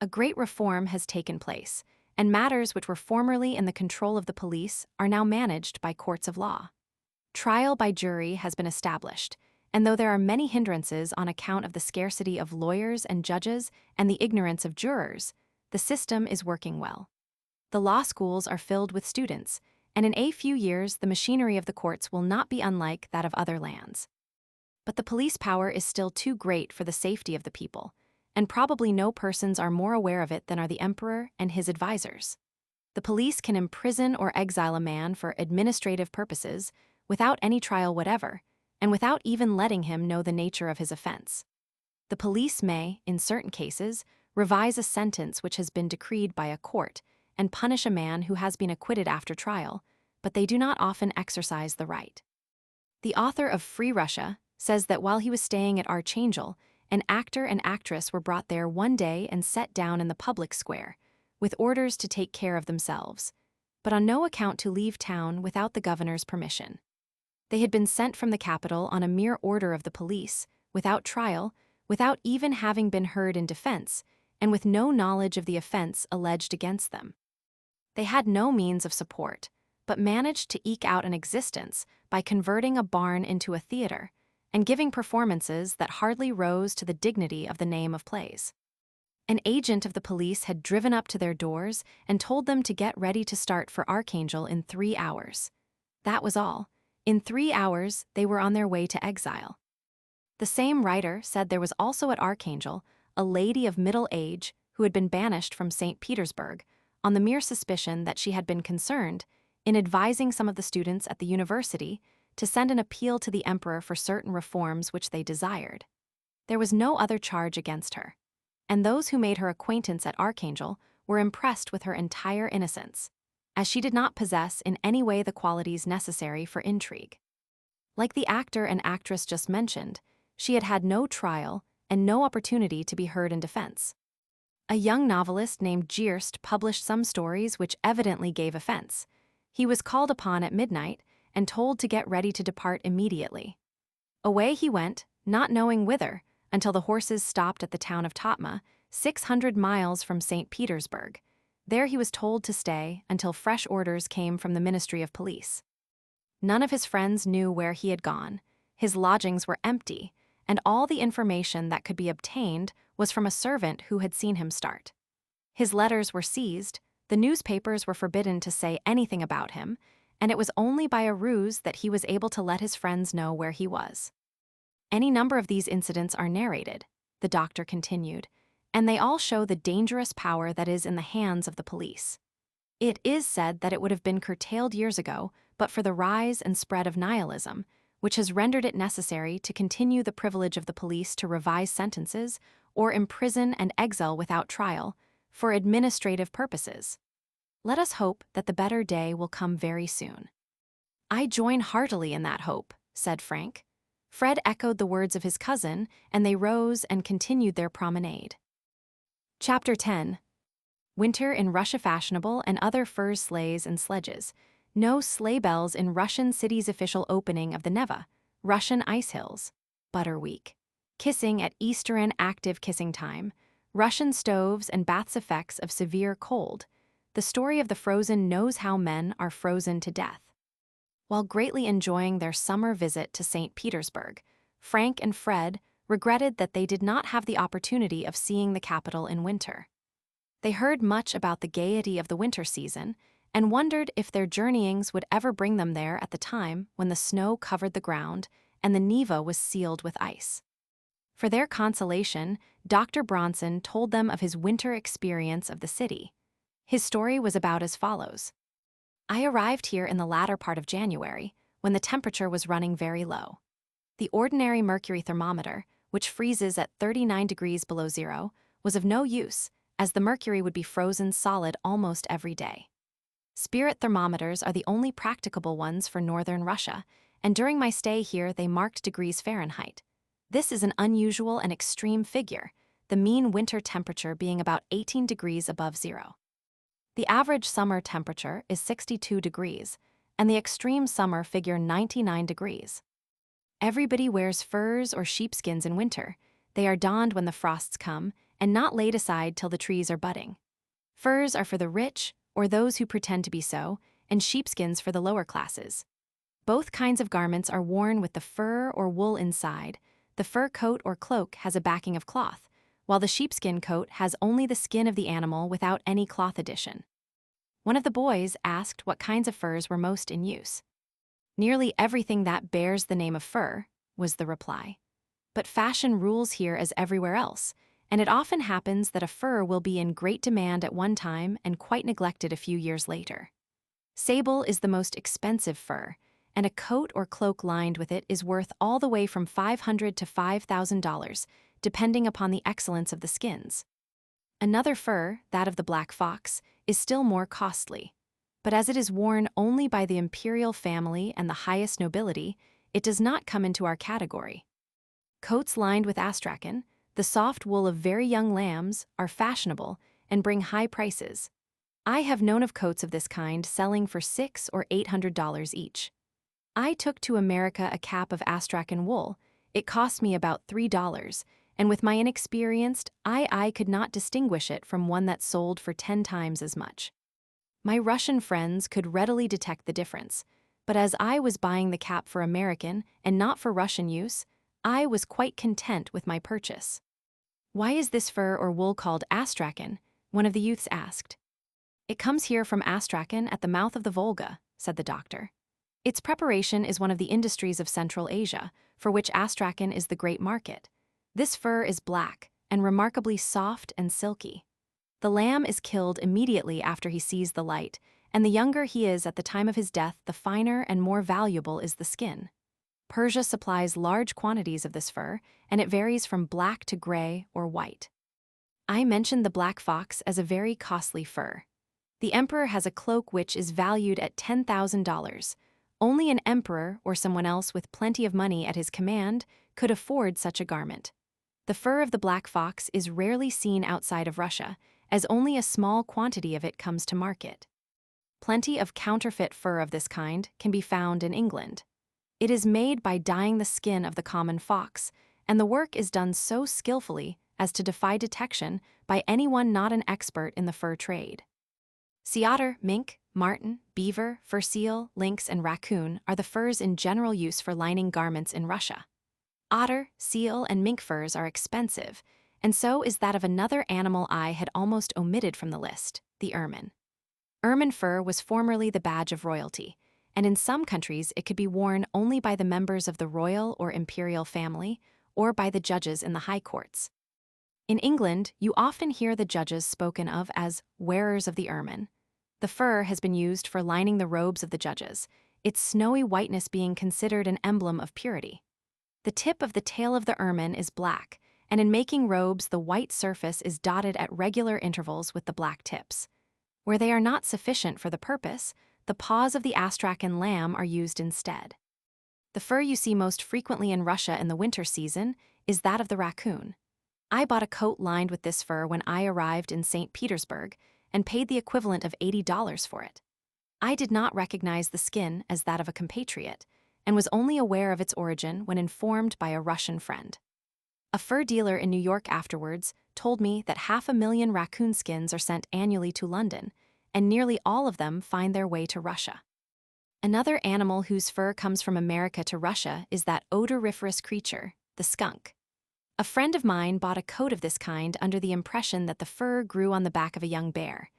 A great reform has taken place, and matters which were formerly in the control of the police are now managed by courts of law. Trial by jury has been established, and though there are many hindrances on account of the scarcity of lawyers and judges and the ignorance of jurors, the system is working well. The law schools are filled with students, and in a few years the machinery of the courts will not be unlike that of other lands. But the police power is still too great for the safety of the people, and probably no persons are more aware of it than are the emperor and his advisors. The police can imprison or exile a man for administrative purposes without any trial whatever, and without even letting him know the nature of his offense. The police may, in certain cases, revise a sentence which has been decreed by a court and punish a man who has been acquitted after trial, but they do not often exercise the right. The author of Free Russia says that while he was staying at Archangel, an actor and actress were brought there one day and set down in the public square, with orders to take care of themselves, but on no account to leave town without the governor's permission. They had been sent from the capital on a mere order of the police, without trial, without even having been heard in defense, and with no knowledge of the offense alleged against them. They had no means of support, but managed to eke out an existence by converting a barn into a theater and giving performances that hardly rose to the dignity of the name of plays. An agent of the police had driven up to their doors and told them to get ready to start for Archangel in 3 hours. That was all. In 3 hours, they were on their way to exile. The same writer said there was also at Archangel a lady of middle age who had been banished from St. Petersburg on the mere suspicion that she had been concerned in advising some of the students at the university to send an appeal to the emperor for certain reforms which they desired. There was no other charge against her, and those who made her acquaintance at Archangel were impressed with her entire innocence, as she did not possess in any way the qualities necessary for intrigue. Like the actor and actress just mentioned, she had had no trial and no opportunity to be heard in defense. A young novelist named Gierst published some stories which evidently gave offense. He was called upon at midnight and told to get ready to depart immediately. Away he went, not knowing whither, until the horses stopped at the town of Totma, 600 miles from St. Petersburg. There he was told to stay until fresh orders came from the Ministry of Police. None of his friends knew where he had gone. His lodgings were empty, and all the information that could be obtained was from a servant who had seen him start. His letters were seized, the newspapers were forbidden to say anything about him, and it was only by a ruse that he was able to let his friends know where he was. Any number of these incidents are narrated, the doctor continued, and they all show the dangerous power that is in the hands of the police. It is said that it would have been curtailed years ago but for the rise and spread of nihilism, which has rendered it necessary to continue the privilege of the police to revise sentences or imprison and exile without trial for administrative purposes. Let us hope that the better day will come very soon. I join heartily in that hope, said Frank. Fred echoed the words of his cousin, and they rose and continued their promenade. Chapter 10. Winter in Russia fashionable and other furs sleighs and sledges. No sleigh bells in Russian city's official opening of the Neva, Russian ice hills. Butter week. Kissing at Eastern active kissing time. Russian stoves and baths effects of severe cold. The story of the frozen knows how men are frozen to death. While greatly enjoying their summer visit to St. Petersburg, Frank and Fred regretted that they did not have the opportunity of seeing the capital in winter. They heard much about the gaiety of the winter season and wondered if their journeyings would ever bring them there at the time when the snow covered the ground and the Neva was sealed with ice. For their consolation, Dr. Bronson told them of his winter experience of the city. His story was about as follows. I arrived here in the latter part of January, when the temperature was running very low. The ordinary mercury thermometer, which freezes at 39 degrees below zero, was of no use, as the mercury would be frozen solid almost every day. Spirit thermometers are the only practicable ones for northern Russia, and during my stay here they marked degrees Fahrenheit. This is an unusual and extreme figure, the mean winter temperature being about 18 degrees above zero. The average summer temperature is 62 degrees, and the extreme summer figure 99 degrees. Everybody wears furs or sheepskins in winter. They are donned when the frosts come, and not laid aside till the trees are budding. Furs are for the rich, or those who pretend to be so, and sheepskins for the lower classes. Both kinds of garments are worn with the fur or wool inside. The fur coat or cloak has a backing of cloth, while the sheepskin coat has only the skin of the animal without any cloth addition. One of the boys asked what kinds of furs were most in use. Nearly everything that bears the name of fur, was the reply. But fashion rules here as everywhere else, and it often happens that a fur will be in great demand at one time and quite neglected a few years later. Sable is the most expensive fur, and a coat or cloak lined with it is worth all the way from $500 to $5,000, depending upon the excellence of the skins. Another fur, that of the black fox, is still more costly, but as it is worn only by the imperial family and the highest nobility, it does not come into our category. Coats lined with astrakhan, the soft wool of very young lambs, are fashionable and bring high prices. I have known of coats of this kind selling for $600 or $800 each. I took to America a cap of astrakhan wool. It cost me about $3, and with my inexperienced eye, could not distinguish it from one that sold for 10 times as much. My Russian friends could readily detect the difference, but as I was buying the cap for American and not for Russian use, I was quite content with my purchase. "Why is this fur or wool called astrakhan?" one of the youths asked. "It comes here from Astrakhan at the mouth of the Volga," said the doctor. "Its preparation is one of the industries of Central Asia, for which Astrakhan is the great market. This fur is black and remarkably soft and silky. The lamb is killed immediately after he sees the light, and the younger he is at the time of his death, the finer and more valuable is the skin. Persia supplies large quantities of this fur, and it varies from black to gray or white." I mentioned the black fox as a very costly fur. The emperor has a cloak which is valued at $10,000. Only an emperor or someone else with plenty of money at his command could afford such a garment. The fur of the black fox is rarely seen outside of Russia, as only a small quantity of it comes to market. Plenty of counterfeit fur of this kind can be found in England. It is made by dyeing the skin of the common fox, and the work is done so skillfully as to defy detection by anyone not an expert in the fur trade. Sea otter, mink, marten, beaver, fur seal, lynx, and raccoon are the furs in general use for lining garments in Russia. Otter, seal, and mink furs are expensive, and so is that of another animal I had almost omitted from the list, the ermine. Ermine fur was formerly the badge of royalty, and in some countries it could be worn only by the members of the royal or imperial family or by the judges in the high courts. In England, you often hear the judges spoken of as wearers of the ermine. The fur has been used for lining the robes of the judges, its snowy whiteness being considered an emblem of purity. The tip of the tail of the ermine is black, and in making robes the white surface is dotted at regular intervals with the black tips. Where they are not sufficient for the purpose, the paws of the astrakhan lamb are used instead. The fur you see most frequently in Russia in the winter season is that of the raccoon. I bought a coat lined with this fur when I arrived in St. Petersburg and paid the equivalent of $80 for it. I did not recognize the skin as that of a compatriot and was only aware of its origin when informed by a Russian friend. A fur dealer in New York afterwards told me that 500,000 raccoon skins are sent annually to London, and nearly all of them find their way to Russia. Another animal whose fur comes from America to Russia is that odoriferous creature, the skunk. A friend of mine bought a coat of this kind under the impression that the fur grew on the back of a young bear.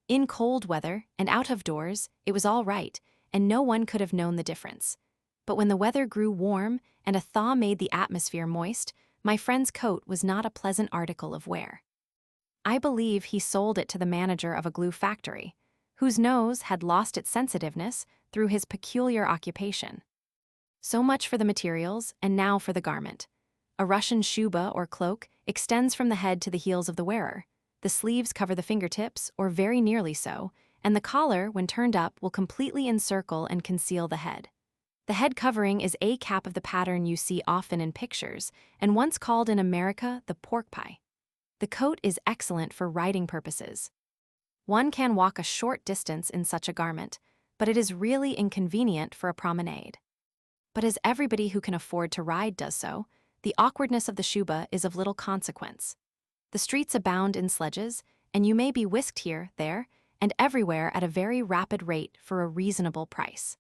In cold weather and out of doors, it was all right, and no one could have known the difference. But when the weather grew warm and a thaw made the atmosphere moist, my friend's coat was not a pleasant article of wear. I believe he sold it to the manager of a glue factory, whose nose had lost its sensitiveness through his peculiar occupation. So much for the materials, and now for the garment. A Russian shuba or cloak extends from the head to the heels of the wearer. The sleeves cover the fingertips, or very nearly so, and the collar, when turned up, will completely encircle and conceal the head. The head covering is a cap of the pattern you see often in pictures, and once called in America the pork pie. The coat is excellent for riding purposes. One can walk a short distance in such a garment, but it is really inconvenient for a promenade. But as everybody who can afford to ride does so, the awkwardness of the shuba is of little consequence. The streets abound in sledges, and you may be whisked here, there, and everywhere at a very rapid rate for a reasonable price.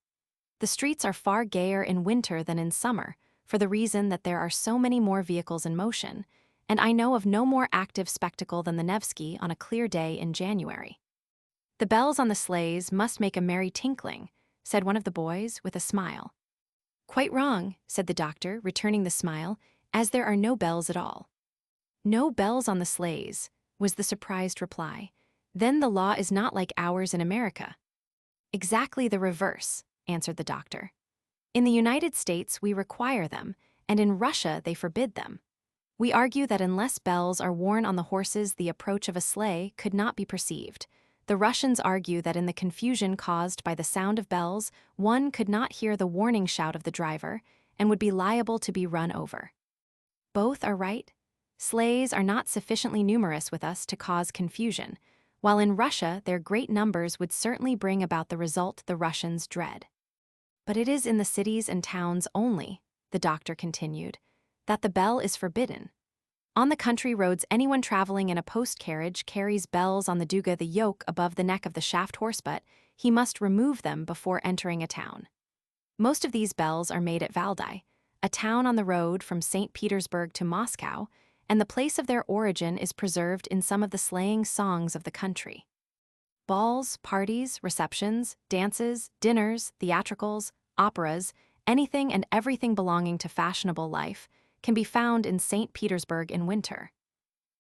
The streets are far gayer in winter than in summer, for the reason that there are so many more vehicles in motion, and I know of no more active spectacle than the Nevsky on a clear day in January. "The bells on the sleighs must make a merry tinkling," said one of the boys with a smile. "Quite wrong," said the doctor, returning the smile, "as there are no bells at all." "No bells on the sleighs," was the surprised reply. "Then the law is not like ours in America." "Exactly the reverse," answered the doctor. "In the United States we require them, and in Russia they forbid them. We argue that unless bells are worn on the horses the approach of a sleigh could not be perceived. The Russians argue that in the confusion caused by the sound of bells, one could not hear the warning shout of the driver and would be liable to be run over." Both are right. Sleighs are not sufficiently numerous with us to cause confusion, while in Russia their great numbers would certainly bring about the result the Russians dread. But it is in the cities and towns only, the doctor continued, that the bell is forbidden. On the country roads, anyone traveling in a post-carriage carries bells on the duga, the yoke above the neck of the shaft horse, but he must remove them before entering a town. Most of these bells are made at Valdai, a town on the road from St. Petersburg to Moscow, and the place of their origin is preserved in some of the sleighing songs of the country. Balls, parties, receptions, dances, dinners, theatricals, operas, anything and everything belonging to fashionable life can be found in St. Petersburg in winter.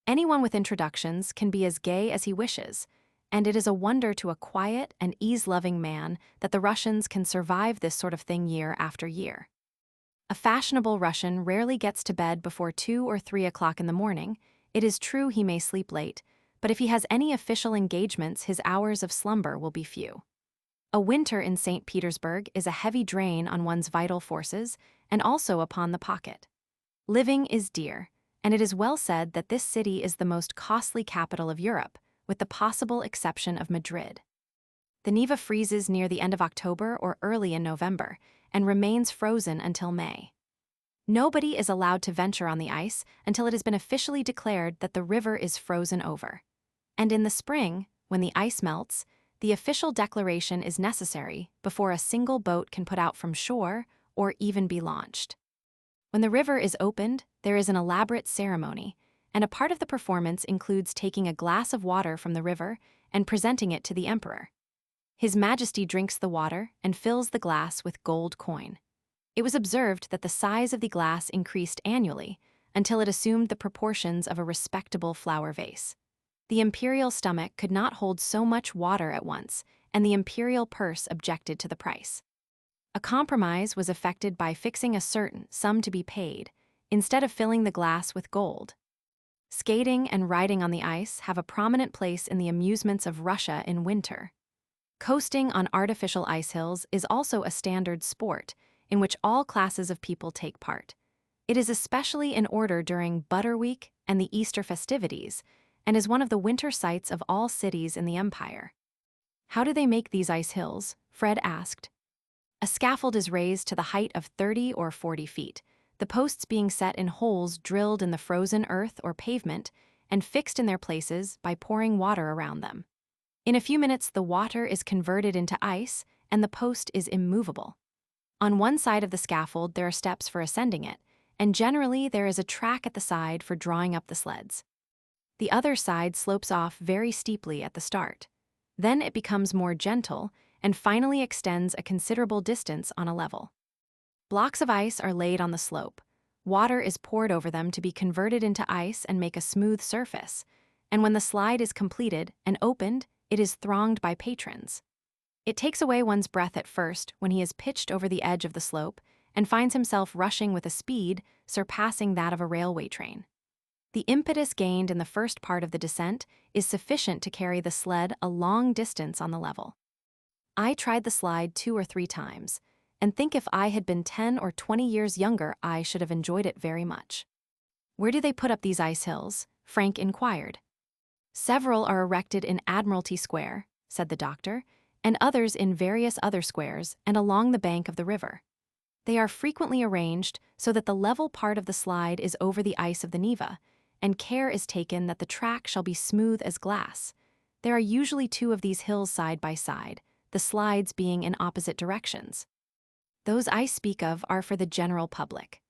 Anyone with introductions can be as gay as he wishes, and it is a wonder to a quiet and ease-loving man that the Russians can survive this sort of thing year after year. A fashionable Russian rarely gets to bed before 2 or 3 o'clock in the morning. It is true he may sleep late, but if he has any official engagements, his hours of slumber will be few. A winter in St. Petersburg is a heavy drain on one's vital forces and also upon the pocket. Living is dear, and it is well said that this city is the most costly capital of Europe, with the possible exception of Madrid. The Neva freezes near the end of October or early in November, and remains frozen until May. Nobody is allowed to venture on the ice until it has been officially declared that the river is frozen over. And in the spring, when the ice melts, the official declaration is necessary before a single boat can put out from shore or even be launched. When the river is opened, there is an elaborate ceremony, and a part of the performance includes taking a glass of water from the river and presenting it to the emperor. His Majesty drinks the water and fills the glass with gold coin. It was observed that the size of the glass increased annually until it assumed the proportions of a respectable flower vase. The imperial stomach could not hold so much water at once, and the imperial purse objected to the price. A compromise was effected by fixing a certain sum to be paid, instead of filling the glass with gold. Skating and riding on the ice have a prominent place in the amusements of Russia in winter. Coasting on artificial ice hills is also a standard sport, in which all classes of people take part. It is especially in order during Butter Week and the Easter festivities, and is one of the winter sights of all cities in the empire. How do they make these ice hills? Fred asked. A scaffold is raised to the height of 30 or 40 feet, the posts being set in holes drilled in the frozen earth or pavement and fixed in their places by pouring water around them. In a few minutes, the water is converted into ice and the post is immovable. On one side of the scaffold, there are steps for ascending it, and generally there is a track at the side for drawing up the sleds. The other side slopes off very steeply at the start. Then it becomes more gentle and finally extends a considerable distance on a level. Blocks of ice are laid on the slope. Water is poured over them to be converted into ice and make a smooth surface, and when the slide is completed and opened, it is thronged by patrons. It takes away one's breath at first when he is pitched over the edge of the slope and finds himself rushing with a speed surpassing that of a railway train. The impetus gained in the first part of the descent is sufficient to carry the sled a long distance on the level. I tried the slide 2 or 3 times, and think if I had been 10 or 20 years younger, I should have enjoyed it very much. Where do they put up these ice hills? Frank inquired. Several are erected in Admiralty Square, said the doctor, and others in various other squares and along the bank of the river. They are frequently arranged so that the level part of the slide is over the ice of the Neva, and care is taken that the track shall be smooth as glass. There are usually 2 of these hills side by side, the slides being in opposite directions. Those I speak of are for the general public.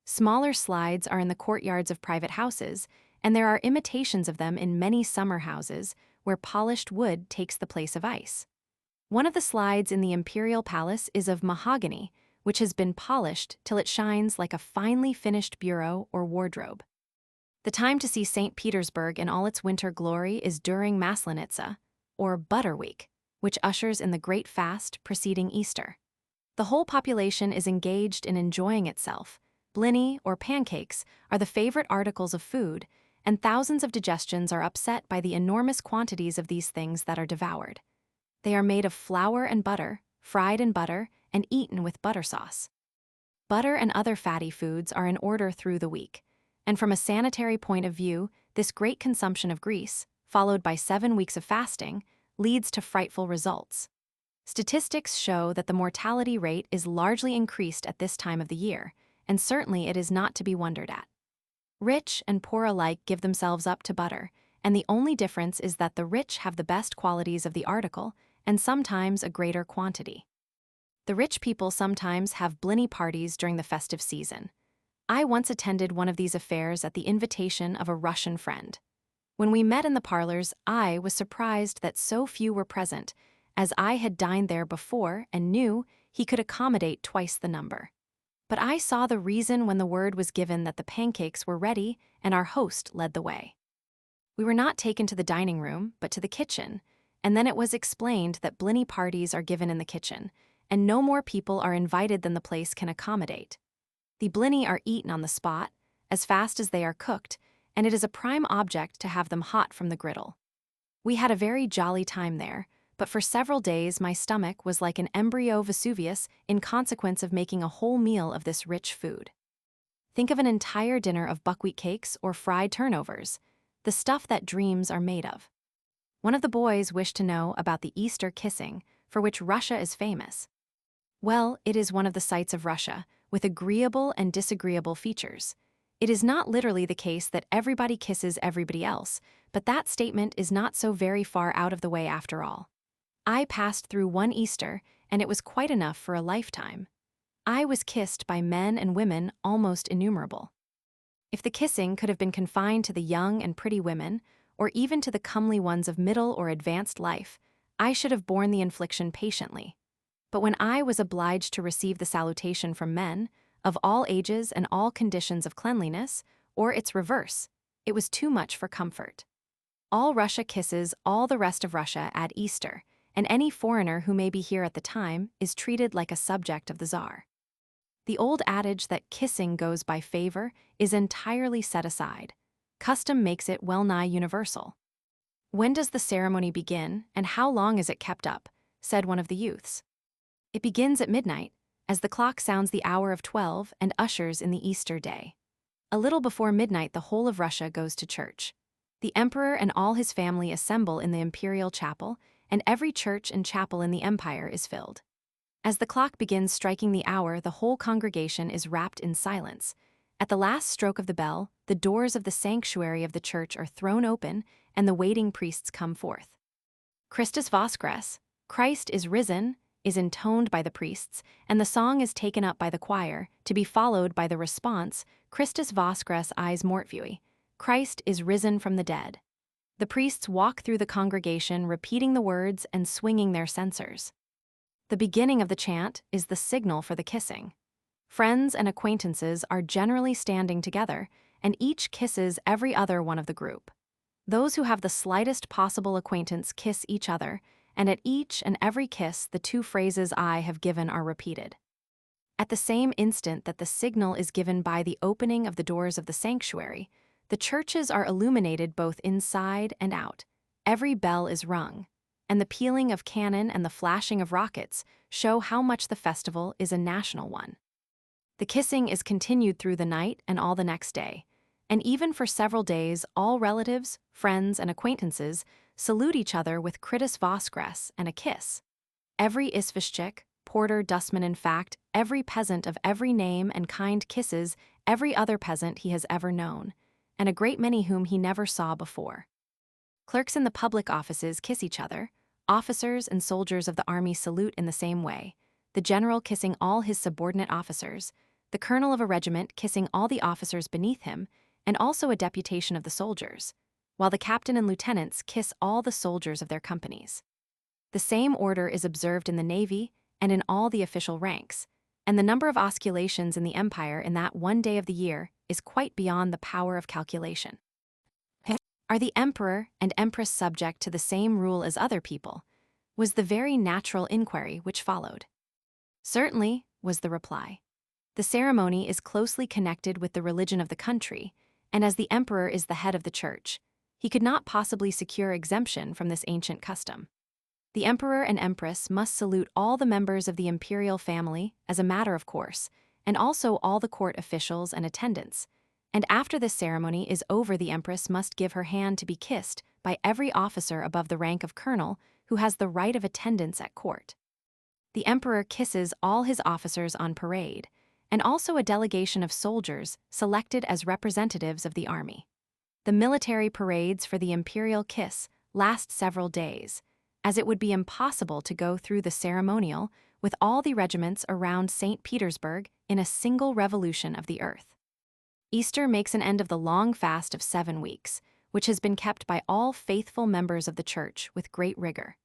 Smaller slides are in the courtyards of private houses, and there are imitations of them in many summer houses where polished wood takes the place of ice. One of the slides in the Imperial Palace is of mahogany, which has been polished till it shines like a finely finished bureau or wardrobe. The time to see St. Petersburg in all its winter glory is during Maslenitsa, or Butter Week, which ushers in the great fast preceding Easter. The whole population is engaged in enjoying itself. Blini, or pancakes, are the favorite articles of food, and thousands of digestions are upset by the enormous quantities of these things that are devoured. They are made of flour and butter, fried in butter, and eaten with butter sauce. Butter and other fatty foods are in order through the week, And from a sanitary point of view, this great consumption of grease, followed by 7 weeks of fasting, leads to frightful results. Statistics show that the mortality rate is largely increased at this time of the year, and certainly it is not to be wondered at. Rich and poor alike give themselves up to butter, and the only difference is that the rich have the best qualities of the article and sometimes a greater quantity. The rich people sometimes have blinny parties during the festive season. I once attended one of these affairs at the invitation of a Russian friend. When we met in the parlors, I was surprised that so few were present, as I had dined there before and knew he could accommodate twice the number. But I saw the reason when the word was given that the pancakes were ready and our host led the way. We were not taken to the dining room, but to the kitchen, and then it was explained that blinny parties are given in the kitchen, and no more people are invited than the place can accommodate. The blinny are eaten on the spot, as fast as they are cooked, and it is a prime object to have them hot from the griddle. We had a very jolly time there, but for several days my stomach was like an embryo Vesuvius in consequence of making a whole meal of this rich food. Think of an entire dinner of buckwheat cakes or fried turnovers, the stuff that dreams are made of. One of the boys wished to know about the Easter kissing, for which Russia is famous. Well, it is one of the sights of Russia, with agreeable and disagreeable features. It is not literally the case that everybody kisses everybody else, but that statement is not so very far out of the way after all. I passed through one Easter, and it was quite enough for a lifetime. I was kissed by men and women almost innumerable. If the kissing could have been confined to the young and pretty women, or even to the comely ones of middle or advanced life, I should have borne the infliction patiently. But when I was obliged to receive the salutation from men, of all ages and all conditions of cleanliness, or its reverse, it was too much for comfort. All Russia kisses all the rest of Russia at Easter, and any foreigner who may be here at the time is treated like a subject of the Tsar. The old adage that kissing goes by favor is entirely set aside. Custom makes it well-nigh universal. "When does the ceremony begin, and how long is it kept up?" said one of the youths. "It begins at midnight, as the clock sounds the hour of 12 and ushers in the Easter day. A little before midnight the whole of Russia goes to church. The emperor and all his family assemble in the imperial chapel, and every church and chapel in the empire is filled. As the clock begins striking the hour, the whole congregation is wrapped in silence. At the last stroke of the bell, the doors of the sanctuary of the church are thrown open, and the waiting priests come forth. Christus Voskres, Christ is risen, is intoned by the priests, and the song is taken up by the choir, to be followed by the response, Christus Voskres eis mortvui, Christ is risen from the dead. The priests walk through the congregation repeating the words and swinging their censers. The beginning of the chant is the signal for the kissing. Friends and acquaintances are generally standing together, and each kisses every other one of the group. Those who have the slightest possible acquaintance kiss each other, and at each and every kiss the two phrases I have given are repeated. At the same instant that the signal is given by the opening of the doors of the sanctuary, the churches are illuminated both inside and out. Every bell is rung, and the pealing of cannon and the flashing of rockets show how much the festival is a national one. The kissing is continued through the night and all the next day, and even for several days all relatives, friends, and acquaintances salute each other with Christus Voskres and a kiss. Every isvostchik, porter, dustman, in fact, every peasant of every name and kind kisses every other peasant he has ever known, and a great many whom he never saw before. Clerks in the public offices kiss each other, officers and soldiers of the army salute in the same way, the general kissing all his subordinate officers, the colonel of a regiment kissing all the officers beneath him, and also a deputation of the soldiers, while the captain and lieutenants kiss all the soldiers of their companies. The same order is observed in the navy and in all the official ranks, and the number of osculations in the empire in that one day of the year is quite beyond the power of calculation. Are the emperor and empress subject to the same rule as other people? Was the very natural inquiry which followed. Certainly, was the reply. The ceremony is closely connected with the religion of the country, and as the emperor is the head of the church, he could not possibly secure exemption from this ancient custom. The emperor and empress must salute all the members of the imperial family as a matter of course, and also all the court officials and attendants, and after this ceremony is over, the empress must give her hand to be kissed by every officer above the rank of colonel who has the right of attendance at court. The emperor kisses all his officers on parade, and also a delegation of soldiers selected as representatives of the army. The military parades for the imperial kiss last several days, as it would be impossible to go through the ceremonial with all the regiments around St. Petersburg in a single revolution of the earth. Easter makes an end of the long fast of 7 weeks, which has been kept by all faithful members of the church with great rigor.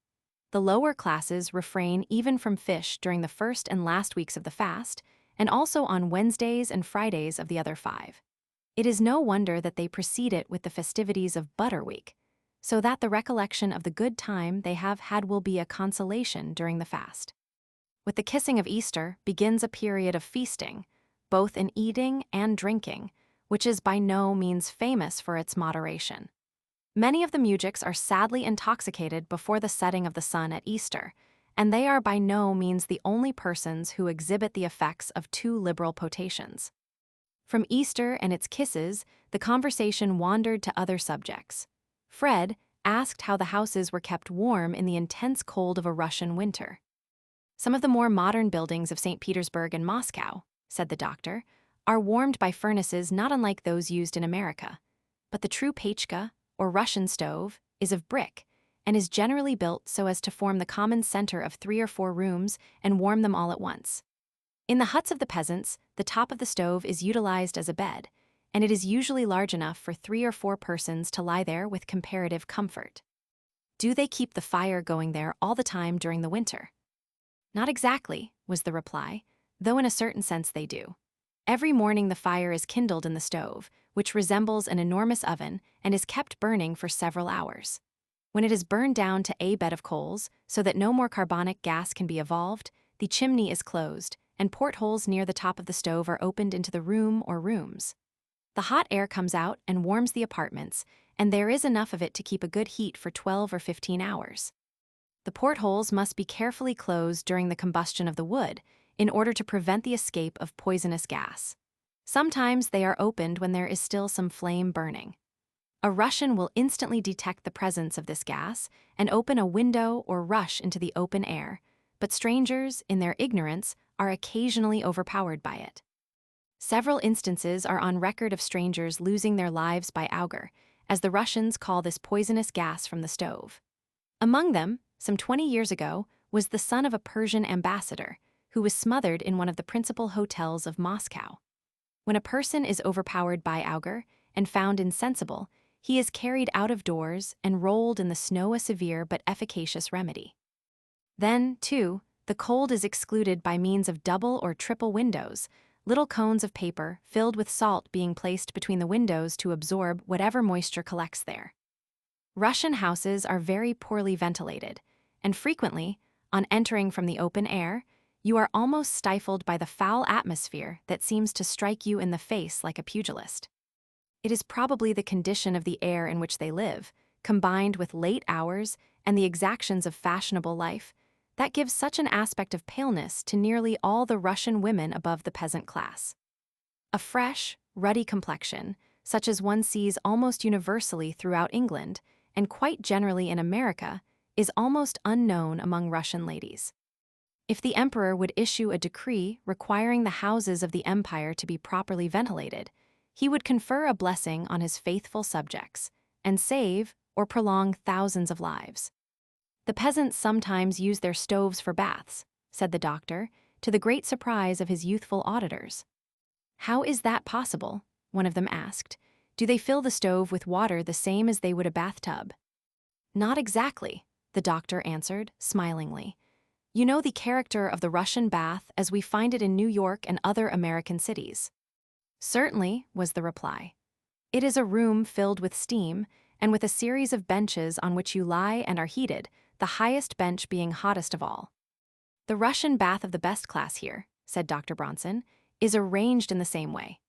The lower classes refrain even from fish during the first and last weeks of the fast, and also on Wednesdays and Fridays of the other 5. It is no wonder that they precede it with the festivities of Butter Week, so that the recollection of the good time they have had will be a consolation during the fast. With the kissing of Easter begins a period of feasting, both in eating and drinking, which is by no means famous for its moderation. Many of the mujiks are sadly intoxicated before the setting of the sun at Easter, and they are by no means the only persons who exhibit the effects of too liberal potations. From Easter and its kisses, the conversation wandered to other subjects. Fred asked how the houses were kept warm in the intense cold of a Russian winter. Some of the more modern buildings of St. Petersburg and Moscow, said the doctor, are warmed by furnaces not unlike those used in America, but the true pechka, or Russian stove, is of brick, and is generally built so as to form the common center of 3 or 4 rooms and warm them all at once. In the huts of the peasants, the top of the stove is utilized as a bed, and it is usually large enough for 3 or 4 persons to lie there with comparative comfort. Do they keep the fire going there all the time during the winter? Not exactly, was the reply, though in a certain sense they do. Every morning the fire is kindled in the stove, which resembles an enormous oven and is kept burning for several hours. When it is burned down to a bed of coals, so that no more carbonic gas can be evolved, the chimney is closed, and portholes near the top of the stove are opened into the room or rooms. The hot air comes out and warms the apartments, and there is enough of it to keep a good heat for 12 or 15 hours. The portholes must be carefully closed during the combustion of the wood in order to prevent the escape of poisonous gas. Sometimes they are opened when there is still some flame burning. A Russian will instantly detect the presence of this gas and open a window or rush into the open air, but strangers, in their ignorance, are occasionally overpowered by it. Several instances are on record of strangers losing their lives by auger, as the Russians call this poisonous gas from the stove. Among them, some 20 years ago, was the son of a Persian ambassador, who was smothered in one of the principal hotels of Moscow. When a person is overpowered by auger and found insensible, he is carried out of doors and rolled in the snow, a severe but efficacious remedy. Then, too, the cold is excluded by means of double or triple windows, little cones of paper filled with salt being placed between the windows to absorb whatever moisture collects there. Russian houses are very poorly ventilated, and frequently, on entering from the open air, you are almost stifled by the foul atmosphere that seems to strike you in the face like a pugilist. It is probably the condition of the air in which they live, combined with late hours and the exactions of fashionable life, that gives such an aspect of paleness to nearly all the Russian women above the peasant class. A fresh, ruddy complexion, such as one sees almost universally throughout England, and quite generally in America, is almost unknown among Russian ladies. If the emperor would issue a decree requiring the houses of the empire to be properly ventilated, he would confer a blessing on his faithful subjects, and save or prolong thousands of lives. The peasants sometimes use their stoves for baths, said the doctor, to the great surprise of his youthful auditors. How is that possible? One of them asked. Do they fill the stove with water the same as they would a bathtub? Not exactly, the doctor answered, smilingly. You know the character of the Russian bath as we find it in New York and other American cities. Certainly, was the reply. It is a room filled with steam, and with a series of benches on which you lie and are heated, the highest bench being hottest of all. The Russian bath of the best class here, said Dr. Bronson, is arranged in the same way.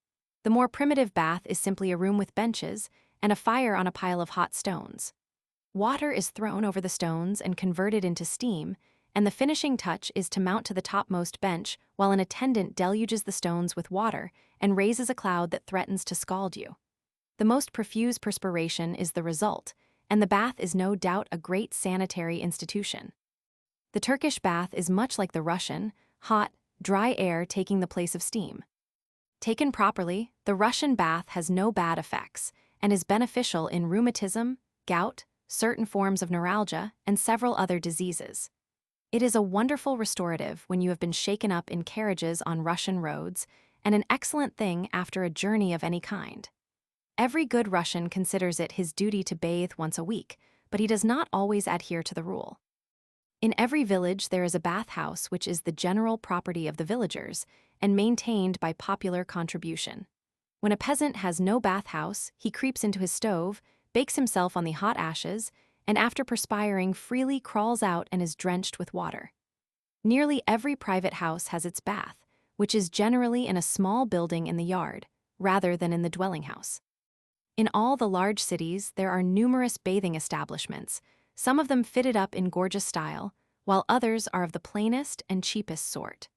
The more primitive bath is simply a room with benches and a fire on a pile of hot stones. Water is thrown over the stones and converted into steam, and the finishing touch is to mount to the topmost bench while an attendant deluges the stones with water and raises a cloud that threatens to scald you. The most profuse perspiration is the result, and the bath is no doubt a great sanitary institution. The Turkish bath is much like the Russian, hot, dry air taking the place of steam. Taken properly, the Russian bath has no bad effects and is beneficial in rheumatism, gout, certain forms of neuralgia, and several other diseases. It is a wonderful restorative when you have been shaken up in carriages on Russian roads, and an excellent thing after a journey of any kind. Every good Russian considers it his duty to bathe once a week, but he does not always adhere to the rule. In every village there is a bathhouse which is the general property of the villagers and maintained by popular contribution. When a peasant has no bathhouse, he creeps into his stove, bakes himself on the hot ashes, and after perspiring freely crawls out and is drenched with water. Nearly every private house has its bath, which is generally in a small building in the yard, rather than in the dwelling house. In all the large cities there are numerous bathing establishments, some of them fitted up in gorgeous style, while others are of the plainest and cheapest sort.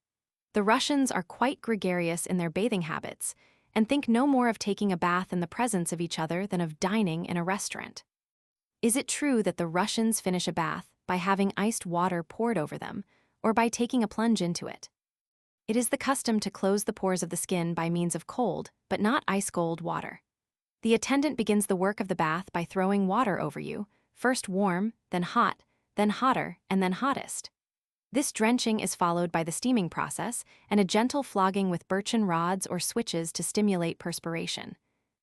The Russians are quite gregarious in their bathing habits, and think no more of taking a bath in the presence of each other than of dining in a restaurant. Is it true that the Russians finish a bath by having iced water poured over them, or by taking a plunge into it? It is the custom to close the pores of the skin by means of cold, but not ice-cold water. The attendant begins the work of the bath by throwing water over you, first warm, then hot, then hotter, and then hottest. This drenching is followed by the steaming process and a gentle flogging with birchen rods or switches to stimulate perspiration.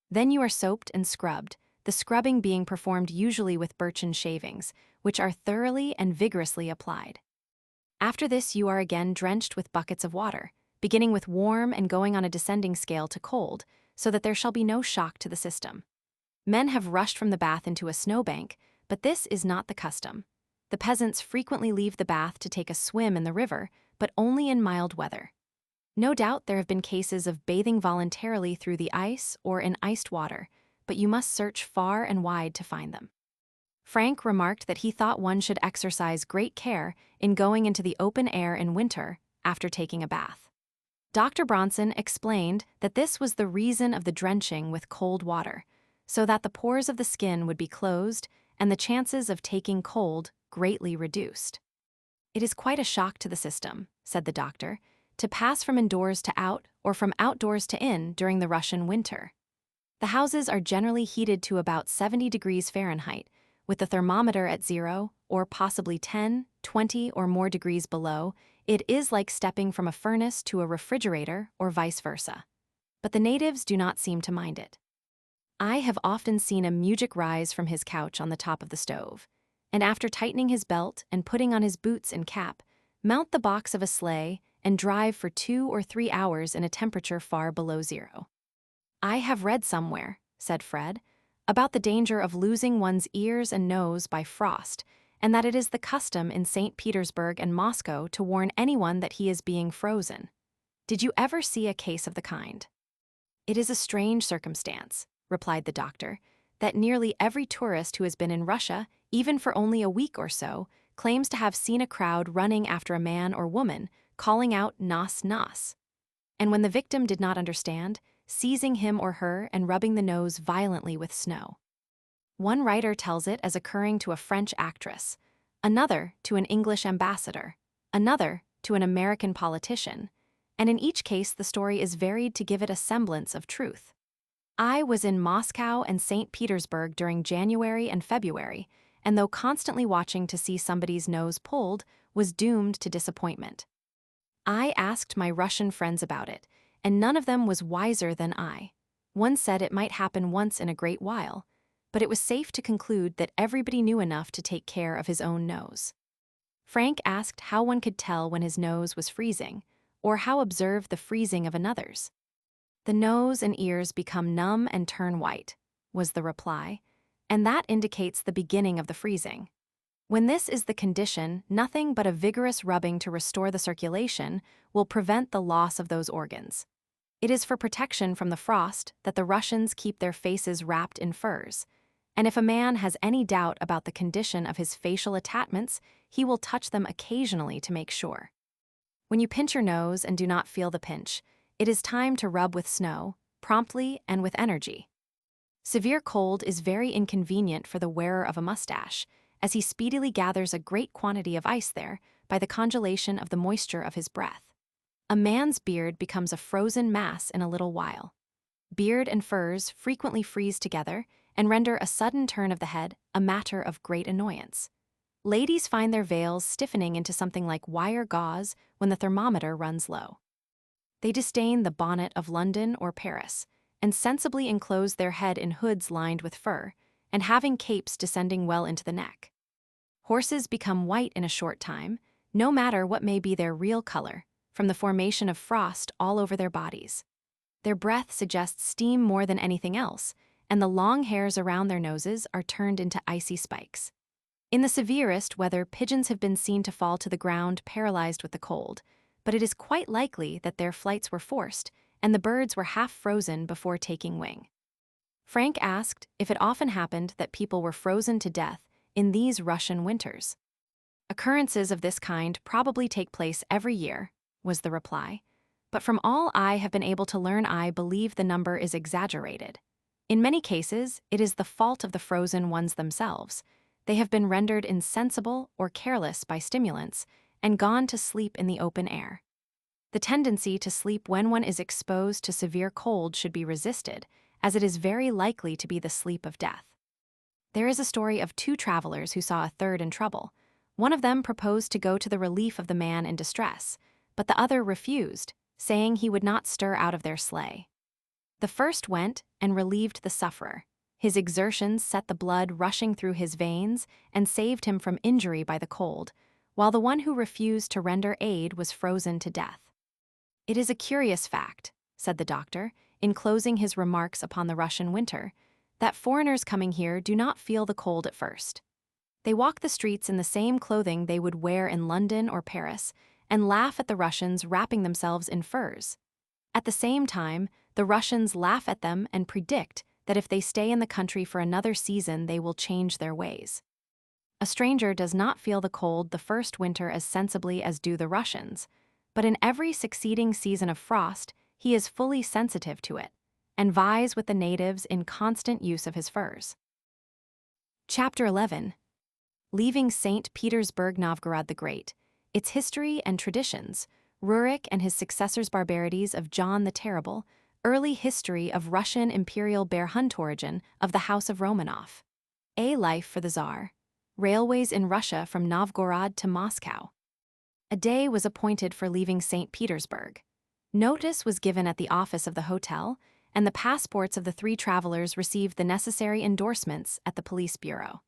Then you are soaped and scrubbed, the scrubbing being performed usually with birchen shavings, which are thoroughly and vigorously applied. After this you are again drenched with buckets of water, beginning with warm and going on a descending scale to cold, so that there shall be no shock to the system. Men have rushed from the bath into a snowbank, but this is not the custom. The peasants frequently leave the bath to take a swim in the river, but only in mild weather. No doubt there have been cases of bathing voluntarily through the ice or in iced water, but you must search far and wide to find them. Frank remarked that he thought one should exercise great care in going into the open air in winter after taking a bath. Dr. Bronson explained that this was the reason of the drenching with cold water, so that the pores of the skin would be closed and the chances of taking cold greatly reduced. It is quite a shock to the system, said the doctor, to pass from indoors to out or from outdoors to in during the Russian winter. The houses are generally heated to about 70 degrees Fahrenheit, with the thermometer at 0 or possibly 10, 20 or more degrees below. It is like stepping from a furnace to a refrigerator or vice versa. But the natives do not seem to mind it. I have often seen a mujik rise from his couch on the top of the stove, and after tightening his belt and putting on his boots and cap, mount the box of a sleigh and drive for 2 or 3 hours in a temperature far below 0. I have read somewhere, said Fred, about the danger of losing one's ears and nose by frost, and that it is the custom in St. Petersburg and Moscow to warn anyone that he is being frozen. Did you ever see a case of the kind? It is a strange circumstance, replied the doctor, that nearly every tourist who has been in Russia, even for only a week or so, claims to have seen a crowd running after a man or woman, calling out "Nas, nas," and when the victim did not understand, seizing him or her and rubbing the nose violently with snow. One writer tells it as occurring to a French actress, another to an English ambassador, another to an American politician, and in each case the story is varied to give it a semblance of truth. I was in Moscow and St. Petersburg during January and February, and though constantly watching to see somebody's nose pulled, was doomed to disappointment. I asked my Russian friends about it, and none of them was wiser than I. One said it might happen once in a great while, but it was safe to conclude that everybody knew enough to take care of his own nose. Frank asked how one could tell when his nose was freezing, or how observe the freezing of another's. The nose and ears become numb and turn white, was the reply, and that indicates the beginning of the freezing. When this is the condition, nothing but a vigorous rubbing to restore the circulation will prevent the loss of those organs. It is for protection from the frost that the Russians keep their faces wrapped in furs, and if a man has any doubt about the condition of his facial attachments, he will touch them occasionally to make sure. When you pinch your nose and do not feel the pinch, It is time to rub with snow, promptly and with energy. Severe cold is very inconvenient for the wearer of a mustache, as he speedily gathers a great quantity of ice there by the congelation of the moisture of his breath. A man's beard becomes a frozen mass in a little while. Beard and furs frequently freeze together and render a sudden turn of the head a matter of great annoyance. Ladies find their veils stiffening into something like wire gauze when the thermometer runs low. They disdain the bonnet of London or Paris, and sensibly enclose their head in hoods lined with fur, and having capes descending well into the neck. Horses become white in a short time, no matter what may be their real color, from the formation of frost all over their bodies. Their breath suggests steam more than anything else, and the long hairs around their noses are turned into icy spikes. In the severest weather, pigeons have been seen to fall to the ground paralyzed with the cold, but it is quite likely that their flights were forced, and the birds were half frozen before taking wing. Frank asked if it often happened that people were frozen to death in these Russian winters. Occurrences of this kind probably take place every year, was the reply, but from all I have been able to learn, I believe the number is exaggerated. In many cases, it is the fault of the frozen ones themselves. They have been rendered insensible or careless by stimulants and gone to sleep in the open air. The tendency to sleep when one is exposed to severe cold should be resisted, as it is very likely to be the sleep of death. There is a story of two travelers who saw a third in trouble. One of them proposed to go to the relief of the man in distress, but the other refused, saying he would not stir out of their sleigh. The first went and relieved the sufferer. His exertions set the blood rushing through his veins and saved him from injury by the cold, while the one who refused to render aid was frozen to death. It is a curious fact, said the doctor, in closing his remarks upon the Russian winter, that foreigners coming here do not feel the cold at first. They walk the streets in the same clothing they would wear in London or Paris, and laugh at the Russians wrapping themselves in furs. At the same time, the Russians laugh at them and predict that if they stay in the country for another season, they will change their ways. A stranger does not feel the cold the first winter as sensibly as do the Russians, but in every succeeding season of frost, he is fully sensitive to it, and vies with the natives in constant use of his furs. Chapter 11. Leaving St. Petersburg, Novgorod the Great, its history and traditions, Rurik and his successors' barbarities of John the Terrible, early history of Russian imperial bear hunt origin of the House of Romanov. A life for the Tsar. Railways in Russia from Novgorod to Moscow. A day was appointed for leaving St. Petersburg. Notice was given at the office of the hotel, and the passports of the three travelers received the necessary endorsements at the police bureau.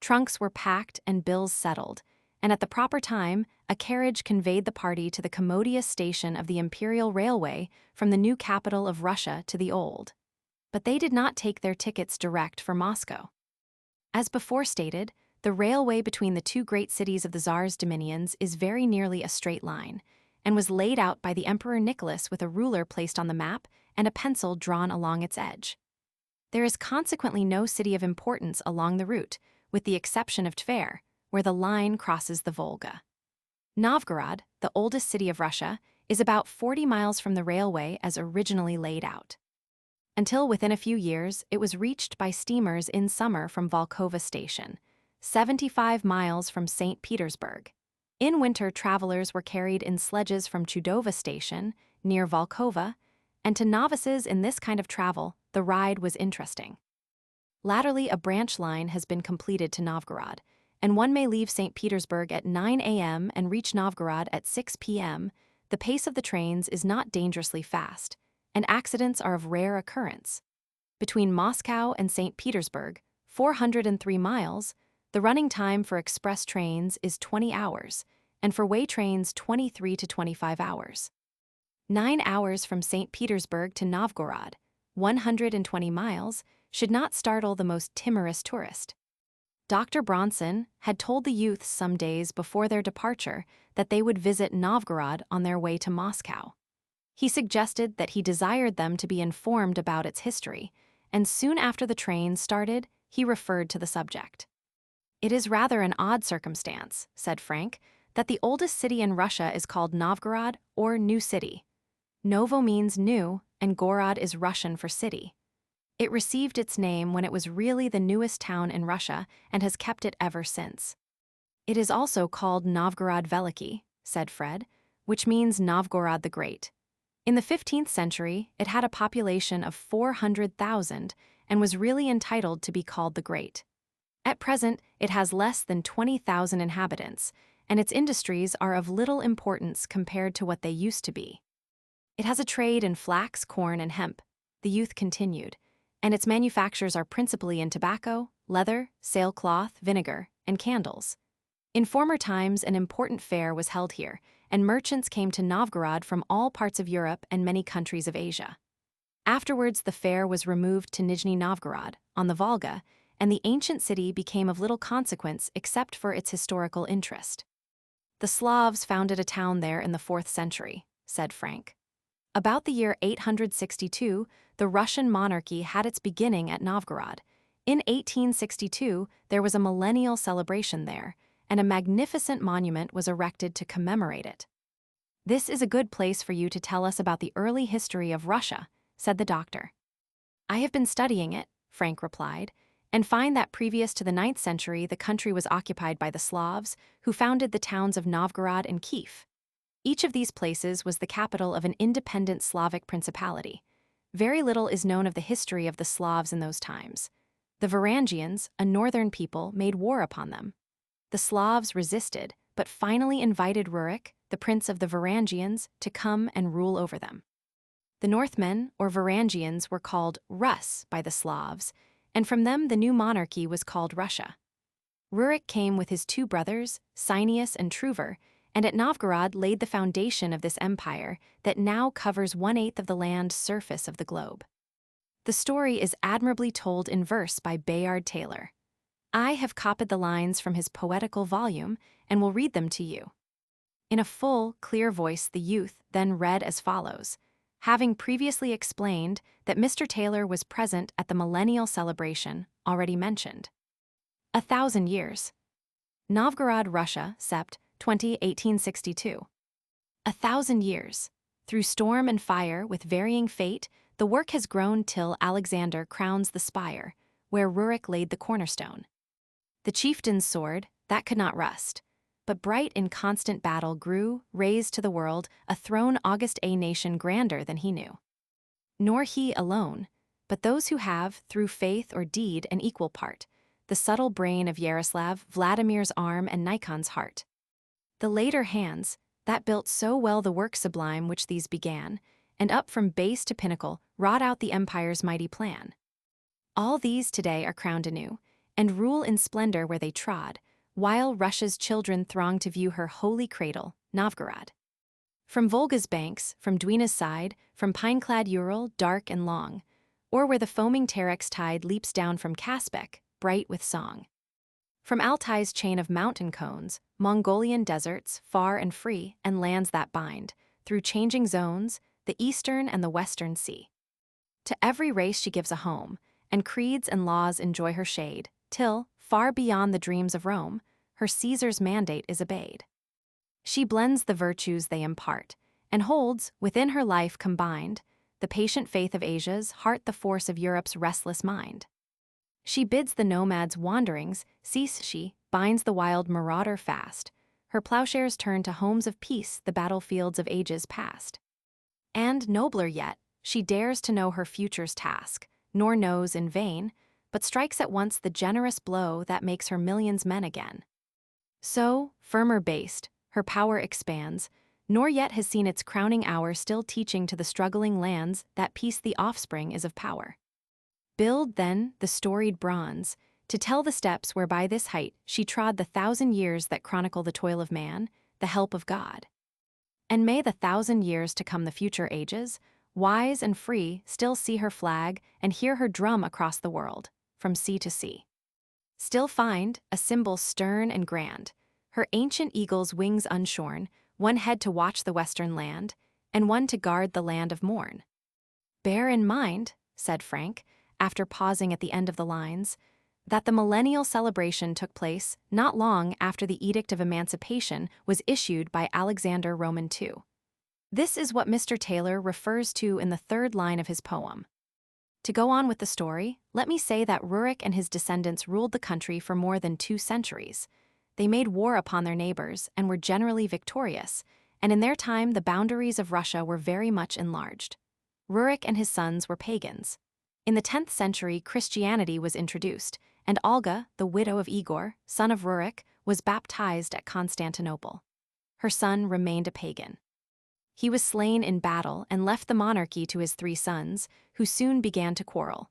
Trunks were packed and bills settled, and at the proper time, a carriage conveyed the party to the commodious station of the Imperial Railway from the new capital of Russia to the old. But they did not take their tickets direct for Moscow. As before stated, the railway between the two great cities of the Tsar's dominions is very nearly a straight line, and was laid out by the Emperor Nicholas with a ruler placed on the map and a pencil drawn along its edge. There is consequently no city of importance along the route, with the exception of Tver, where the line crosses the Volga. Novgorod, the oldest city of Russia, is about 40 miles from the railway as originally laid out. Until within a few years, it was reached by steamers in summer from Volkova Station, 75 miles from St. Petersburg. In winter, travelers were carried in sledges from Chudova Station, near Volkova, and to novices in this kind of travel, the ride was interesting. Latterly, a branch line has been completed to Novgorod, and one may leave St. Petersburg at 9 a.m. and reach Novgorod at 6 p.m. The pace of the trains is not dangerously fast, and accidents are of rare occurrence. Between Moscow and St. Petersburg, 403 miles, the running time for express trains is 20 hours, and for way trains 23 to 25 hours. 9 hours from St. Petersburg to Novgorod, 120 miles, should not startle the most timorous tourist. Dr. Bronson had told the youths some days before their departure that they would visit Novgorod on their way to Moscow. He suggested that he desired them to be informed about its history, and soon after the train started, he referred to the subject. "It is rather an odd circumstance," said Frank, "that the oldest city in Russia is called Novgorod or New City. Novo means new, and Gorod is Russian for city. It received its name when it was really the newest town in Russia and has kept it ever since. It is also called Novgorod Veliki, said Fred, which means Novgorod the Great. In the 15th century, it had a population of 400,000 and was really entitled to be called the Great. At present, it has less than 20,000 inhabitants, and its industries are of little importance compared to what they used to be. It has a trade in flax, corn, and hemp, the youth continued, and its manufactures are principally in tobacco, leather, sailcloth, vinegar, and candles. In former times, an important fair was held here, and merchants came to Novgorod from all parts of Europe and many countries of Asia. Afterwards, the fair was removed to Nizhny Novgorod, on the Volga, and the ancient city became of little consequence except for its historical interest. The Slavs founded a town there in the 4th century, said Frank. About the year 862, the Russian monarchy had its beginning at Novgorod. In 1862, there was a millennial celebration there, and a magnificent monument was erected to commemorate it. This is a good place for you to tell us about the early history of Russia, said the doctor. I have been studying it, Frank replied, and find that previous to the 9th century the country was occupied by the Slavs, who founded the towns of Novgorod and Kiev. Each of these places was the capital of an independent Slavic principality. Very little is known of the history of the Slavs in those times. The Varangians, a northern people, made war upon them. The Slavs resisted, but finally invited Rurik, the prince of the Varangians, to come and rule over them. The Northmen, or Varangians, were called Rus by the Slavs, and from them the new monarchy was called Russia. Rurik came with his 2 brothers, Cineas and Truver, and at Novgorod laid the foundation of this empire that now covers 1/8 of the land surface of the globe. The story is admirably told in verse by Bayard Taylor. I have copied the lines from his poetical volume and will read them to you. In a full, clear voice the youth then read as follows, having previously explained that Mr. Taylor was present at the millennial celebration already mentioned. 1,000 years. Novgorod, Russia, Sept. 20, 1862. 1,000 years. Through storm and fire, with varying fate, the work has grown till Alexander crowns the spire, where Rurik laid the cornerstone. The chieftain's sword, that could not rust, but bright in constant battle grew, raised to the world, a throne august a nation grander than he knew. Nor he alone, but those who have, through faith or deed, an equal part, the subtle brain of Yaroslav, Vladimir's arm, and Nikon's heart. The later hands, that built so well the work sublime which these began, and up from base to pinnacle wrought out the empire's mighty plan. All these today are crowned anew, and rule in splendor where they trod, while Russia's children throng to view her holy cradle, Novgorod. From Volga's banks, from Dwina's side, from pine-clad Ural, dark and long, or where the foaming Terex tide leaps down from Caspic, bright with song. From Altai's chain of mountain cones, Mongolian deserts, far and free, and lands that bind, through changing zones, the eastern and the western sea. To every race she gives a home, and creeds and laws enjoy her shade, till, far beyond the dreams of Rome, her Caesar's mandate is obeyed. She blends the virtues they impart, and holds, within her life combined, the patient faith of Asia's heart, the force of Europe's restless mind. She bids the nomad's wanderings cease, she binds the wild marauder fast, her plowshares turn to homes of peace, the battlefields of ages past. And, nobler yet, she dares to know her future's task, nor knows in vain, but strikes at once the generous blow that makes her millions men again. So, firmer based, her power expands, nor yet has seen its crowning hour, still teaching to the struggling lands that peace the offspring is of power. Build, then, the storied bronze, to tell the steps whereby this height she trod the 1,000 years that chronicle the toil of man, the help of God. And may the 1,000 years to come, the future ages, wise and free, still see her flag and hear her drum across the world, from sea to sea. Still find, a symbol stern and grand, her ancient eagle's wings unshorn, one head to watch the western land, and one to guard the land of morn. Bear in mind, said Frank, after pausing at the end of the lines, that the millennial celebration took place not long after the Edict of Emancipation was issued by Alexander Roman II. This is what Mr. Taylor refers to in the third line of his poem. To go on with the story, let me say that Rurik and his descendants ruled the country for more than 2 centuries. They made war upon their neighbors and were generally victorious, and in their time the boundaries of Russia were very much enlarged. Rurik and his sons were pagans. In the 10th century, Christianity was introduced, and Olga, the widow of Igor, son of Rurik, was baptized at Constantinople. Her son remained a pagan. He was slain in battle and left the monarchy to his 3 sons, who soon began to quarrel.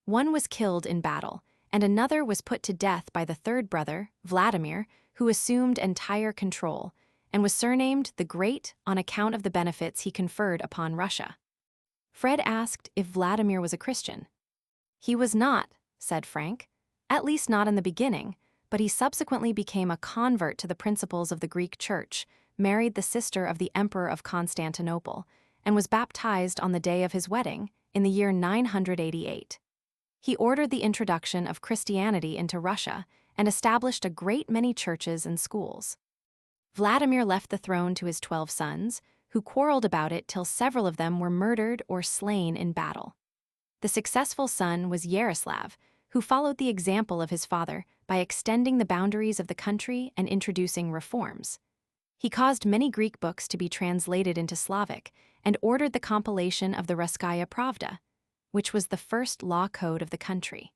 One was killed in battle, and another was put to death by the 3rd brother, Vladimir, who assumed entire control, and was surnamed the Great on account of the benefits he conferred upon Russia. Fred asked if Vladimir was a Christian. "He was not," said Frank, "at least not in the beginning, but he subsequently became a convert to the principles of the Greek Church, married the sister of the Emperor of Constantinople, and was baptized on the day of his wedding in the year 988. He ordered the introduction of Christianity into Russia and established a great many churches and schools. Vladimir left the throne to his 12 sons, who quarreled about it till several of them were murdered or slain in battle. The successful son was Yaroslav, who followed the example of his father by extending the boundaries of the country and introducing reforms. He caused many Greek books to be translated into Slavic and ordered the compilation of the Ruskaya Pravda, which was the first law code of the country.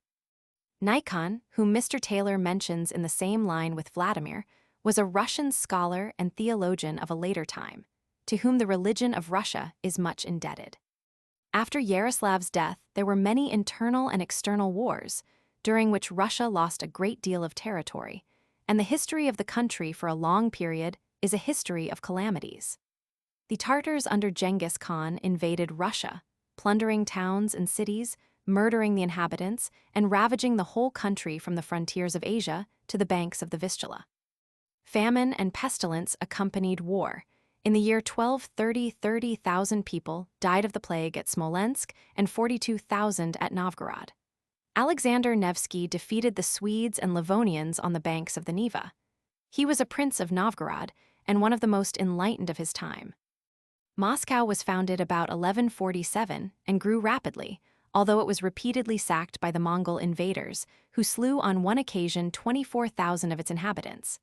Nikon, whom Mr. Taylor mentions in the same line with Vladimir, was a Russian scholar and theologian of a later time, to whom the religion of Russia is much indebted. After Yaroslav's death, there were many internal and external wars, during which Russia lost a great deal of territory, and the history of the country for a long period is a history of calamities. The Tartars under Genghis Khan invaded Russia, plundering towns and cities, murdering the inhabitants, and ravaging the whole country from the frontiers of Asia to the banks of the Vistula. Famine and pestilence accompanied war. In the year 1230, 30,000 people died of the plague at Smolensk and 42,000 at Novgorod. Alexander Nevsky defeated the Swedes and Livonians on the banks of the Neva. He was a prince of Novgorod and one of the most enlightened of his time. Moscow was founded about 1147 and grew rapidly, although it was repeatedly sacked by the Mongol invaders, who slew on one occasion 24,000 of its inhabitants.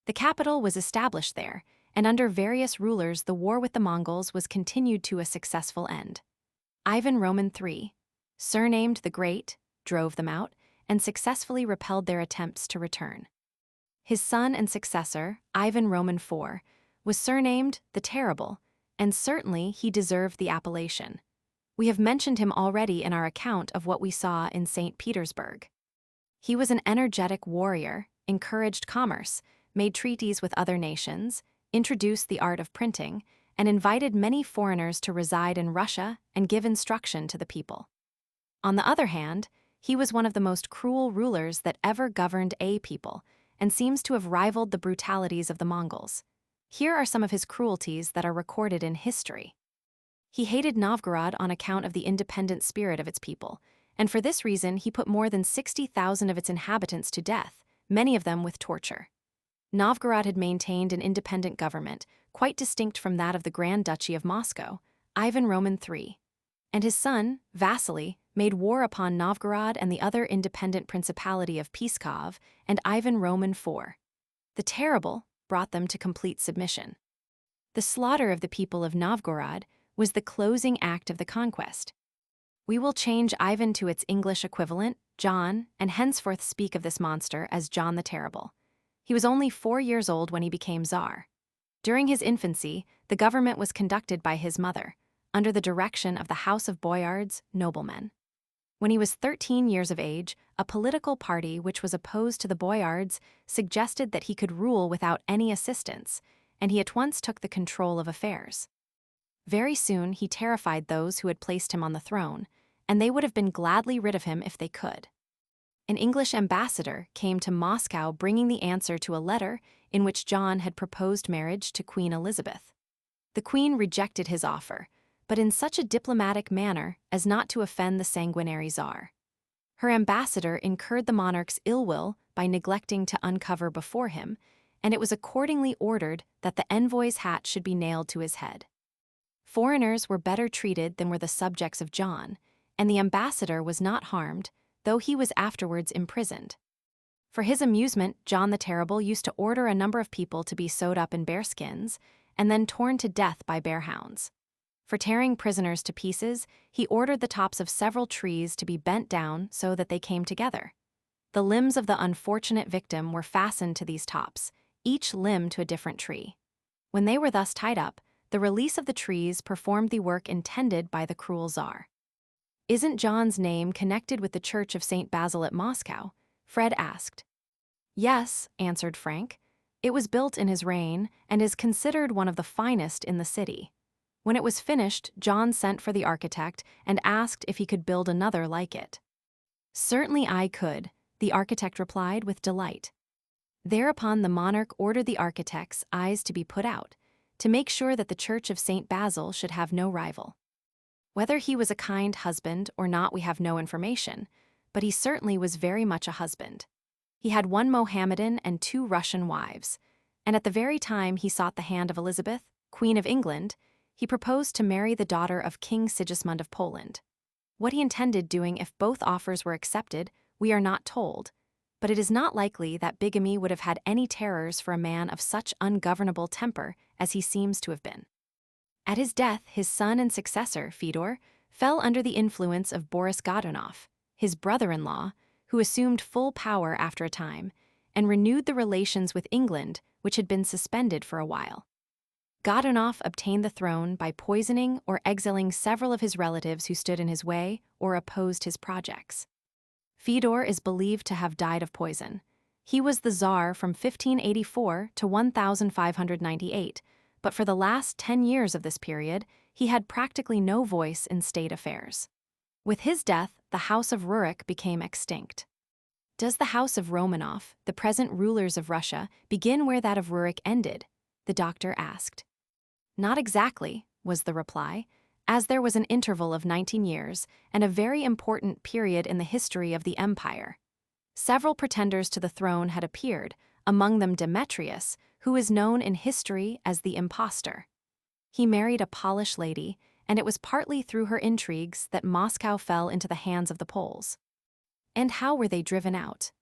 The capital was established there, and under various rulers the war with the Mongols was continued to a successful end. Ivan Roman III, surnamed the Great, drove them out, and successfully repelled their attempts to return. His son and successor, Ivan Roman IV, was surnamed the Terrible, and certainly he deserved the appellation. We have mentioned him already in our account of what we saw in St. Petersburg. He was an energetic warrior, encouraged commerce, made treaties with other nations, introduced the art of printing, and invited many foreigners to reside in Russia and give instruction to the people. On the other hand, he was one of the most cruel rulers that ever governed a people, and seems to have rivaled the brutalities of the Mongols. Here are some of his cruelties that are recorded in history. He hated Novgorod on account of the independent spirit of its people, and for this reason he put more than 60,000 of its inhabitants to death, many of them with torture. Novgorod had maintained an independent government, quite distinct from that of the Grand Duchy of Moscow, Ivan Roman III, and his son, Vasily, made war upon Novgorod and the other independent principality of Pskov and Ivan Roman IV. The Terrible brought them to complete submission. The slaughter of the people of Novgorod was the closing act of the conquest. We will change Ivan to its English equivalent, John, and henceforth speak of this monster as John the Terrible. He was only 4 years old when he became Tsar. During his infancy, the government was conducted by his mother, under the direction of the House of Boyards, noblemen. When he was 13 years of age, a political party which was opposed to the Boyards suggested that he could rule without any assistance, and he at once took the control of affairs. Very soon he terrified those who had placed him on the throne, and they would have been gladly rid of him if they could. An English ambassador came to Moscow bringing the answer to a letter in which John had proposed marriage to Queen Elizabeth. The Queen rejected his offer, but in such a diplomatic manner as not to offend the sanguinary Tsar. Her ambassador incurred the monarch's ill will by neglecting to uncover before him, and it was accordingly ordered that the envoy's hat should be nailed to his head. Foreigners were better treated than were the subjects of John, and the ambassador was not harmed, though he was afterwards imprisoned. For his amusement, John the Terrible used to order a number of people to be sewed up in bearskins and then torn to death by bearhounds. For tearing prisoners to pieces, he ordered the tops of several trees to be bent down so that they came together. The limbs of the unfortunate victim were fastened to these tops, each limb to a different tree. When they were thus tied up, the release of the trees performed the work intended by the cruel Tsar. "Isn't John's name connected with the Church of St. Basil at Moscow?" Fred asked. "Yes," answered Frank. "It was built in his reign and is considered one of the finest in the city. When it was finished, John sent for the architect and asked if he could build another like it. "Certainly I could," the architect replied with delight. Thereupon the monarch ordered the architect's eyes to be put out, to make sure that the Church of St. Basil should have no rival. Whether he was a kind husband or not we have no information, but he certainly was very much a husband. He had 1 Mohammedan and 2 Russian wives, and at the very time he sought the hand of Elizabeth, Queen of England, he proposed to marry the daughter of King Sigismund of Poland. What he intended doing if both offers were accepted, we are not told, but it is not likely that bigamy would have had any terrors for a man of such ungovernable temper as he seems to have been. At his death, his son and successor, Fyodor, fell under the influence of Boris Godunov, his brother-in-law, who assumed full power after a time, and renewed the relations with England, which had been suspended for a while. Godunov obtained the throne by poisoning or exiling several of his relatives who stood in his way or opposed his projects. Fyodor is believed to have died of poison. He was the Tsar from 1584 to 1598, but for the last 10 years of this period, he had practically no voice in state affairs. With his death, the House of Rurik became extinct. Does the House of Romanov, the present rulers of Russia, begin where that of Rurik ended? The doctor asked. Not exactly, was the reply, as there was an interval of 19 years and a very important period in the history of the empire. Several pretenders to the throne had appeared, among them Demetrius, who is known in history as the impostor. He married a Polish lady, and it was partly through her intrigues that Moscow fell into the hands of the Poles. And how were they driven out?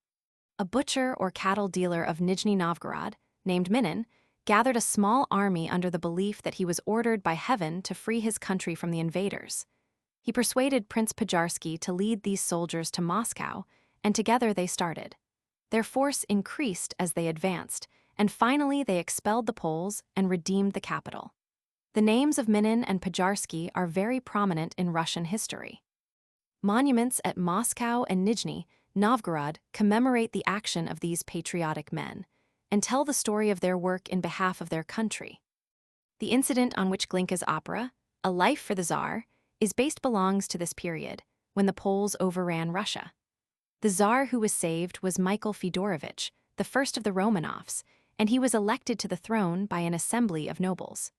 A butcher or cattle dealer of Nizhny Novgorod, named Minin, gathered a small army under the belief that he was ordered by heaven to free his country from the invaders. He persuaded Prince Pojarsky to lead these soldiers to Moscow, and together they started. Their force increased as they advanced, and finally they expelled the Poles and redeemed the capital. The names of Minin and Pojarsky are very prominent in Russian history. Monuments at Moscow and Nizhny Novgorod commemorate the action of these patriotic men and tell the story of their work in behalf of their country. The incident on which Glinka's opera, A Life for the Tsar, is based belongs to this period, when the Poles overran Russia. The Tsar who was saved was Michael Fyodorovich, the first of the Romanovs, and he was elected to the throne by an assembly of nobles.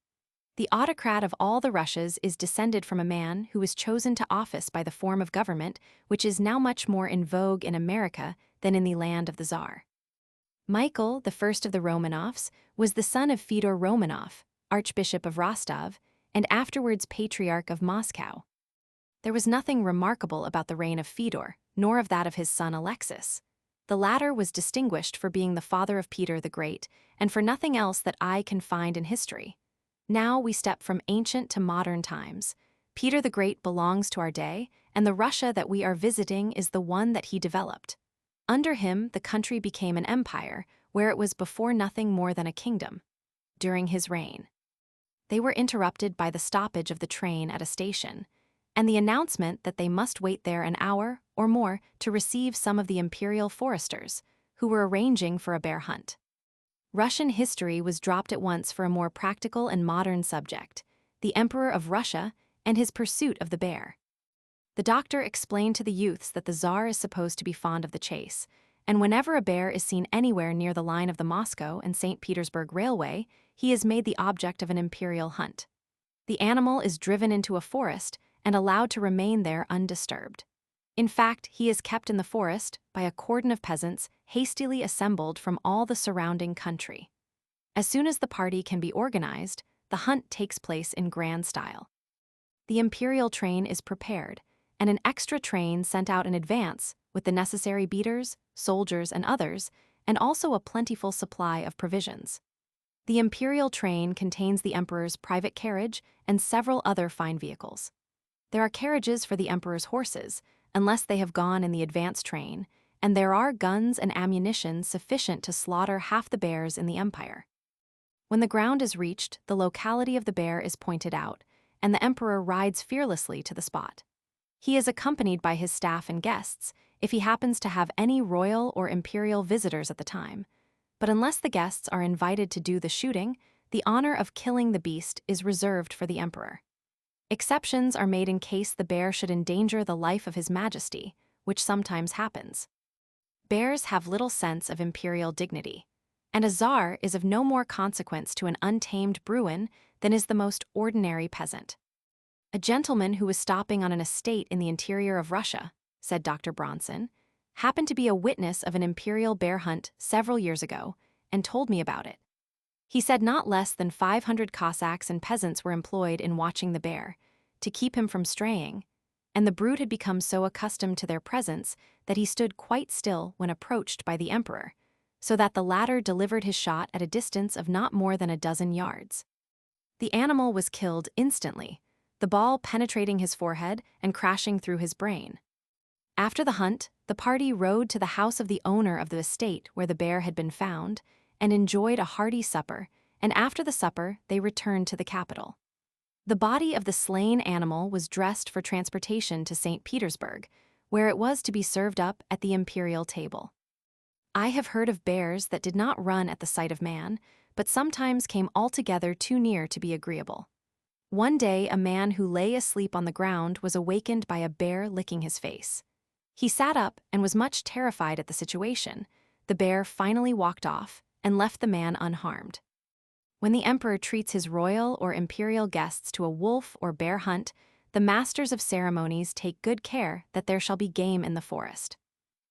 The autocrat of all the Russias is descended from a man who was chosen to office by the form of government which is now much more in vogue in America than in the land of the Tsar. Michael, the first of the Romanovs, was the son of Fyodor Romanov, Archbishop of Rostov, and afterwards Patriarch of Moscow. There was nothing remarkable about the reign of Fyodor, nor of that of his son Alexis. The latter was distinguished for being the father of Peter the Great, and for nothing else that I can find in history. Now we step from ancient to modern times. Peter the Great belongs to our day, and the Russia that we are visiting is the one that he developed. Under him, the country became an empire, where it was before nothing more than a kingdom. During his reign, they were interrupted by the stoppage of the train at a station, and the announcement that they must wait there an hour or more to receive some of the imperial foresters, who were arranging for a bear hunt. Russian history was dropped at once for a more practical and modern subject, the Emperor of Russia and his pursuit of the bear. The doctor explained to the youths that the Tsar is supposed to be fond of the chase, and whenever a bear is seen anywhere near the line of the Moscow and St. Petersburg Railway, he is made the object of an imperial hunt. The animal is driven into a forest and allowed to remain there undisturbed. In fact, he is kept in the forest by a cordon of peasants hastily assembled from all the surrounding country. As soon as the party can be organized, the hunt takes place in grand style. The imperial train is prepared, and an extra train sent out in advance with the necessary beaters, soldiers, and others, and also a plentiful supply of provisions. The imperial train contains the emperor's private carriage and several other fine vehicles. There are carriages for the emperor's horses, unless they have gone in the advance train, and there are guns and ammunition sufficient to slaughter half the bears in the empire. When the ground is reached, the locality of the bear is pointed out, and the emperor rides fearlessly to the spot. He is accompanied by his staff and guests, if he happens to have any royal or imperial visitors at the time. But unless the guests are invited to do the shooting, the honor of killing the beast is reserved for the emperor. Exceptions are made in case the bear should endanger the life of his majesty, which sometimes happens. Bears have little sense of imperial dignity, and a czar is of no more consequence to an untamed Bruin than is the most ordinary peasant. A gentleman who was stopping on an estate in the interior of Russia, said Dr. Bronson, happened to be a witness of an imperial bear hunt several years ago and told me about it. He said not less than 500 Cossacks and peasants were employed in watching the bear, to keep him from straying, and the brute had become so accustomed to their presence that he stood quite still when approached by the emperor, so that the latter delivered his shot at a distance of not more than a dozen yards. The animal was killed instantly, the ball penetrating his forehead and crashing through his brain. After the hunt, the party rode to the house of the owner of the estate where the bear had been found and enjoyed a hearty supper, and after the supper they returned to the capital. The body of the slain animal was dressed for transportation to St. Petersburg, where it was to be served up at the imperial table. I have heard of bears that did not run at the sight of man, but sometimes came altogether too near to be agreeable. One day a man who lay asleep on the ground was awakened by a bear licking his face. He sat up and was much terrified at the situation. The bear finally walked off and left the man unharmed. When the emperor treats his royal or imperial guests to a wolf or bear hunt, the masters of ceremonies take good care that there shall be game in the forest.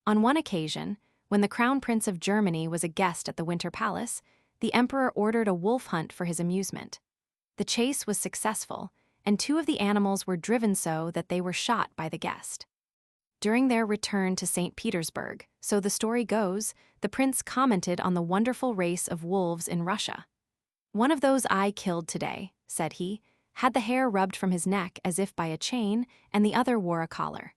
On one occasion, when the Crown Prince of Germany was a guest at the Winter Palace, the emperor ordered a wolf hunt for his amusement. The chase was successful, and 2 of the animals were driven so that they were shot by the guest. During their return to St. Petersburg, so the story goes, the prince commented on the wonderful race of wolves in Russia. "One of those I killed today," said he, "had the hair rubbed from his neck as if by a chain, and the other wore a collar."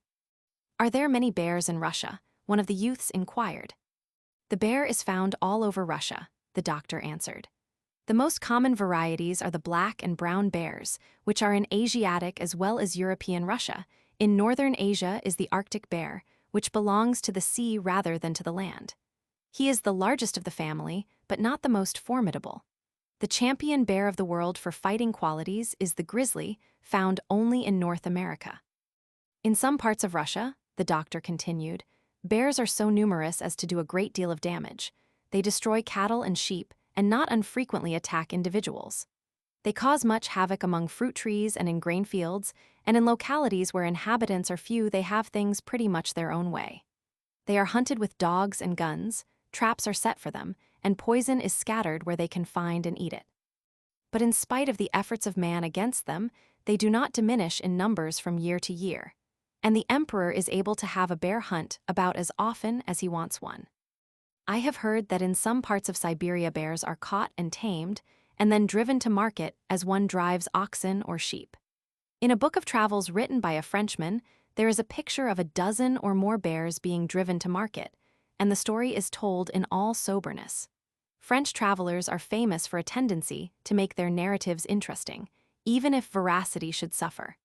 "Are there many bears in Russia?" one of the youths inquired. "The bear is found all over Russia," the doctor answered. "The most common varieties are the black and brown bears, which are in Asiatic as well as European Russia. In northern Asia is the Arctic bear, which belongs to the sea rather than to the land. He is the largest of the family, but not the most formidable. The champion bear of the world for fighting qualities is the grizzly, found only in North America. In some parts of Russia," the doctor continued, "bears are so numerous as to do a great deal of damage. They destroy cattle and sheep, and not unfrequently attack individuals. They cause much havoc among fruit trees and in grain fields, and in localities where inhabitants are few they have things pretty much their own way. They are hunted with dogs and guns, traps are set for them, and poison is scattered where they can find and eat it. But in spite of the efforts of man against them, they do not diminish in numbers from year to year, and the emperor is able to have a bear hunt about as often as he wants one. I have heard that in some parts of Siberia bears are caught and tamed, and then driven to market as one drives oxen or sheep. In a book of travels written by a Frenchman, there is a picture of a dozen or more bears being driven to market, and the story is told in all soberness. French travelers are famous for a tendency to make their narratives interesting, even if veracity should suffer.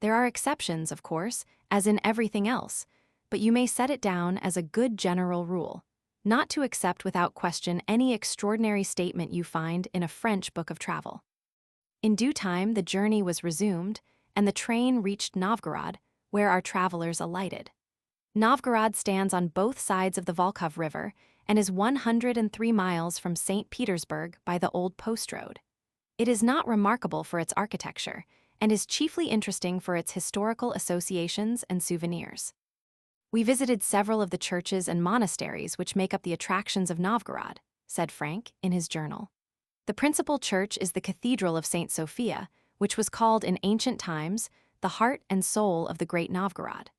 There are exceptions, of course, as in everything else, but you may set it down as a good general rule, not to accept without question any extraordinary statement you find in a French book of travel. In due time, the journey was resumed, and the train reached Novgorod, where our travelers alighted. Novgorod stands on both sides of the Volkhov River and is 103 miles from St. Petersburg by the old post road. It is not remarkable for its architecture, and is chiefly interesting for its historical associations and souvenirs. We visited several of the churches and monasteries which make up the attractions of Novgorod, said Frank in his journal. The principal church is the Cathedral of St. Sophia, which was called in ancient times the heart and soul of the Great Novgorod.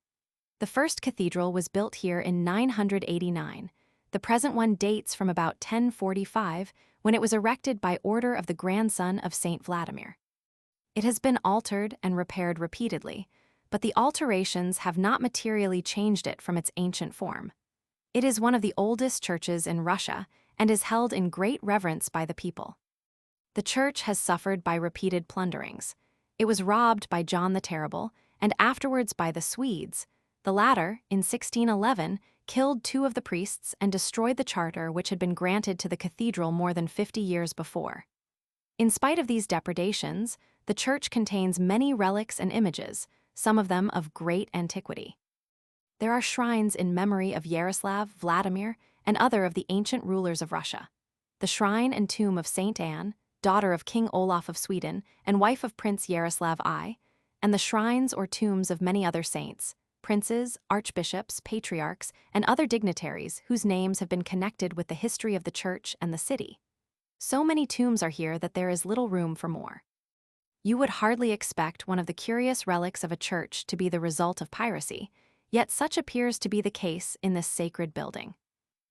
The first cathedral was built here in 989. The present one dates from about 1045, when it was erected by order of the grandson of Saint Vladimir. It has been altered and repaired repeatedly, but the alterations have not materially changed it from its ancient form. It is one of the oldest churches in Russia and is held in great reverence by the people. The church has suffered by repeated plunderings. It was robbed by John the Terrible and afterwards by the Swedes. The latter, in 1611, killed 2 of the priests and destroyed the charter which had been granted to the cathedral more than 50 years before. In spite of these depredations, the church contains many relics and images, some of them of great antiquity. There are shrines in memory of Yaroslav, Vladimir, and other of the ancient rulers of Russia. The shrine and tomb of Saint Anne, daughter of King Olaf of Sweden and wife of Prince Yaroslav I, and the shrines or tombs of many other saints, princes, archbishops, patriarchs, and other dignitaries whose names have been connected with the history of the church and the city. So many tombs are here that there is little room for more. You would hardly expect one of the curious relics of a church to be the result of piracy, yet such appears to be the case in this sacred building.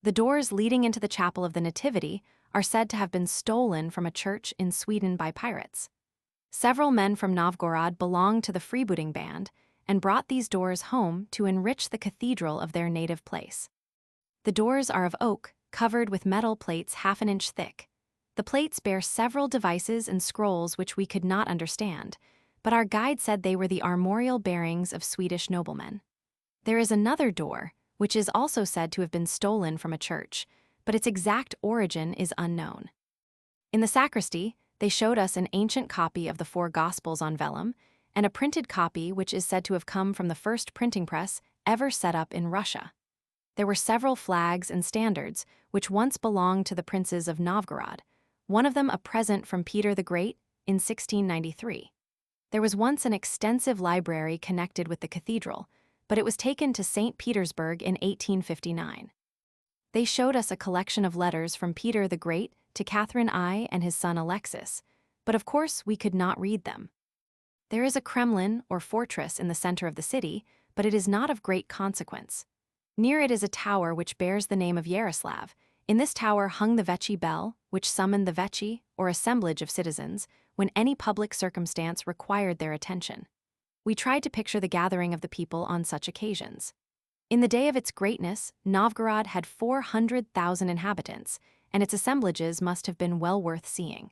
The doors leading into the chapel of the Nativity are said to have been stolen from a church in Sweden by pirates. Several men from Novgorod belonged to the freebooting band and brought these doors home to enrich the cathedral of their native place. The doors are of oak, covered with metal plates half an inch thick. The plates bear several devices and scrolls which we could not understand, but our guide said they were the armorial bearings of Swedish noblemen. There is another door, which is also said to have been stolen from a church, but its exact origin is unknown. In the sacristy, they showed us an ancient copy of the 4 Gospels on vellum, and a printed copy which is said to have come from the first printing press ever set up in Russia. There were several flags and standards which once belonged to the princes of Novgorod, one of them a present from Peter the Great in 1693. There was once an extensive library connected with the cathedral, but it was taken to St. Petersburg in 1859. They showed us a collection of letters from Peter the Great to Catherine I and his son Alexis, but of course we could not read them. There is a Kremlin or fortress in the center of the city, but it is not of great consequence. Near it is a tower which bears the name of Yaroslav. In this tower hung the Vechi bell, which summoned the Vechi, or assemblage of citizens, when any public circumstance required their attention. We tried to picture the gathering of the people on such occasions. In the day of its greatness, Novgorod had 400,000 inhabitants, and its assemblages must have been well worth seeing.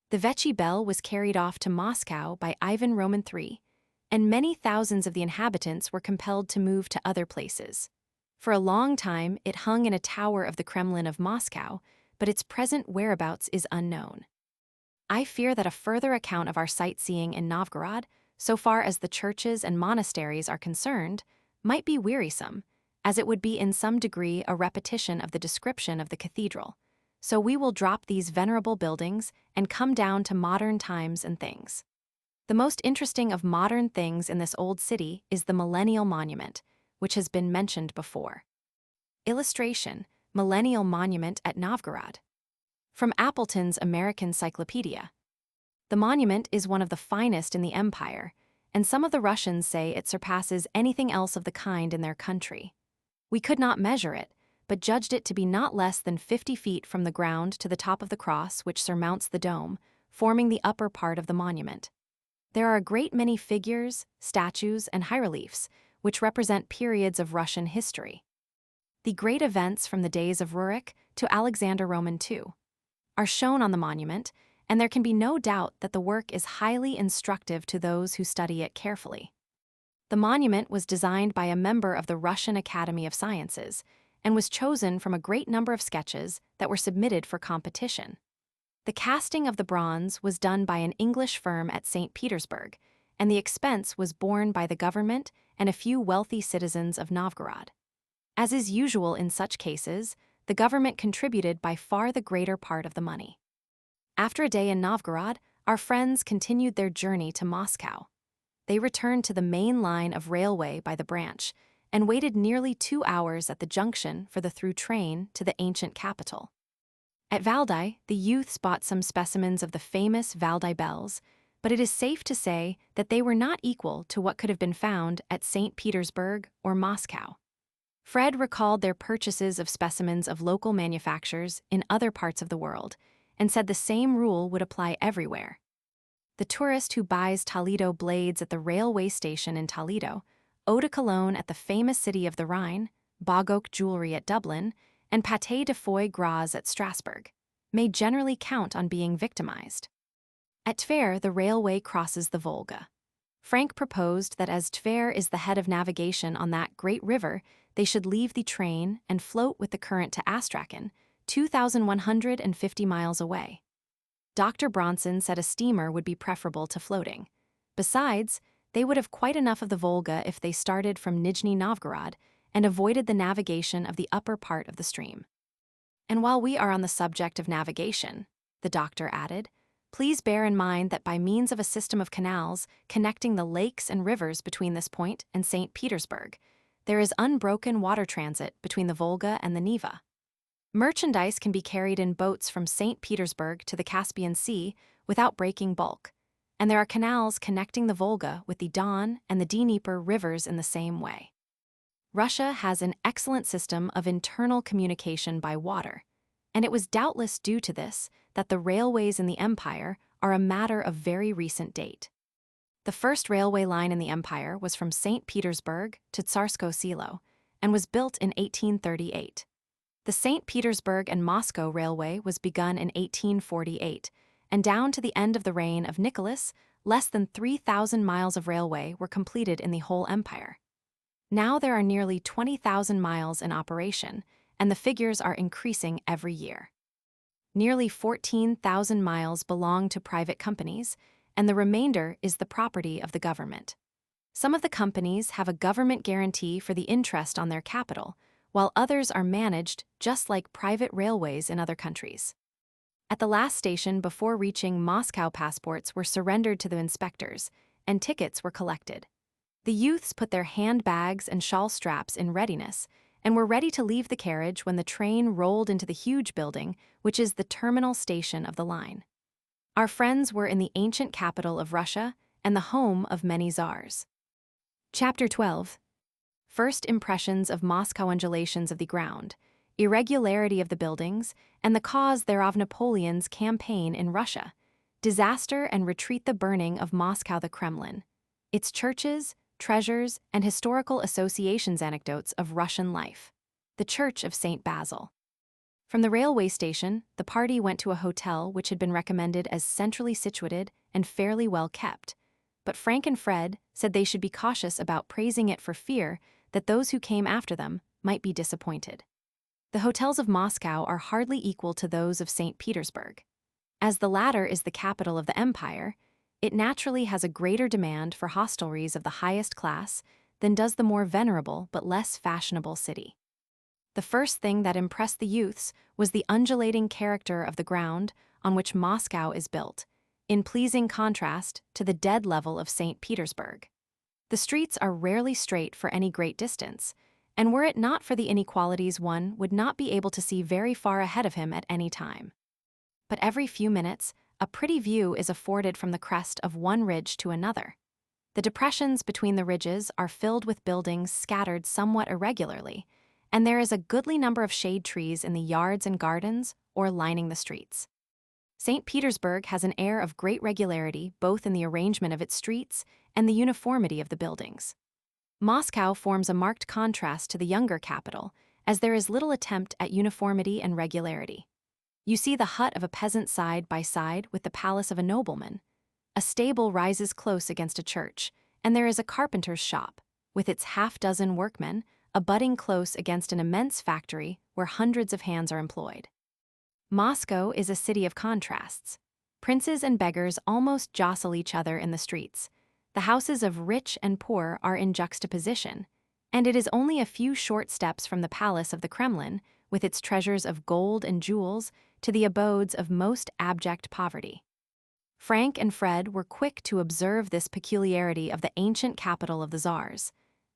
The Vechi bell was carried off to Moscow by Ivan Roman III, and many thousands of the inhabitants were compelled to move to other places. For a long time, it hung in a tower of the Kremlin of Moscow, but its present whereabouts is unknown. I fear that a further account of our sightseeing in Novgorod, so far as the churches and monasteries are concerned, might be wearisome, as it would be in some degree a repetition of the description of the cathedral. So we will drop these venerable buildings and come down to modern times and things. The most interesting of modern things in this old city is the Millennial Monument, which has been mentioned before. Illustration: Millennial Monument at Novgorod. From Appleton's American Cyclopedia. The monument is one of the finest in the empire, and some of the Russians say it surpasses anything else of the kind in their country. We could not measure it, but judged it to be not less than 50 feet from the ground to the top of the cross which surmounts the dome, forming the upper part of the monument. There are a great many figures, statues, and hieroglyphs, which represent periods of Russian history. The great events from the days of Rurik to Alexander Roman II are shown on the monument, and there can be no doubt that the work is highly instructive to those who study it carefully. The monument was designed by a member of the Russian Academy of Sciences and was chosen from a great number of sketches that were submitted for competition. The casting of the bronze was done by an English firm at St. Petersburg, and the expense was borne by the government and a few wealthy citizens of Novgorod. As is usual in such cases, the government contributed by far the greater part of the money. After a day in Novgorod, our friends continued their journey to Moscow. They returned to the main line of railway by the branch and waited nearly 2 hours at the junction for the through train to the ancient capital. At Valdai, the youths bought some specimens of the famous Valdai bells, but it is safe to say that they were not equal to what could have been found at St. Petersburg or Moscow. Fred recalled their purchases of specimens of local manufacturers in other parts of the world and said the same rule would apply everywhere. The tourist who buys Toledo blades at the railway station in Toledo, eau de cologne at the famous city of the Rhine, bog oak jewelry at Dublin, and pâté de foie gras at Strasbourg may generally count on being victimized. At Tver, the railway crosses the Volga. Frank proposed that as Tver is the head of navigation on that great river, they should leave the train and float with the current to Astrakhan, 2,150 miles away. Dr. Bronson said a steamer would be preferable to floating. Besides, they would have quite enough of the Volga if they started from Nizhny Novgorod and avoided the navigation of the upper part of the stream. And while we are on the subject of navigation, the doctor added, please bear in mind that by means of a system of canals connecting the lakes and rivers between this point and St. Petersburg, there is unbroken water transit between the Volga and the Neva. Merchandise can be carried in boats from St. Petersburg to the Caspian Sea without breaking bulk, and there are canals connecting the Volga with the Don and the Dnieper rivers in the same way. Russia has an excellent system of internal communication by water, and it was doubtless due to this that the railways in the empire are a matter of very recent date. The first railway line in the empire was from St. Petersburg to Tsarskoye Selo and was built in 1838. The St. Petersburg and Moscow Railway was begun in 1848, and down to the end of the reign of Nicholas, less than 3,000 miles of railway were completed in the whole empire. Now there are nearly 20,000 miles in operation, and the figures are increasing every year. Nearly 14,000 miles belong to private companies, and the remainder is the property of the government. Some of the companies have a government guarantee for the interest on their capital, while others are managed just like private railways in other countries. At the last station before reaching Moscow, passports were surrendered to the inspectors, and tickets were collected. The youths put their handbags and shawl straps in readiness and were ready to leave the carriage when the train rolled into the huge building, which is the terminal station of the line. Our friends were in the ancient capital of Russia and the home of many czars. Chapter 12. First impressions of Moscow. Undulations of the ground, irregularity of the buildings, and the cause thereof. Napoleon's campaign in Russia, disaster and retreat. The burning of Moscow. The Kremlin, its churches, treasures, and historical associations. Anecdotes of Russian life. The Church of St. Basil. From the railway station, the party went to a hotel which had been recommended as centrally situated and fairly well kept, but Frank and Fred said they should be cautious about praising it for fear that those who came after them might be disappointed. The hotels of Moscow are hardly equal to those of St. Petersburg. As the latter is the capital of the empire, it naturally has a greater demand for hostelries of the highest class than does the more venerable but less fashionable city. The first thing that impressed the youths was the undulating character of the ground on which Moscow is built, in pleasing contrast to the dead level of St. Petersburg. The streets are rarely straight for any great distance, and were it not for the inequalities, one would not be able to see very far ahead of him at any time. But every few minutes, a pretty view is afforded from the crest of one ridge to another. The depressions between the ridges are filled with buildings scattered somewhat irregularly, and there is a goodly number of shade trees in the yards and gardens or lining the streets. St. Petersburg has an air of great regularity both in the arrangement of its streets and the uniformity of the buildings. Moscow forms a marked contrast to the younger capital, as there is little attempt at uniformity and regularity. You see the hut of a peasant side by side with the palace of a nobleman. A stable rises close against a church, and there is a carpenter's shop, with its half-dozen workmen, abutting close against an immense factory where hundreds of hands are employed. Moscow is a city of contrasts. Princes and beggars almost jostle each other in the streets. The houses of rich and poor are in juxtaposition, and it is only a few short steps from the palace of the Kremlin, with its treasures of gold and jewels, to the abodes of most abject poverty. Frank and Fred were quick to observe this peculiarity of the ancient capital of the czars,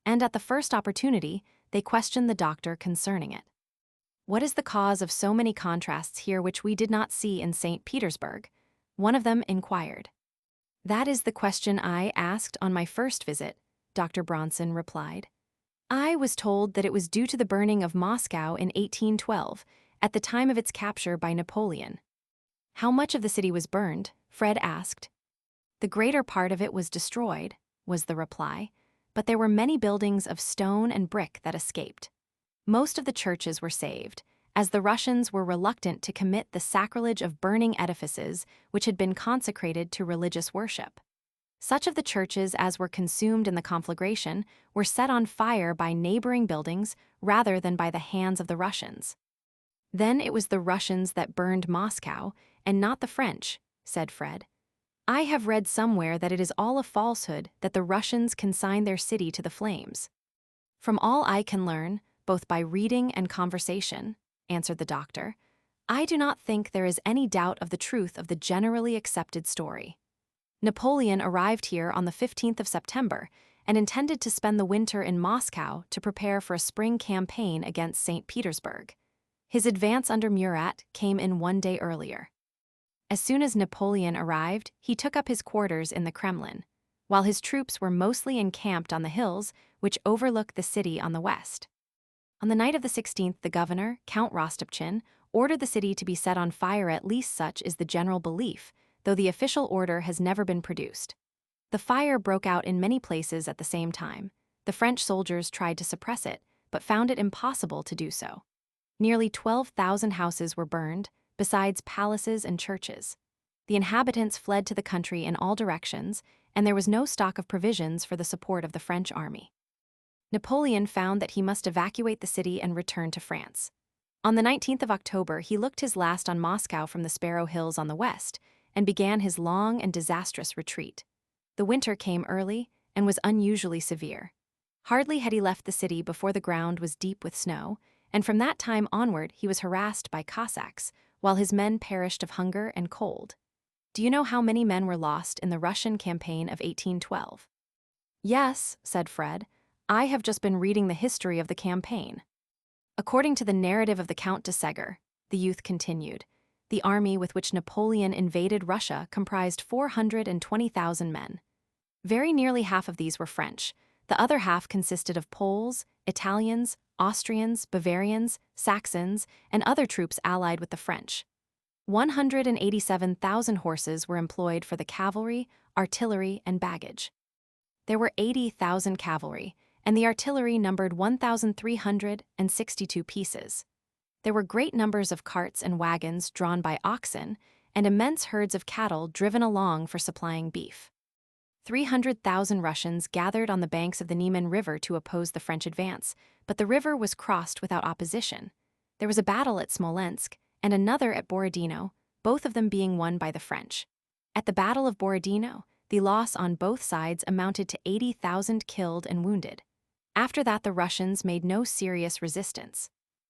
and at the first opportunity they questioned the doctor concerning it. What is the cause of so many contrasts here which we did not see in St. Petersburg? One of them inquired. That is the question I asked on my first visit, Dr. Bronson replied. I was told that it was due to the burning of Moscow in 1812, at the time of its capture by Napoleon. How much of the city was burned? Fred asked. The greater part of it was destroyed, was the reply, but there were many buildings of stone and brick that escaped. Most of the churches were saved, as the Russians were reluctant to commit the sacrilege of burning edifices which had been consecrated to religious worship. Such of the churches as were consumed in the conflagration were set on fire by neighboring buildings rather than by the hands of the Russians. Then it was the Russians that burned Moscow, and not the French, said Fred. I have read somewhere that it is all a falsehood that the Russians consigned their city to the flames. From all I can learn, both by reading and conversation, answered the doctor, I do not think there is any doubt of the truth of the generally accepted story. Napoleon arrived here on the 15th of September and intended to spend the winter in Moscow to prepare for a spring campaign against St. Petersburg. His advance under Murat came in 1 day earlier. As soon as Napoleon arrived, he took up his quarters in the Kremlin, while his troops were mostly encamped on the hills which overlook the city on the west. On the night of the 16th, the governor, Count Rostopchin, ordered the city to be set on fire. At least such is the general belief, though the official order has never been produced. The fire broke out in many places at the same time. The French soldiers tried to suppress it, but found it impossible to do so. Nearly 12,000 houses were burned, besides palaces and churches. The inhabitants fled to the country in all directions, and there was no stock of provisions for the support of the French army. Napoleon found that he must evacuate the city and return to France. On the 19th of October, he looked his last on Moscow from the Sparrow Hills on the west, and began his long and disastrous retreat. The winter came early and was unusually severe. Hardly had he left the city before the ground was deep with snow, and from that time onward he was harassed by Cossacks, while his men perished of hunger and cold. Do you know how many men were lost in the Russian campaign of 1812? Yes, said Fred. I have just been reading the history of the campaign. According to the narrative of the Count de Segur, the youth continued, the army with which Napoleon invaded Russia comprised 420,000 men. Very nearly half of these were French. The other half consisted of Poles, Italians, Austrians, Bavarians, Saxons, and other troops allied with the French. 187,000 horses were employed for the cavalry, artillery, and baggage. There were 80,000 cavalry, and the artillery numbered 1,362 pieces. There were great numbers of carts and wagons drawn by oxen, and immense herds of cattle driven along for supplying beef. 300,000 Russians gathered on the banks of the Niemen River to oppose the French advance, but the river was crossed without opposition. There was a battle at Smolensk and another at Borodino, both of them being won by the French. At the Battle of Borodino, the loss on both sides amounted to 80,000 killed and wounded. After that, the Russians made no serious resistance.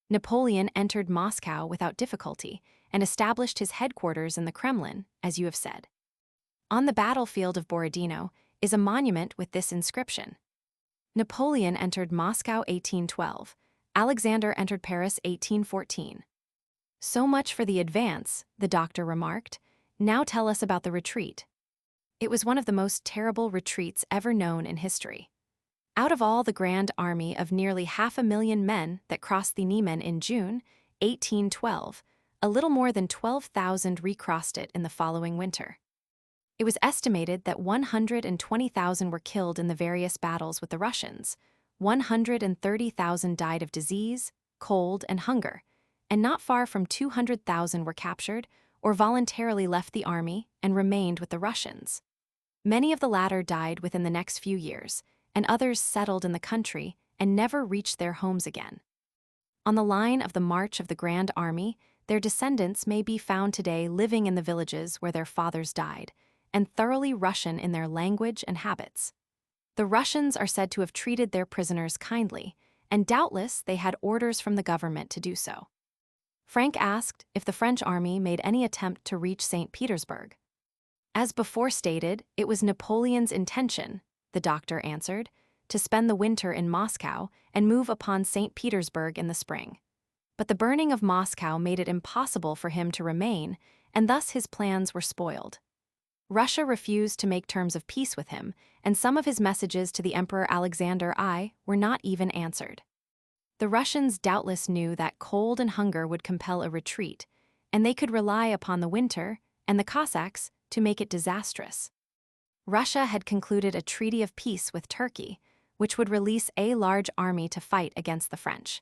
Napoleon entered Moscow without difficulty and established his headquarters in the Kremlin, as you have said. On the battlefield of Borodino is a monument with this inscription. Napoleon entered Moscow 1812. Alexander entered Paris 1814. So much for the advance, the doctor remarked. Now tell us about the retreat. It was one of the most terrible retreats ever known in history. Out of all the grand army of nearly 500,000 men that crossed the Niemen in June 1812, a little more than 12,000 recrossed it in the following winter. It was estimated that 120,000 were killed in the various battles with the Russians, 130,000 died of disease, cold, and hunger, and not far from 200,000 were captured or voluntarily left the army and remained with the Russians. Many of the latter died within the next few years, and others settled in the country and never reached their homes again. On the line of the march of the Grand Army, their descendants may be found today living in the villages where their fathers died, and thoroughly Russian in their language and habits. The Russians are said to have treated their prisoners kindly, and doubtless they had orders from the government to do so. Frank asked if the French army made any attempt to reach St. Petersburg. As before stated, it was Napoleon's intention, the doctor answered, to spend the winter in Moscow and move upon St. Petersburg in the spring. But the burning of Moscow made it impossible for him to remain, and thus his plans were spoiled. Russia refused to make terms of peace with him, and some of his messages to the Emperor Alexander I were not even answered. The Russians doubtless knew that cold and hunger would compel a retreat, and they could rely upon the winter and the Cossacks to make it disastrous. Russia had concluded a treaty of peace with Turkey, which would release a large army to fight against the French.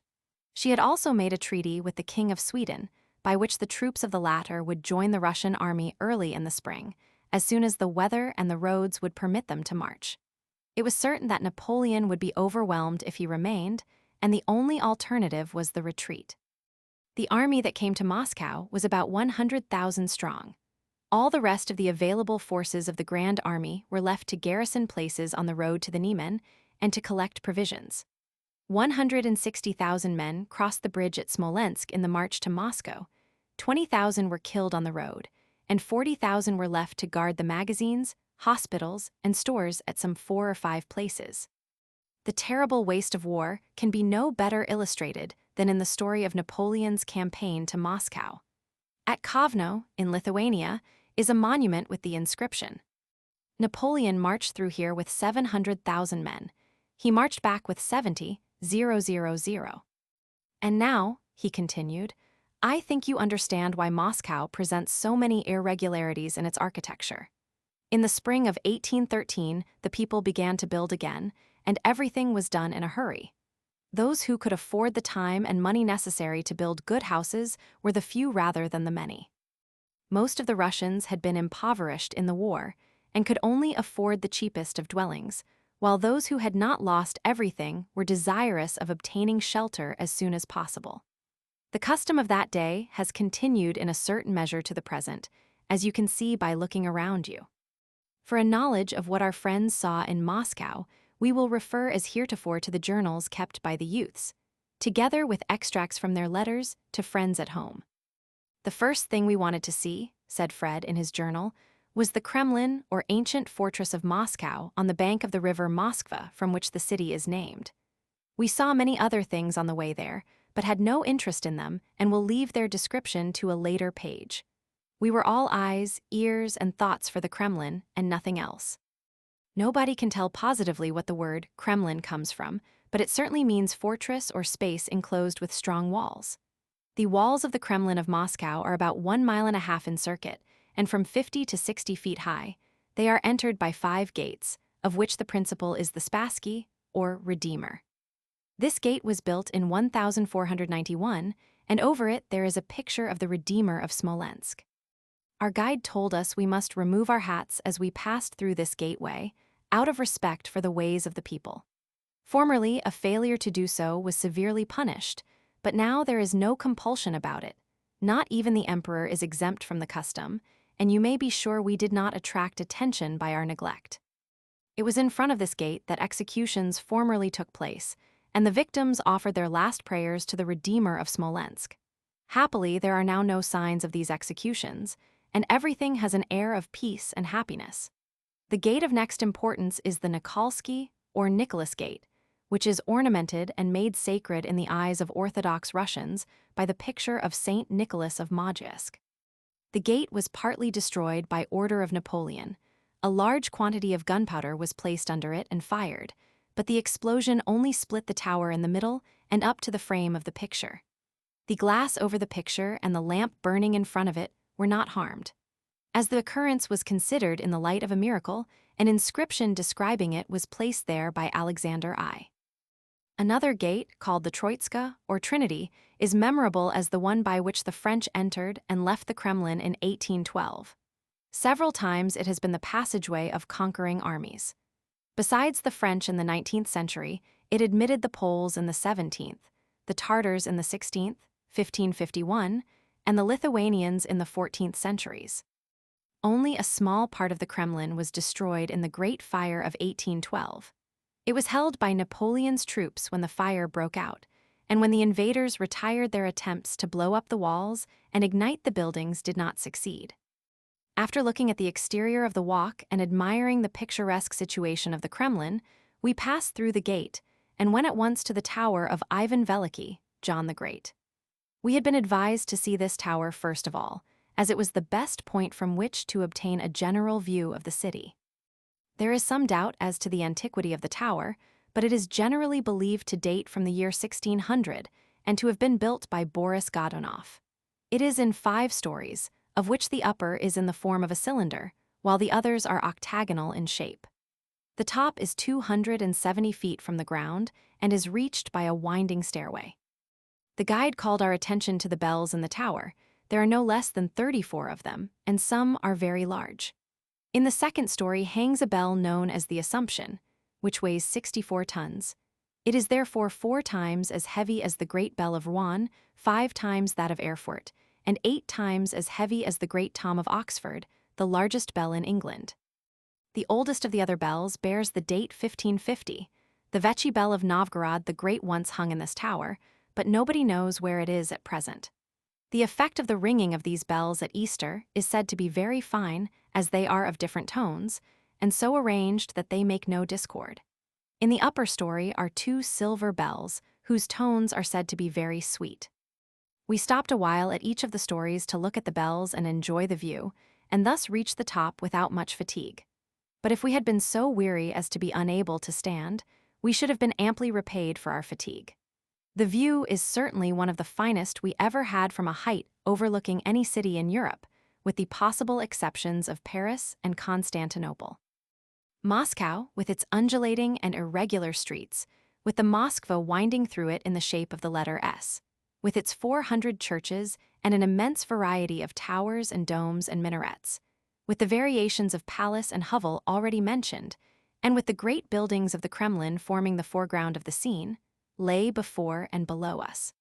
She had also made a treaty with the King of Sweden, by which the troops of the latter would join the Russian army early in the spring, as soon as the weather and the roads would permit them to march. It was certain that Napoleon would be overwhelmed if he remained, and the only alternative was the retreat. The army that came to Moscow was about 100,000 strong. All the rest of the available forces of the Grand Army were left to garrison places on the road to the Niemen and to collect provisions. 160,000 men crossed the bridge at Smolensk in the march to Moscow, 20,000 were killed on the road, and 40,000 were left to guard the magazines, hospitals, and stores at some 4 or 5 places. The terrible waste of war can be no better illustrated than in the story of Napoleon's campaign to Moscow. At Kovno, in Lithuania, is a monument with the inscription, "Napoleon marched through here with 700,000 men. He marched back with 70,000. And now," he continued, "I think you understand why Moscow presents so many irregularities in its architecture. In the spring of 1813, the people began to build again, and everything was done in a hurry. Those who could afford the time and money necessary to build good houses were the few rather than the many. Most of the Russians had been impoverished in the war and could only afford the cheapest of dwellings, while those who had not lost everything were desirous of obtaining shelter as soon as possible. The custom of that day has continued in a certain measure to the present, as you can see by looking around you. For a knowledge of what our friends saw in Moscow, we will refer as heretofore to the journals kept by the youths, together with extracts from their letters to friends at home. "The first thing we wanted to see," said Fred in his journal, "was the Kremlin, or ancient fortress of Moscow, on the bank of the river Moskva, from which the city is named. We saw many other things on the way there, but had no interest in them and will leave their description to a later page. We were all eyes, ears, and thoughts for the Kremlin, and nothing else. Nobody can tell positively what the word Kremlin comes from, but it certainly means fortress or space enclosed with strong walls. The walls of the Kremlin of Moscow are about 1.5 miles in circuit, and from 50 to 60 feet high. They are entered by 5 gates, of which the principal is the Spassky, or Redeemer. This gate was built in 1491, and over it there is a picture of the Redeemer of Smolensk. Our guide told us we must remove our hats as we passed through this gateway, out of respect for the ways of the people. Formerly, a failure to do so was severely punished, but now there is no compulsion about it. Not even the emperor is exempt from the custom, and you may be sure we did not attract attention by our neglect. It was in front of this gate that executions formerly took place, and the victims offered their last prayers to the Redeemer of Smolensk. Happily, there are now no signs of these executions, and everything has an air of peace and happiness. The gate of next importance is the Nikolsky, or Nicholas Gate, which is ornamented and made sacred in the eyes of Orthodox Russians by the picture of Saint Nicholas of Modjesk. The gate was partly destroyed by order of Napoleon. A large quantity of gunpowder was placed under it and fired, but the explosion only split the tower in the middle and up to the frame of the picture. The glass over the picture and the lamp burning in front of it were not harmed. As the occurrence was considered in the light of a miracle, an inscription describing it was placed there by Alexander I. Another gate, called the Troitska, or Trinity, is memorable as the one by which the French entered and left the Kremlin in 1812. Several times it has been the passageway of conquering armies. Besides the French in the 19th century, it admitted the Poles in the 17th, the Tartars in the 16th, 1551, and the Lithuanians in the 14th centuries. Only a small part of the Kremlin was destroyed in the Great Fire of 1812. It was held by Napoleon's troops when the fire broke out, and when the invaders retired, their attempts to blow up the walls and ignite the buildings did not succeed. After looking at the exterior of the walk and admiring the picturesque situation of the Kremlin, we passed through the gate and went at once to the tower of Ivan Veliky, John the Great. We had been advised to see this tower first of all, as it was the best point from which to obtain a general view of the city. There is some doubt as to the antiquity of the tower, but it is generally believed to date from the year 1600 and to have been built by Boris Godunov. It is in 5 stories, of which the upper is in the form of a cylinder, while the others are octagonal in shape. The top is 270 feet from the ground and is reached by a winding stairway. The guide called our attention to the bells in the tower. There are no less than 34 of them, and some are very large. In the second story hangs a bell known as the Assumption, which weighs 64 tons. It is therefore 4 times as heavy as the Great Bell of Rouen, 5 times that of Erfurt, and 8 times as heavy as the Great Tom of Oxford, the largest bell in England. The oldest of the other bells bears the date 1550. The Vechi Bell of Novgorod the Great once hung in this tower, but nobody knows where it is at present. The effect of the ringing of these bells at Easter is said to be very fine, as they are of different tones, and so arranged that they make no discord. In the upper story are 2 silver bells, whose tones are said to be very sweet. We stopped a while at each of the stories to look at the bells and enjoy the view, and thus reached the top without much fatigue. But if we had been so weary as to be unable to stand, we should have been amply repaid for our fatigue. The view is certainly one of the finest we ever had from a height overlooking any city in Europe, with the possible exceptions of Paris and Constantinople. Moscow, with its undulating and irregular streets, with the Moskva winding through it in the shape of the letter S, with its 400 churches and an immense variety of towers and domes and minarets, with the variations of palace and hovel already mentioned, and with the great buildings of the Kremlin forming the foreground of the scene, lay before and below us.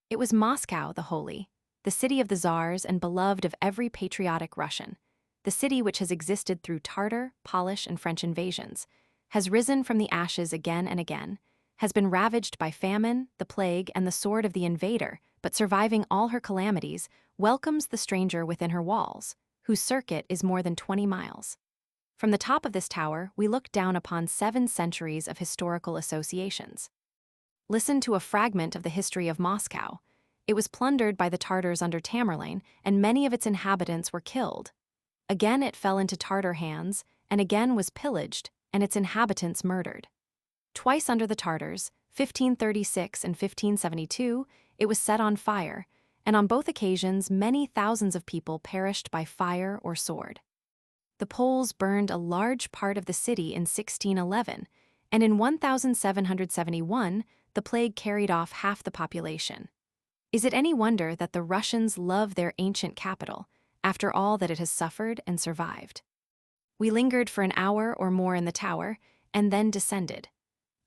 It was Moscow the Holy, the city of the Tsars and beloved of every patriotic Russian, the city which has existed through Tartar, Polish, and French invasions, has risen from the ashes again and again, has been ravaged by famine, the plague, and the sword of the invader, but surviving all her calamities, welcomes the stranger within her walls, whose circuit is more than 20 miles. From the top of this tower, we look down upon 7 centuries of historical associations. Listen to a fragment of the history of Moscow. It was plundered by the Tartars under Tamerlane, and many of its inhabitants were killed. Again it fell into Tartar hands, and again was pillaged, and its inhabitants murdered. Twice under the Tartars, 1536 and 1572, it was set on fire, and on both occasions many thousands of people perished by fire or sword. The Poles burned a large part of the city in 1611, and in 1771 the plague carried off half the population. Is it any wonder that the Russians love their ancient capital, after all that it has suffered and survived? We lingered for an hour or more in the tower, and then descended.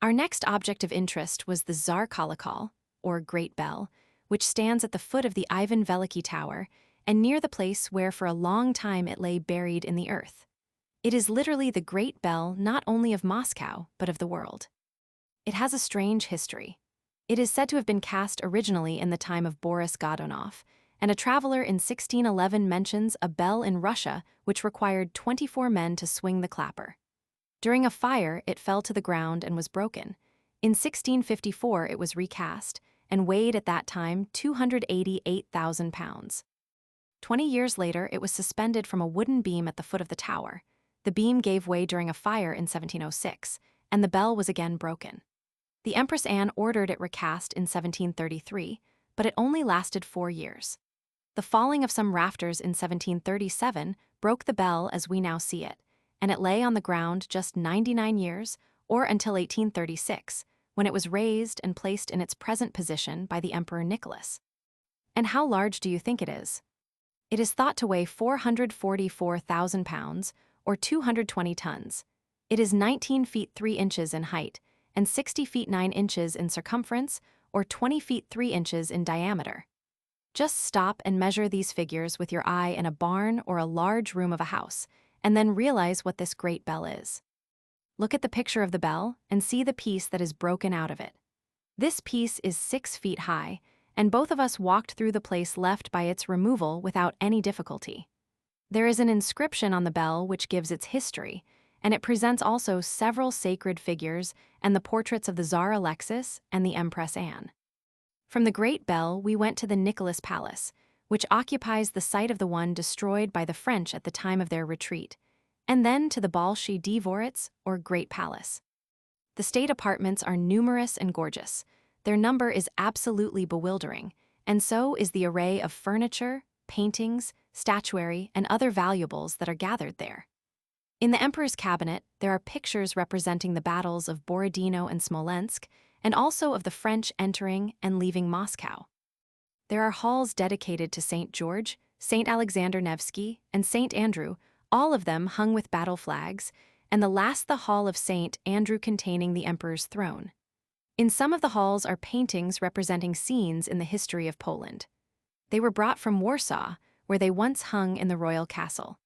Our next object of interest was the Tsar Kolokol, or Great Bell, which stands at the foot of the Ivan Veliky Tower, and near the place where for a long time it lay buried in the earth. It is literally the great bell not only of Moscow, but of the world. It has a strange history. It is said to have been cast originally in the time of Boris Godunov, and a traveler in 1611 mentions a bell in Russia which required 24 men to swing the clapper. During a fire, it fell to the ground and was broken. In 1654, it was recast, and weighed at that time 288,000 pounds. 20 years later, it was suspended from a wooden beam at the foot of the tower. The beam gave way during a fire in 1706, and the bell was again broken. The Empress Anne ordered it recast in 1733, but it only lasted 4 years. The falling of some rafters in 1737 broke the bell as we now see it, and it lay on the ground just 99 years, or until 1836, when it was raised and placed in its present position by the Emperor Nicholas. And how large do you think it is? It is thought to weigh 444,000 pounds, or 220 tons. It is 19 feet 3 inches in height, and 60 feet 9 inches in circumference, or 20 feet 3 inches in diameter. Just stop and measure these figures with your eye in a barn or a large room of a house, and then realize what this great bell is. Look at the picture of the bell and see the piece that is broken out of it. This piece is 6 feet high, and both of us walked through the place left by its removal without any difficulty. There is an inscription on the bell which gives its history, and it presents also several sacred figures and the portraits of the Tsar Alexis and the Empress Anne. From the Great Bell, we went to the Nicholas Palace, which occupies the site of the one destroyed by the French at the time of their retreat, and then to the Bolshoi Dvorets, or Great Palace. The state apartments are numerous and gorgeous. Their number is absolutely bewildering, and so is the array of furniture, paintings, statuary, and other valuables that are gathered there. In the Emperor's cabinet, there are pictures representing the battles of Borodino and Smolensk, and also of the French entering and leaving Moscow. There are halls dedicated to St. George, St. Alexander Nevsky, and St. Andrew, all of them hung with battle flags, and the last the Hall of St. Andrew containing the Emperor's throne. In some of the halls are paintings representing scenes in the history of Poland. They were brought from Warsaw, where they once hung in the royal castle.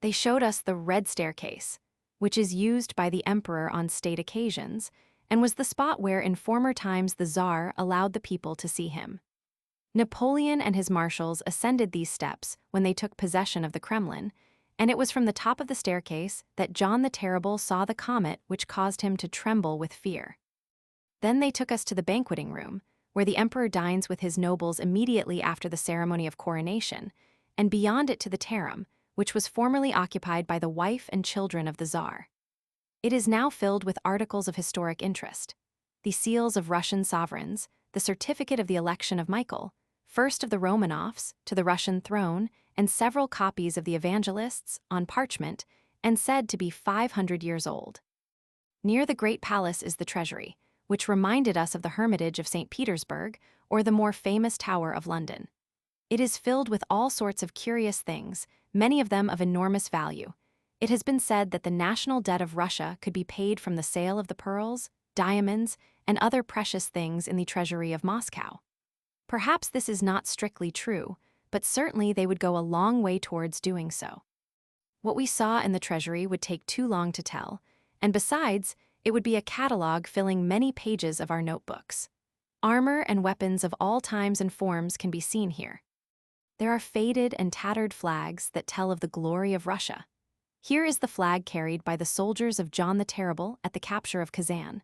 They showed us the Red Staircase, which is used by the Emperor on state occasions, and was the spot where in former times the Tsar allowed the people to see him. Napoleon and his marshals ascended these steps when they took possession of the Kremlin, and it was from the top of the staircase that John the Terrible saw the comet which caused him to tremble with fear. Then they took us to the banqueting room, where the Emperor dines with his nobles immediately after the ceremony of coronation, and beyond it to the Tarum, which was formerly occupied by the wife and children of the Tsar. It is now filled with articles of historic interest: the seals of Russian sovereigns, the certificate of the election of Michael, first of the Romanovs, to the Russian throne, and several copies of the Evangelists, on parchment, and said to be 500 years old. Near the Great Palace is the treasury, which reminded us of the Hermitage of St. Petersburg, or the more famous Tower of London. It is filled with all sorts of curious things, many of them of enormous value. It has been said that the national debt of Russia could be paid from the sale of the pearls, diamonds, and other precious things in the treasury of Moscow. Perhaps this is not strictly true, but certainly they would go a long way towards doing so. What we saw in the treasury would take too long to tell, and besides, it would be a catalogue filling many pages of our notebooks. Armor and weapons of all times and forms can be seen here. There are faded and tattered flags that tell of the glory of Russia. Here is the flag carried by the soldiers of John the Terrible at the capture of Kazan,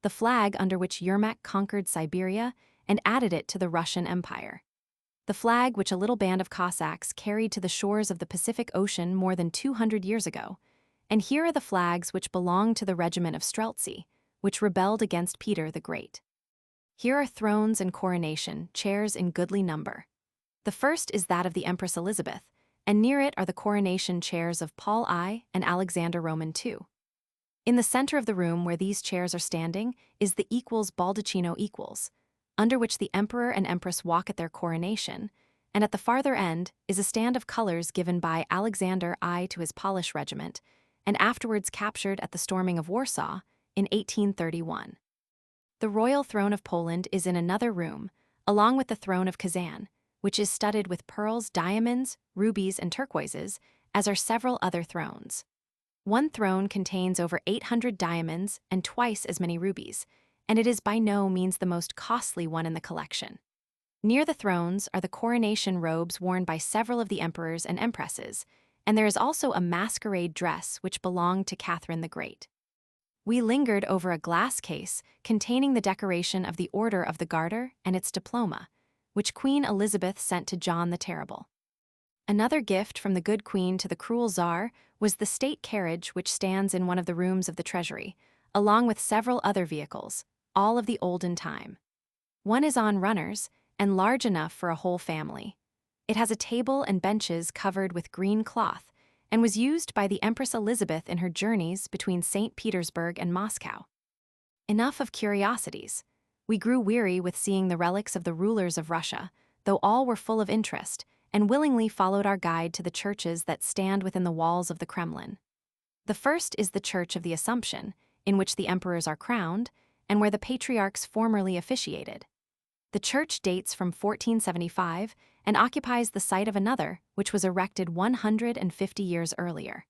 the flag under which Yermak conquered Siberia and added it to the Russian Empire. The flag which a little band of Cossacks carried to the shores of the Pacific Ocean more than 200 years ago. And here are the flags which belonged to the regiment of Streltsy, which rebelled against Peter the Great. Here are thrones and coronation chairs in goodly number. The first is that of the Empress Elizabeth, and near it are the coronation chairs of Paul I and Alexander Roman II. In the center of the room where these chairs are standing is the equals baldacchino equals, under which the Emperor and Empress walk at their coronation, and at the farther end is a stand of colors given by Alexander I to his Polish regiment, and afterwards captured at the storming of Warsaw in 1831. The royal throne of Poland is in another room, along with the throne of Kazan, which is studded with pearls, diamonds, rubies, and turquoises, as are several other thrones. One throne contains over 800 diamonds and twice as many rubies, and it is by no means the most costly one in the collection. Near the thrones are the coronation robes worn by several of the emperors and empresses, and there is also a masquerade dress which belonged to Catherine the Great. We lingered over a glass case containing the decoration of the Order of the Garter and its diploma, which Queen Elizabeth sent to John the Terrible. Another gift from the good queen to the cruel Tsar was the state carriage which stands in one of the rooms of the treasury, along with several other vehicles, all of the olden time. One is on runners, and large enough for a whole family. It has a table and benches covered with green cloth, and was used by the Empress Elizabeth in her journeys between St. Petersburg and Moscow. Enough of curiosities. We grew weary with seeing the relics of the rulers of Russia, though all were full of interest, and willingly followed our guide to the churches that stand within the walls of the Kremlin. The first is the Church of the Assumption, in which the emperors are crowned, and where the patriarchs formerly officiated. The church dates from 1475 and occupies the site of another, which was erected 150 years earlier.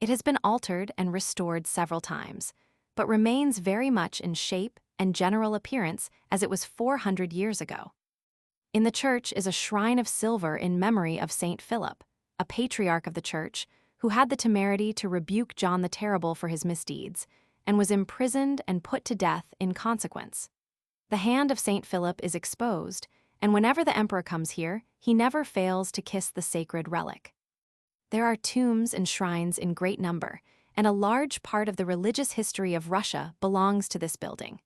It has been altered and restored several times, but remains very much in shape and general appearance as it was 400 years ago. In the church is a shrine of silver in memory of Saint Philip, a patriarch of the church, who had the temerity to rebuke John the Terrible for his misdeeds, and was imprisoned and put to death in consequence. The hand of Saint Philip is exposed, and whenever the emperor comes here, he never fails to kiss the sacred relic. There are tombs and shrines in great number, and a large part of the religious history of Russia belongs to this building.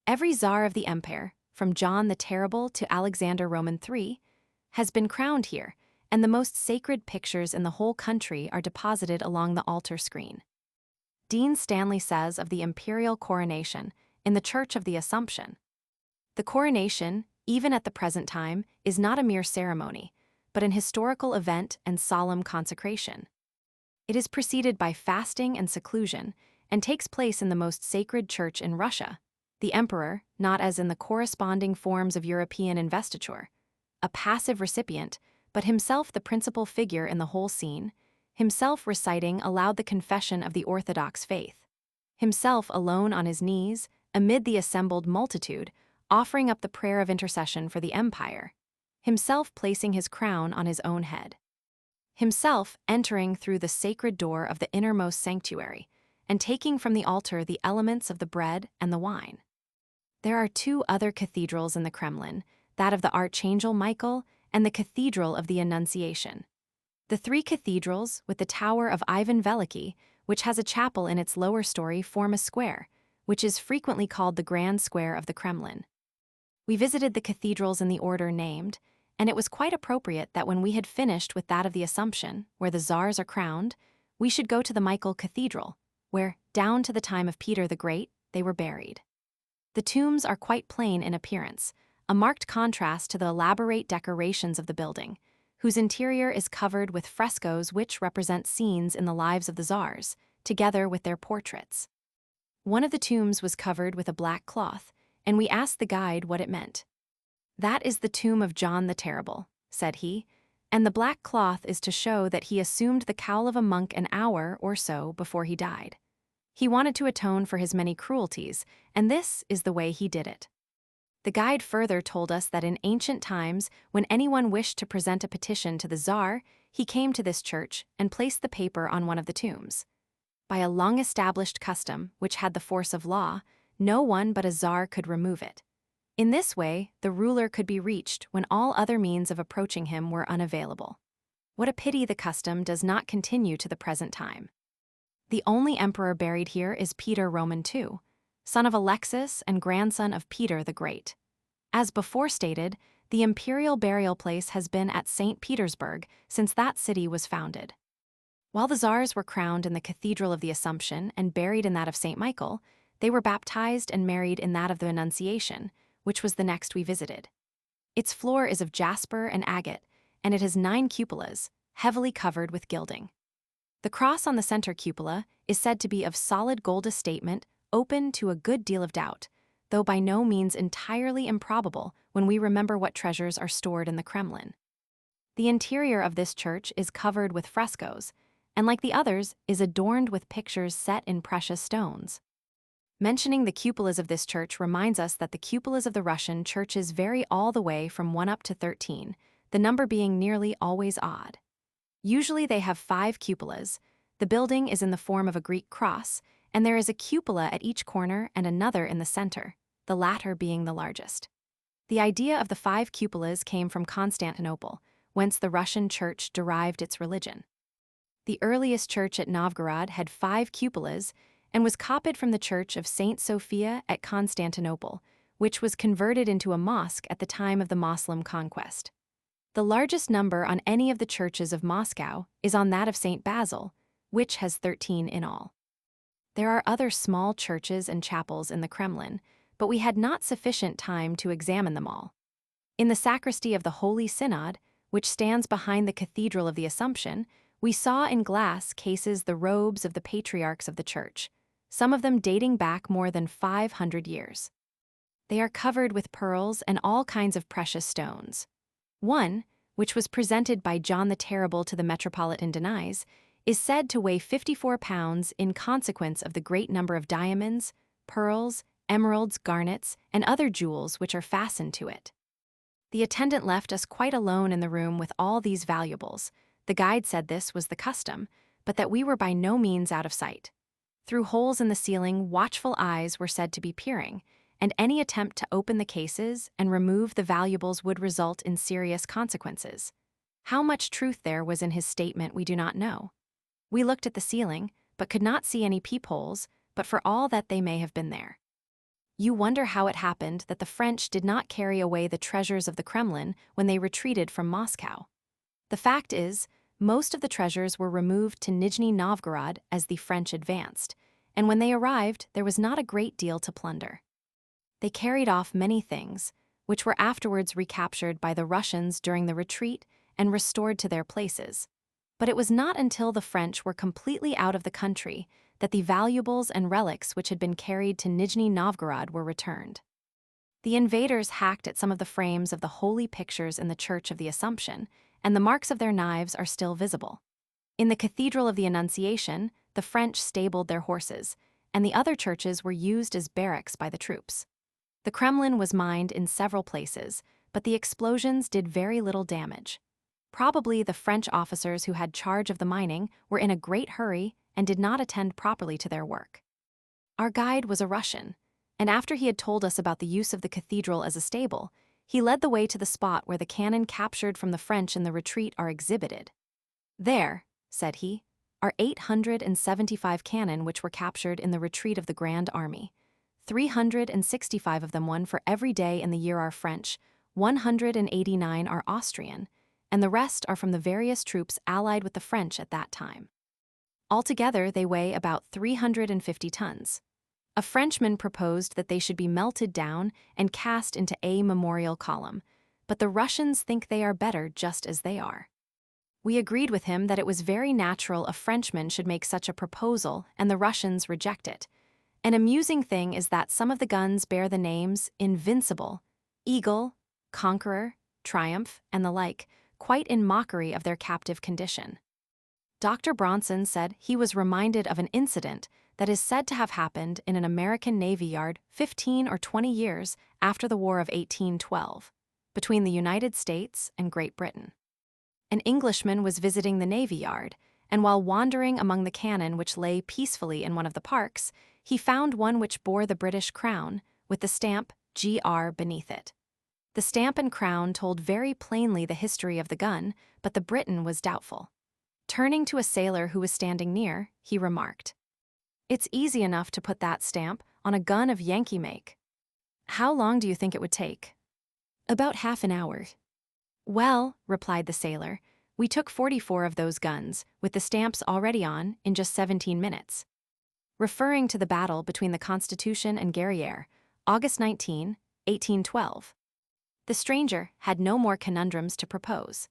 Every Tsar of the empire, from John the Terrible to Alexander Roman III, has been crowned here, and the most sacred pictures in the whole country are deposited along the altar screen. Dean Stanley says of the imperial coronation in the Church of the Assumption, "The coronation, even at the present time, is not a mere ceremony, but an historical event and solemn consecration. It is preceded by fasting and seclusion, and takes place in the most sacred church in Russia, the emperor, not as in the corresponding forms of European investiture, a passive recipient, but himself the principal figure in the whole scene, himself reciting aloud the confession of the Orthodox faith, himself alone on his knees, amid the assembled multitude, offering up the prayer of intercession for the empire, himself placing his crown on his own head, himself entering through the sacred door of the innermost sanctuary, and taking from the altar the elements of the bread and the wine." There are two other cathedrals in the Kremlin, that of the Archangel Michael and the Cathedral of the Annunciation. The three cathedrals, with the Tower of Ivan Veliky, which has a chapel in its lower story, form a square, which is frequently called the Grand Square of the Kremlin. We visited the cathedrals in the order named, and it was quite appropriate that when we had finished with that of the Assumption, where the Tsars are crowned, we should go to the Michael Cathedral, where, down to the time of Peter the Great, they were buried. The tombs are quite plain in appearance, a marked contrast to the elaborate decorations of the building, whose interior is covered with frescoes which represent scenes in the lives of the Tsars, together with their portraits. One of the tombs was covered with a black cloth, and we asked the guide what it meant. "That is the tomb of John the Terrible," said he, "and the black cloth is to show that he assumed the cowl of a monk an hour or so before he died. He wanted to atone for his many cruelties, and this is the way he did it." The guide further told us that in ancient times, when anyone wished to present a petition to the Tsar, he came to this church and placed the paper on one of the tombs. By a long-established custom, which had the force of law, no one but a Tsar could remove it. In this way, the ruler could be reached when all other means of approaching him were unavailable. What a pity the custom does not continue to the present time. The only emperor buried here is Peter Roman II, son of Alexis and grandson of Peter the Great. As before stated, the imperial burial place has been at St. Petersburg since that city was founded. While the Tsars were crowned in the Cathedral of the Assumption and buried in that of St. Michael, they were baptized and married in that of the Annunciation, which was the next we visited. Its floor is of jasper and agate, and it has 9 cupolas, heavily covered with gilding. The cross on the center cupola is said to be of solid gold escapement, open to a good deal of doubt, though by no means entirely improbable when we remember what treasures are stored in the Kremlin. The interior of this church is covered with frescoes, and like the others, is adorned with pictures set in precious stones. Mentioning the cupolas of this church reminds us that the cupolas of the Russian churches vary all the way from 1 up to 13, the number being nearly always odd. Usually they have 5 cupolas, the building is in the form of a Greek cross, and there is a cupola at each corner and another in the center, the latter being the largest. The idea of the 5 cupolas came from Constantinople, whence the Russian church derived its religion. The earliest church at Novgorod had 5 cupolas and was copied from the church of Saint Sophia at Constantinople, which was converted into a mosque at the time of the Moslem conquest. The largest number on any of the churches of Moscow is on that of St. Basil, which has 13 in all. There are other small churches and chapels in the Kremlin, but we had not sufficient time to examine them all. In the sacristy of the Holy Synod, which stands behind the Cathedral of the Assumption, we saw in glass cases the robes of the patriarchs of the church, some of them dating back more than 500 years. They are covered with pearls and all kinds of precious stones. One, which was presented by John the Terrible to the Metropolitan Denys, is said to weigh 54 pounds in consequence of the great number of diamonds, pearls, emeralds, garnets, and other jewels which are fastened to it. The attendant left us quite alone in the room with all these valuables. The guide said this was the custom, but that we were by no means out of sight. Through holes in the ceiling, watchful eyes were said to be peering, and any attempt to open the cases and remove the valuables would result in serious consequences. How much truth there was in his statement we do not know. We looked at the ceiling, but could not see any peepholes, but for all that they may have been there. You wonder how it happened that the French did not carry away the treasures of the Kremlin when they retreated from Moscow. The fact is, most of the treasures were removed to Nizhny Novgorod as the French advanced, and when they arrived, there was not a great deal to plunder. They carried off many things, which were afterwards recaptured by the Russians during the retreat and restored to their places. But it was not until the French were completely out of the country that the valuables and relics which had been carried to Nizhny Novgorod were returned. The invaders hacked at some of the frames of the holy pictures in the Church of the Assumption, and the marks of their knives are still visible. In the Cathedral of the Annunciation, the French stabled their horses, and the other churches were used as barracks by the troops. The Kremlin was mined in several places, but the explosions did very little damage. Probably the French officers who had charge of the mining were in a great hurry and did not attend properly to their work. Our guide was a Russian, and after he had told us about the use of the cathedral as a stable, he led the way to the spot where the cannon captured from the French in the retreat are exhibited. There, said he, are 875 cannon which were captured in the retreat of the Grand Army. 365 of them won for every day in the year are French, 189 are Austrian, and the rest are from the various troops allied with the French at that time. Altogether, they weigh about 350 tons. A Frenchman proposed that they should be melted down and cast into a memorial column, but the Russians think they are better just as they are. We agreed with him that it was very natural a Frenchman should make such a proposal and the Russians reject it. An amusing thing is that some of the guns bear the names Invincible, Eagle, Conqueror, Triumph, and the like, quite in mockery of their captive condition. Dr. Bronson said he was reminded of an incident that is said to have happened in an American Navy yard 15 or 20 years after the War of 1812, between the United States and Great Britain. An Englishman was visiting the Navy Yard, and while wandering among the cannon which lay peacefully in one of the parks, he found one which bore the British crown, with the stamp GR beneath it. The stamp and crown told very plainly the history of the gun, but the Briton was doubtful. Turning to a sailor who was standing near, he remarked, "It's easy enough to put that stamp on a gun of Yankee make." "How long do you think it would take?" "About half an hour." "Well," replied the sailor, "we took 44 of those guns, with the stamps already on, in just 17 minutes. Referring to the battle between the Constitution and Guerriere, August 19, 1812. The stranger had no more conundrums to propose.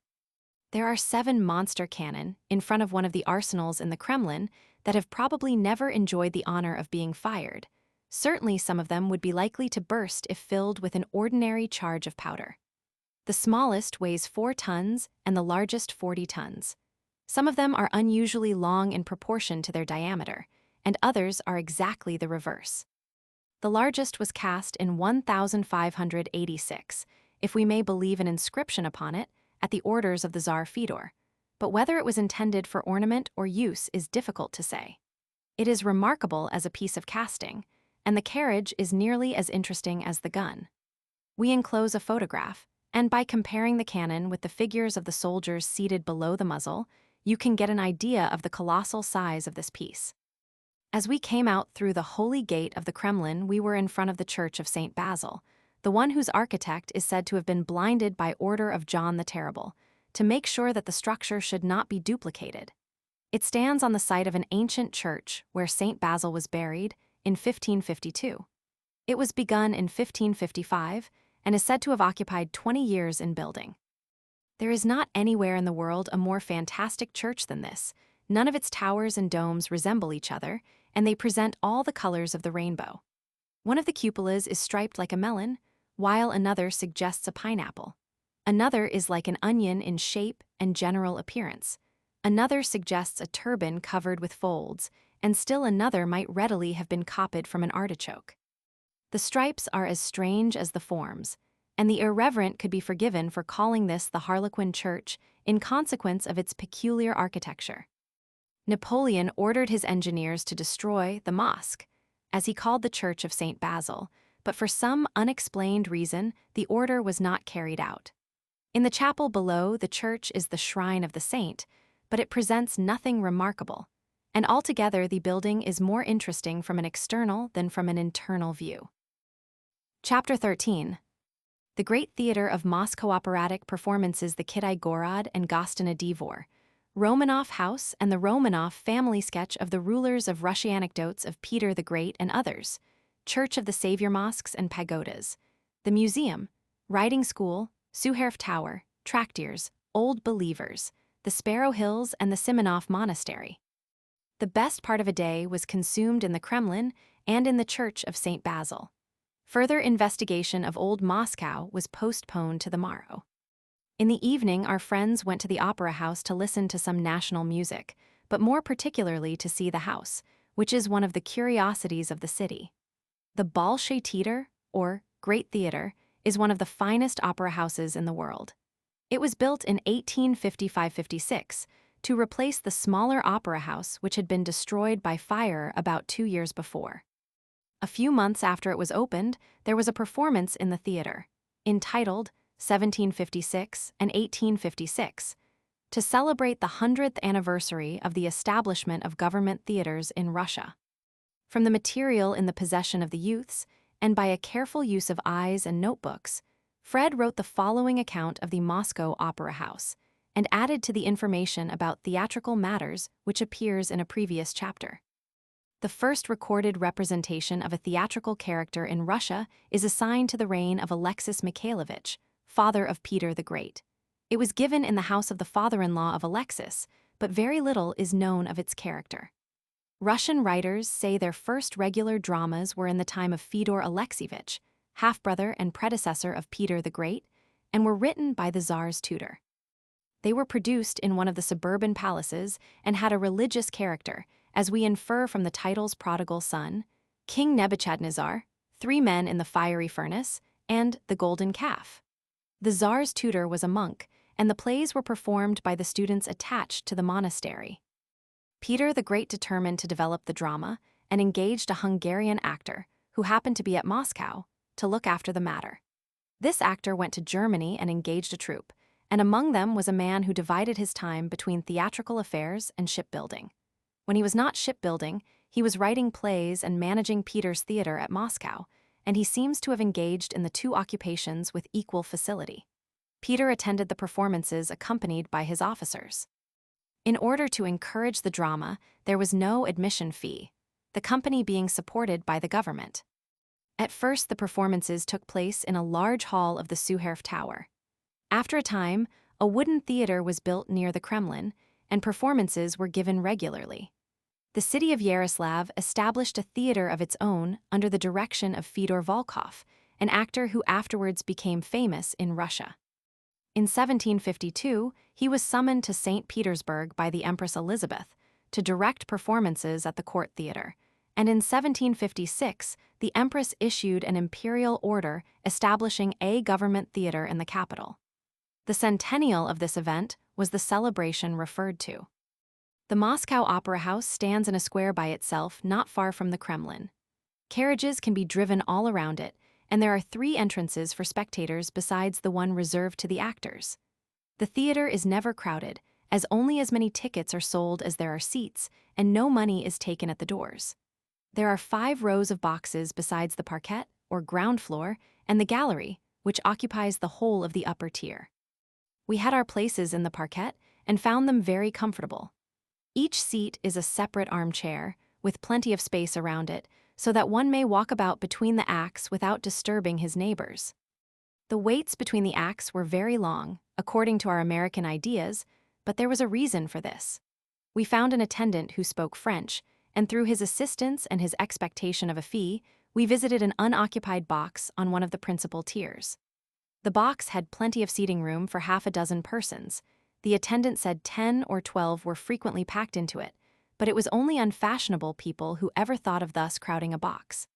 There are 7 monster cannon in front of one of the arsenals in the Kremlin that have probably never enjoyed the honor of being fired. Certainly some of them would be likely to burst if filled with an ordinary charge of powder. The smallest weighs 4 tons and the largest 40 tons. Some of them are unusually long in proportion to their diameter, and others are exactly the reverse. The largest was cast in 1586, if we may believe an inscription upon it, at the orders of the Tsar Fedor, but whether it was intended for ornament or use is difficult to say. It is remarkable as a piece of casting, and the carriage is nearly as interesting as the gun. We enclose a photograph, and by comparing the cannon with the figures of the soldiers seated below the muzzle, you can get an idea of the colossal size of this piece. As we came out through the holy gate of the Kremlin, we were in front of the Church of St. Basil, the one whose architect is said to have been blinded by order of John the Terrible, to make sure that the structure should not be duplicated. It stands on the site of an ancient church where St. Basil was buried in 1552. It was begun in 1555 and is said to have occupied 20 years in building. There is not anywhere in the world a more fantastic church than this. None of its towers and domes resemble each other, and they present all the colors of the rainbow. One of the cupolas is striped like a melon, while another suggests a pineapple. Another is like an onion in shape and general appearance. Another suggests a turban covered with folds, and still another might readily have been copied from an artichoke. The stripes are as strange as the forms, and the irreverent could be forgiven for calling this the Harlequin Church in consequence of its peculiar architecture. Napoleon ordered his engineers to destroy the mosque, as he called the Church of St. Basil, but for some unexplained reason, the order was not carried out. In the chapel below, the church is the shrine of the saint, but it presents nothing remarkable, and altogether the building is more interesting from an external than from an internal view. Chapter 13. The Great Theatre of Moscow Operatic Performances, the Kitay-Gorod and Gostina Dvor, Romanov House and the Romanov family sketch of the rulers of Russia, anecdotes of Peter the Great and others, Church of the Savior mosques and pagodas, the museum, riding school, Suherf Tower, Traktirs, Old Believers, the Sparrow Hills and the Simonov Monastery. The best part of a day was consumed in the Kremlin and in the Church of St. Basil. Further investigation of Old Moscow was postponed to the morrow. In the evening, our friends went to the opera house to listen to some national music, but more particularly to see the house, which is one of the curiosities of the city. The Bolshoi Theater, or Great Theater, is one of the finest opera houses in the world. It was built in 1855-56 to replace the smaller opera house which had been destroyed by fire about 2 years before. A few months after it was opened, there was a performance in the theater, entitled 1756 and 1856, to celebrate the 100th anniversary of the establishment of government theaters in Russia. From the material in the possession of the youths, and by a careful use of eyes and notebooks, Fred wrote the following account of the Moscow Opera House, and added to the information about theatrical matters which appears in a previous chapter. The first recorded representation of a theatrical character in Russia is assigned to the reign of Alexis Mikhailovich, father of Peter the Great. It was given in the house of the father-in-law of Alexis, but very little is known of its character. Russian writers say their first regular dramas were in the time of Fyodor Alexeyevich, half-brother and predecessor of Peter the Great, and were written by the Tsar's tutor. They were produced in one of the suburban palaces and had a religious character, as we infer from the titles Prodigal Son, King Nebuchadnezzar, Three Men in the Fiery Furnace, and The Golden Calf. The Tsar's tutor was a monk, and the plays were performed by the students attached to the monastery. Peter the Great determined to develop the drama and engaged a Hungarian actor, who happened to be at Moscow, to look after the matter. This actor went to Germany and engaged a troupe, and among them was a man who divided his time between theatrical affairs and shipbuilding. When he was not shipbuilding, he was writing plays and managing Peter's theater at Moscow, and he seems to have engaged in the two occupations with equal facility. Peter attended the performances accompanied by his officers. In order to encourage the drama, there was no admission fee, the company being supported by the government. At first, the performances took place in a large hall of the Suherf Tower. After a time, a wooden theater was built near the Kremlin, and performances were given regularly. The city of Yaroslav established a theater of its own under the direction of Fyodor Volkov, an actor who afterwards became famous in Russia. In 1752, he was summoned to St. Petersburg by the Empress Elizabeth to direct performances at the court theater, and in 1756, the Empress issued an imperial order establishing a government theater in the capital. The centennial of this event was the celebration referred to. The Moscow Opera House stands in a square by itself not far from the Kremlin. Carriages can be driven all around it, and there are 3 entrances for spectators besides the one reserved to the actors. The theater is never crowded, as only as many tickets are sold as there are seats, and no money is taken at the doors. There are 5 rows of boxes besides the parquet, or ground floor, and the gallery, which occupies the whole of the upper tier. We had our places in the parquet and found them very comfortable. Each seat is a separate armchair, with plenty of space around it, so that one may walk about between the acts without disturbing his neighbors. The waits between the acts were very long, according to our American ideas, but there was a reason for this. We found an attendant who spoke French, and through his assistance and his expectation of a fee, we visited an unoccupied box on one of the principal tiers. The box had plenty of seating room for half a dozen persons. The attendant said 10 or 12 were frequently packed into it, but it was only unfashionable people who ever thought of thus crowding a box.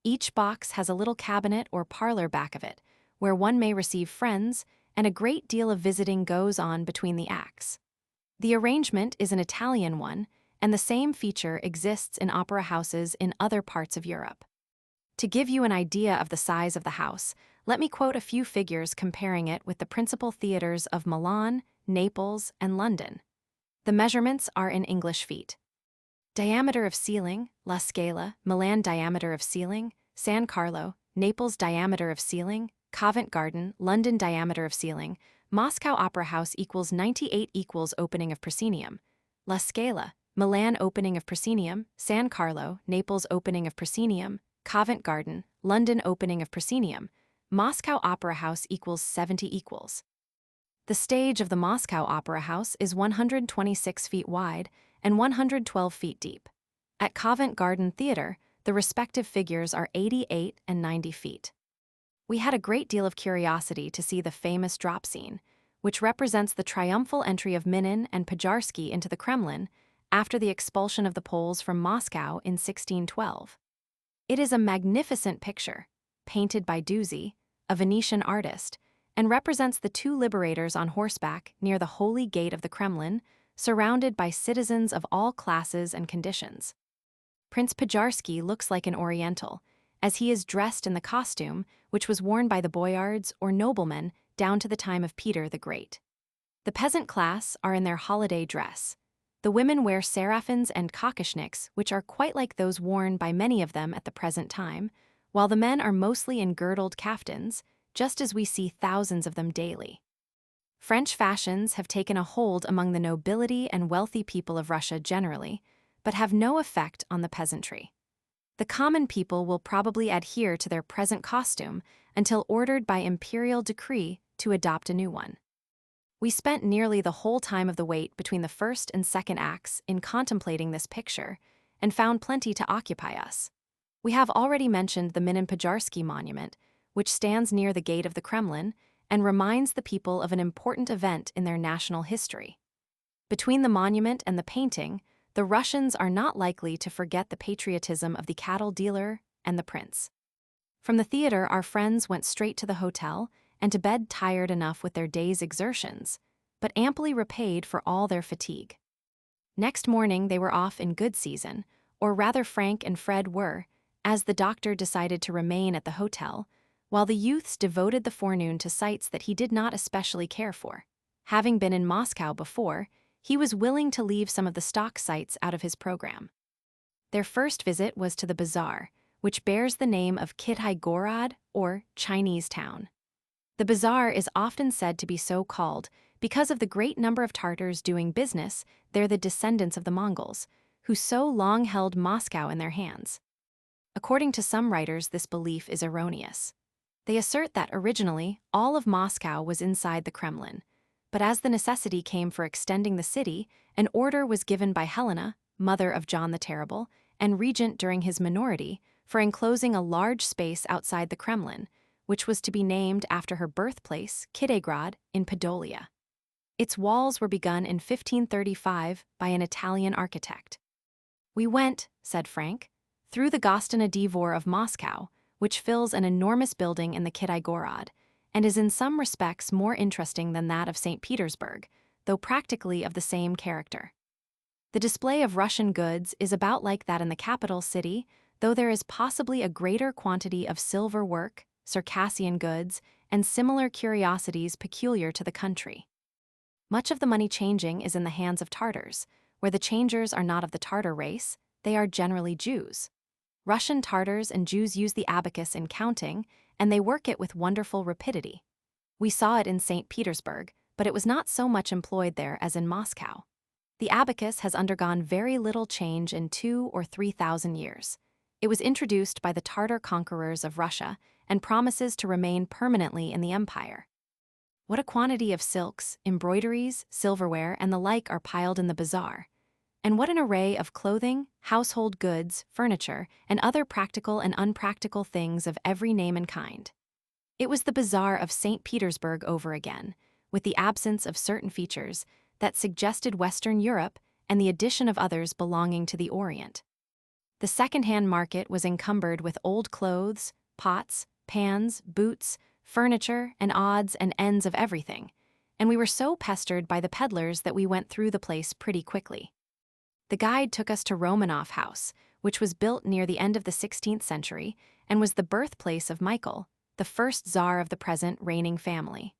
Each box has a little cabinet or parlor back of it, where one may receive friends, and a great deal of visiting goes on between the acts. The arrangement is an Italian one, and the same feature exists in opera houses in other parts of Europe. To give you an idea of the size of the house, let me quote a few figures comparing it with the principal theaters of Milan, Naples, and London. The measurements are in English feet. Diameter of ceiling, La Scala, Milan diameter of ceiling, San Carlo, Naples diameter of ceiling, Covent Garden, London diameter of ceiling, Moscow Opera House equals 98 equals opening of proscenium. La Scala, Milan opening of proscenium, San Carlo, Naples opening of proscenium, Covent Garden, London opening of proscenium, Moscow Opera House equals 70 equals. The stage of the Moscow Opera House is 126 feet wide and 112 feet deep. At Covent Garden Theatre, the respective figures are 88 and 90 feet. We had a great deal of curiosity to see the famous drop scene, which represents the triumphal entry of Minin and Pojarsky into the Kremlin after the expulsion of the Poles from Moscow in 1612. It is a magnificent picture, painted by Duzzi, a Venetian artist, and represents the two liberators on horseback near the Holy Gate of the Kremlin, surrounded by citizens of all classes and conditions. Prince Pojarsky looks like an Oriental, as he is dressed in the costume which was worn by the boyards or noblemen down to the time of Peter the Great. The peasant class are in their holiday dress. The women wear seraphins and kokoshniks, which are quite like those worn by many of them at the present time, while the men are mostly in girdled kaftans, just as we see thousands of them daily. French fashions have taken a hold among the nobility and wealthy people of Russia generally, but have no effect on the peasantry. The common people will probably adhere to their present costume until ordered by imperial decree to adopt a new one. We spent nearly the whole time of the wait between the first and second acts in contemplating this picture and found plenty to occupy us. We have already mentioned the Minin Pojarsky monument, which stands near the gate of the Kremlin and reminds the people of an important event in their national history. Between the monument and the painting, the Russians are not likely to forget the patriotism of the cattle dealer and the prince. From the theater, our friends went straight to the hotel and to bed tired enough with their day's exertions, but amply repaid for all their fatigue. Next morning they were off in good season, or rather Frank and Fred were, as the doctor decided to remain at the hotel, while the youths devoted the forenoon to sights that he did not especially care for. Having been in Moscow before, he was willing to leave some of the stock sights out of his program. Their first visit was to the bazaar, which bears the name of Kitaï-Gorod, or Chinese town. The bazaar is often said to be so called because of the great number of Tartars doing business there, the descendants of the Mongols, who so long held Moscow in their hands. According to some writers, this belief is erroneous. They assert that originally all of Moscow was inside the Kremlin, but as the necessity came for extending the city, an order was given by Helena, mother of John the Terrible, and regent during his minority, for enclosing a large space outside the Kremlin, which was to be named after her birthplace, Kitaïgrad, in Podolia. Its walls were begun in 1535 by an Italian architect. "We went," said Frank, "through the Gostiny Dvor of Moscow, which fills an enormous building in the Kitaï-Gorod, and is in some respects more interesting than that of St. Petersburg, though practically of the same character. The display of Russian goods is about like that in the capital city, though there is possibly a greater quantity of silver work, Circassian goods, and similar curiosities peculiar to the country. Much of the money changing is in the hands of Tartars, where the changers are not of the Tartar race, they are generally Jews. Russian Tartars and Jews use the abacus in counting, and they work it with wonderful rapidity. We saw it in St. Petersburg, but it was not so much employed there as in Moscow. The abacus has undergone very little change in 2,000 or 3,000 years. It was introduced by the Tartar conquerors of Russia and promises to remain permanently in the empire. What a quantity of silks, embroideries, silverware, and the like are piled in the bazaar. And what an array of clothing, household goods, furniture, and other practical and unpractical things of every name and kind. It was the bazaar of St. Petersburg over again, with the absence of certain features that suggested Western Europe and the addition of others belonging to the Orient. The second-hand market was encumbered with old clothes, pots, pans, boots, furniture, and odds and ends of everything, and we were so pestered by the peddlers that we went through the place pretty quickly. The guide took us to Romanoff House, which was built near the end of the 16th century and was the birthplace of Michael, the first Tsar of the present reigning family.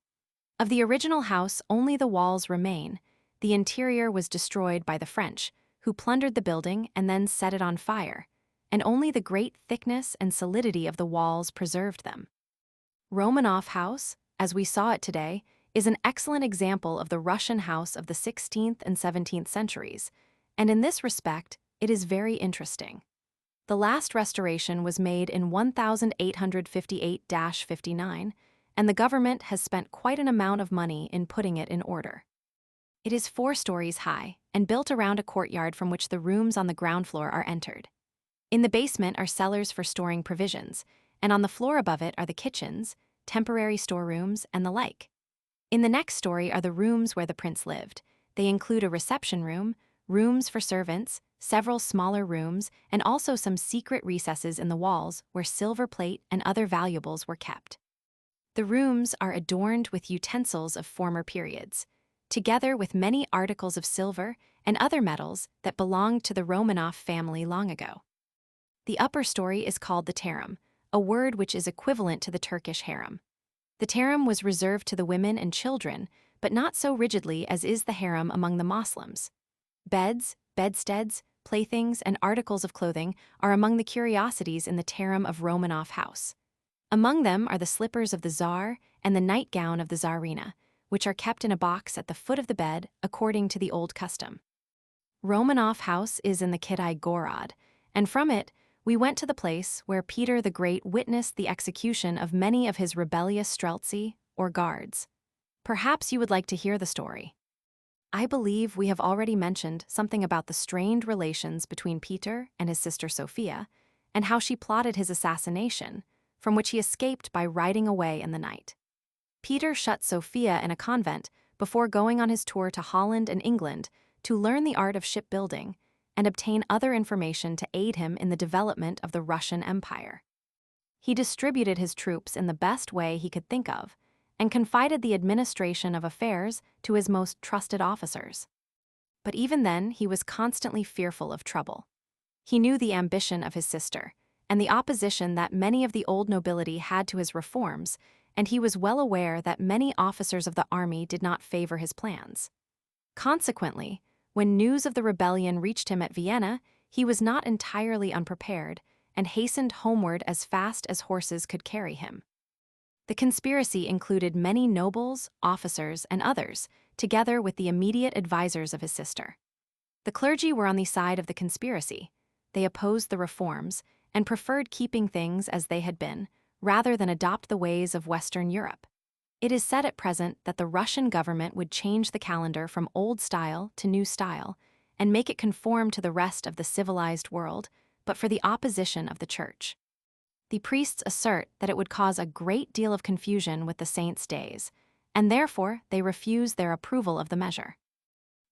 Of the original house, only the walls remain. The interior was destroyed by the French, who plundered the building and then set it on fire, and only the great thickness and solidity of the walls preserved them. Romanov House, as we saw it today, is an excellent example of the Russian house of the 16th and 17th centuries, and in this respect, it is very interesting. The last restoration was made in 1858-59, and the government has spent quite an amount of money in putting it in order. It is 4 stories high and built around a courtyard from which the rooms on the ground floor are entered. In the basement are cellars for storing provisions, and on the floor above it are the kitchens, temporary storerooms, and the like. In the next story are the rooms where the prince lived. They include a reception room, rooms for servants, several smaller rooms, and also some secret recesses in the walls where silver plate and other valuables were kept. The rooms are adorned with utensils of former periods, together with many articles of silver and other metals that belonged to the Romanov family long ago. The upper story is called the terem, a word which is equivalent to the Turkish harem. The terem was reserved to the women and children, but not so rigidly as is the harem among the Moslems. Beds, bedsteads, playthings, and articles of clothing are among the curiosities in the terem of Romanov House. Among them are the slippers of the Tsar and the nightgown of the Tsarina, which are kept in a box at the foot of the bed according to the old custom. Romanov House is in the Kidai Gorod, and from it we went to the place where Peter the Great witnessed the execution of many of his rebellious streltsy, or guards. Perhaps you would like to hear the story. I believe we have already mentioned something about the strained relations between Peter and his sister Sophia, and how she plotted his assassination, from which he escaped by riding away in the night. Peter shut Sophia in a convent before going on his tour to Holland and England to learn the art of shipbuilding and obtain other information to aid him in the development of the Russian Empire. He distributed his troops in the best way he could think of, and confided the administration of affairs to his most trusted officers. But even then, he was constantly fearful of trouble. He knew the ambition of his sister, and the opposition that many of the old nobility had to his reforms, and he was well aware that many officers of the army did not favor his plans. Consequently, when news of the rebellion reached him at Vienna, he was not entirely unprepared and hastened homeward as fast as horses could carry him. The conspiracy included many nobles, officers, and others, together with the immediate advisors of his sister. The clergy were on the side of the conspiracy. They opposed the reforms and preferred keeping things as they had been, rather than adopt the ways of Western Europe. It is said at present that the Russian government would change the calendar from old style to new style and make it conform to the rest of the civilized world, but for the opposition of the Church. The priests assert that it would cause a great deal of confusion with the saints' days, and therefore they refuse their approval of the measure.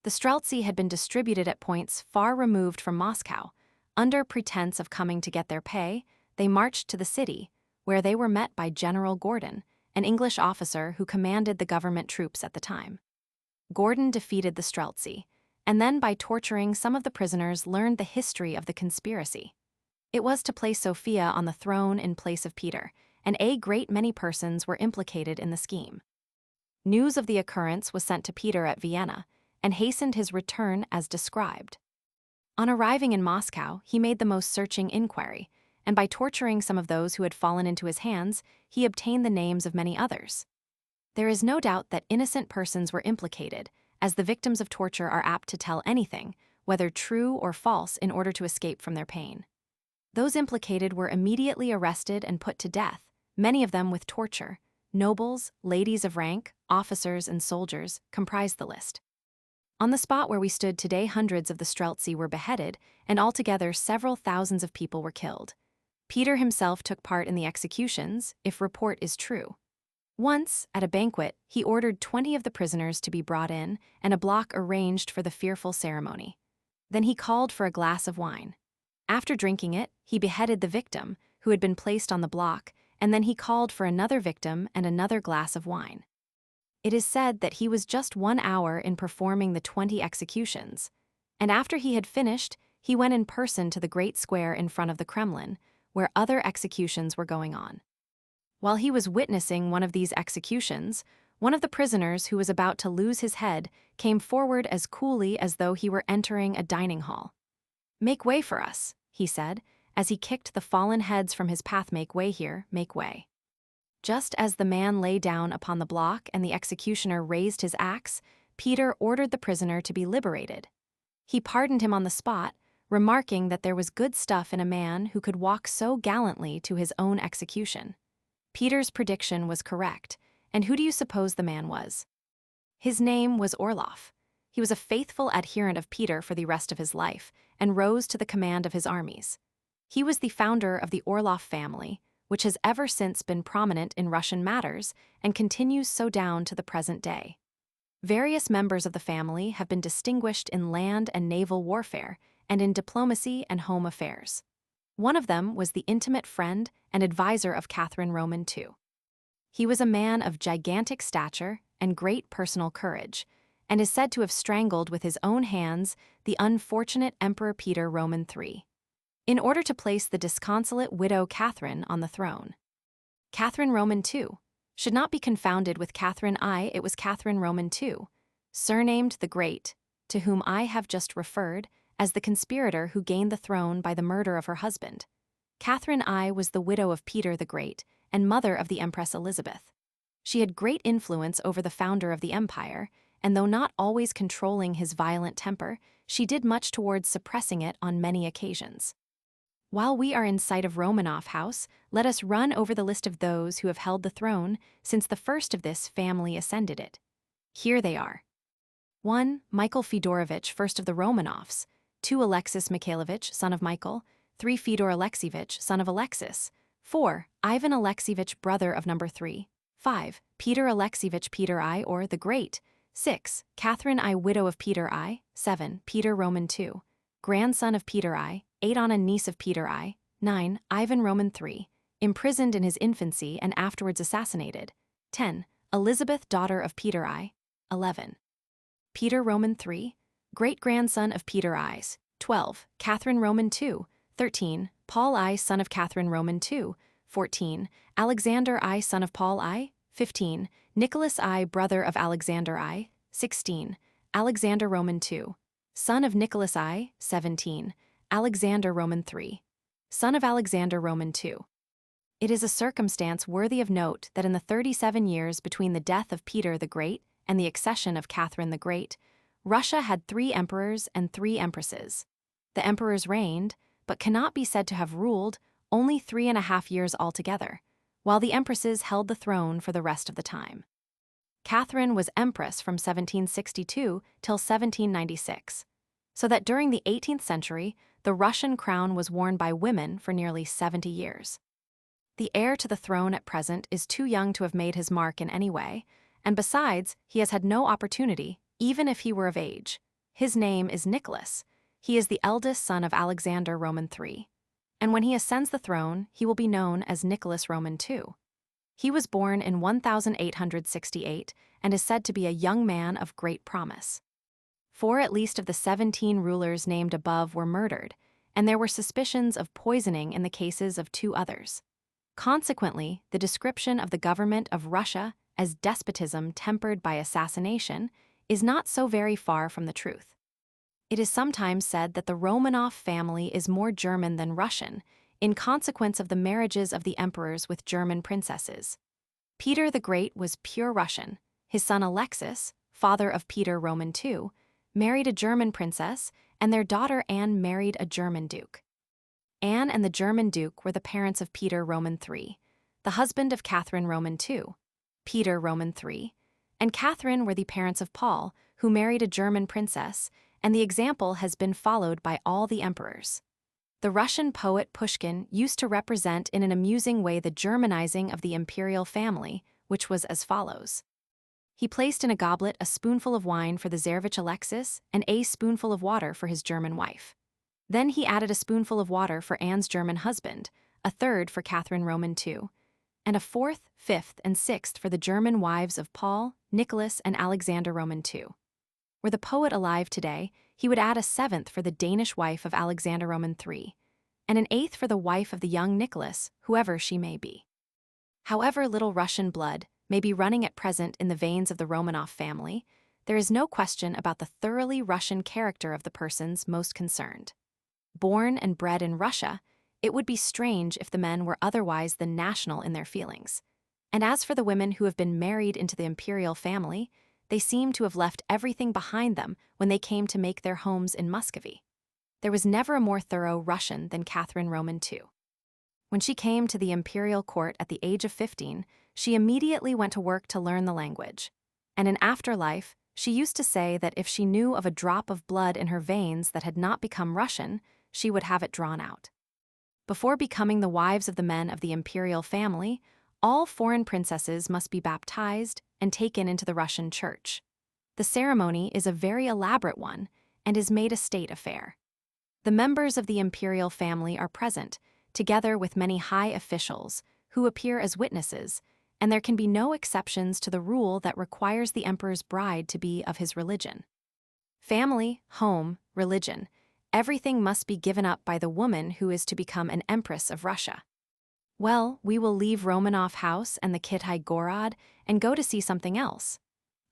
The streltsy had been distributed at points far removed from Moscow. Under pretense of coming to get their pay, they marched to the city, where they were met by General Gordon, an English officer who commanded the government troops at the time. Gordon defeated the streltsy, and then by torturing some of the prisoners learned the history of the conspiracy. It was to place Sophia on the throne in place of Peter, and a great many persons were implicated in the scheme. News of the occurrence was sent to Peter at Vienna, and hastened his return as described. On arriving in Moscow, he made the most searching inquiry, and by torturing some of those who had fallen into his hands, he obtained the names of many others. There is no doubt that innocent persons were implicated, as the victims of torture are apt to tell anything, whether true or false, in order to escape from their pain. Those implicated were immediately arrested and put to death, many of them with torture. Nobles, ladies of rank, officers, and soldiers comprised the list. On the spot where we stood today, hundreds of the streltsy were beheaded, and altogether several thousands of people were killed. Peter himself took part in the executions, if report is true. Once, at a banquet, he ordered 20 of the prisoners to be brought in, and a block arranged for the fearful ceremony. Then he called for a glass of wine. After drinking it, he beheaded the victim, who had been placed on the block, and then he called for another victim and another glass of wine. It is said that he was just 1 hour in performing the 20 executions, and after he had finished, He went in person to the great square in front of the Kremlin, where other executions were going on. While he was witnessing one of these executions, one of the prisoners who was about to lose his head came forward as coolly as though he were entering a dining hall. "Make way for us," he said, as he kicked the fallen heads from his path. "Make way here, make way." Just as the man lay down upon the block and the executioner raised his axe, Peter ordered the prisoner to be liberated. He pardoned him on the spot, remarking that there was good stuff in a man who could walk so gallantly to his own execution. Peter's prediction was correct, and who do you suppose the man was? His name was Orloff. He was a faithful adherent of Peter for the rest of his life, and rose to the command of his armies. He was the founder of the Orloff family, which has ever since been prominent in Russian matters and continues so down to the present day. Various members of the family have been distinguished in land and naval warfare and in diplomacy and home affairs. One of them was the intimate friend and advisor of Catherine Roman II. He was a man of gigantic stature and great personal courage, and is said to have strangled with his own hands the unfortunate Emperor Peter Roman III, in order to place the disconsolate widow Catherine on the throne. Catherine Roman II should not be confounded with Catherine I. It was Catherine Roman II, surnamed the Great, to whom I have just referred as the conspirator who gained the throne by the murder of her husband. Catherine I was the widow of Peter the Great and mother of the Empress Elizabeth. She had great influence over the founder of the empire, and though not always controlling his violent temper, she did much towards suppressing it on many occasions. While we are in sight of Romanov House, let us run over the list of those who have held the throne since the first of this family ascended it. Here they are. 1. Michael Fedorovich, first of the Romanovs. 2. Alexis Mikhailovich, son of Michael. 3. Fyodor Alexievich, son of Alexis. 4. Ivan Alexievich, brother of number 3. 5. Peter Alexievich Peter I, or the Great. 6. Catherine I, widow of Peter I. 7. Peter Roman II, grandson of Peter I. 8. Anna, niece of Peter I. 9. Ivan Roman III, imprisoned in his infancy and afterwards assassinated. 10. Elizabeth, daughter of Peter I. 11. Peter Roman III, great-grandson of Peter I's. 12. Catherine Roman II. 13. Paul I, son of Catherine Roman II. 14. Alexander I, son of Paul I. 15. Nicholas I, brother of Alexander I. 16. Alexander Roman II, son of Nicholas I. 17. Alexander Roman III, son of Alexander Roman II. It is a circumstance worthy of note that in the 37 years between the death of Peter the Great and the accession of Catherine the Great, Russia had 3 emperors and 3 empresses. The emperors reigned, but cannot be said to have ruled, only 3.5 years altogether, while the empresses held the throne for the rest of the time. Catherine was empress from 1762 till 1796, so that during the 18th century, the Russian crown was worn by women for nearly 70 years. The heir to the throne at present is too young to have made his mark in any way, and besides, he has had no opportunity, even if he were of age. His name is Nicholas. He is the eldest son of Alexander Roman III, and when he ascends the throne, he will be known as Nicholas Roman II. He was born in 1868 and is said to be a young man of great promise. 4 at least of the 17 rulers named above were murdered, and there were suspicions of poisoning in the cases of 2 others. Consequently, the description of the government of Russia as despotism tempered by assassination is not so very far from the truth. It is sometimes said that the Romanov family is more German than Russian, in consequence of the marriages of the emperors with German princesses. Peter the Great was pure Russian. His son Alexis, father of Peter Roman II, married a German princess, and their daughter Anne married a German duke. Anne and the German duke were the parents of Peter Roman III, the husband of Catherine Roman II, Peter Roman III, and Catherine were the parents of Paul, who married a German princess, and the example has been followed by all the emperors. The Russian poet Pushkin used to represent in an amusing way the Germanizing of the imperial family, which was as follows. He placed in a goblet a spoonful of wine for the Tsarevich Alexis and a spoonful of water for his German wife. Then he added a spoonful of water for Anne's German husband, a third for Catherine Roman II, and a 4th, 5th, and 6th for the German wives of Paul, Nicholas, and Alexander Roman II. Were the poet alive today, he would add a seventh for the Danish wife of Alexander Roman III, and an eighth for the wife of the young Nicholas, whoever she may be. However little Russian blood may be running at present in the veins of the Romanov family, there is no question about the thoroughly Russian character of the persons most concerned. Born and bred in Russia, it would be strange if the men were otherwise than national in their feelings. And as for the women who have been married into the imperial family, they seem to have left everything behind them when they came to make their homes in Muscovy. There was never a more thorough Russian than Catherine Roman II. When she came to the imperial court at the age of 15, she immediately went to work to learn the language. And in after life, she used to say that if she knew of a drop of blood in her veins that had not become Russian, she would have it drawn out. Before becoming the wives of the men of the imperial family, all foreign princesses must be baptized and taken into the Russian church. The ceremony is a very elaborate one and is made a state affair. The members of the imperial family are present, together with many high officials, who appear as witnesses, and there can be no exceptions to the rule that requires the emperor's bride to be of his religion. Family, home, religion, everything must be given up by the woman who is to become an empress of Russia. Well, we will leave Romanov House and the Kitai Gorod and go to see something else.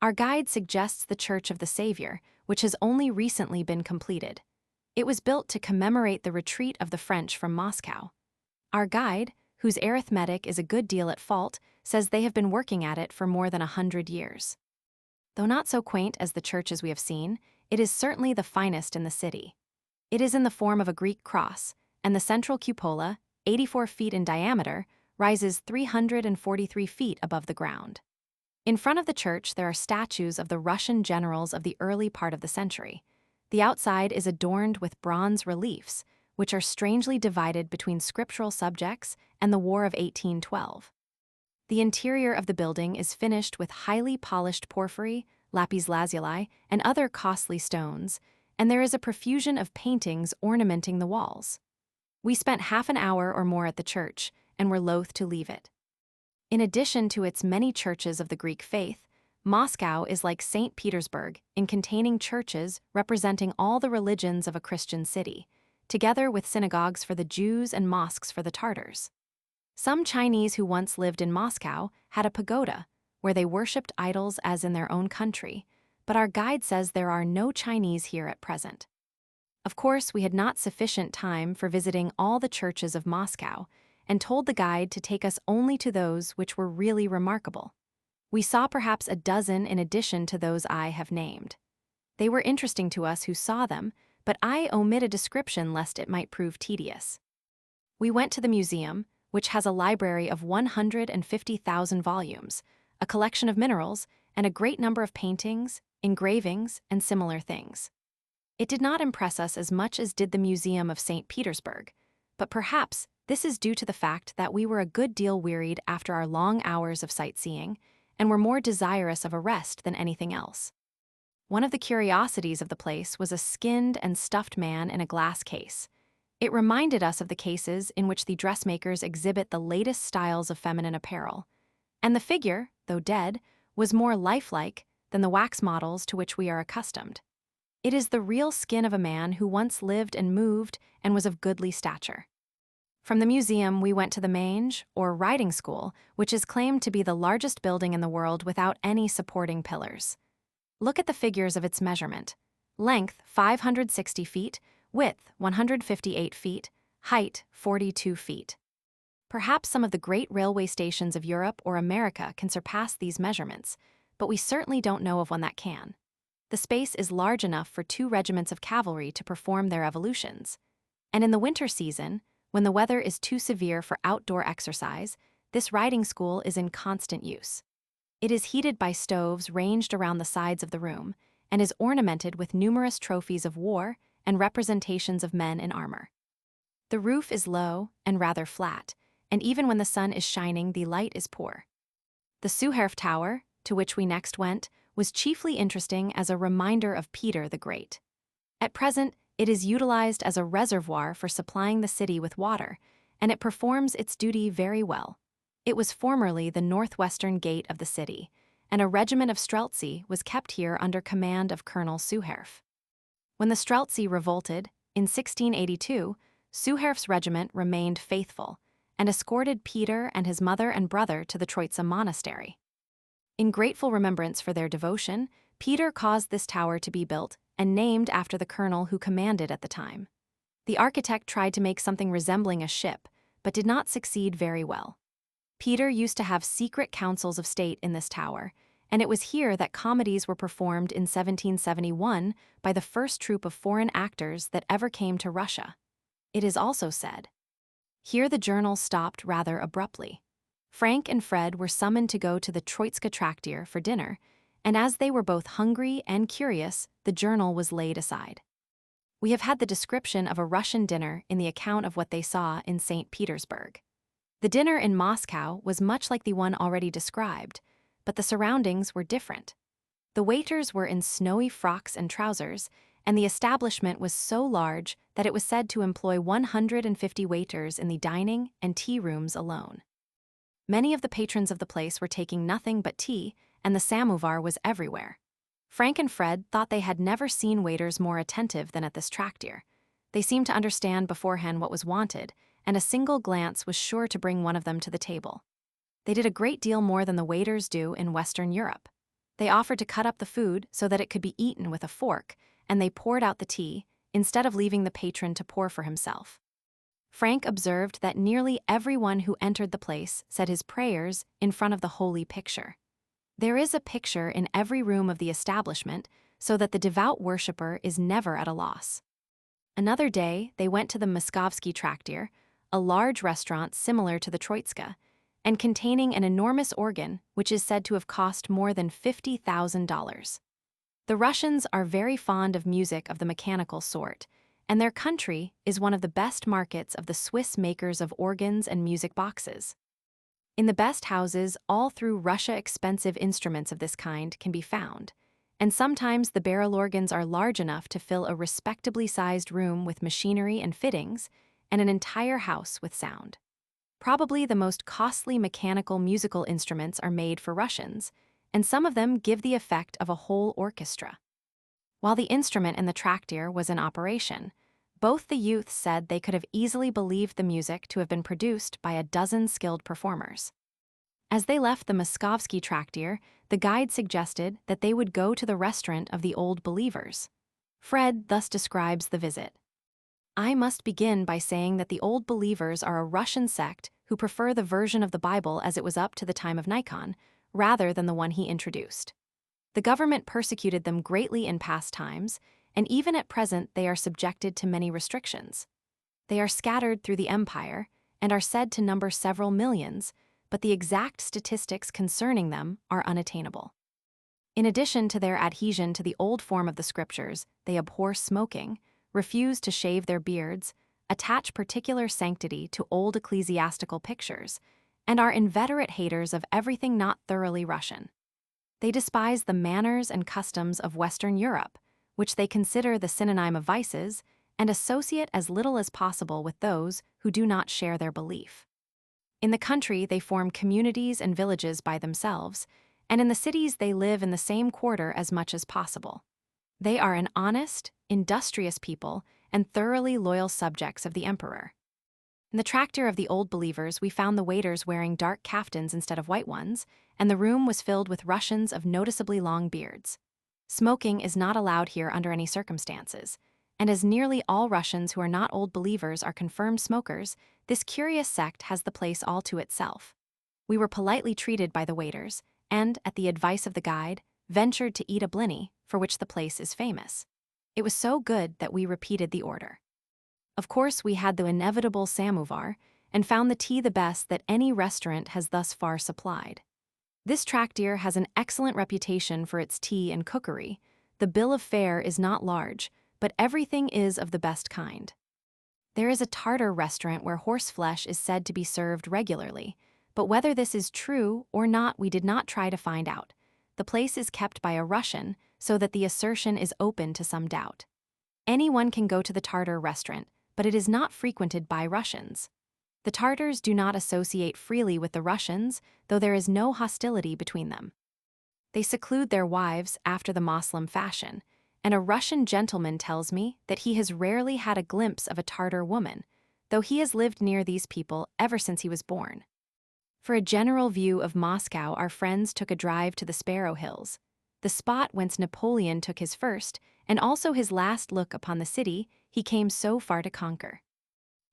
Our guide suggests the Church of the Savior, which has only recently been completed. It was built to commemorate the retreat of the French from Moscow. Our guide, whose arithmetic is a good deal at fault, says they have been working at it for more than 100 years. Though not so quaint as the churches we have seen, it is certainly the finest in the city. It is in the form of a Greek cross, and the central cupola, 84 feet in diameter, rises 343 feet above the ground. In front of the church there are statues of the Russian generals of the early part of the century. The outside is adorned with bronze reliefs, which are strangely divided between scriptural subjects and the War of 1812. The interior of the building is finished with highly polished porphyry, lapis lazuli, and other costly stones, and there is a profusion of paintings ornamenting the walls. We spent half an hour or more at the church, and were loath to leave it. In addition to its many churches of the Greek faith, Moscow is like St. Petersburg in containing churches representing all the religions of a Christian city, together with synagogues for the Jews and mosques for the Tartars. Some Chinese who once lived in Moscow had a pagoda, where they worshipped idols as in their own country, but our guide says there are no Chinese here at present. Of course, we had not sufficient time for visiting all the churches of Moscow, and told the guide to take us only to those which were really remarkable. We saw perhaps a dozen in addition to those I have named. They were interesting to us who saw them, but I omit a description lest it might prove tedious. We went to the museum, which has a library of 150,000 volumes, a collection of minerals, and a great number of paintings, engravings, and similar things. It did not impress us as much as did the Museum of St. Petersburg, but perhaps this is due to the fact that we were a good deal wearied after our long hours of sightseeing, and were more desirous of a rest than anything else. One of the curiosities of the place was a skinned and stuffed man in a glass case. It reminded us of the cases in which the dressmakers exhibit the latest styles of feminine apparel, and the figure, though dead, was more lifelike than the wax models to which we are accustomed. It is the real skin of a man who once lived and moved and was of goodly stature. From the museum, we went to the Mange, or riding school, which is claimed to be the largest building in the world without any supporting pillars. Look at the figures of its measurement. Length, 560 feet, width, 158 feet, height, 42 feet. Perhaps some of the great railway stations of Europe or America can surpass these measurements, but we certainly don't know of one that can. The space is large enough for 2 regiments of cavalry to perform their evolutions. And in the winter season, when the weather is too severe for outdoor exercise, this riding school is in constant use. It is heated by stoves ranged around the sides of the room, and is ornamented with numerous trophies of war and representations of men in armor. The roof is low and rather flat, and even when the sun is shining, the light is poor. The Suherf Tower, to which we next went, was chiefly interesting as a reminder of Peter the Great. At present, it is utilized as a reservoir for supplying the city with water, and it performs its duty very well. It was formerly the northwestern gate of the city, and a regiment of Streltsy was kept here under command of Colonel Suherf. When the Streltsy revolted, in 1682, Suherf's regiment remained faithful and escorted Peter and his mother and brother to the Troitsa monastery. In grateful remembrance for their devotion, Peter caused this tower to be built and named after the colonel who commanded at the time. The architect tried to make something resembling a ship, but did not succeed very well. Peter used to have secret councils of state in this tower, and it was here that comedies were performed in 1771 by the first troupe of foreign actors that ever came to Russia. It is also said. Here the journal stopped rather abruptly. Frank and Fred were summoned to go to the Troitska traktir for dinner, and as they were both hungry and curious, the journal was laid aside. We have had the description of a Russian dinner in the account of what they saw in St. Petersburg. The dinner in Moscow was much like the one already described, but the surroundings were different. The waiters were in snowy frocks and trousers, and the establishment was so large that it was said to employ 150 waiters in the dining and tea rooms alone. Many of the patrons of the place were taking nothing but tea, and the samovar was everywhere. Frank and Fred thought they had never seen waiters more attentive than at this traktir. They seemed to understand beforehand what was wanted, and a single glance was sure to bring one of them to the table. They did a great deal more than the waiters do in Western Europe. They offered to cut up the food so that it could be eaten with a fork, and they poured out the tea, instead of leaving the patron to pour for himself. Frank observed that nearly everyone who entered the place said his prayers in front of the holy picture. There is a picture in every room of the establishment, so that the devout worshipper is never at a loss. Another day, they went to the Moskovsky traktir, a large restaurant similar to the Troitska, and containing an enormous organ which is said to have cost more than $50,000. The Russians are very fond of music of the mechanical sort, and their country is one of the best markets of the Swiss makers of organs and music boxes. In the best houses all through Russia, expensive instruments of this kind can be found, and sometimes the barrel organs are large enough to fill a respectably sized room with machinery and fittings, and an entire house with sound. Probably the most costly mechanical musical instruments are made for Russians, and some of them give the effect of a whole orchestra. While the instrument in the traktir was in operation, both the youths said they could have easily believed the music to have been produced by a dozen skilled performers. As they left the Moskovsky traktir, the guide suggested that they would go to the restaurant of the Old Believers. Fred thus describes the visit. I must begin by saying that the Old Believers are a Russian sect who prefer the version of the Bible as it was up to the time of Nikon, rather than the one he introduced. The government persecuted them greatly in past times, and even at present they are subjected to many restrictions. They are scattered through the empire, and are said to number several millions, but the exact statistics concerning them are unattainable. In addition to their adhesion to the old form of the scriptures, they abhor smoking, refuse to shave their beards, attach particular sanctity to old ecclesiastical pictures, and are inveterate haters of everything not thoroughly Russian. They despise the manners and customs of Western Europe, which they consider the synonym of vices, and associate as little as possible with those who do not share their belief. In the country, they form communities and villages by themselves, and in the cities they live in the same quarter as much as possible. They are an honest, industrious people and thoroughly loyal subjects of the emperor. In the traktir of the Old Believers, we found the waiters wearing dark kaftans instead of white ones, and the room was filled with Russians of noticeably long beards. Smoking is not allowed here under any circumstances, and as nearly all Russians who are not Old Believers are confirmed smokers, this curious sect has the place all to itself. We were politely treated by the waiters, and, at the advice of the guide, ventured to eat a blinny, for which the place is famous. It was so good that we repeated the order. Of course, we had the inevitable samovar, and found the tea the best that any restaurant has thus far supplied. This traktir has an excellent reputation for its tea and cookery. The bill of fare is not large, but everything is of the best kind. There is a Tartar restaurant where horseflesh is said to be served regularly, but whether this is true or not we did not try to find out. The place is kept by a Russian, so that the assertion is open to some doubt. Anyone can go to the Tartar restaurant, but it is not frequented by Russians. The Tartars do not associate freely with the Russians, though there is no hostility between them. They seclude their wives after the Moslem fashion, and a Russian gentleman tells me that he has rarely had a glimpse of a Tartar woman, though he has lived near these people ever since he was born. For a general view of Moscow, our friends took a drive to the Sparrow Hills, the spot whence Napoleon took his first and also his last look upon the city he came so far to conquer.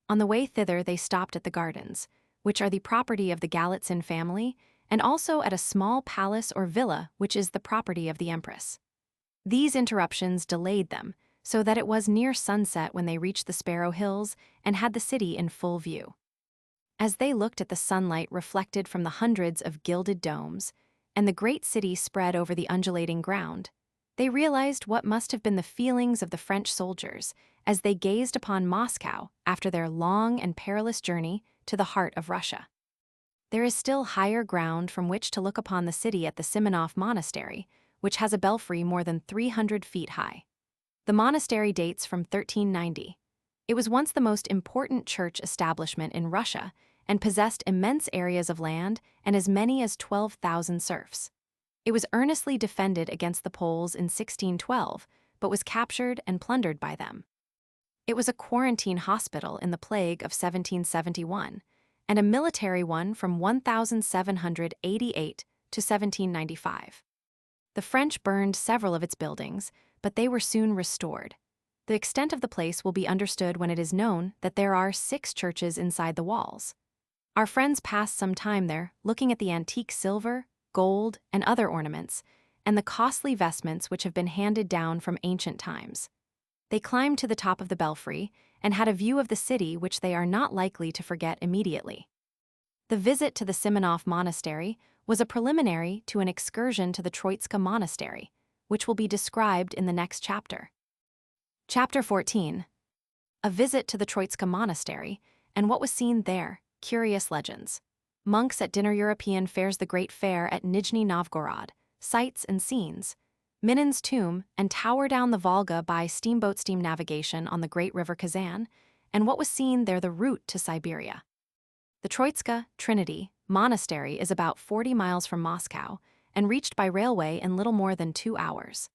On the way thither they stopped at the gardens, which are the property of the Galitzin family, and also at a small palace or villa which is the property of the Empress. These interruptions delayed them, so that it was near sunset when they reached the Sparrow Hills and had the city in full view. As they looked at the sunlight reflected from the hundreds of gilded domes, and the great city spread over the undulating ground, they realized what must have been the feelings of the French soldiers as they gazed upon Moscow after their long and perilous journey to the heart of Russia. There is still higher ground from which to look upon the city at the Simonov Monastery, which has a belfry more than 300 feet high. The monastery dates from 1390. It was once the most important church establishment in Russia and possessed immense areas of land and as many as 12,000 serfs. It was earnestly defended against the Poles in 1612, but was captured and plundered by them. It was a quarantine hospital in the plague of 1771, and a military one from 1788 to 1795. The French burned several of its buildings, but they were soon restored. The extent of the place will be understood when it is known that there are 6 churches inside the walls. Our friends passed some time there, looking at the antique silver, gold, and other ornaments, and the costly vestments which have been handed down from ancient times. They climbed to the top of the belfry and had a view of the city which they are not likely to forget immediately. The visit to the Simonov Monastery was a preliminary to an excursion to the Troitska Monastery, which will be described in the next chapter. Chapter 14. A visit to the Troitska Monastery, and what was seen there, curious legends. Monks at dinner. European fairs. The Great Fair at Nizhny Novgorod, sights and scenes. Minin's tomb and tower down the Volga by steamboat. Steam navigation on the great river Kazan, and what was seen there. The route to Siberia. The Troitska Trinity Monastery is about 40 miles from Moscow and reached by railway in little more than 2 hours.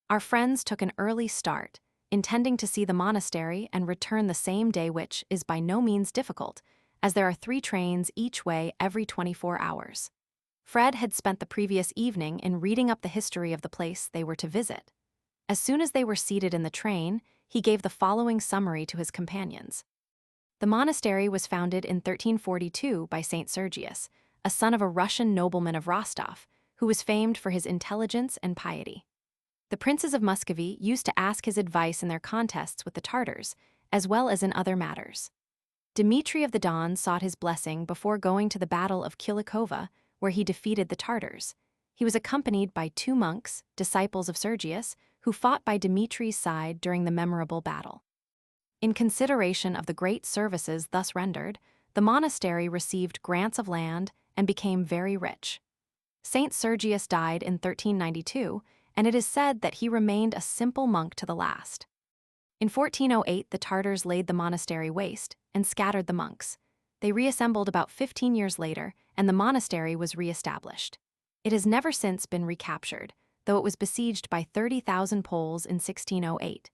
Our friends took an early start, intending to see the monastery and return the same day, which is by no means difficult, as there are 3 trains each way every 24 hours. Fred had spent the previous evening in reading up the history of the place they were to visit. As soon as they were seated in the train, he gave the following summary to his companions. The monastery was founded in 1342 by Saint Sergius, a son of a Russian nobleman of Rostov, who was famed for his intelligence and piety. The princes of Muscovy used to ask his advice in their contests with the Tartars, as well as in other matters. Dmitri of the Don sought his blessing before going to the Battle of Kulikova, where he defeated the Tartars. He was accompanied by 2 monks, disciples of Sergius, who fought by Dmitri's side during the memorable battle. In consideration of the great services thus rendered, the monastery received grants of land and became very rich. Saint Sergius died in 1392, and it is said that he remained a simple monk to the last. In 1408, the Tartars laid the monastery waste and scattered the monks. They reassembled about 15 years later, and the monastery was re-established. It has never since been recaptured, though it was besieged by 30,000 Poles in 1608.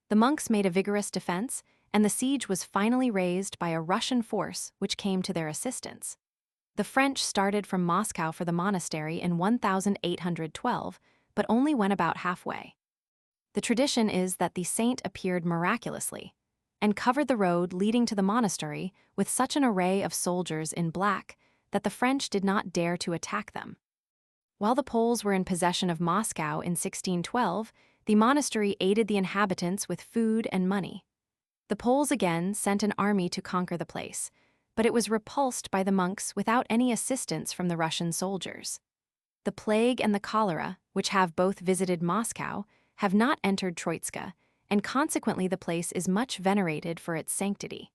The monks made a vigorous defense, and the siege was finally raised by a Russian force which came to their assistance. The French started from Moscow for the monastery in 1812, but only went about halfway. The tradition is that the saint appeared miraculously and covered the road leading to the monastery with such an array of soldiers in black that the French did not dare to attack them. While the Poles were in possession of Moscow in 1612, the monastery aided the inhabitants with food and money. The Poles again sent an army to conquer the place, but it was repulsed by the monks without any assistance from the Russian soldiers. The plague and the cholera, which have both visited Moscow, have not entered Troitska, and consequently the place is much venerated for its sanctity.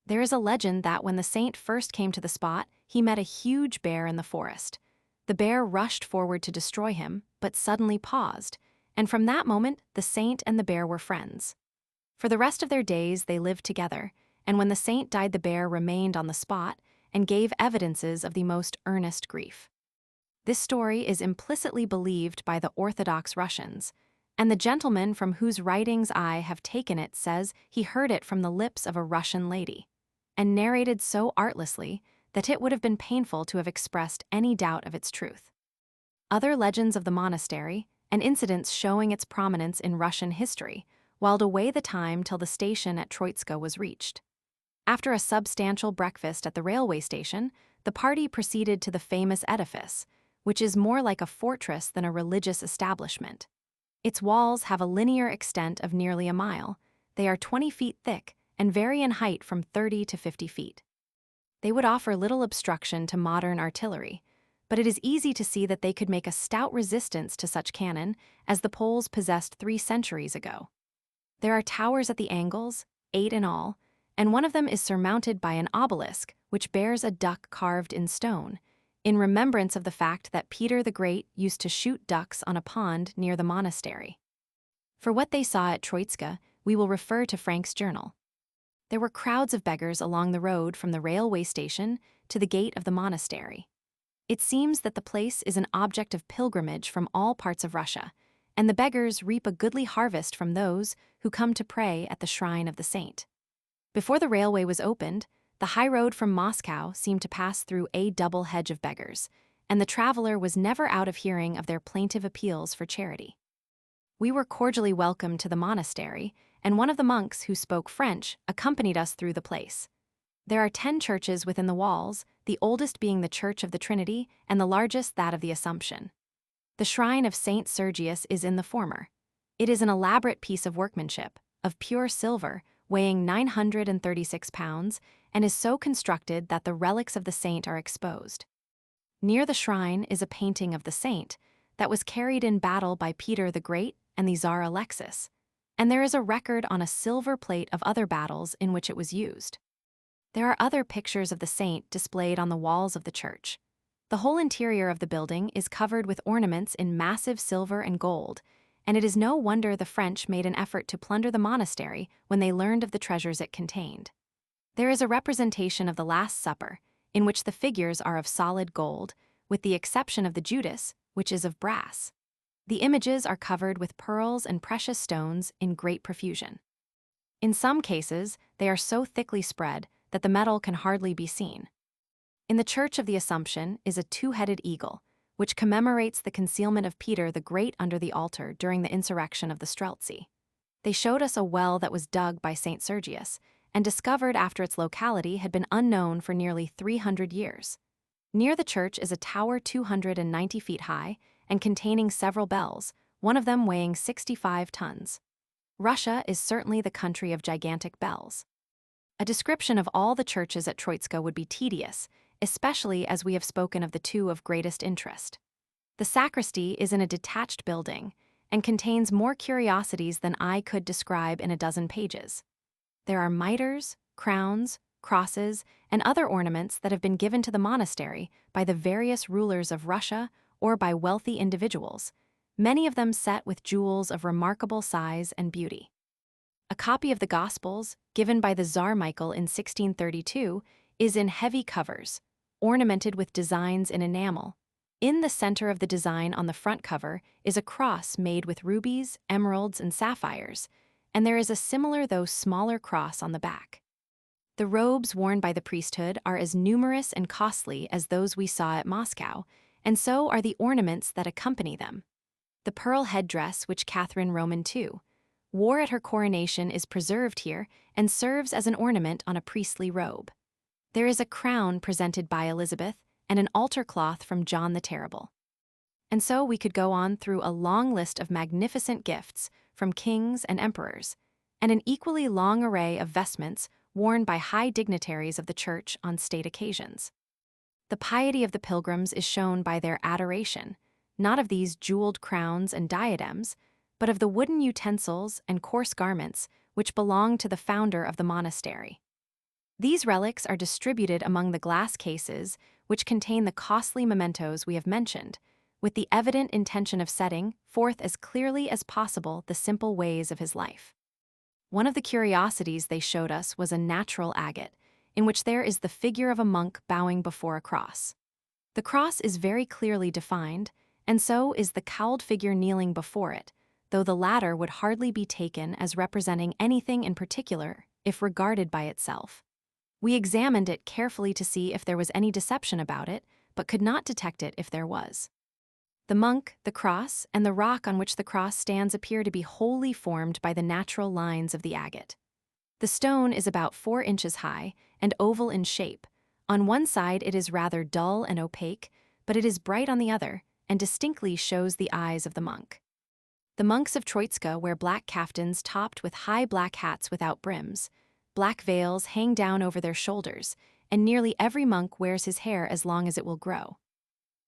There is a legend that when the saint first came to the spot, he met a huge bear in the forest. The bear rushed forward to destroy him, but suddenly paused, and from that moment the saint and the bear were friends. For the rest of their days they lived together, and when the saint died the bear remained on the spot and gave evidences of the most earnest grief. This story is implicitly believed by the Orthodox Russians, And the gentleman from whose writings I have taken it says he heard it from the lips of a Russian lady, and narrated so artlessly that it would have been painful to have expressed any doubt of its truth. Other legends of the monastery, and incidents showing its prominence in Russian history, whiled away the time till the station at Troitska was reached. After a substantial breakfast at the railway station, the party proceeded to the famous edifice, which is more like a fortress than a religious establishment. Its walls have a linear extent of nearly a mile. They are 20 feet thick and vary in height from 30 to 50 feet. They would offer little obstruction to modern artillery, but it is easy to see that they could make a stout resistance to such cannon as the Poles possessed 3 centuries ago. There are towers at the angles, 8 in all, and one of them is surmounted by an obelisk which bears a duck carved in stone, in remembrance of the fact that Peter the Great used to shoot ducks on a pond near the monastery. For what they saw at Troitska, we will refer to Frank's journal. There were crowds of beggars along the road from the railway station to the gate of the monastery. It seems that the place is an object of pilgrimage from all parts of Russia, and the beggars reap a goodly harvest from those who come to pray at the shrine of the saint. Before the railway was opened, the high road from Moscow seemed to pass through a double hedge of beggars, and the traveler was never out of hearing of their plaintive appeals for charity. We were cordially welcomed to the monastery, and one of the monks who spoke French accompanied us through the place. There are 10 churches within the walls, the oldest being the Church of the Trinity and the largest that of the Assumption. The shrine of Saint Sergius is in the former. It is an elaborate piece of workmanship, of pure silver, weighing 936 pounds, and is so constructed that the relics of the saint are exposed. Near the shrine is a painting of the saint that was carried in battle by Peter the Great and the Tsar Alexis, and there is a record on a silver plate of other battles in which it was used. There are other pictures of the saint displayed on the walls of the church. The whole interior of the building is covered with ornaments in massive silver and gold, and it is no wonder the French made an effort to plunder the monastery when they learned of the treasures it contained. There is a representation of the Last Supper, in which the figures are of solid gold, with the exception of the Judas, which is of brass. The images are covered with pearls and precious stones in great profusion. In some cases, they are so thickly spread that the metal can hardly be seen. In the Church of the Assumption is a 2-headed eagle, which commemorates the concealment of Peter the Great under the altar during the insurrection of the Streltsy. They showed us a well that was dug by St. Sergius, and discovered after its locality had been unknown for nearly 300 years. Near the church is a tower 290 feet high and containing several bells, one of them weighing 65 tons. Russia is certainly the country of gigantic bells. A description of all the churches at Troitska would be tedious, especially as we have spoken of the 2 of greatest interest. The sacristy is in a detached building and contains more curiosities than I could describe in a dozen pages. There are mitres, crowns, crosses, and other ornaments that have been given to the monastery by the various rulers of Russia or by wealthy individuals, many of them set with jewels of remarkable size and beauty. A copy of the Gospels, given by the Tsar Michael in 1632, is in heavy covers, ornamented with designs in enamel. In the center of the design on the front cover is a cross made with rubies, emeralds, and sapphires, and there is a similar though smaller cross on the back. The robes worn by the priesthood are as numerous and costly as those we saw at Moscow, and so are the ornaments that accompany them. The pearl headdress which Catherine Roman II wore at her coronation is preserved here and serves as an ornament on a priestly robe. There is a crown presented by Elizabeth and an altar cloth from John the Terrible. And so we could go on through a long list of magnificent gifts from kings and emperors, and an equally long array of vestments worn by high dignitaries of the church on state occasions. The piety of the pilgrims is shown by their adoration, not of these jeweled crowns and diadems, but of the wooden utensils and coarse garments which belonged to the founder of the monastery. These relics are distributed among the glass cases which contain the costly mementos we have mentioned, with the evident intention of setting forth as clearly as possible the simple ways of his life. One of the curiosities they showed us was a natural agate, in which there is the figure of a monk bowing before a cross. The cross is very clearly defined, and so is the cowled figure kneeling before it, though the latter would hardly be taken as representing anything in particular if regarded by itself. We examined it carefully to see if there was any deception about it, but could not detect it if there was. The monk, the cross, and the rock on which the cross stands appear to be wholly formed by the natural lines of the agate. The stone is about 4 inches high and oval in shape. On one side it is rather dull and opaque, but it is bright on the other, and distinctly shows the eyes of the monk. The monks of Troitska wear black kaftans topped with high black hats without brims. Black veils hang down over their shoulders, and nearly every monk wears his hair as long as it will grow.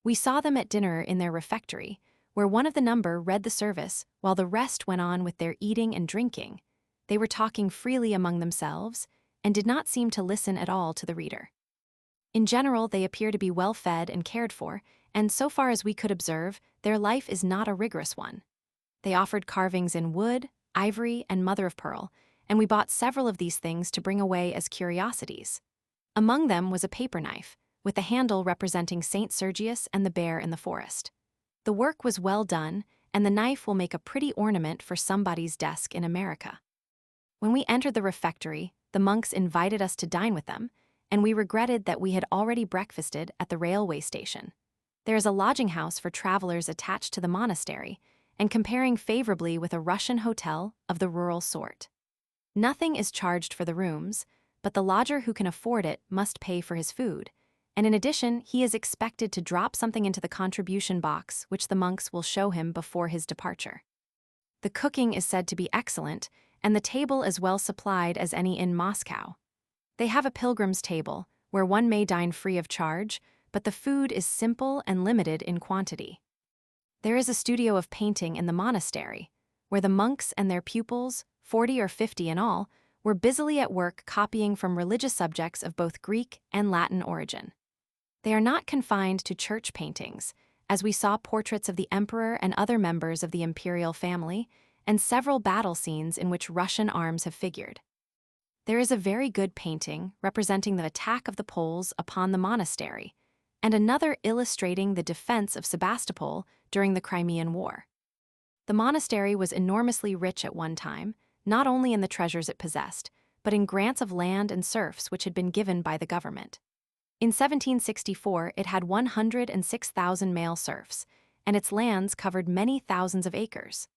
We saw them at dinner in their refectory, where one of the number read the service while the rest went on with their eating and drinking. They were talking freely among themselves and did not seem to listen at all to the reader. In general, they appear to be well fed and cared for, and so far as we could observe, their life is not a rigorous one. They offered carvings in wood, ivory, and mother of pearl, and we bought several of these things to bring away as curiosities. Among them was a paper knife, with the handle representing Saint Sergius and the bear in the forest. The work was well done, and the knife will make a pretty ornament for somebody's desk in America. When we entered the refectory, the monks invited us to dine with them, and we regretted that we had already breakfasted at the railway station. There is a lodging house for travelers attached to the monastery, and comparing favorably with a Russian hotel of the rural sort. Nothing is charged for the rooms, but the lodger who can afford it must pay for his food, and in addition, he is expected to drop something into the contribution box which the monks will show him before his departure. The cooking is said to be excellent, and the table as well supplied as any in Moscow. They have a pilgrim's table, where one may dine free of charge, but the food is simple and limited in quantity. There is a studio of painting in the monastery, where the monks and their pupils, 40 or 50 in all, were busily at work copying from religious subjects of both Greek and Latin origin. They are not confined to church paintings, as we saw portraits of the emperor and other members of the imperial family, and several battle scenes in which Russian arms have figured. There is a very good painting representing the attack of the Poles upon the monastery, and another illustrating the defense of Sebastopol during the Crimean War. The monastery was enormously rich at one time, not only in the treasures it possessed, but in grants of land and serfs which had been given by the government. In 1764, it had 106,000 male serfs, and its lands covered many thousands of acres.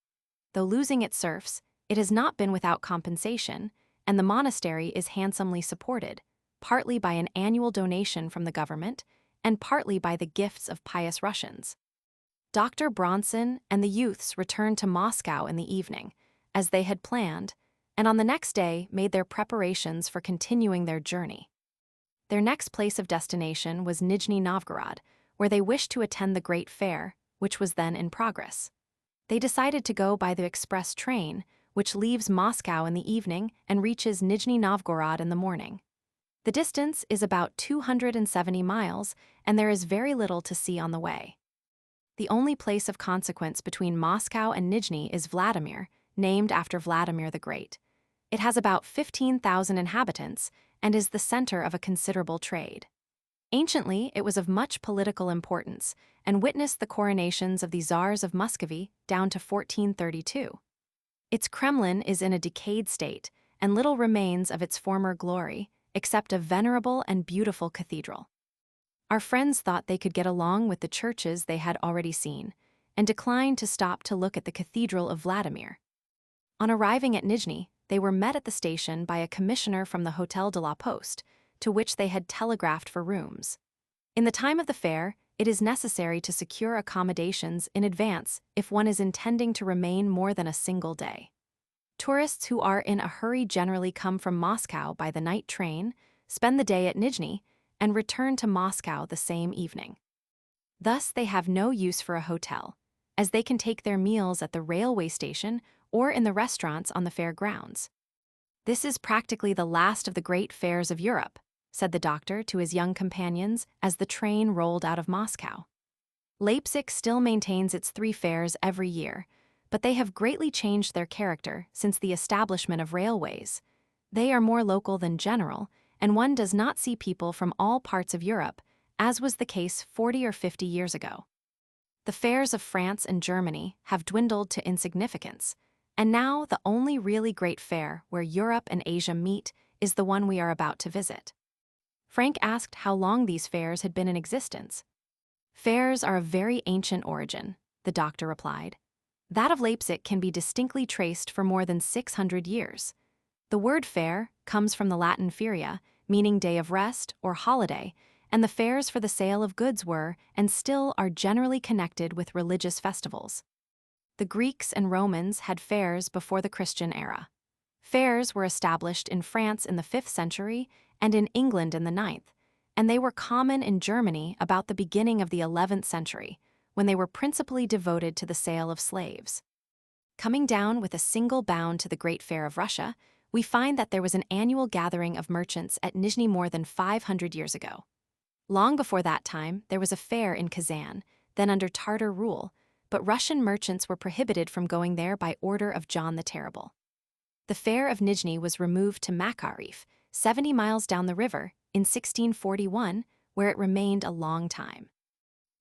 Though losing its serfs, it has not been without compensation, and the monastery is handsomely supported, partly by an annual donation from the government, and partly by the gifts of pious Russians. Dr. Bronson and the youths returned to Moscow in the evening, as they had planned, and on the next day made their preparations for continuing their journey. Their next place of destination was Nizhny Novgorod, where they wished to attend the great fair, which was then in progress. They decided to go by the express train, which leaves Moscow in the evening and reaches Nizhny Novgorod in the morning. The distance is about 270 miles, and there is very little to see on the way. The only place of consequence between Moscow and Nizhny is Vladimir, named after Vladimir the Great. It has about 15,000 inhabitants and is the center of a considerable trade. Anciently, it was of much political importance and witnessed the coronations of the Tsars of Muscovy down to 1432. Its Kremlin is in a decayed state, and little remains of its former glory, except a venerable and beautiful cathedral. Our friends thought they could get along with the churches they had already seen, and declined to stop to look at the Cathedral of Vladimir. On arriving at Nizhny, they were met at the station by a commissioner from the Hôtel de la Poste, to which they had telegraphed for rooms. In the time of the fair, it is necessary to secure accommodations in advance if one is intending to remain more than a single day. Tourists who are in a hurry generally come from Moscow by the night train, spend the day at Nizhny, and return to Moscow the same evening. Thus, they have no use for a hotel, as they can take their meals at the railway station or in the restaurants on the fair grounds. "This is practically the last of the great fairs of Europe," said the doctor to his young companions as the train rolled out of Moscow. "Leipzig still maintains its 3 fairs every year, but they have greatly changed their character since the establishment of railways. They are more local than general, and one does not see people from all parts of Europe, as was the case 40 or 50 years ago. The fairs of France and Germany have dwindled to insignificance, and now the only really great fair where Europe and Asia meet is the one we are about to visit. Frank asked how long these fairs had been in existence. Fairs are of very ancient origin, the doctor replied. That of Leipzig can be distinctly traced for more than 600 years. The word fair comes from the Latin feria, meaning day of rest or holiday, and the fairs for the sale of goods were, and still are, generally connected with religious festivals. The Greeks and Romans had fairs before the Christian era. Fairs were established in France in the 5th century and in England in the 9th, and they were common in Germany about the beginning of the 11th century, when they were principally devoted to the sale of slaves. Coming down with a single bound to the Great Fair of Russia, we find that there was an annual gathering of merchants at Nizhny more than 500 years ago. Long before that time, there was a fair in Kazan, then under Tartar rule, but Russian merchants were prohibited from going there by order of John the Terrible. The fair of Nizhny was removed to Makarif, 70 miles down the river, in 1641, where it remained a long time.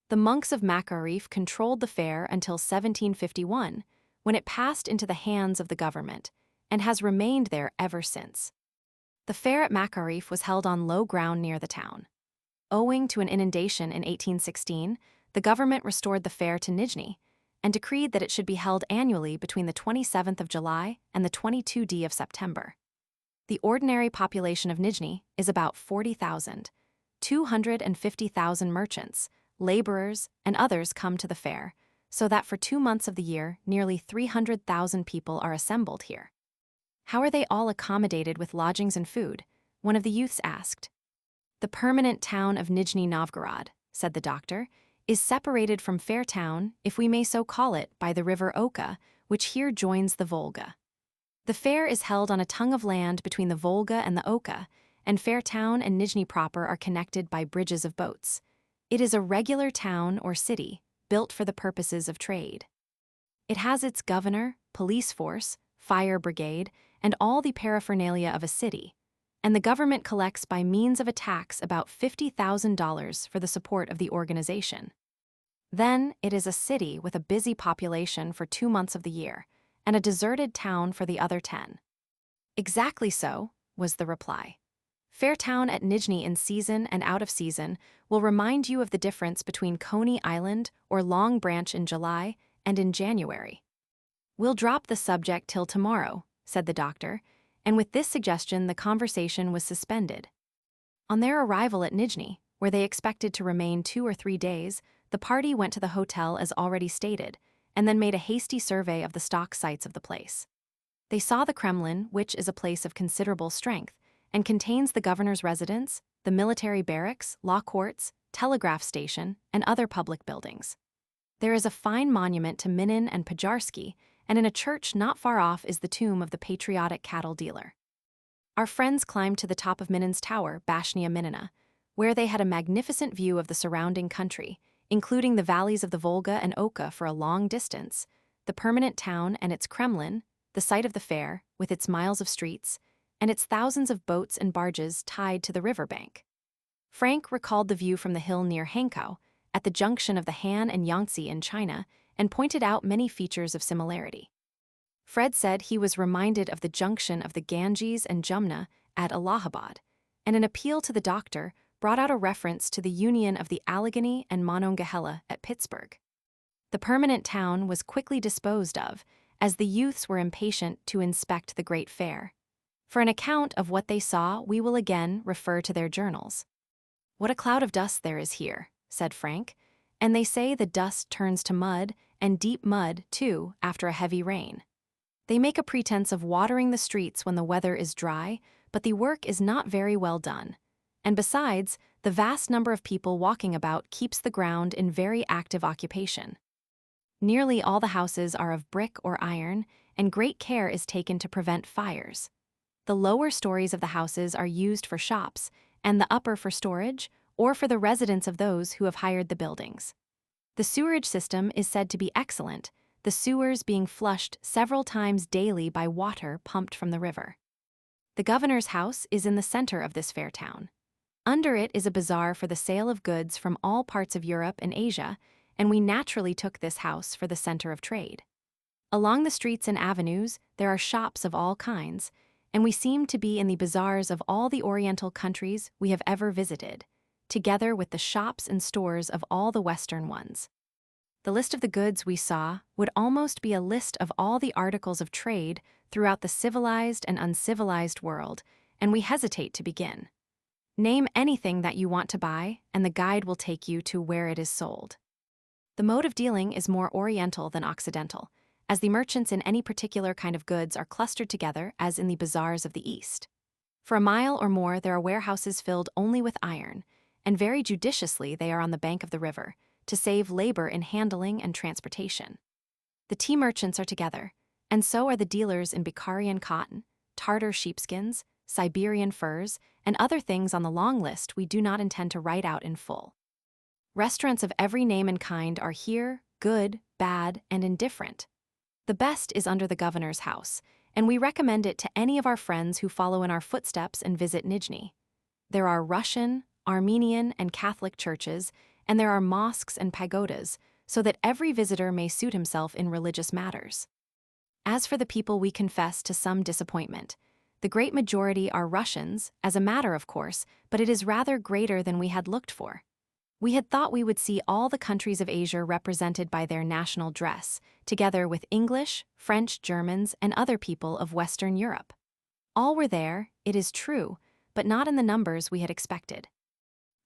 The monks of Makarif controlled the fair until 1751, when it passed into the hands of the government, and has remained there ever since. The fair at Makarif was held on low ground near the town. Owing to an inundation in 1816, the government restored the fair to Nizhny and decreed that it should be held annually between the 27th of July and the 22d of September. The ordinary population of Nizhny is about 40,000. 250,000 merchants, laborers, and others come to the fair, so that for 2 months of the year, nearly 300,000 people are assembled here. How are they all accommodated with lodgings and food? One of the youths asked. The permanent town of Nizhny Novgorod, said the doctor, is separated from Fairtown, if we may so call it, by the river Oka, which here joins the Volga. The fair is held on a tongue of land between the Volga and the Oka, and Fairtown and Nizhny proper are connected by bridges of boats. It is a regular town or city, built for the purposes of trade. It has its governor, police force, fire brigade, and all the paraphernalia of a city, and the government collects by means of a tax about $50,000 for the support of the organization. Then it is a city with a busy population for 2 months of the year, and a deserted town for the other 10. Exactly so, was the reply. Fairtown at Nizhny in season and out of season will remind you of the difference between Coney Island or Long Branch in July and in January. We'll drop the subject till tomorrow, said the doctor, and with this suggestion the conversation was suspended. On their arrival at Nizhny, where they expected to remain 2 or 3 days, the party went to the hotel as already stated, and then made a hasty survey of the stock sites of the place. They saw the Kremlin, which is a place of considerable strength, and contains the governor's residence, the military barracks, law courts, telegraph station, and other public buildings. There is a fine monument to Minin and Pajarsky, and in a church not far off is the tomb of the patriotic cattle dealer. Our friends climbed to the top of Minin's tower, Bashnia Minina, where they had a magnificent view of the surrounding country, including the valleys of the Volga and Oka for a long distance, the permanent town and its Kremlin, the site of the fair, with its miles of streets, and its thousands of boats and barges tied to the riverbank. Frank recalled the view from the hill near Hankow, at the junction of the Han and Yangtze in China, and pointed out many features of similarity. Fred said he was reminded of the junction of the Ganges and Jumna at Allahabad, and an appeal to the doctor brought out a reference to the union of the Allegheny and Monongahela at Pittsburgh. The permanent town was quickly disposed of, as the youths were impatient to inspect the great fair. For an account of what they saw, we will again refer to their journals. What a cloud of dust there is here, said Frank, and they say the dust turns to mud, and deep mud, too, after a heavy rain. They make a pretense of watering the streets when the weather is dry, but the work is not very well done. And besides, the vast number of people walking about keeps the ground in very active occupation. Nearly all the houses are of brick or iron, and great care is taken to prevent fires. The lower stories of the houses are used for shops, and the upper for storage, or for the residence of those who have hired the buildings. The sewerage system is said to be excellent, the sewers being flushed several times daily by water pumped from the river. The governor's house is in the center of this fair town. Under it is a bazaar for the sale of goods from all parts of Europe and Asia, and we naturally took this house for the center of trade. Along the streets and avenues, there are shops of all kinds, and we seem to be in the bazaars of all the Oriental countries we have ever visited, together with the shops and stores of all the Western ones. The list of the goods we saw would almost be a list of all the articles of trade throughout the civilized and uncivilized world, and we hesitate to begin. Name anything that you want to buy, and the guide will take you to where it is sold. The mode of dealing is more Oriental than Occidental, as the merchants in any particular kind of goods are clustered together as in the bazaars of the East. For a mile or more there are warehouses filled only with iron, and very judiciously they are on the bank of the river, to save labor in handling and transportation. The tea merchants are together, and so are the dealers in Bacarian cotton, Tartar sheepskins, Siberian furs, and other things on the long list we do not intend to write out in full. Restaurants of every name and kind are here, good, bad, and indifferent. The best is under the governor's house, and we recommend it to any of our friends who follow in our footsteps and visit Nizhny. There are Russian, Armenian, and Catholic churches, and there are mosques and pagodas, so that every visitor may suit himself in religious matters. As for the people, we confess to some disappointment. The great majority are Russians, as a matter of course, but it is rather greater than we had looked for. We had thought we would see all the countries of Asia represented by their national dress, together with English, French, Germans, and other people of Western Europe. All were there, it is true, but not in the numbers we had expected.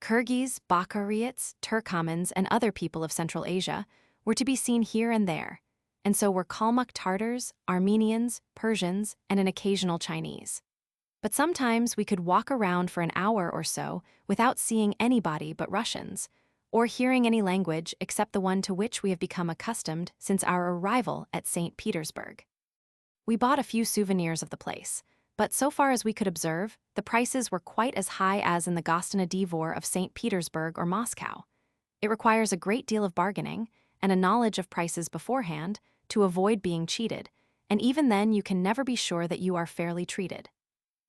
Kyrgyz, Bakhariets, Turkomans, and other people of Central Asia were to be seen here and there, and so were Kalmuk Tartars, Armenians, Persians, and an occasional Chinese. But sometimes we could walk around for an hour or so without seeing anybody but Russians, or hearing any language except the one to which we have become accustomed since our arrival at St. Petersburg. We bought a few souvenirs of the place, but so far as we could observe, the prices were quite as high as in the Gostiny Dvor of St. Petersburg or Moscow. It requires a great deal of bargaining and a knowledge of prices beforehand to avoid being cheated, and even then you can never be sure that you are fairly treated.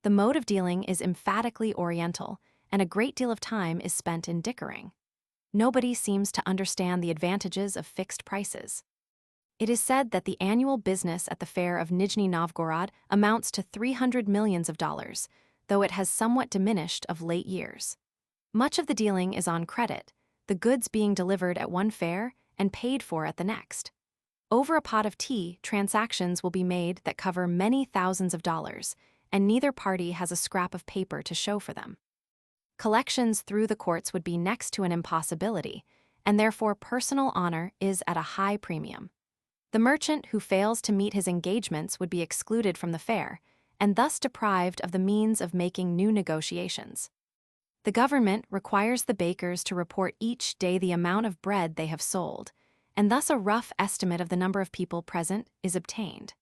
The mode of dealing is emphatically Oriental, and a great deal of time is spent in dickering. Nobody seems to understand the advantages of fixed prices. It is said that the annual business at the fair of Nizhny Novgorod amounts to $300 million, though it has somewhat diminished of late years. Much of the dealing is on credit, the goods being delivered at one fair and paid for at the next. Over a pot of tea, transactions will be made that cover many thousands of dollars, and neither party has a scrap of paper to show for them. Collections through the courts would be next to an impossibility, and therefore personal honor is at a high premium. The merchant who fails to meet his engagements would be excluded from the fair, and thus deprived of the means of making new negotiations. The government requires the bakers to report each day the amount of bread they have sold, and thus a rough estimate of the number of people present is obtained.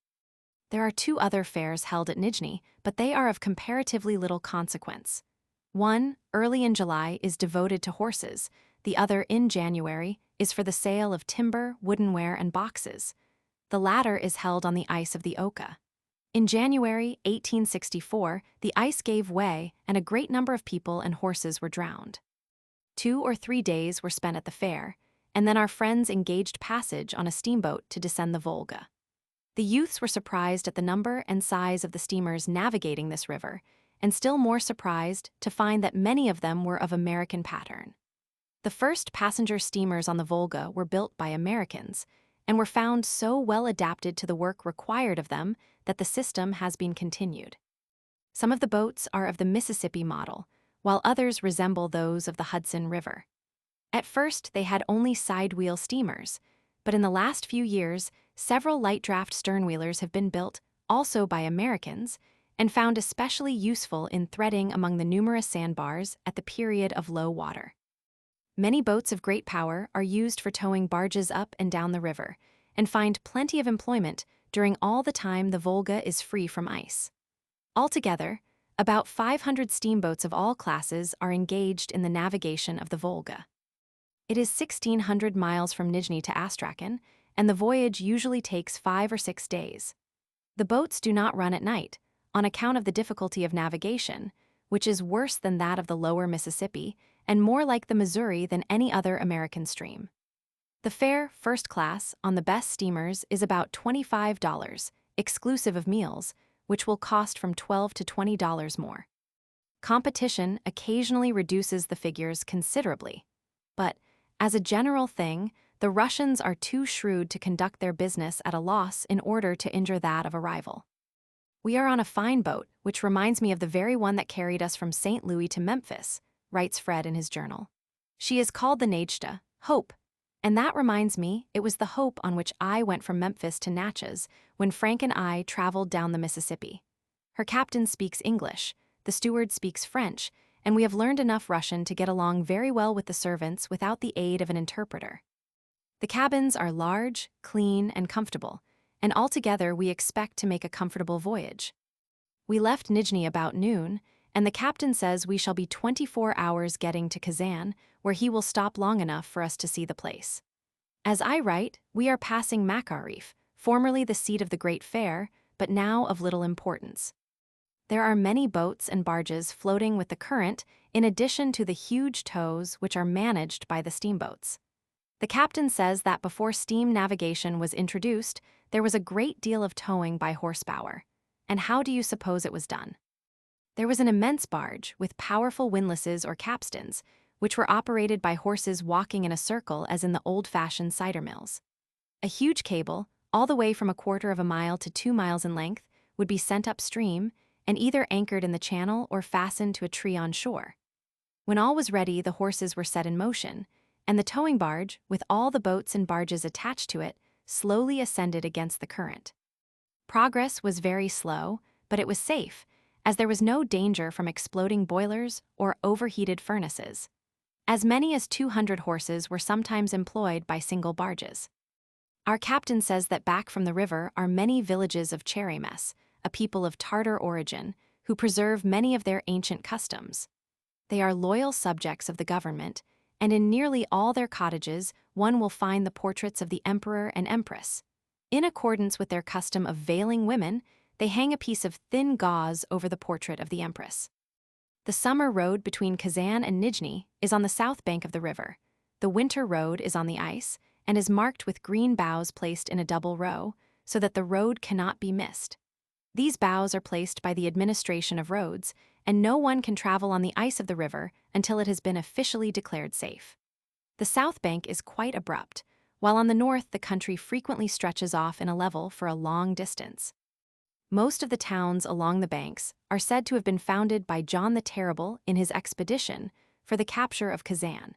There are two other fairs held at Nizhny, but they are of comparatively little consequence. One, early in July, is devoted to horses. The other, in January, is for the sale of timber, woodenware, and boxes. The latter is held on the ice of the Oka. In January 1864, the ice gave way and a great number of people and horses were drowned. 2 or 3 days were spent at the fair, and then our friends engaged passage on a steamboat to descend the Volga. The youths were surprised at the number and size of the steamers navigating this river, and still more surprised to find that many of them were of American pattern. The first passenger steamers on the Volga were built by Americans, and were found so well adapted to the work required of them that the system has been continued. Some of the boats are of the Mississippi model, while others resemble those of the Hudson River. At first, they had only side-wheel steamers, but in the last few years, several light-draft sternwheelers have been built, also by Americans, and found especially useful in threading among the numerous sandbars at the period of low water. Many boats of great power are used for towing barges up and down the river, and find plenty of employment during all the time the Volga is free from ice. Altogether, about 500 steamboats of all classes are engaged in the navigation of the Volga. It is 1,600 miles from Nizhny to Astrakhan, and the voyage usually takes 5 or 6 days. The boats do not run at night, on account of the difficulty of navigation, which is worse than that of the lower Mississippi, and more like the Missouri than any other American stream. The fare, first class, on the best steamers is about $25, exclusive of meals, which will cost from $12 to $20 more. Competition occasionally reduces the figures considerably. But, as a general thing, the Russians are too shrewd to conduct their business at a loss in order to injure that of a rival. We are on a fine boat, which reminds me of the very one that carried us from St. Louis to Memphis, writes Fred in his journal. She is called the Nadezhda, Hope, and that reminds me it was the Hope on which I went from Memphis to Natchez when Frank and I traveled down the Mississippi. Her captain speaks English, the steward speaks French, and we have learned enough Russian to get along very well with the servants without the aid of an interpreter. The cabins are large, clean, and comfortable, and altogether we expect to make a comfortable voyage. We left Nijni about noon, and the captain says we shall be 24 hours getting to Kazan, where he will stop long enough for us to see the place. As I write, we are passing Makarif, formerly the seat of the Great Fair, but now of little importance. There are many boats and barges floating with the current, in addition to the huge tows which are managed by the steamboats. The captain says that before steam navigation was introduced, there was a great deal of towing by horsepower. And how do you suppose it was done? There was an immense barge with powerful windlasses or capstans, which were operated by horses walking in a circle as in the old-fashioned cider mills. A huge cable, all the way from a quarter of a mile to 2 miles in length, would be sent upstream and either anchored in the channel or fastened to a tree on shore. When all was ready, the horses were set in motion, and the towing barge, with all the boats and barges attached to it, slowly ascended against the current. Progress was very slow, but it was safe, as there was no danger from exploding boilers or overheated furnaces. As many as 200 horses were sometimes employed by single barges. Our captain says that back from the river are many villages of Cheremess, a people of Tartar origin, who preserve many of their ancient customs. They are loyal subjects of the government, and in nearly all their cottages one will find the portraits of the emperor and empress. In accordance with their custom of veiling women, they hang a piece of thin gauze over the portrait of the empress. The summer road between Kazan and Nijni is on the south bank of the river. The winter road is on the ice and is marked with green boughs placed in a double row so that the road cannot be missed. These boughs are placed by the administration of roads, and no one can travel on the ice of the river until it has been officially declared safe. The south bank is quite abrupt, while on the north the country frequently stretches off in a level for a long distance. Most of the towns along the banks are said to have been founded by John the Terrible in his expedition for the capture of Kazan.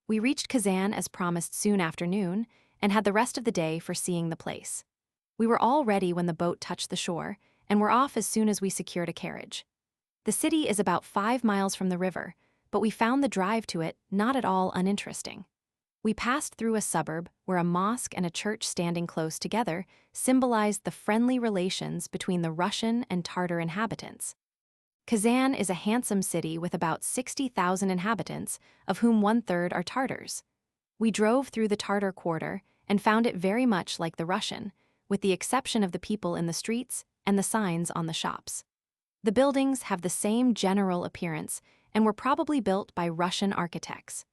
We reached Kazan as promised soon after noon and had the rest of the day for seeing the place. We were all ready when the boat touched the shore and were off as soon as we secured a carriage. The city is about 5 miles from the river, but we found the drive to it not at all uninteresting. We passed through a suburb where a mosque and a church standing close together symbolized the friendly relations between the Russian and Tartar inhabitants. Kazan is a handsome city with about 60,000 inhabitants, of whom 1/3 are Tartars. We drove through the Tartar quarter and found it very much like the Russian, with the exception of the people in the streets and the signs on the shops. The buildings have the same general appearance and were probably built by Russian architects.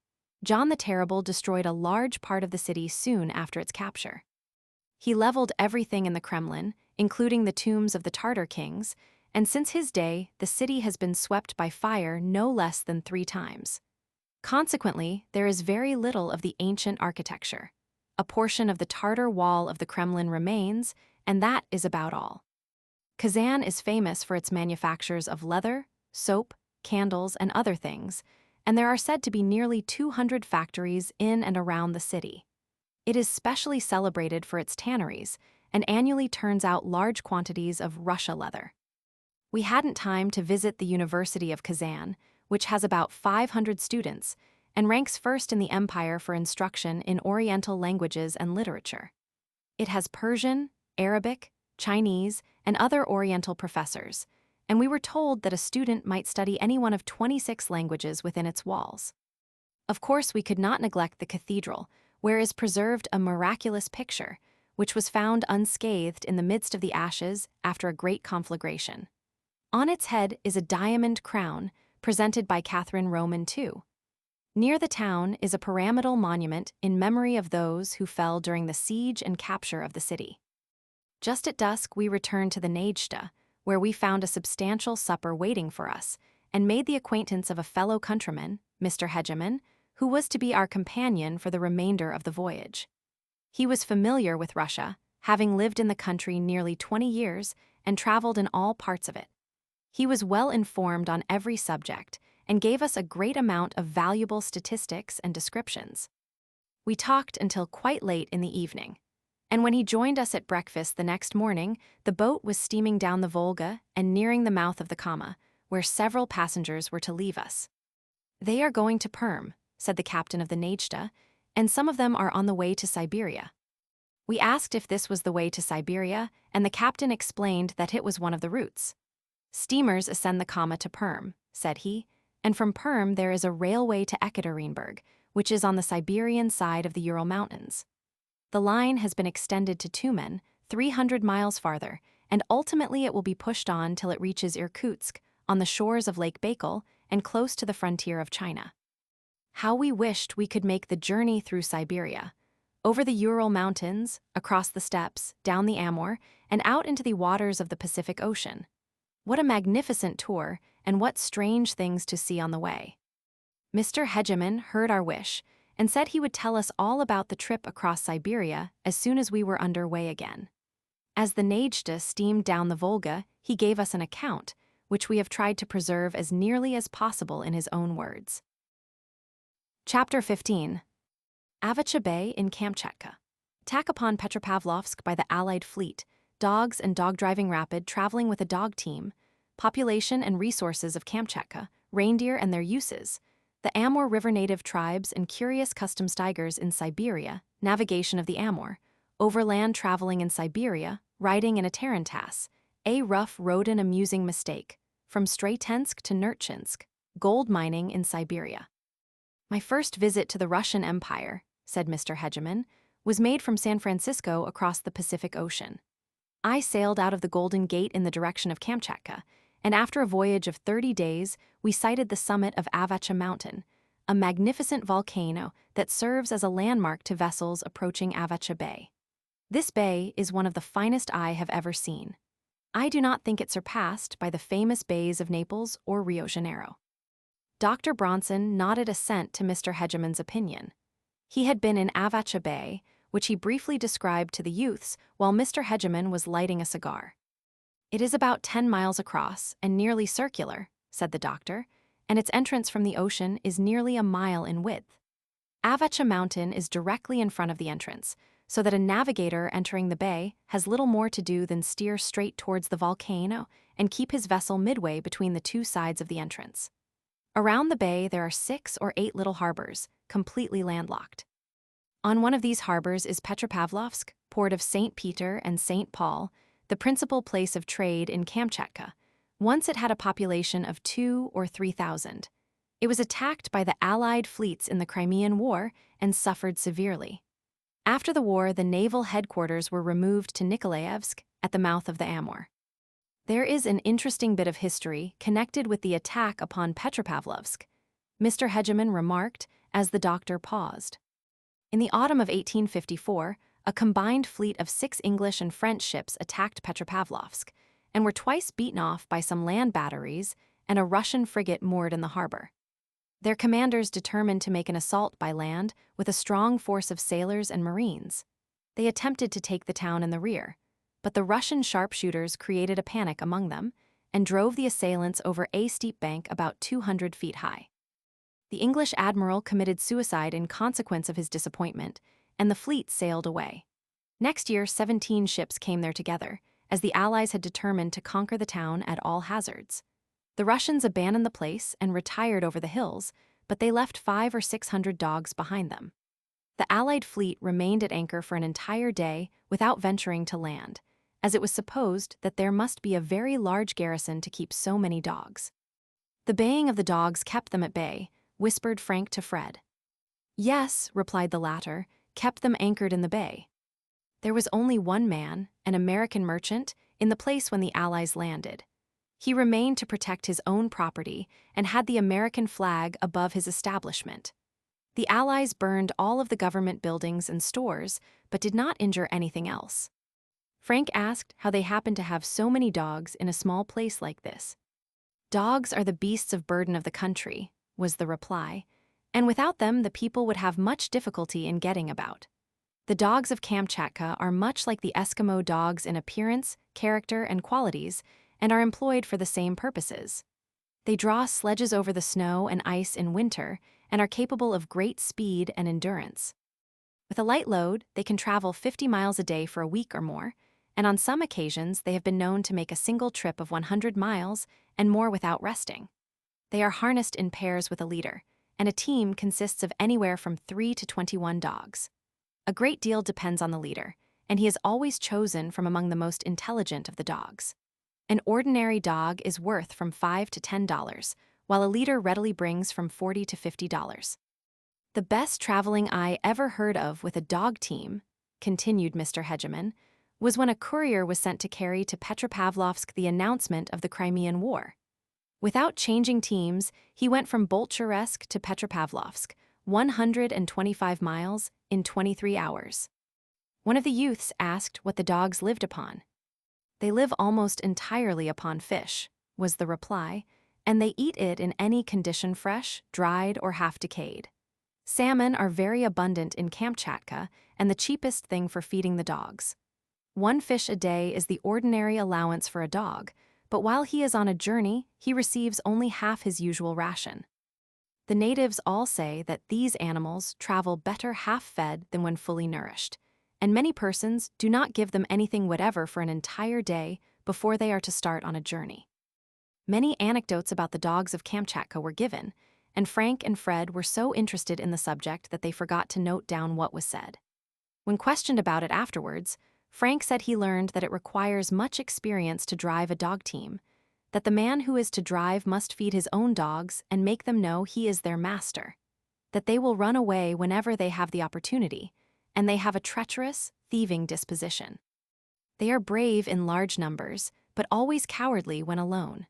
John the Terrible destroyed a large part of the city soon after its capture. He leveled everything in the Kremlin, including the tombs of the Tartar kings, and since his day, the city has been swept by fire no less than 3 times. Consequently, there is very little of the ancient architecture. A portion of the Tartar wall of the Kremlin remains, and that is about all. Kazan is famous for its manufactures of leather, soap, candles, and other things, and there are said to be nearly 200 factories in and around the city. It is specially celebrated for its tanneries and annually turns out large quantities of Russia leather. We hadn't time to visit the University of Kazan, which has about 500 students and ranks first in the empire for instruction in Oriental languages and literature. It has Persian, Arabic, Chinese, and other Oriental professors, and we were told that a student might study any one of 26 languages within its walls. Of course, we could not neglect the cathedral, where is preserved a miraculous picture, which was found unscathed in the midst of the ashes after a great conflagration. On its head is a diamond crown, presented by Catherine Roman II. Near the town is a pyramidal monument in memory of those who fell during the siege and capture of the city. Just at dusk, we returned to the Wieliczka, where we found a substantial supper waiting for us, and made the acquaintance of a fellow countryman, Mr. Hegeman, who was to be our companion for the remainder of the voyage. He was familiar with Russia, having lived in the country nearly 20 years and traveled in all parts of it. He was well informed on every subject and gave us a great amount of valuable statistics and descriptions. We talked until quite late in the evening, and when he joined us at breakfast the next morning, the boat was steaming down the Volga and nearing the mouth of the Kama, where several passengers were to leave us. "They are going to Perm," said the captain of the Wieliczka, "and some of them are on the way to Siberia." We asked if this was the way to Siberia, and the captain explained that it was one of the routes. "Steamers ascend the Kama to Perm," said he, "and from Perm there is a railway to Ekaterinburg, which is on the Siberian side of the Ural Mountains. The line has been extended to Tumen, 300 miles farther, and ultimately it will be pushed on till it reaches Irkutsk, on the shores of Lake Baikal and close to the frontier of China." How we wished we could make the journey through Siberia, over the Ural Mountains, across the steppes, down the Amur, and out into the waters of the Pacific Ocean. What a magnificent tour, and what strange things to see on the way. Mr. Hegeman heard our wish and said he would tell us all about the trip across Siberia as soon as we were under way again. As the Wieliczka steamed down the Volga, he gave us an account, which we have tried to preserve as nearly as possible in his own words. Chapter 15. Avacha Bay in Kamchatka. Attack upon Petropavlovsk by the Allied fleet, dogs and dog-driving rapid traveling with a dog team, population and resources of Kamchatka, reindeer and their uses, the Amur River native tribes and curious customs tigers in Siberia, navigation of the Amur, overland traveling in Siberia, riding in a tarantass, a rough road and amusing mistake, from Stratensk to Nerchinsk, gold mining in Siberia. "My first visit to the Russian Empire," said Mr. Hegeman, "was made from San Francisco across the Pacific Ocean. I sailed out of the Golden Gate in the direction of Kamchatka, and after a voyage of 30 days, we sighted the summit of Avacha Mountain, a magnificent volcano that serves as a landmark to vessels approaching Avacha Bay. This bay is one of the finest I have ever seen. I do not think it surpassed by the famous bays of Naples or Rio Janeiro." Dr. Bronson nodded assent to Mr. Hegeman's opinion. He had been in Avacha Bay, which he briefly described to the youths while Mr. Hegeman was lighting a cigar. "It is about 10 miles across and nearly circular," said the doctor, "and its entrance from the ocean is nearly a mile in width. Avacha Mountain is directly in front of the entrance, so that a navigator entering the bay has little more to do than steer straight towards the volcano and keep his vessel midway between the two sides of the entrance. Around the bay there are 6 or 8 little harbors, completely landlocked. On one of these harbors is Petropavlovsk, port of St. Peter and St. Paul, the principal place of trade in Kamchatka. Once it had a population of 2,000 or 3,000. It was attacked by the Allied fleets in the Crimean War and suffered severely. After the war, the naval headquarters were removed to Nikolaevsk at the mouth of the Amur. There is an interesting bit of history connected with the attack upon Petropavlovsk," Mr. Hegeman remarked as the doctor paused. "In the autumn of 1854, a combined fleet of 6 English and French ships attacked Petropavlovsk and were twice beaten off by some land batteries and a Russian frigate moored in the harbor. Their commanders determined to make an assault by land with a strong force of sailors and marines. They attempted to take the town in the rear, but the Russian sharpshooters created a panic among them and drove the assailants over a steep bank about 200 feet high. The English admiral committed suicide in consequence of his disappointment, and the fleet sailed away. Next year, 17 ships came there together, as the Allies had determined to conquer the town at all hazards. The Russians abandoned the place and retired over the hills, but they left 500 or 600 dogs behind them. The Allied fleet remained at anchor for an entire day without venturing to land, as it was supposed that there must be a very large garrison to keep so many dogs. The baying of the dogs kept them at bay, whispered Frank to Fred. "Yes," replied the latter, "kept them anchored in the bay." There was only one man, an American merchant, in the place when the Allies landed. He remained to protect his own property and had the American flag above his establishment. The Allies burned all of the government buildings and stores, but did not injure anything else. Frank asked how they happened to have so many dogs in a small place like this. "Dogs are the beasts of burden of the country," was the reply, "and without them the people would have much difficulty in getting about. The dogs of Kamchatka are much like the Eskimo dogs in appearance, character, and qualities, and are employed for the same purposes. They draw sledges over the snow and ice in winter and are capable of great speed and endurance. With a light load, they can travel 50 miles a day for a week or more, and on some occasions they have been known to make a single trip of 100 miles and more without resting. They are harnessed in pairs with a leader, and a team consists of anywhere from 3 to 21 dogs. A great deal depends on the leader, and he is always chosen from among the most intelligent of the dogs. An ordinary dog is worth from $5 to $10, while a leader readily brings from $40 to $50. The best traveling I ever heard of with a dog team," continued Mr. Hegeman, "was when a courier was sent to carry to Petropavlovsk the announcement of the Crimean War. Without changing teams, he went from Bolcheresk to Petropavlovsk, 125 miles, in 23 hours. One of the youths asked what the dogs lived upon. "They live almost entirely upon fish," was the reply, "and they eat it in any condition, fresh, dried, or half-decayed. Salmon are very abundant in Kamchatka and the cheapest thing for feeding the dogs. One fish a day is the ordinary allowance for a dog, but while he is on a journey, he receives only half his usual ration. The natives all say that these animals travel better half-fed than when fully nourished, and many persons do not give them anything whatever for an entire day before they are to start on a journey." Many anecdotes about the dogs of Kamchatka were given, and Frank and Fred were so interested in the subject that they forgot to note down what was said. When questioned about it afterwards, Frank said he learned that it requires much experience to drive a dog team, that the man who is to drive must feed his own dogs and make them know he is their master, that they will run away whenever they have the opportunity, and they have a treacherous, thieving disposition. They are brave in large numbers, but always cowardly when alone.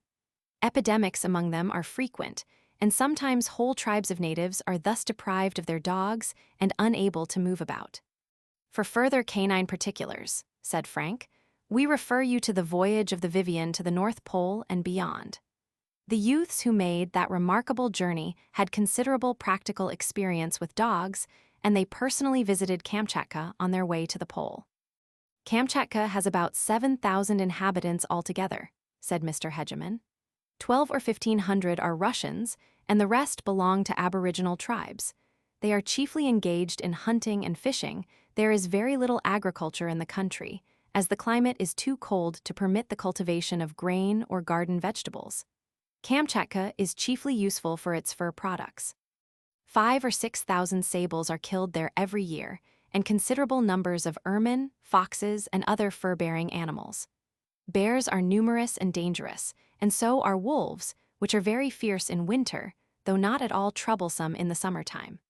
Epidemics among them are frequent, and sometimes whole tribes of natives are thus deprived of their dogs and unable to move about. "For further canine particulars," said Frank, "we refer you to the voyage of the Vivian to the North Pole and beyond." The youths who made that remarkable journey had considerable practical experience with dogs, and they personally visited Kamchatka on their way to the pole. "Kamchatka has about 7,000 inhabitants altogether," said Mr. Hegeman. 12 or 1,500 are Russians, and the rest belong to aboriginal tribes. They are chiefly engaged in hunting and fishing. There is very little agriculture in the country, as the climate is too cold to permit the cultivation of grain or garden vegetables. Kamchatka is chiefly useful for its fur products. 5,000 or 6,000 sables are killed there every year, and considerable numbers of ermine, foxes, and other fur-bearing animals. Bears are numerous and dangerous, and so are wolves, which are very fierce in winter, though not at all troublesome in the summertime.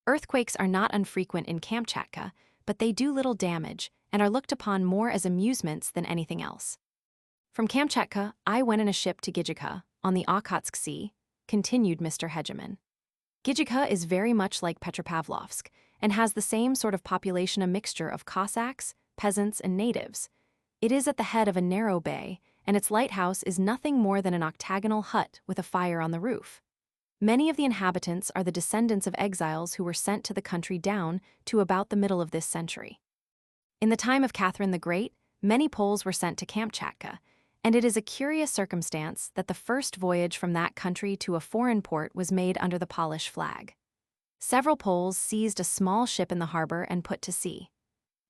Earthquakes are not unfrequent in Kamchatka, but they do little damage and are looked upon more as amusements than anything else. "From Kamchatka, I went in a ship to Wieliczka, on the Okhotsk Sea," continued Mr. Hegeman. "Wieliczka is very much like Petropavlovsk, and has the same sort of population, a mixture of Cossacks, peasants, and natives. It is at the head of a narrow bay, and its lighthouse is nothing more than an octagonal hut with a fire on the roof. Many of the inhabitants are the descendants of exiles who were sent to the country down to about the middle of this century. In the time of Catherine the Great, many Poles were sent to Kamchatka, and it is a curious circumstance that the first voyage from that country to a foreign port was made under the Polish flag. Several Poles seized a small ship in the harbor and put to sea.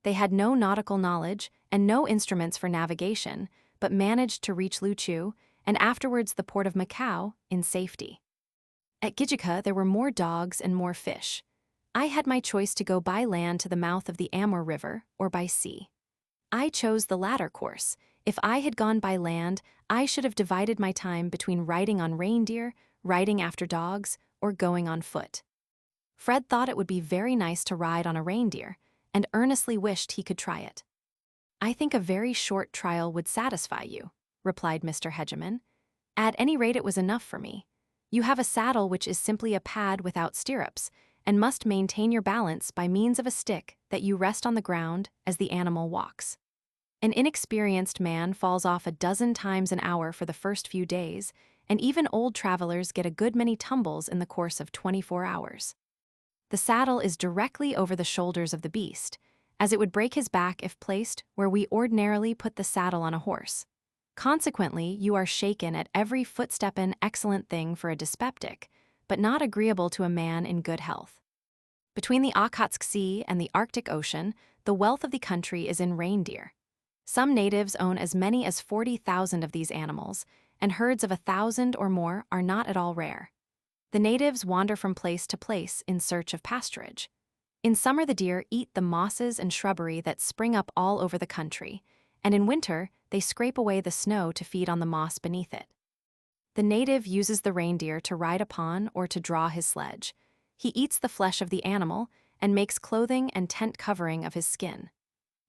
They had no nautical knowledge and no instruments for navigation, but managed to reach Luchu, and afterwards the port of Macau, in safety. At Wieliczka there were more dogs and more fish. I had my choice to go by land to the mouth of the Amur River or by sea. I chose the latter course. If I had gone by land, I should have divided my time between riding on reindeer, riding after dogs, or going on foot. Fred thought it would be very nice to ride on a reindeer, and earnestly wished he could try it. "I think a very short trial would satisfy you," replied Mr. Hegeman. "At any rate, it was enough for me. You have a saddle which is simply a pad without stirrups, and must maintain your balance by means of a stick that you rest on the ground as the animal walks. An inexperienced man falls off a dozen times an hour for the first few days, and even old travelers get a good many tumbles in the course of 24 hours. The saddle is directly over the shoulders of the beast, as it would break his back if placed where we ordinarily put the saddle on a horse. Consequently, you are shaken at every footstep, an excellent thing for a dyspeptic, but not agreeable to a man in good health. Between the Okhotsk Sea and the Arctic Ocean, the wealth of the country is in reindeer. Some natives own as many as 40,000 of these animals, and herds of 1,000 or more are not at all rare. The natives wander from place to place in search of pasturage. In summer, the deer eat the mosses and shrubbery that spring up all over the country, and in winter, they scrape away the snow to feed on the moss beneath it. The native uses the reindeer to ride upon or to draw his sledge. He eats the flesh of the animal and makes clothing and tent covering of his skin.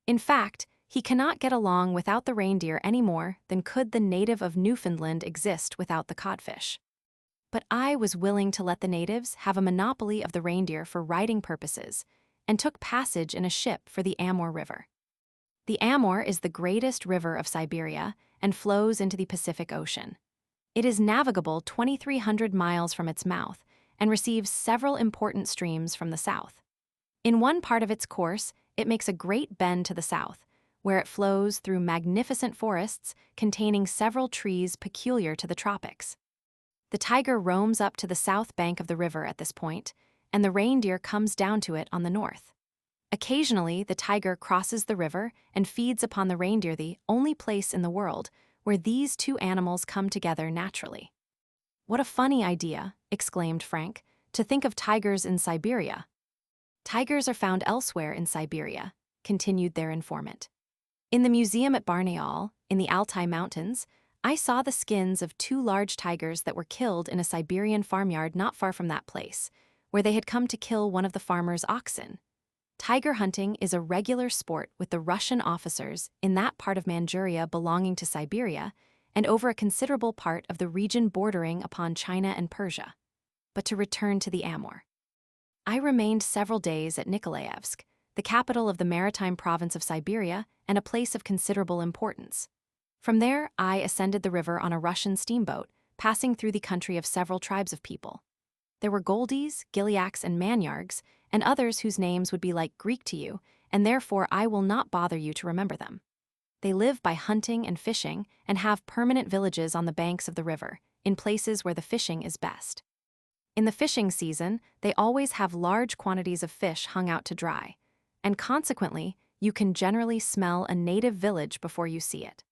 In fact, he cannot get along without the reindeer any more than could the native of Newfoundland exist without the codfish. But I was willing to let the natives have a monopoly of the reindeer for riding purposes, and took passage in a ship for the Amur River. The Amur is the greatest river of Siberia and flows into the Pacific Ocean. It is navigable 2,300 miles from its mouth and receives several important streams from the south. In one part of its course, it makes a great bend to the south, where it flows through magnificent forests containing several trees peculiar to the tropics. The tiger roams up to the south bank of the river at this point, and the reindeer comes down to it on the north. Occasionally, the tiger crosses the river and feeds upon the reindeer, the only place in the world where these two animals come together naturally. "What a funny idea," exclaimed Frank, "to think of tigers in Siberia." "Tigers are found elsewhere in Siberia," continued their informant. "In the museum at Barnaul, in the Altai Mountains, I saw the skins of 2 large tigers that were killed in a Siberian farmyard not far from that place, where they had come to kill one of the farmer's oxen. Tiger hunting is a regular sport with the Russian officers in that part of Manchuria belonging to Siberia, and over a considerable part of the region bordering upon China and Persia. But to return to the Amur. I remained several days at Nikolaevsk, the capital of the maritime province of Siberia and a place of considerable importance. From there, I ascended the river on a Russian steamboat, passing through the country of several tribes of people. There were Goldies, Gilyaks, and Manyargs, and others whose names would be like Greek to you, and therefore I will not bother you to remember them. They live by hunting and fishing and have permanent villages on the banks of the river, in places where the fishing is best. In the fishing season, they always have large quantities of fish hung out to dry, and consequently, you can generally smell a native village before you see it.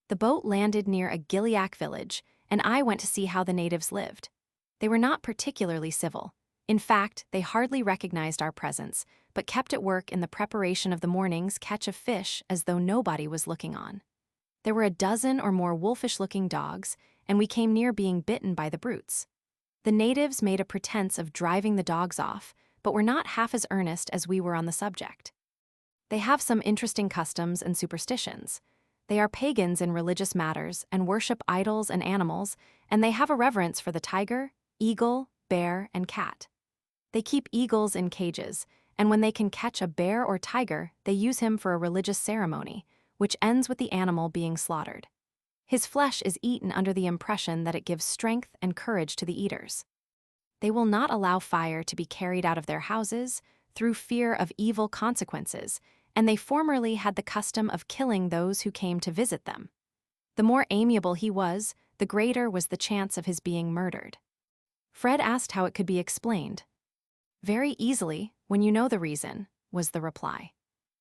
The boat landed near a Gilyak village, and I went to see how the natives lived. They were not particularly civil. In fact, they hardly recognized our presence, but kept at work in the preparation of the morning's catch of fish as though nobody was looking on. There were a dozen or more wolfish-looking dogs, and we came near being bitten by the brutes. The natives made a pretense of driving the dogs off, but were not half as earnest as we were on the subject. They have some interesting customs and superstitions. They are pagans in religious matters and worship idols and animals, and they have a reverence for the tiger, eagle, bear, and cat. They keep eagles in cages, and when they can catch a bear or tiger, they use him for a religious ceremony, which ends with the animal being slaughtered. His flesh is eaten under the impression that it gives strength and courage to the eaters. They will not allow fire to be carried out of their houses through fear of evil consequences, and they formerly had the custom of killing those who came to visit them. The more amiable he was, the greater was the chance of his being murdered. Fred asked how it could be explained. "Very easily, when you know the reason," was the reply.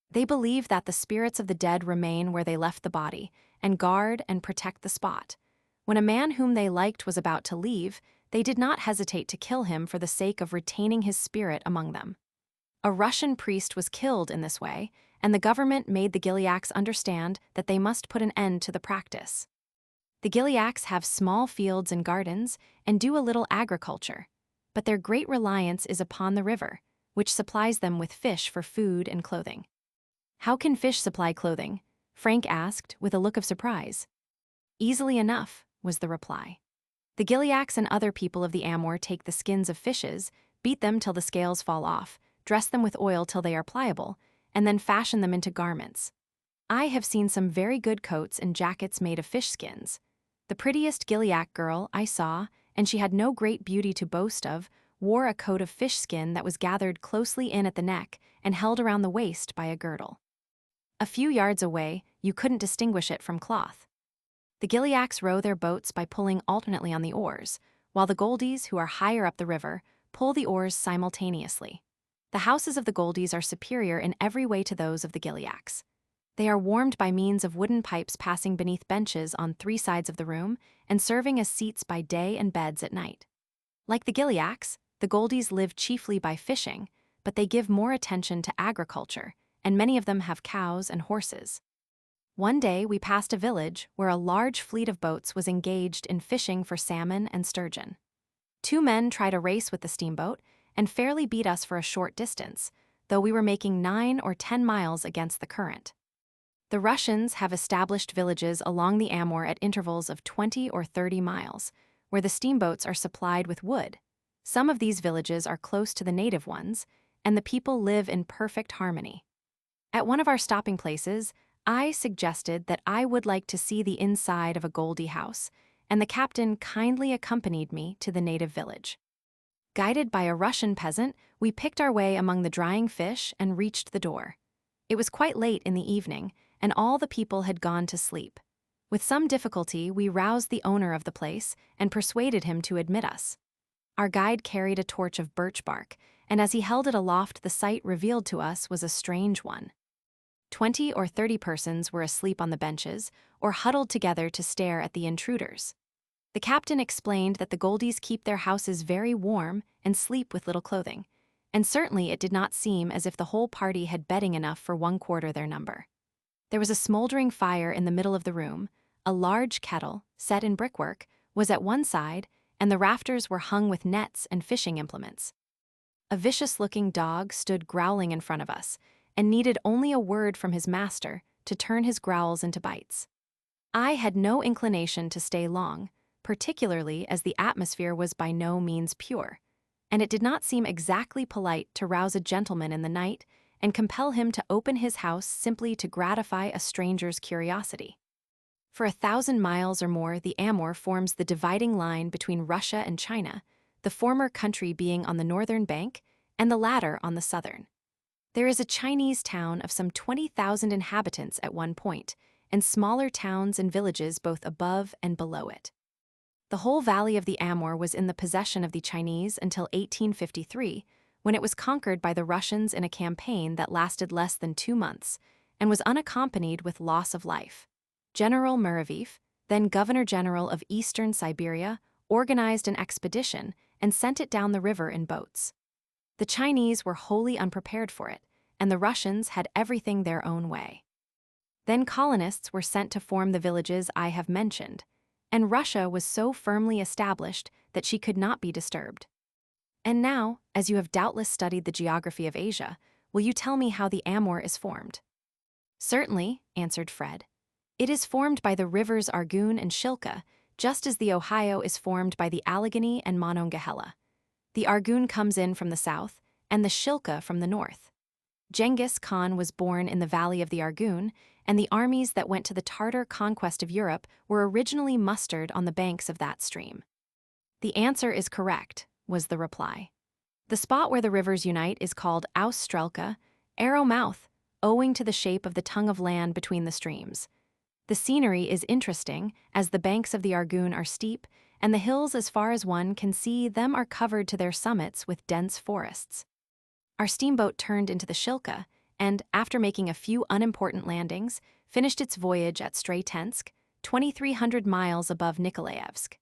"They believe that the spirits of the dead remain where they left the body, and guard and protect the spot. When a man whom they liked was about to leave, they did not hesitate to kill him for the sake of retaining his spirit among them. A Russian priest was killed in this way, and the government made the Gilyaks understand that they must put an end to the practice. The Gilyaks have small fields and gardens and do a little agriculture, but their great reliance is upon the river, which supplies them with fish for food and clothing." "How can fish supply clothing?" Frank asked with a look of surprise. "Easily enough," was the reply. "The Gilyaks and other people of the Amur take the skins of fishes, beat them till the scales fall off, dress them with oil till they are pliable, and then fashion them into garments. I have seen some very good coats and jackets made of fish skins. The prettiest Gilead girl I saw, and she had no great beauty to boast of, wore a coat of fish skin that was gathered closely in at the neck and held around the waist by a girdle. A few yards away, you couldn't distinguish it from cloth. The Gileads row their boats by pulling alternately on the oars, while the Goldies, who are higher up the river, pull the oars simultaneously. The houses of the Goldies are superior in every way to those of the Gileads. They are warmed by means of wooden pipes passing beneath benches on 3 sides of the room and serving as seats by day and beds at night. Like the Gileads, the Goldies live chiefly by fishing, but they give more attention to agriculture, and many of them have cows and horses. One day we passed a village where a large fleet of boats was engaged in fishing for salmon and sturgeon. 2 men tried a race with the steamboat and fairly beat us for a short distance, though we were making 9 or 10 miles against the current. The Russians have established villages along the Amur at intervals of 20 or 30 miles, where the steamboats are supplied with wood. Some of these villages are close to the native ones, and the people live in perfect harmony. At one of our stopping places, I suggested that I would like to see the inside of a Goldie house, and the captain kindly accompanied me to the native village. Guided by a Russian peasant, we picked our way among the drying fish and reached the door. It was quite late in the evening, and all the people had gone to sleep. With some difficulty, we roused the owner of the place and persuaded him to admit us. Our guide carried a torch of birch bark, and as he held it aloft, the sight revealed to us was a strange one. 20 or 30 persons were asleep on the benches or huddled together to stare at the intruders. The captain explained that the Goldies keep their houses very warm and sleep with little clothing, and certainly it did not seem as if the whole party had bedding enough for 1/4 their number. There was a smoldering fire in the middle of the room, a large kettle, set in brickwork, was at one side, and the rafters were hung with nets and fishing implements. A vicious-looking dog stood growling in front of us, and needed only a word from his master to turn his growls into bites. I had no inclination to stay long, particularly as the atmosphere was by no means pure, and it did not seem exactly polite to rouse a gentleman in the night and compel him to open his house simply to gratify a stranger's curiosity. For 1,000 miles or more, the Amur forms the dividing line between Russia and China, the former country being on the northern bank and the latter on the southern. There is a Chinese town of some 20,000 inhabitants at one point, and smaller towns and villages both above and below it. The whole valley of the Amur was in the possession of the Chinese until 1853, when it was conquered by the Russians in a campaign that lasted less than 2 months, and was unaccompanied with loss of life. General Muraviv, then Governor-General of Eastern Siberia, organized an expedition and sent it down the river in boats. The Chinese were wholly unprepared for it, and the Russians had everything their own way. Then colonists were sent to form the villages I have mentioned, and Russia was so firmly established that she could not be disturbed. And now, as you have doubtless studied the geography of Asia, will you tell me how the Amur is formed? Certainly, answered Fred. It is formed by the rivers Argun and Shilka, just as the Ohio is formed by the Allegheny and Monongahela. The Argun comes in from the south, and the Shilka from the north. Genghis Khan was born in the valley of the Argun, and the armies that went to the Tartar conquest of Europe were originally mustered on the banks of that stream. The answer is correct, was the reply. The spot where the rivers unite is called Austrelka, arrow mouth, owing to the shape of the tongue of land between the streams. The scenery is interesting, as the banks of the Argun are steep, and the hills as far as one can see them are covered to their summits with dense forests. Our steamboat turned into the Shilka, and, after making a few unimportant landings, finished its voyage at Stratensk, 2,300 miles above Nikolaevsk.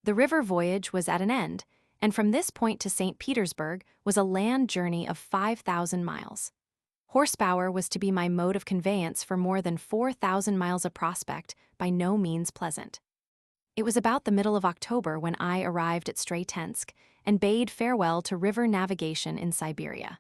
The river voyage was at an end, and from this point to St. Petersburg was a land journey of 5,000 miles. Horsepower was to be my mode of conveyance for more than 4,000 miles of prospect, by no means pleasant. It was about the middle of October when I arrived at Stratensk and bade farewell to river navigation in Siberia.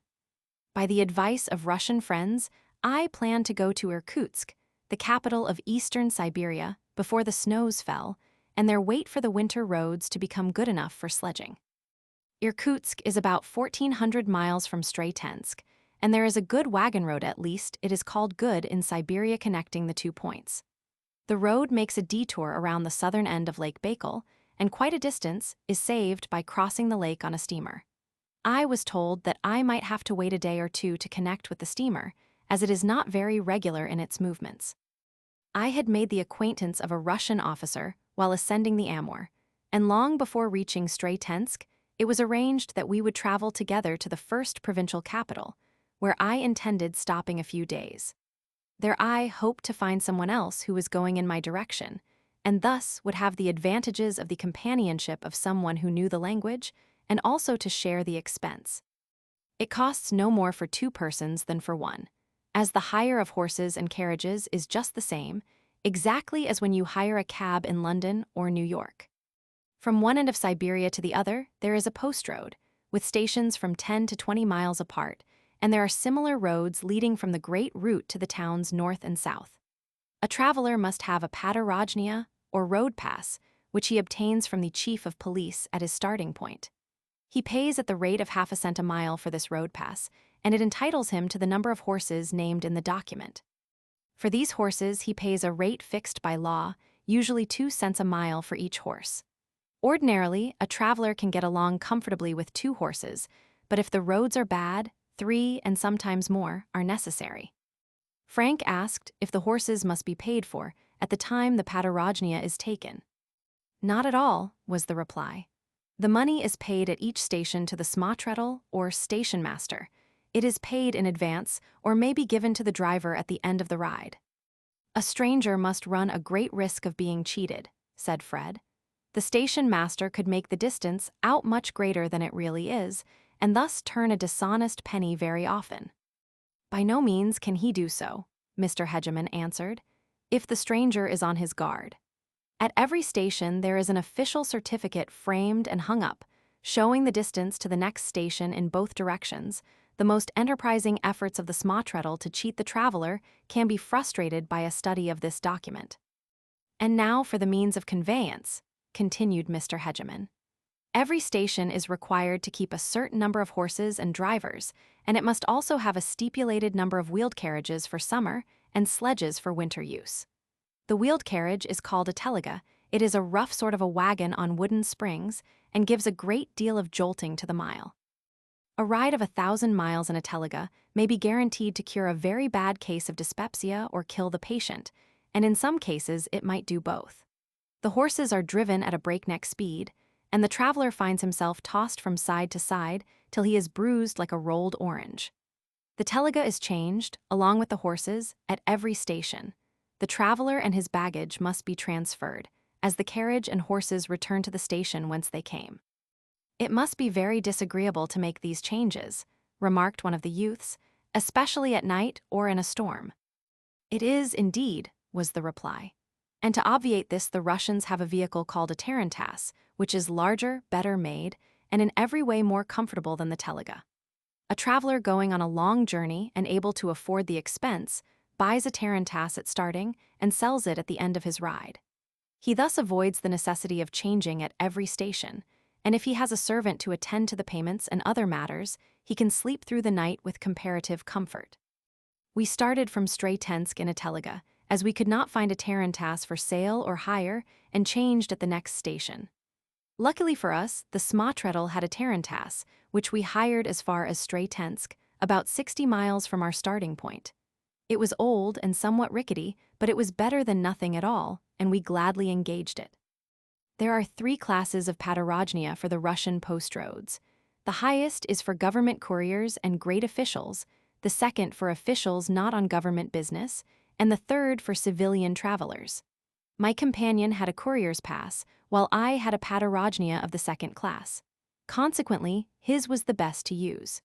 By the advice of Russian friends, I planned to go to Irkutsk, the capital of eastern Siberia, before the snows fell, and there wait for the winter roads to become good enough for sledging. Irkutsk is about 1,400 miles from Stratensk, and there is a good wagon road, at least it is called good, in Siberia connecting the 2 points. The road makes a detour around the southern end of Lake Baikal, and quite a distance is saved by crossing the lake on a steamer. I was told that I might have to wait a day or two to connect with the steamer, as it is not very regular in its movements. I had made the acquaintance of a Russian officer while ascending the Amur, and long before reaching Stratensk, it was arranged that we would travel together to the first provincial capital, where I intended stopping a few days. There I hoped to find someone else who was going in my direction, and thus would have the advantages of the companionship of someone who knew the language, and also to share the expense. It costs no more for 2 persons than for 1, as the hire of horses and carriages is just the same, exactly as when you hire a cab in London or New York. From one end of Siberia to the other, there is a post road, with stations from 10 to 20 miles apart, and there are similar roads leading from the great route to the towns north and south. A traveler must have a padarajnia, or road pass, which he obtains from the chief of police at his starting point. He pays at the rate of half a cent a mile for this road pass, and it entitles him to the number of horses named in the document. For these horses, he pays a rate fixed by law, usually 2 cents a mile for each horse. Ordinarily, a traveler can get along comfortably with 2 horses, but if the roads are bad, 3 and sometimes more are necessary. Frank asked if the horses must be paid for at the time the padarajnia is taken. Not at all, was the reply. The money is paid at each station to the smatretel or station master. It is paid in advance or may be given to the driver at the end of the ride. A stranger must run a great risk of being cheated, said Fred. The station master could make the distance out much greater than it really is, and thus turn a dishonest penny very often. By no means can he do so, Mr. Hegeman answered, if the stranger is on his guard. At every station there is an official certificate framed and hung up, showing the distance to the next station in both directions. The most enterprising efforts of the smatretel to cheat the traveler can be frustrated by a study of this document. And now for the means of conveyance, continued Mr. Hegeman. Every station is required to keep a certain number of horses and drivers, and it must also have a stipulated number of wheeled carriages for summer and sledges for winter use. The wheeled carriage is called a teliga. It is a rough sort of a wagon on wooden springs and gives a great deal of jolting to the mile. A ride of 1,000 miles in a teliga may be guaranteed to cure a very bad case of dyspepsia or kill the patient, and in some cases it might do both. The horses are driven at a breakneck speed, and the traveler finds himself tossed from side to side till he is bruised like a rolled orange. The teliga is changed, along with the horses, at every station. The traveler and his baggage must be transferred, as the carriage and horses return to the station whence they came. It must be very disagreeable to make these changes, remarked one of the youths, especially at night or in a storm. It is, indeed, was the reply. And to obviate this, the Russians have a vehicle called a tarantass, which is larger, better made, and in every way more comfortable than the teliga. A traveler going on a long journey and able to afford the expense buys a tarantass at starting and sells it at the end of his ride. He thus avoids the necessity of changing at every station, and if he has a servant to attend to the payments and other matters, he can sleep through the night with comparative comfort. We started from Stratensk in a teliga, as we could not find a tarantass for sale or hire, and changed at the next station. Luckily for us, the smatretel had a tarantass, which we hired as far as Stratensk, about 60 miles from our starting point. It was old and somewhat rickety, but it was better than nothing at all, and we gladly engaged it. There are 3 classes of padarajnia for the Russian post roads. The highest is for government couriers and great officials, the second for officials not on government business, and the third for civilian travelers. My companion had a courier's pass, while I had a padarajnia of the second class. Consequently, his was the best to use.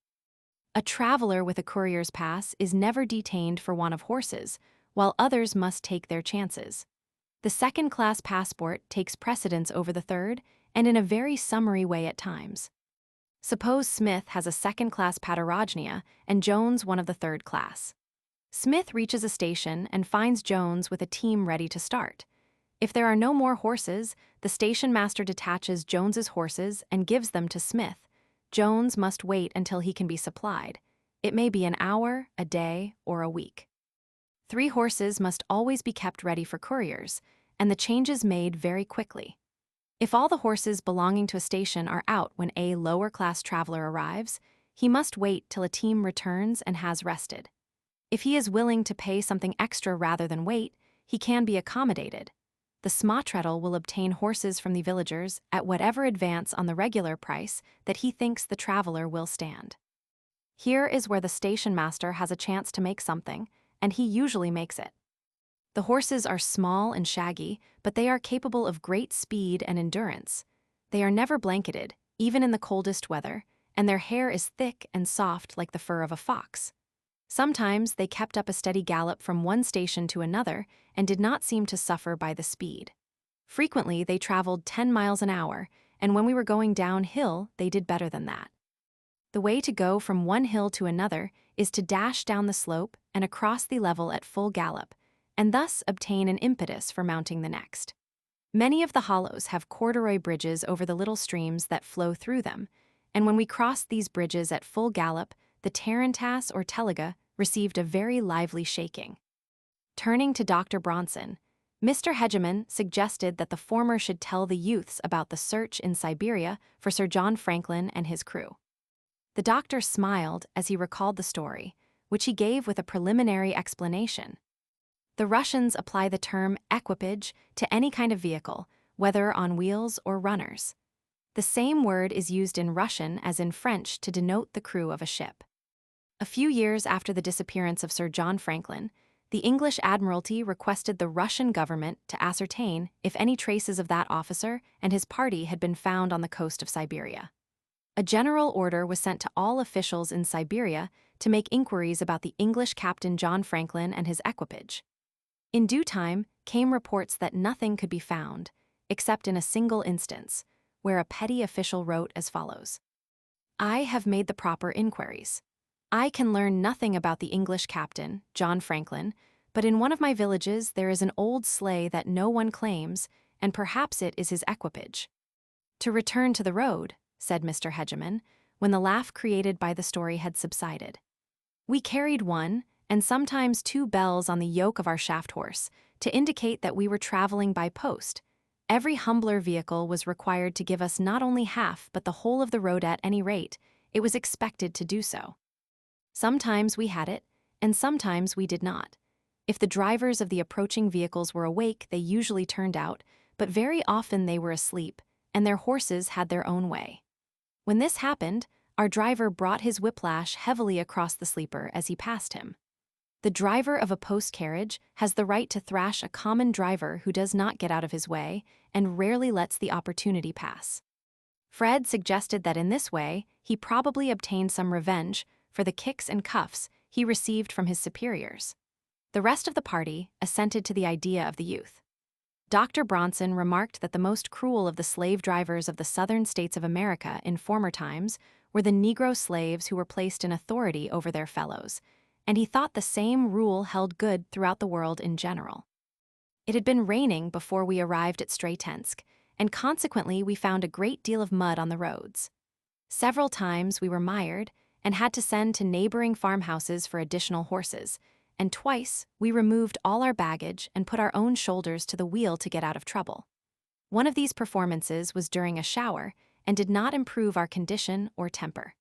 A traveler with a courier's pass is never detained for want of horses, while others must take their chances. The second-class passport takes precedence over the third, and in a very summary way at times. Suppose Smith has a second-class padarajnia and Jones one of the third class. Smith reaches a station and finds Jones with a team ready to start. If there are no more horses, the station master detaches Jones's horses and gives them to Smith, Jones must wait until he can be supplied. It may be an hour, a day, or a week. 3 horses must always be kept ready for couriers, and the changes made very quickly. If all the horses belonging to a station are out when a lower-class traveler arrives, he must wait till a team returns and has rested. If he is willing to pay something extra rather than wait, he can be accommodated. The smattrettel will obtain horses from the villagers at whatever advance on the regular price that he thinks the traveler will stand. Here is where the station master has a chance to make something, and he usually makes it. The horses are small and shaggy, but they are capable of great speed and endurance. They are never blanketed, even in the coldest weather, and their hair is thick and soft like the fur of a fox. Sometimes they kept up a steady gallop from one station to another and did not seem to suffer by the speed. Frequently, they traveled 10 miles an hour, and when we were going downhill, they did better than that. The way to go from one hill to another is to dash down the slope and across the level at full gallop, and thus obtain an impetus for mounting the next. Many of the hollows have corduroy bridges over the little streams that flow through them, and when we crossed these bridges at full gallop, the tarantass or teliga received a very lively shaking. Turning to Dr. Bronson, Mr. Hegeman suggested that the former should tell the youths about the search in Siberia for Sir John Franklin and his crew. The doctor smiled as he recalled the story, which he gave with a preliminary explanation. The Russians apply the term equipage to any kind of vehicle, whether on wheels or runners. The same word is used in Russian as in French to denote the crew of a ship. A few years after the disappearance of Sir John Franklin, the English Admiralty requested the Russian government to ascertain if any traces of that officer and his party had been found on the coast of Siberia. A general order was sent to all officials in Siberia to make inquiries about the English Captain John Franklin and his equipage. In due time came reports that nothing could be found, except in a single instance, where a petty official wrote as follows: "I have made the proper inquiries. I can learn nothing about the English captain, John Franklin, but in one of my villages there is an old sleigh that no one claims, and perhaps it is his equipage." "To return to the road," said Mr. Hegeman, when the laugh created by the story had subsided. "We carried one, and sometimes 2 bells on the yoke of our shaft horse, to indicate that we were traveling by post. Every humbler vehicle was required to give us not only half but the whole of the road at any rate. It was expected to do so. Sometimes we had it, and sometimes we did not. If the drivers of the approaching vehicles were awake, they usually turned out, but very often they were asleep, and their horses had their own way. When this happened, our driver brought his whiplash heavily across the sleeper as he passed him. The driver of a post carriage has the right to thrash a common driver who does not get out of his way and rarely lets the opportunity pass. Fred suggested that in this way he probably obtained some revenge for the kicks and cuffs he received from his superiors. The rest of the party assented to the idea of the youth. Dr. Bronson remarked that the most cruel of the slave drivers of the southern states of America in former times were the Negro slaves who were placed in authority over their fellows, and he thought the same rule held good throughout the world in general. It had been raining before we arrived at Stratensk, and consequently we found a great deal of mud on the roads. Several times we were mired and had to send to neighboring farmhouses for additional horses, and twice we removed all our baggage and put our own shoulders to the wheel to get out of trouble. One of these performances was during a shower and did not improve our condition or temper.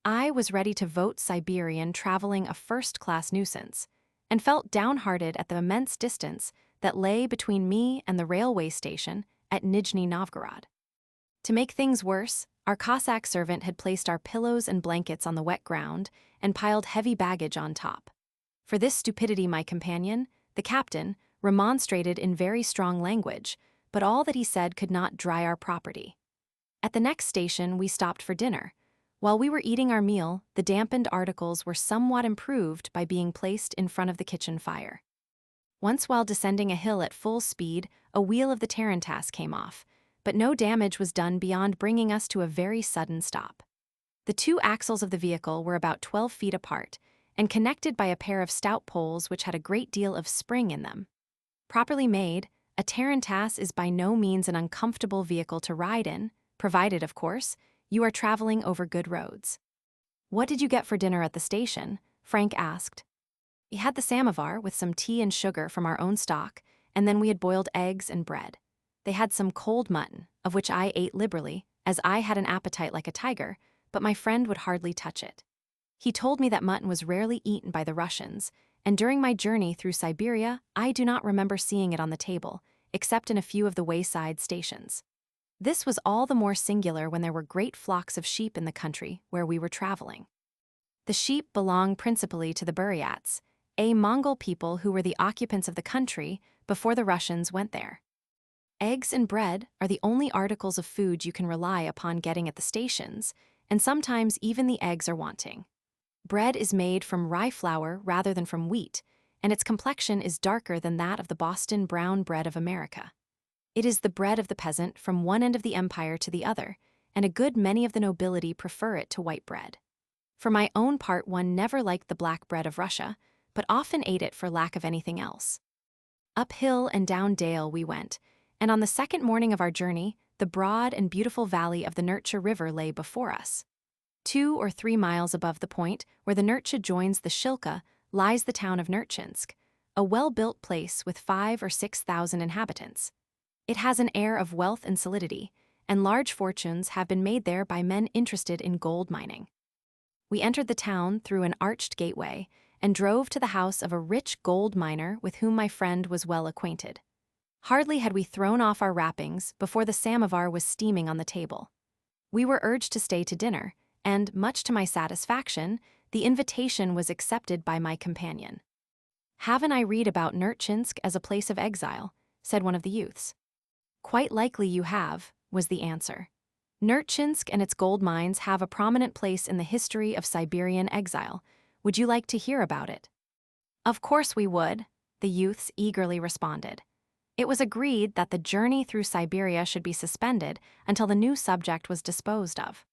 I was ready to vote Siberian traveling a first-class nuisance, and felt downhearted at the immense distance that lay between me and the railway station at Nizhny Novgorod. To make things worse, our Cossack servant had placed our pillows and blankets on the wet ground and piled heavy baggage on top. For this stupidity my companion, the captain, remonstrated in very strong language, but all that he said could not dry our property. At the next station we stopped for dinner. While we were eating our meal, the dampened articles were somewhat improved by being placed in front of the kitchen fire. Once while descending a hill at full speed, a wheel of the tarantass came off, but no damage was done beyond bringing us to a very sudden stop. The 2 axles of the vehicle were about 12 feet apart, and connected by a pair of stout poles which had a great deal of spring in them. Properly made, a tarantass is by no means an uncomfortable vehicle to ride in, provided, of course, You are traveling over good roads. What did you get for dinner at the station? Frank asked. We had the samovar with some tea and sugar from our own stock, and then we had boiled eggs and bread. They had some cold mutton, of which I ate liberally, as I had an appetite like a tiger, but my friend would hardly touch it. He told me that mutton was rarely eaten by the Russians, and during my journey through Siberia, I do not remember seeing it on the table, except in a few of the wayside stations. This was all the more singular when there were great flocks of sheep in the country where we were traveling. The sheep belong principally to the Buryats, a Mongol people who were the occupants of the country before the Russians went there. Eggs and bread are the only articles of food you can rely upon getting at the stations, and sometimes even the eggs are wanting. Bread is made from rye flour rather than from wheat, and its complexion is darker than that of the Boston brown bread of America. It is the bread of the peasant from one end of the empire to the other, and a good many of the nobility prefer it to white bread. For my own part, one never liked the black bread of Russia, but often ate it for lack of anything else. Up hill and down dale we went, and on the second morning of our journey, the broad and beautiful valley of the Nercha River lay before us. 2 or 3 miles above the point where the Nercha joins the Shilka lies the town of Nerchinsk, a well-built place with 5,000 or 6,000 inhabitants. It has an air of wealth and solidity, and large fortunes have been made there by men interested in gold mining. We entered the town through an arched gateway and drove to the house of a rich gold miner with whom my friend was well acquainted. Hardly had we thrown off our wrappings before the samovar was steaming on the table. We were urged to stay to dinner, and, much to my satisfaction, the invitation was accepted by my companion. "Haven't I read about Nerchinsk as a place of exile?" said one of the youths. "Quite likely you have," was the answer. "Nerchinsk and its gold mines have a prominent place in the history of Siberian exile. Would you like to hear about it?" "Of course we would," the youths eagerly responded. It was agreed that the journey through Siberia should be suspended until the new subject was disposed of.